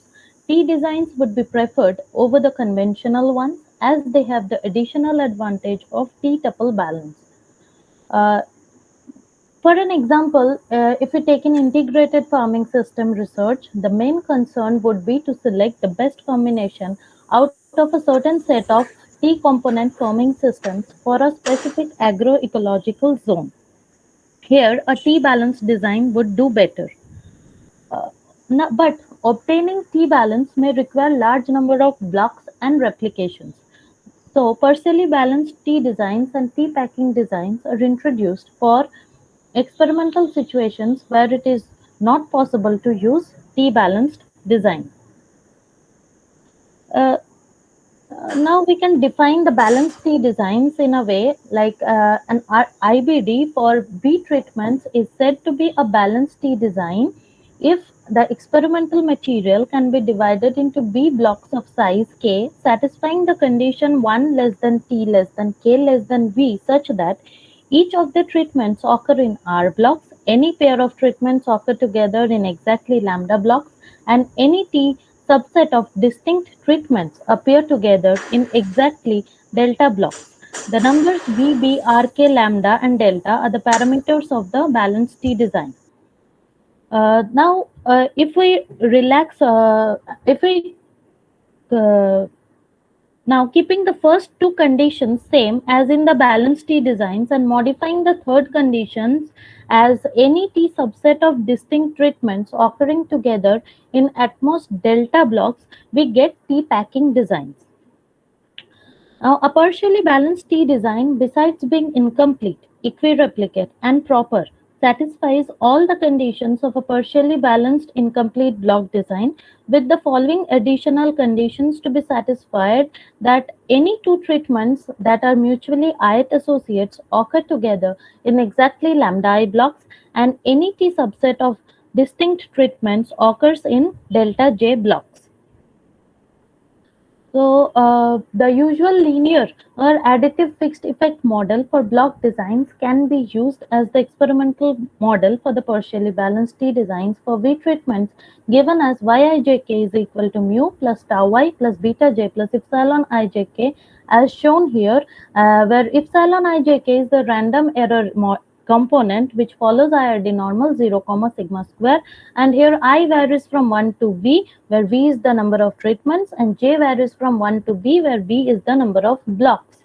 T designs would be preferred over the conventional ones as they have the additional advantage of T-tuple balance. Uh, for an example, if we take an integrated farming system research, the main concern would be to select the best combination out of a certain set of T component farming systems for a specific agroecological zone. Here, a T-balanced design would do better. But obtaining T-balance may require large number of blocks and replications. So partially balanced T designs and T packing designs are introduced for experimental situations where it is not possible to use T-balanced design. Uh, Now we can define the balanced T designs in a way like an IBD for B treatments is said to be a balanced T design if the experimental material can be divided into B blocks of size K satisfying the condition 1 less than T less than K less than V such that each of the treatments occur in R blocks, any pair of treatments occur together in exactly lambda blocks, and any T subset of distinct treatments appear together in exactly delta blocks. The numbers V, B, R, K, lambda, and delta are the parameters of the balanced T design. Now, if we relax, if we now keeping the first two conditions same as in the balanced T designs and modifying the third conditions as any T subset of distinct treatments occurring together in at most delta blocks, we get T packing designs. Now, a partially balanced T design, besides being incomplete, equireplicate, and proper, satisfies all the conditions of a partially balanced incomplete block design with the following additional conditions to be satisfied that any two treatments that are mutually ith associates occur together in exactly lambda I blocks and any T subset of distinct treatments occurs in delta J blocks. So, the usual linear or additive fixed effect model for block designs can be used as the experimental model for the partially balanced T designs for V treatments given as Yijk is equal to mu plus tau y plus beta j plus epsilon ijk as shown here, where epsilon ijk is the random error component which follows IRD normal 0 comma sigma square, and here I varies from 1 to V where V is the number of treatments and J varies from 1 to B where B is the number of blocks.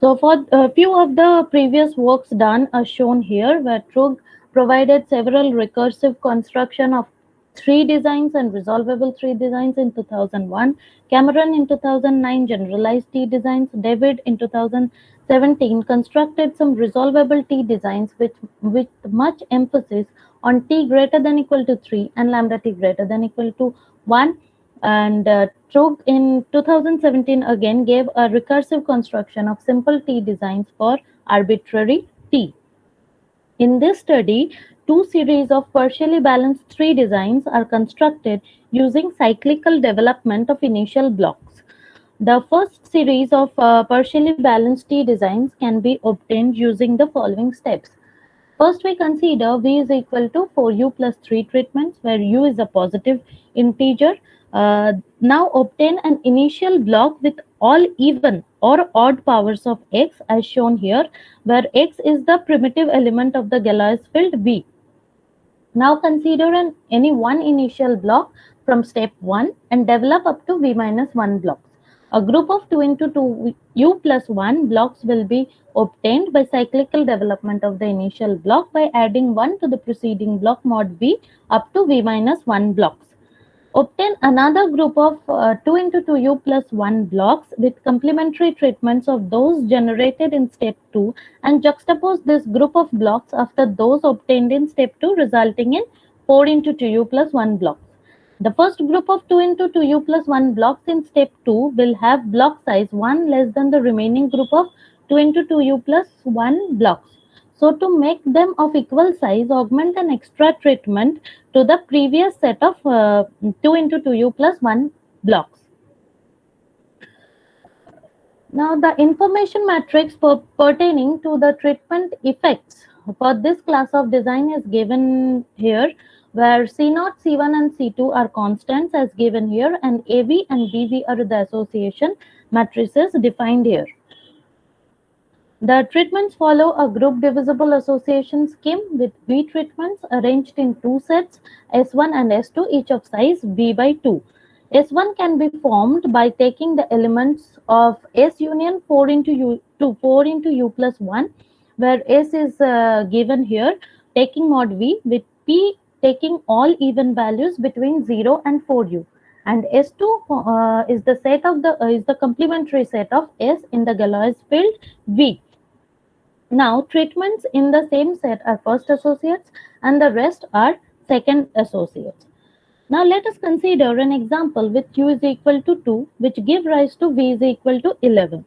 So for a few of the previous works done are shown here where Trug provided several recursive construction of 3 designs and resolvable 3 designs in 2001. Cameron in 2009 generalized T designs. David in 2017 constructed some resolvable T designs with much emphasis on T greater than equal to 3 and lambda T greater than equal to 1. And Trug in 2017 again gave a recursive construction of simple T designs for arbitrary T. In this study, two series of partially balanced tree designs are constructed using cyclical development of initial blocks. The first series of partially balanced tree designs can be obtained using the following steps. First, we consider V is equal to 4u plus 3 treatments, where u is a positive integer. Now obtain an initial block with all even or odd powers of x as shown here, where x is the primitive element of the Galois field V. Now consider any one initial block from step 1 and develop up to V minus 1 blocks. A group of 2 into 2 u plus 1 blocks will be obtained by cyclical development of the initial block by adding 1 to the preceding block mod V up to V minus 1 blocks. Obtain another group of 2 into 2u plus 1 blocks with complementary treatments of those generated in step 2 and juxtapose this group of blocks after those obtained in step 2, resulting in 4 into 2u plus 1 blocks. The first group of 2 into 2u plus 1 blocks in step 2 will have block size 1 less than the remaining group of 2 into 2u plus 1 blocks. So to make them of equal size, augment an extra treatment to the previous set of 2 into 2u plus 1 blocks. Now the information matrix pertaining to the treatment effects for this class of design is given here, where C0, C1 and C2 are constants as given here, and AB and BV are the association matrices defined here. The treatments follow a group divisible association scheme with V treatments arranged in two sets, S1 and S2, each of size V by 2. S1 can be formed by taking the elements of S union 4 into U to 4 into U plus 1, where S is given here, taking mod V, with P taking all even values between 0 and 4U. And S2 is the set of the complementary set of S in the Galois field V. Now, treatments in the same set are first associates and the rest are second associates. Now, let us consider an example with U is equal to 2, which give rise to V is equal to 11.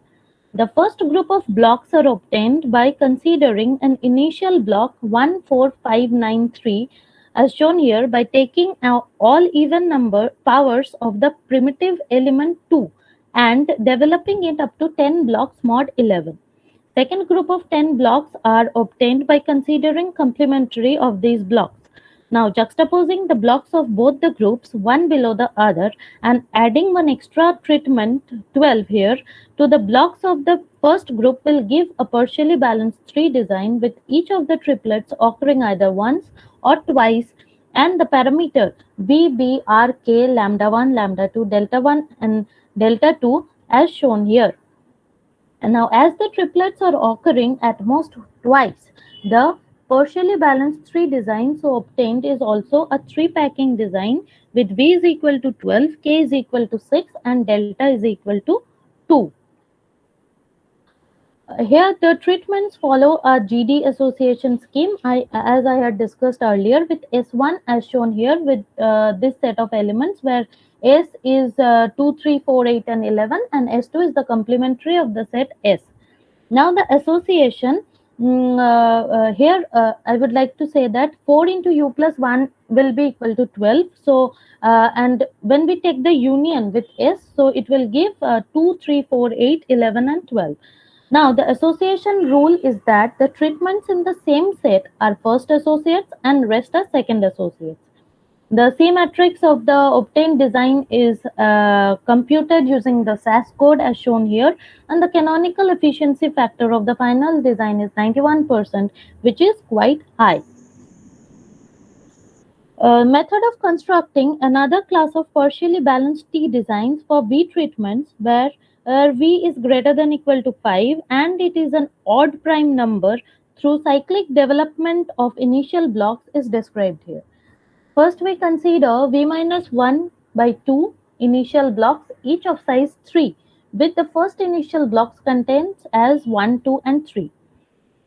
The first group of blocks are obtained by considering an initial block 1, 4, 5, 9, 3 as shown here by taking all even number powers of the primitive element 2 and developing it up to 10 blocks mod 11. Second group of 10 blocks are obtained by considering complementary of these blocks. Now juxtaposing the blocks of both the groups one below the other and adding one extra treatment 12 here to the blocks of the first group will give a partially balanced tree design with each of the triplets occurring either once or twice and the parameter V, B, R, K, lambda 1, lambda 2, delta 1 and delta 2 as shown here. And now as the triplets are occurring at most twice, the partially balanced tree design so obtained is also a tree packing design with V is equal to 12, K is equal to 6 and delta is equal to 2. Here the treatments follow a GD association scheme as I had discussed earlier with S1 as shown here with this set of elements where S is 2, 3, 4, 8 and 11 and S2 is the complementary of the set S. Now the association here I would like to say that 4 into U plus 1 will be equal to 12. So and when we take the union with S, so it will give 2, 3, 4, 8, 11 and 12. Now, the association rule is that the treatments in the same set are first associates and rest are second associates. The C matrix of the obtained design is computed using the SAS code as shown here, and the canonical efficiency factor of the final design is 91%, which is quite high. Method of constructing another class of partially balanced T designs for V treatments where V is greater than equal to 5 and it is an odd prime number through cyclic development of initial blocks is described here. First we consider V minus 1 by 2 initial blocks each of size 3 with the first initial blocks contains as 1, 2 and 3.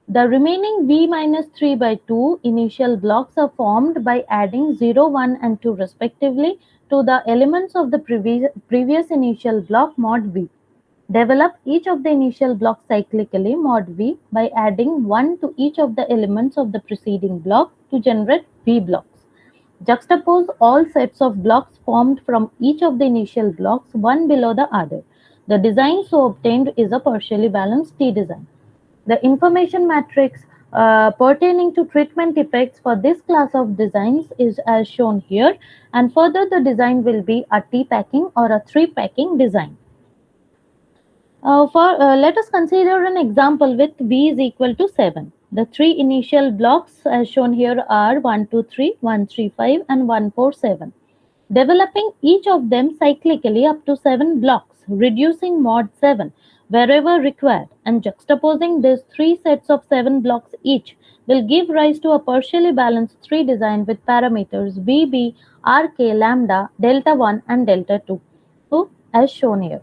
The remaining V minus 3 by 2 initial blocks are formed by adding 0, 1 and 2 respectively to the elements of the previous initial block mod V. Develop each of the initial blocks cyclically mod V by adding 1 to each of the elements of the preceding block to generate V blocks. Juxtapose all sets of blocks formed from each of the initial blocks one below the other. The design so obtained is a partially balanced T design. The information matrix pertaining to treatment effects for this class of designs is as shown here, and further the design will be a T packing or a 3 packing design. Let us consider an example with V is equal to 7. The three initial blocks as shown here are 1, 2, 3, 1, 3, 5 and 1, 4, 7. Developing each of them cyclically up to 7 blocks, reducing mod 7 wherever required, and juxtaposing these three sets of 7 blocks each will give rise to a partially balanced 3 design with parameters VB, RK, lambda, delta 1 and delta 2, as shown here.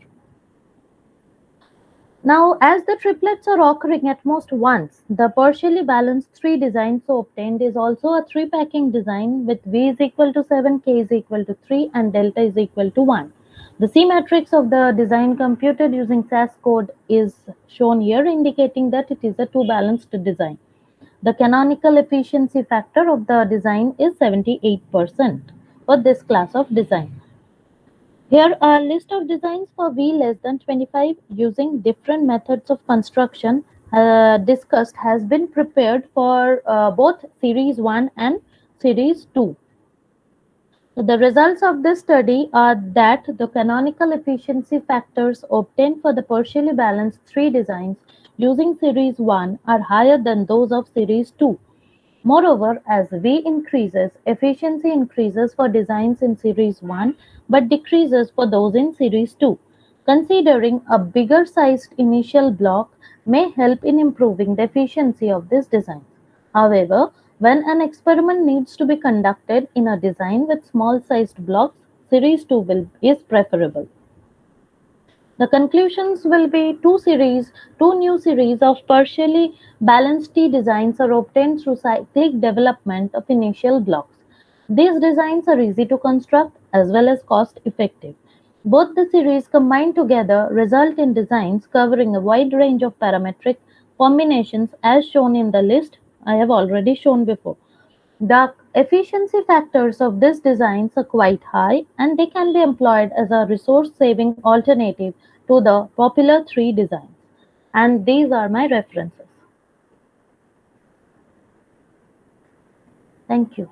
Now, as the triplets are occurring at most once, the partially balanced 3 design so obtained is also a 3 packing design with V is equal to 7, K is equal to 3 and delta is equal to 1. The C matrix of the design computed using SAS code is shown here, indicating that it is a 2 balanced design. The canonical efficiency factor of the design is 78% for this class of design. Here a list of designs for V less than 25 using different methods of construction discussed has been prepared for both Series 1 and Series 2. So the results of this study are that the canonical efficiency factors obtained for the partially balanced 3 designs using Series 1 are higher than those of Series 2. Moreover, as V increases, efficiency increases for designs in Series 1 but decreases for those in Series 2. Considering a bigger sized initial block may help in improving the efficiency of this design. However, when an experiment needs to be conducted in a design with small sized blocks, Series 2 is preferable. The conclusions will be two new series of partially balanced T designs are obtained through cyclic development of initial blocks. These designs are easy to construct as well as cost effective. Both the series combined together result in designs covering a wide range of parametric combinations as shown in the list I have already shown before. The efficiency factors of these designs are quite high and they can be employed as a resource-saving alternative to the popular 3 designs. And these are my references. Thank you.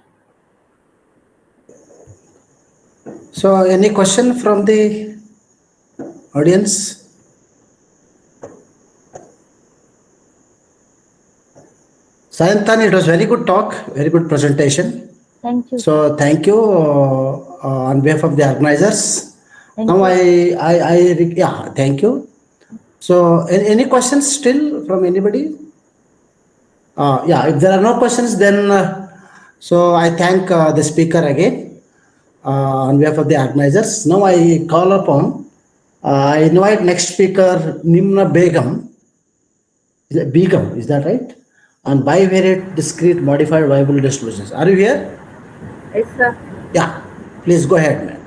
So, any question from the audience? Sayantan, it was very good talk, very good presentation. Thank you. So, thank you on behalf of the organizers. Thank now, you. yeah, thank you. So, any questions still from anybody? Yeah, if there are no questions, then so I thank the speaker again on behalf of the organizers. Now I call upon, I invite next speaker Nimna Begum. Begum, is that right? On bivariate discrete modified viable distributions. Are you here? Yes, sir. Yeah, please go ahead, ma'am.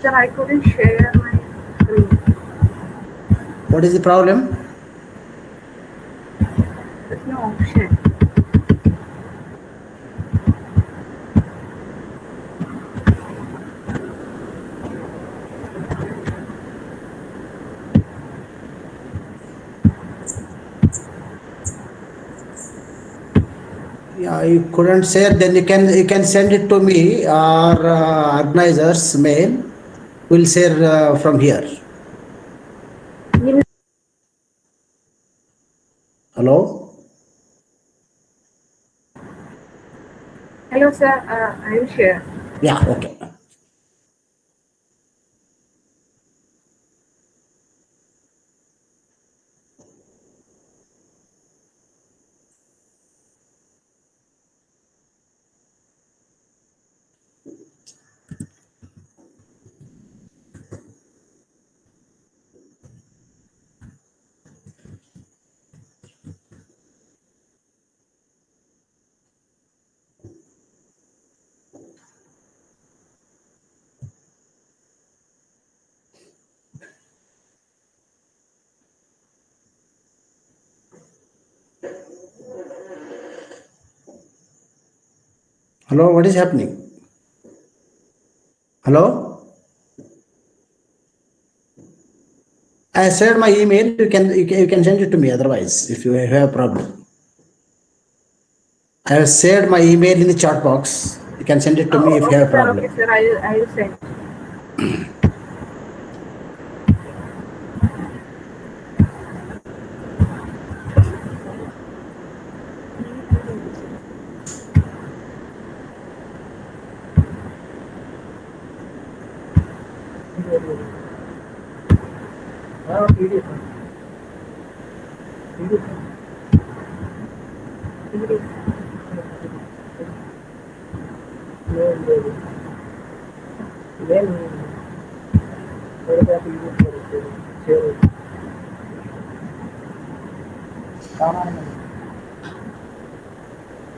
Sir, I couldn't share my screen. What is the problem? There's no option. Yeah, you couldn't share, then you can send it to me or organizers mail. We'll share from here. Hello? Hello, sir. I will share. Yeah, okay. Hello, what is happening? Hello? I shared my email. You can send it to me otherwise if you have a problem. I have shared my email in the chat box. You can send it to me if you have a problem. Okay, sir. I will send.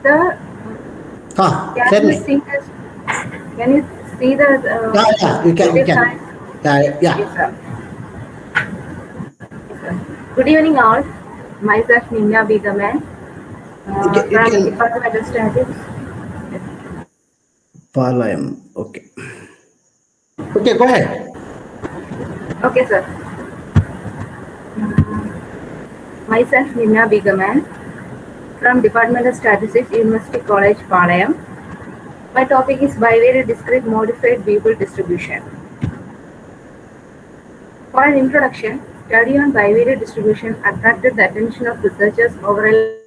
Sir, Tell me. can you see the Yeah, you can. sign? Yeah. Yes, sir. Good evening, all. Myself Nimya Bigaman from Department of Statistics. Palayam. Okay. Okay, go ahead. Okay, sir. Myself Nimya Bigaman from Department of Statistics, University College, Palayam. My topic is bivariate discrete modified variable distribution. For an introduction, study on bivariate distribution attracted the attention of researchers over a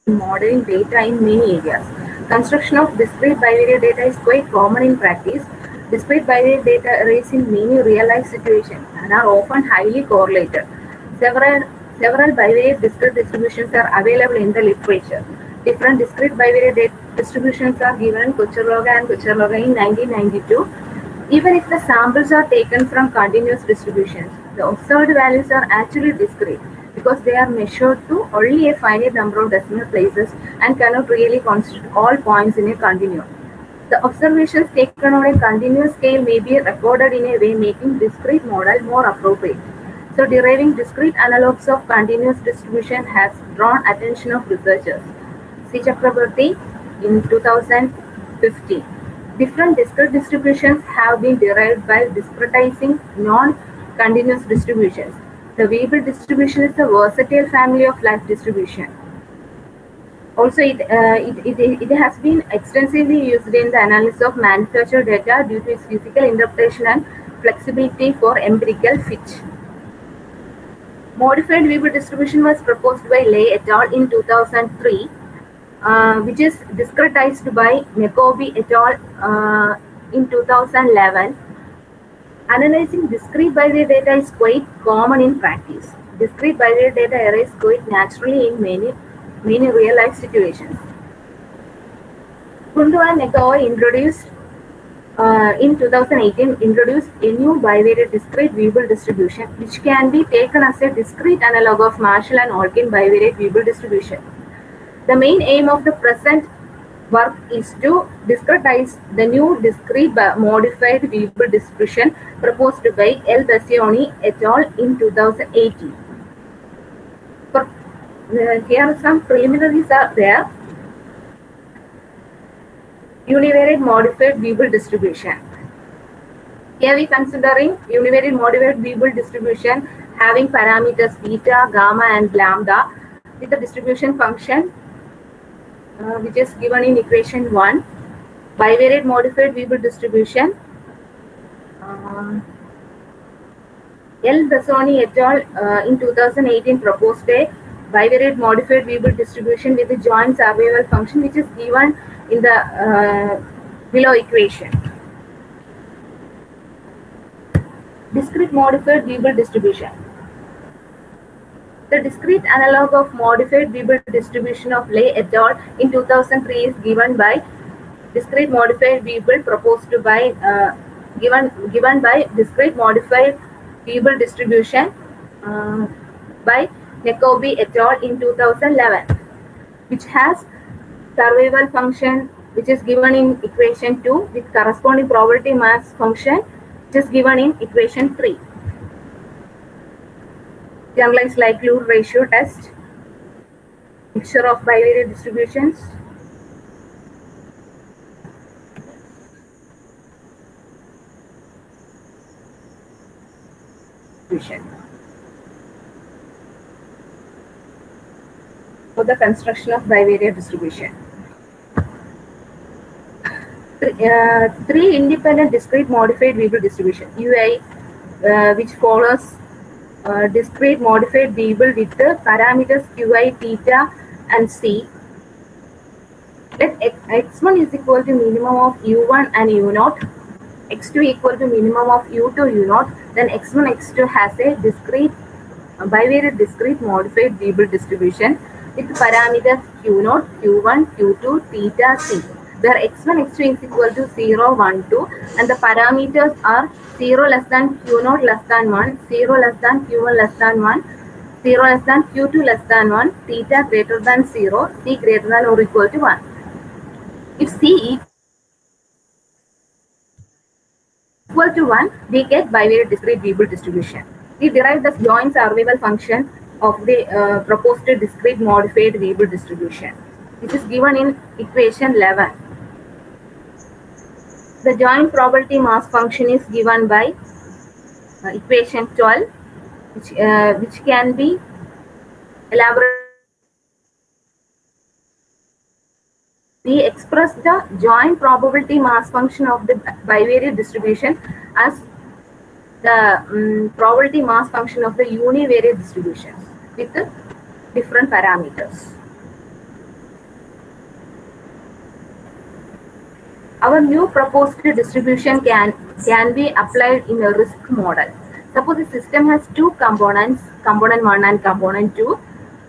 modeling data in many areas. Construction of discrete bivariate data is quite common in practice. Discrete bivariate data arise in many real-life situations and are often highly correlated. Several bivariate discrete distributions are available in the literature. Different discrete bivariate distributions are given in Kucherloga and Kucherloga in 1992. Even if the samples are taken from continuous distributions, the observed values are actually discrete because they are measured to only a finite number of decimal places and cannot really constitute all points in a continuum. The observations taken on a continuous scale may be recorded in a way making discrete model more appropriate. So deriving discrete analogs of continuous distribution has drawn attention of researchers. C. Chakraborty in 2015. Different discrete distributions have been derived by discretizing non-continuous distributions. The Weibel distribution is a versatile family of life distribution. Also, it has been extensively used in the analysis of manufactured data due to its physical interpretation and flexibility for empirical fit. Modified Weibel distribution was proposed by Lay et al. In 2003, which is discretized by Nekobi et al. In 2011. Analyzing discrete bivariate data is quite common in practice. Discrete bivariate data arise quite naturally in many real-life situations. Kundu and Nekobi introduced in 2018 introduced a new bivariate discrete Weibel distribution, which can be taken as a discrete analog of Marshall and Olkin bivariate Weibel distribution. The main aim of the present work is to discretize the new discrete modified Weibel distribution proposed by L. Bessioni et al. In 2018. Here some preliminaries are there. Univariate modified Weibel distribution. Here we considering univariate modified Weibel distribution having parameters beta, gamma and lambda with the distribution function which is given in equation 1. Bivariate modified Weibel distribution. L. Bessoni et al. In 2018 proposed a bivariate modified Weibel distribution with the joint survival function, which is given in the below equation. Discrete modified Weibel distribution. The discrete analog of modified Weibel distribution of Lay et al. In 2003 is given by discrete modified Weibel proposed by given by discrete modified Weibel distribution by Nekobi et al. In 2011, which has survival function which is given in equation 2 with corresponding probability mass function which is given in equation 3. Generalized likelihood ratio test. Mixture of bivariate distributions. For the construction of bivariate distribution. Three independent discrete modified variable distribution UI, which follows discrete modified variable with the parameters qi, theta, and c. Let x1 is equal to minimum of u1 and u0, x2 equal to minimum of u2, u0, then x1, x2 has a discrete bivariate discrete modified variable distribution with parameters q0, q1, q2, theta, c, where x1, x2 is equal to 0, 1, 2, and the parameters are 0 less than q0 less than 1, 0 less than q1 less than 1, 0 less than q2 less than 1, theta greater than 0, c greater than or equal to 1. If c equal to 1, we get bivariate discrete variable distribution. We derive the joint survival function of the proposed discrete modified variable distribution, which is given in equation 11. The joint probability mass function is given by equation 12, which can be elaborated. We express the joint probability mass function of the bivariate distribution as the probability mass function of the univariate distributions with different parameters. Our new proposed distribution can be applied in a risk model. Suppose the system has two components, component 1 and component 2.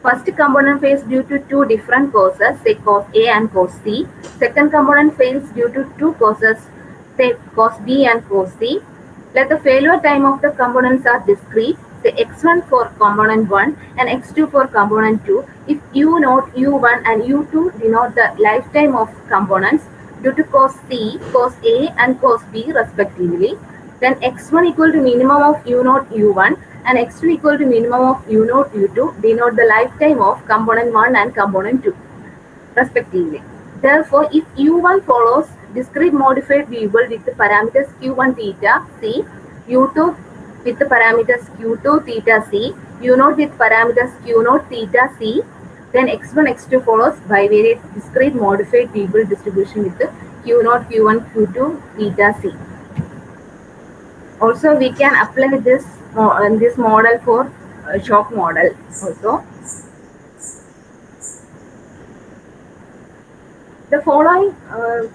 First component fails due to two different causes, say cause A and cause C. Second component fails due to two causes, say cause B and cause C. Let the failure time of the components are discrete, say x1 for component 1 and x2 for component 2. If u0, u1 and u2 denote the lifetime of components due to cause C, cause A and cause B respectively, then x1 equal to minimum of u0, u1 and x2 equal to minimum of u0, u2 denote the lifetime of component 1 and component 2 respectively. Therefore, if u1 follows discrete modified variable with the parameters q1 theta c, u2 with the parameters q2 theta c, u0 with parameters q0 theta c, then x1, x2 follows bivariate discrete modified variable distribution with the q0, q1, q2 theta c. Also, we can apply this model for shock model also. The following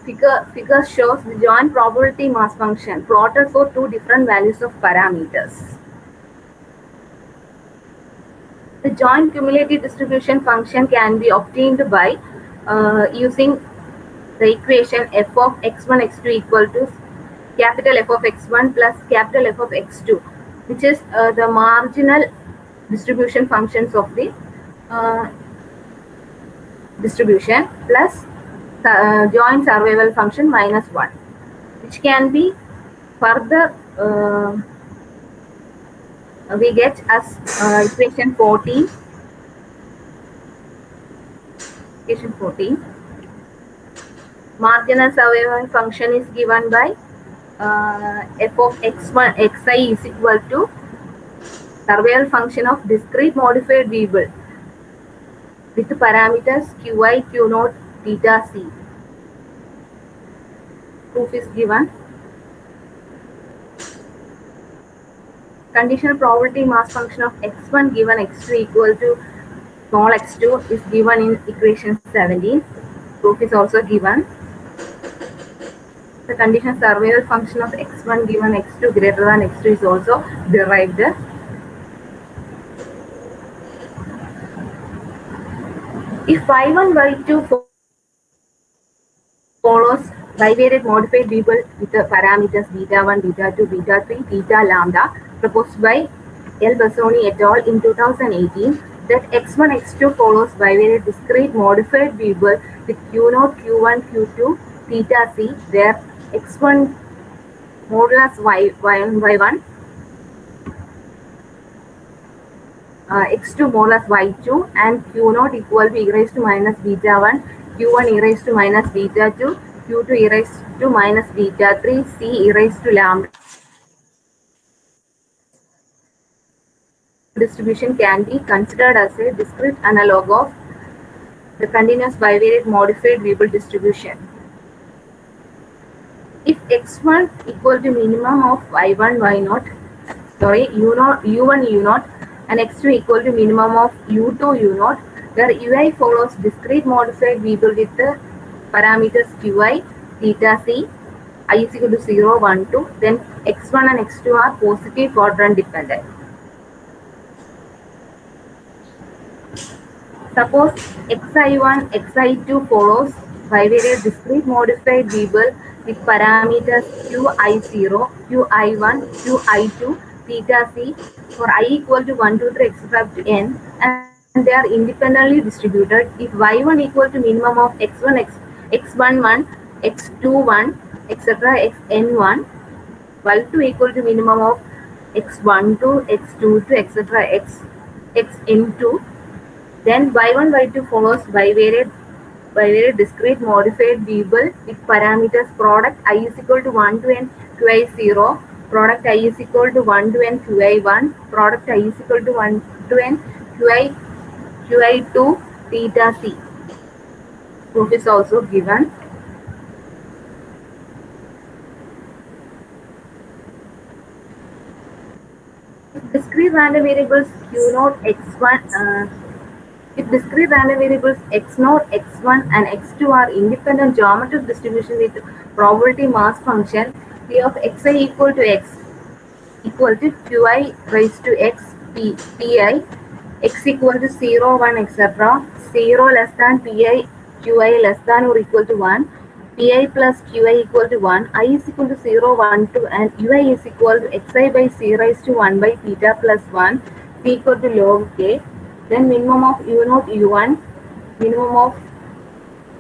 figure shows the joint probability mass function plotted for two different values of parameters. The joint cumulative distribution function can be obtained by using the equation f of x1, x2 equal to capital F of x1 plus capital F of x2, which is the marginal distribution functions of the distribution plus joint survival function minus 1, which can be further we get as equation 14. Equation 14. Marginal survival function is given by f of x1 xi is equal to survival function of discrete modified variable with parameters qi, q0, theta c. Proof is given. Conditional probability mass function of x1 given x2 equal to small x2 is given in equation 17. Proof is also given. The conditional survival function of x1 given x2 greater than x2 is also derived. If y1, y2 follows bivariate modified variable with the parameters beta 1, beta 2, beta 3, beta lambda proposed by L. Bassoni et al. In 2018, that x1, x2 follows bivariate discrete modified variable with q0, q1, q2, theta c, where x1 modulus y1 x2 minus y2 and q0 equal to e raised to minus beta 1, q1 e raised to minus beta 2, q2 e raised to minus beta 3, c e raised to lambda distribution can be considered as a discrete analog of the continuous bivariate modified Weibull distribution. If x1 equal to minimum of y1 y0, sorry u0 u1 u0 and x2 equal to minimum of u2 u0, where ui follows discrete modified Weibull with the parameters qi, theta c, I is equal to 0, 1, 2, then x1 and x2 are positive quadrant dependent. Suppose xi1, xi2 follows bivariate discrete modified Weibull with parameters qi0, qi1, qi2, theta c for I equal to 1, 2, 3, etc. up to n, and they are independently distributed if y1 equal to minimum of x1, x11, x21, etc. xn1, y2 equal to minimum of x12, x22, etc. xn2. Then y1, y2 follows bivariate discrete modified Weibull with parameters product I is equal to 1 to n qi0, product I is equal to 1 to n qi1, product I is equal to 1 to n qi2 theta c. Proof is also given. Discrete random variables q0, x1, if discrete random variables x0, x1 and x2 are independent geometric distribution with probability mass function, P of xi equal to x equal to qi raised to x pi, x equal to 0, 1, etc. 0 less than pi, qi less than or equal to 1, pi plus qi equal to 1, I is equal to 0, 1, 2, and ui is equal to xi by c raised to 1 by theta plus 1, p equal to log k. Then minimum of u0 u1, minimum of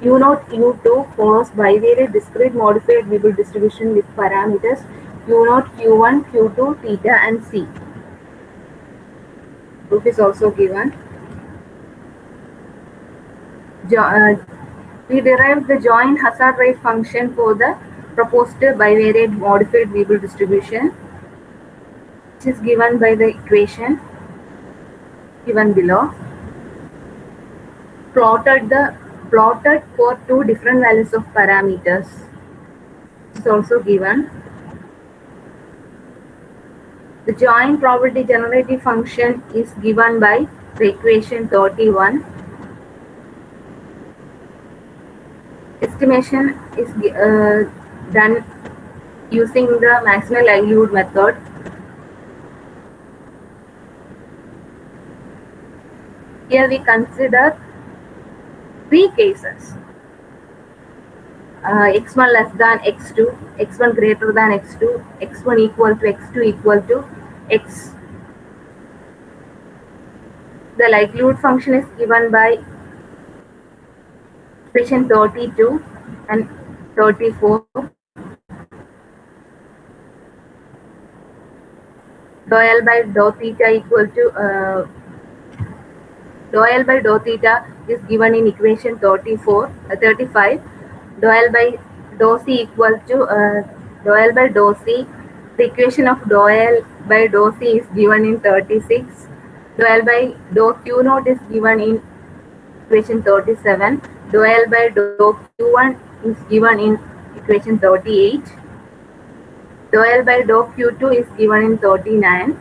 u0 u2 follows bivariate discrete modified Weibull distribution with parameters q0 q1 q2 theta and c. Proof is also given. We derived the joint hazard rate function for the proposed bivariate modified Weibull distribution, which is given by the equation given below. Plotted for two different values of parameters. It's also given. The joint probability generative function is given by the equation 31. Estimation is done using the maximal likelihood method. Here we consider three cases. X1 less than x2, x1 greater than x2, x1 equal to x2 equal to x. The likelihood function is given by equation 32 and 34. Dou L by dou theta equal to dou L by dou theta is given in equation 35. Dou L by dou C equal to dou L by dou C. The equation of dou L by dou C is given in 36. Dou L by dou Q naught is given in equation 37. Dou L by dou Q1 is given in equation 38. Dou L by dou Q2 is given in 39.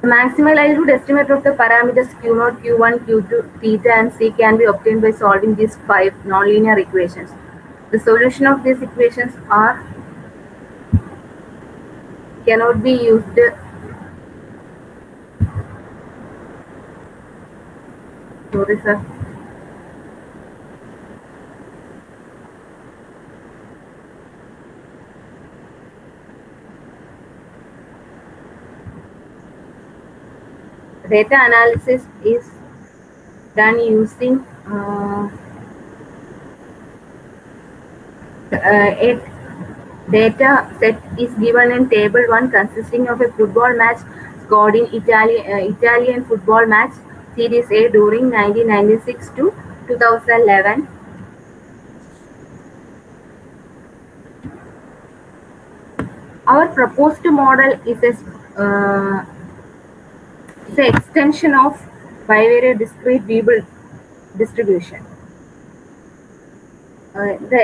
The maximal likelihood estimate of the parameters Q0, Q1, Q2, theta and C can be obtained by solving these 5 nonlinear equations. The solution of these equations cannot be used. Sorry, sir. Data analysis is done using Data set is given in table 1 consisting of a football match scored in Italian football match Series A during 1996 to 2011. Our proposed model is an extension of bivariate discrete variable distribution. The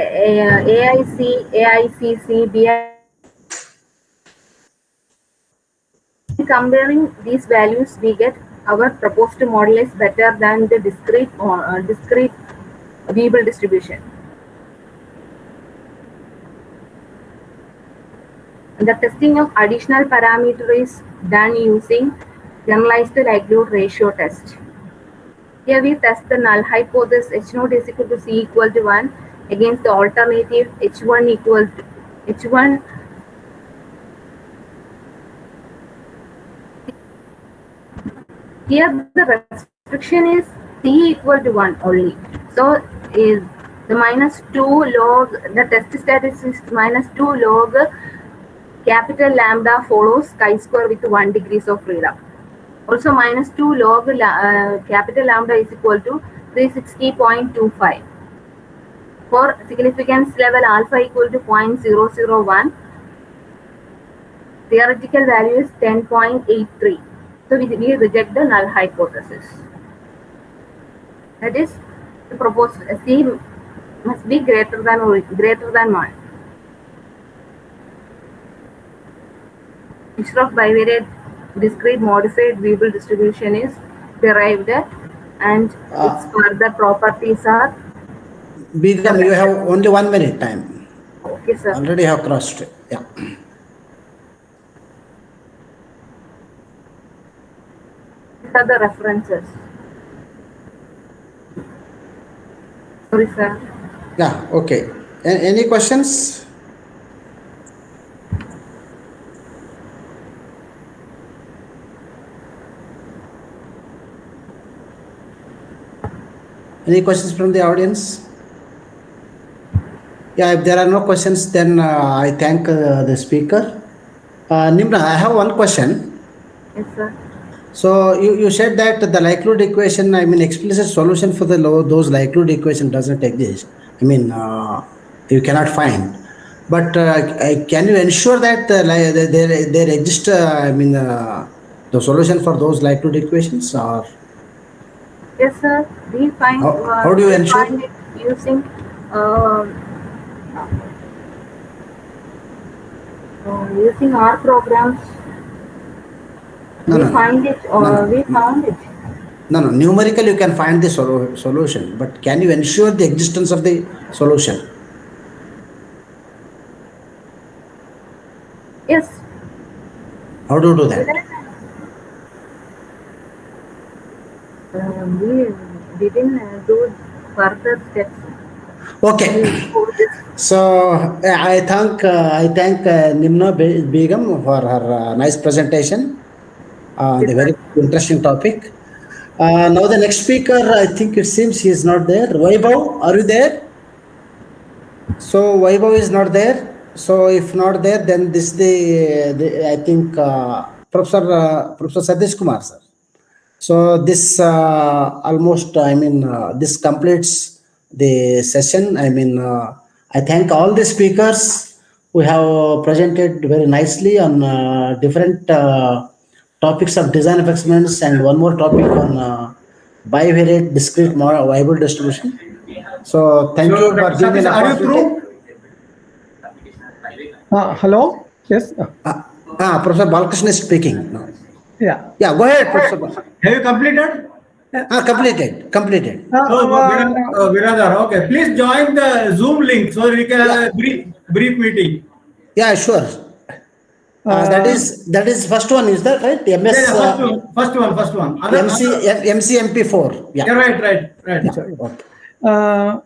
AICC, comparing these values, we get our proposed model is better than the discrete variable distribution. The testing of additional parameter is done using generalized likelihood ratio test. Here we test the null hypothesis H0 is equal to C equal to 1 against the alternative H1 equal to H1 here the restriction is C equal to 1 only. So is the minus 2 log, the test statistics minus 2 log capital lambda follows chi-square with 1 degrees of freedom. Also minus 2 log capital lambda is equal to 360.25. For significance level alpha equal to 0.001, theoretical value is 10.83. So we reject the null hypothesis. That is, the proposed C must be greater than 1. Instead of bivariate discrete modified variable distribution is derived at, and its further properties are. Begum, you have only 1 minute time. Okay, sir. Already have crossed it. Yeah. These are the references. Sorry, sir. Yeah, okay. Any questions? Any questions from the audience? Yeah, if there are no questions, then I thank the speaker. Nimra, I have one question. Yes, sir. So you said that the likelihood equation, I mean, explicit solution for those likelihood equation doesn't exist. I mean, you cannot find. But can you ensure that there exist? I mean, the solution for those likelihood equations, or Yes, sir. We find. How do you we ensure? find it using using R programs. No, We no, find it. We found it. no, numerically you can find the solution, but can you ensure the existence of the solution? Yes. How do you do that? We didn't do further steps. Okay. So I thank Nimna Begum for her nice presentation. The very interesting topic. Now the next speaker, I think it seems he is not there. Vaibhav, are you there? So Vaibhav is not there. So if not there, then this the I think Professor Satish Kumar, sir. So this almost, I mean, this completes the session. I mean, I thank all the speakers who have presented very nicely on different topics of design of experiments, and one more topic on bivariate discrete variable distribution. So thank you for giving me an opportunity. Hello? Yes? Professor Balkrishna is speaking now. Yeah. Yeah, go ahead, Professor Balkrishna. Have you completed? Completed. Biradar, okay. Please join the Zoom link so we can have a brief meeting. Yeah, sure. That is first one, is that right? MS. Yeah, first one. MCMP4. Yeah. Right. Yeah.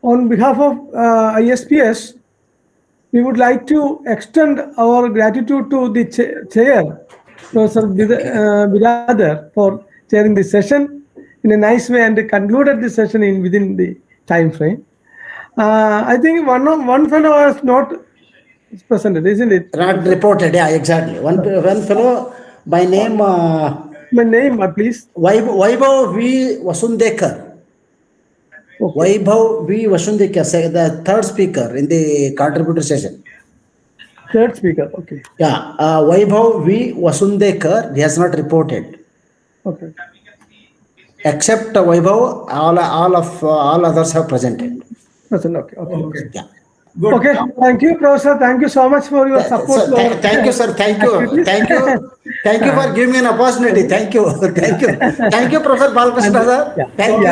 On behalf of ISPS, we would like to extend our gratitude to the chair, Professor Biradar, for chairing the session in a nice way and concluded the session within the time frame. I think one fellow was not presented, isn't it? Not reported, yeah, exactly. One fellow by name. My name, please. Vaibhav V. Vasundekar. Vaibhav V. Vasundekar, the third speaker in the contributor session. Third speaker, okay. Yeah, Vaibhav V. Vasundekar, he has not reported. Okay. Except Vaibhav, all others have presented. Present, okay. Yeah. Good. Okay, thank you, Professor. Thank you so much for your support. So, thank you, sir. Thank you for giving me an opportunity. Thank you, Professor Balkrishna, sir. Thank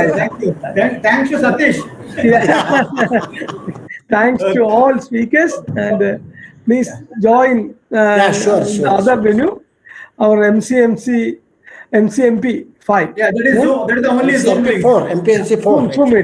you. Thank you, Satish. Thanks to all speakers, and please join sure. other venue, our MCMP 5. Yeah, that is the only Zoom link. MPNC 4. Zoom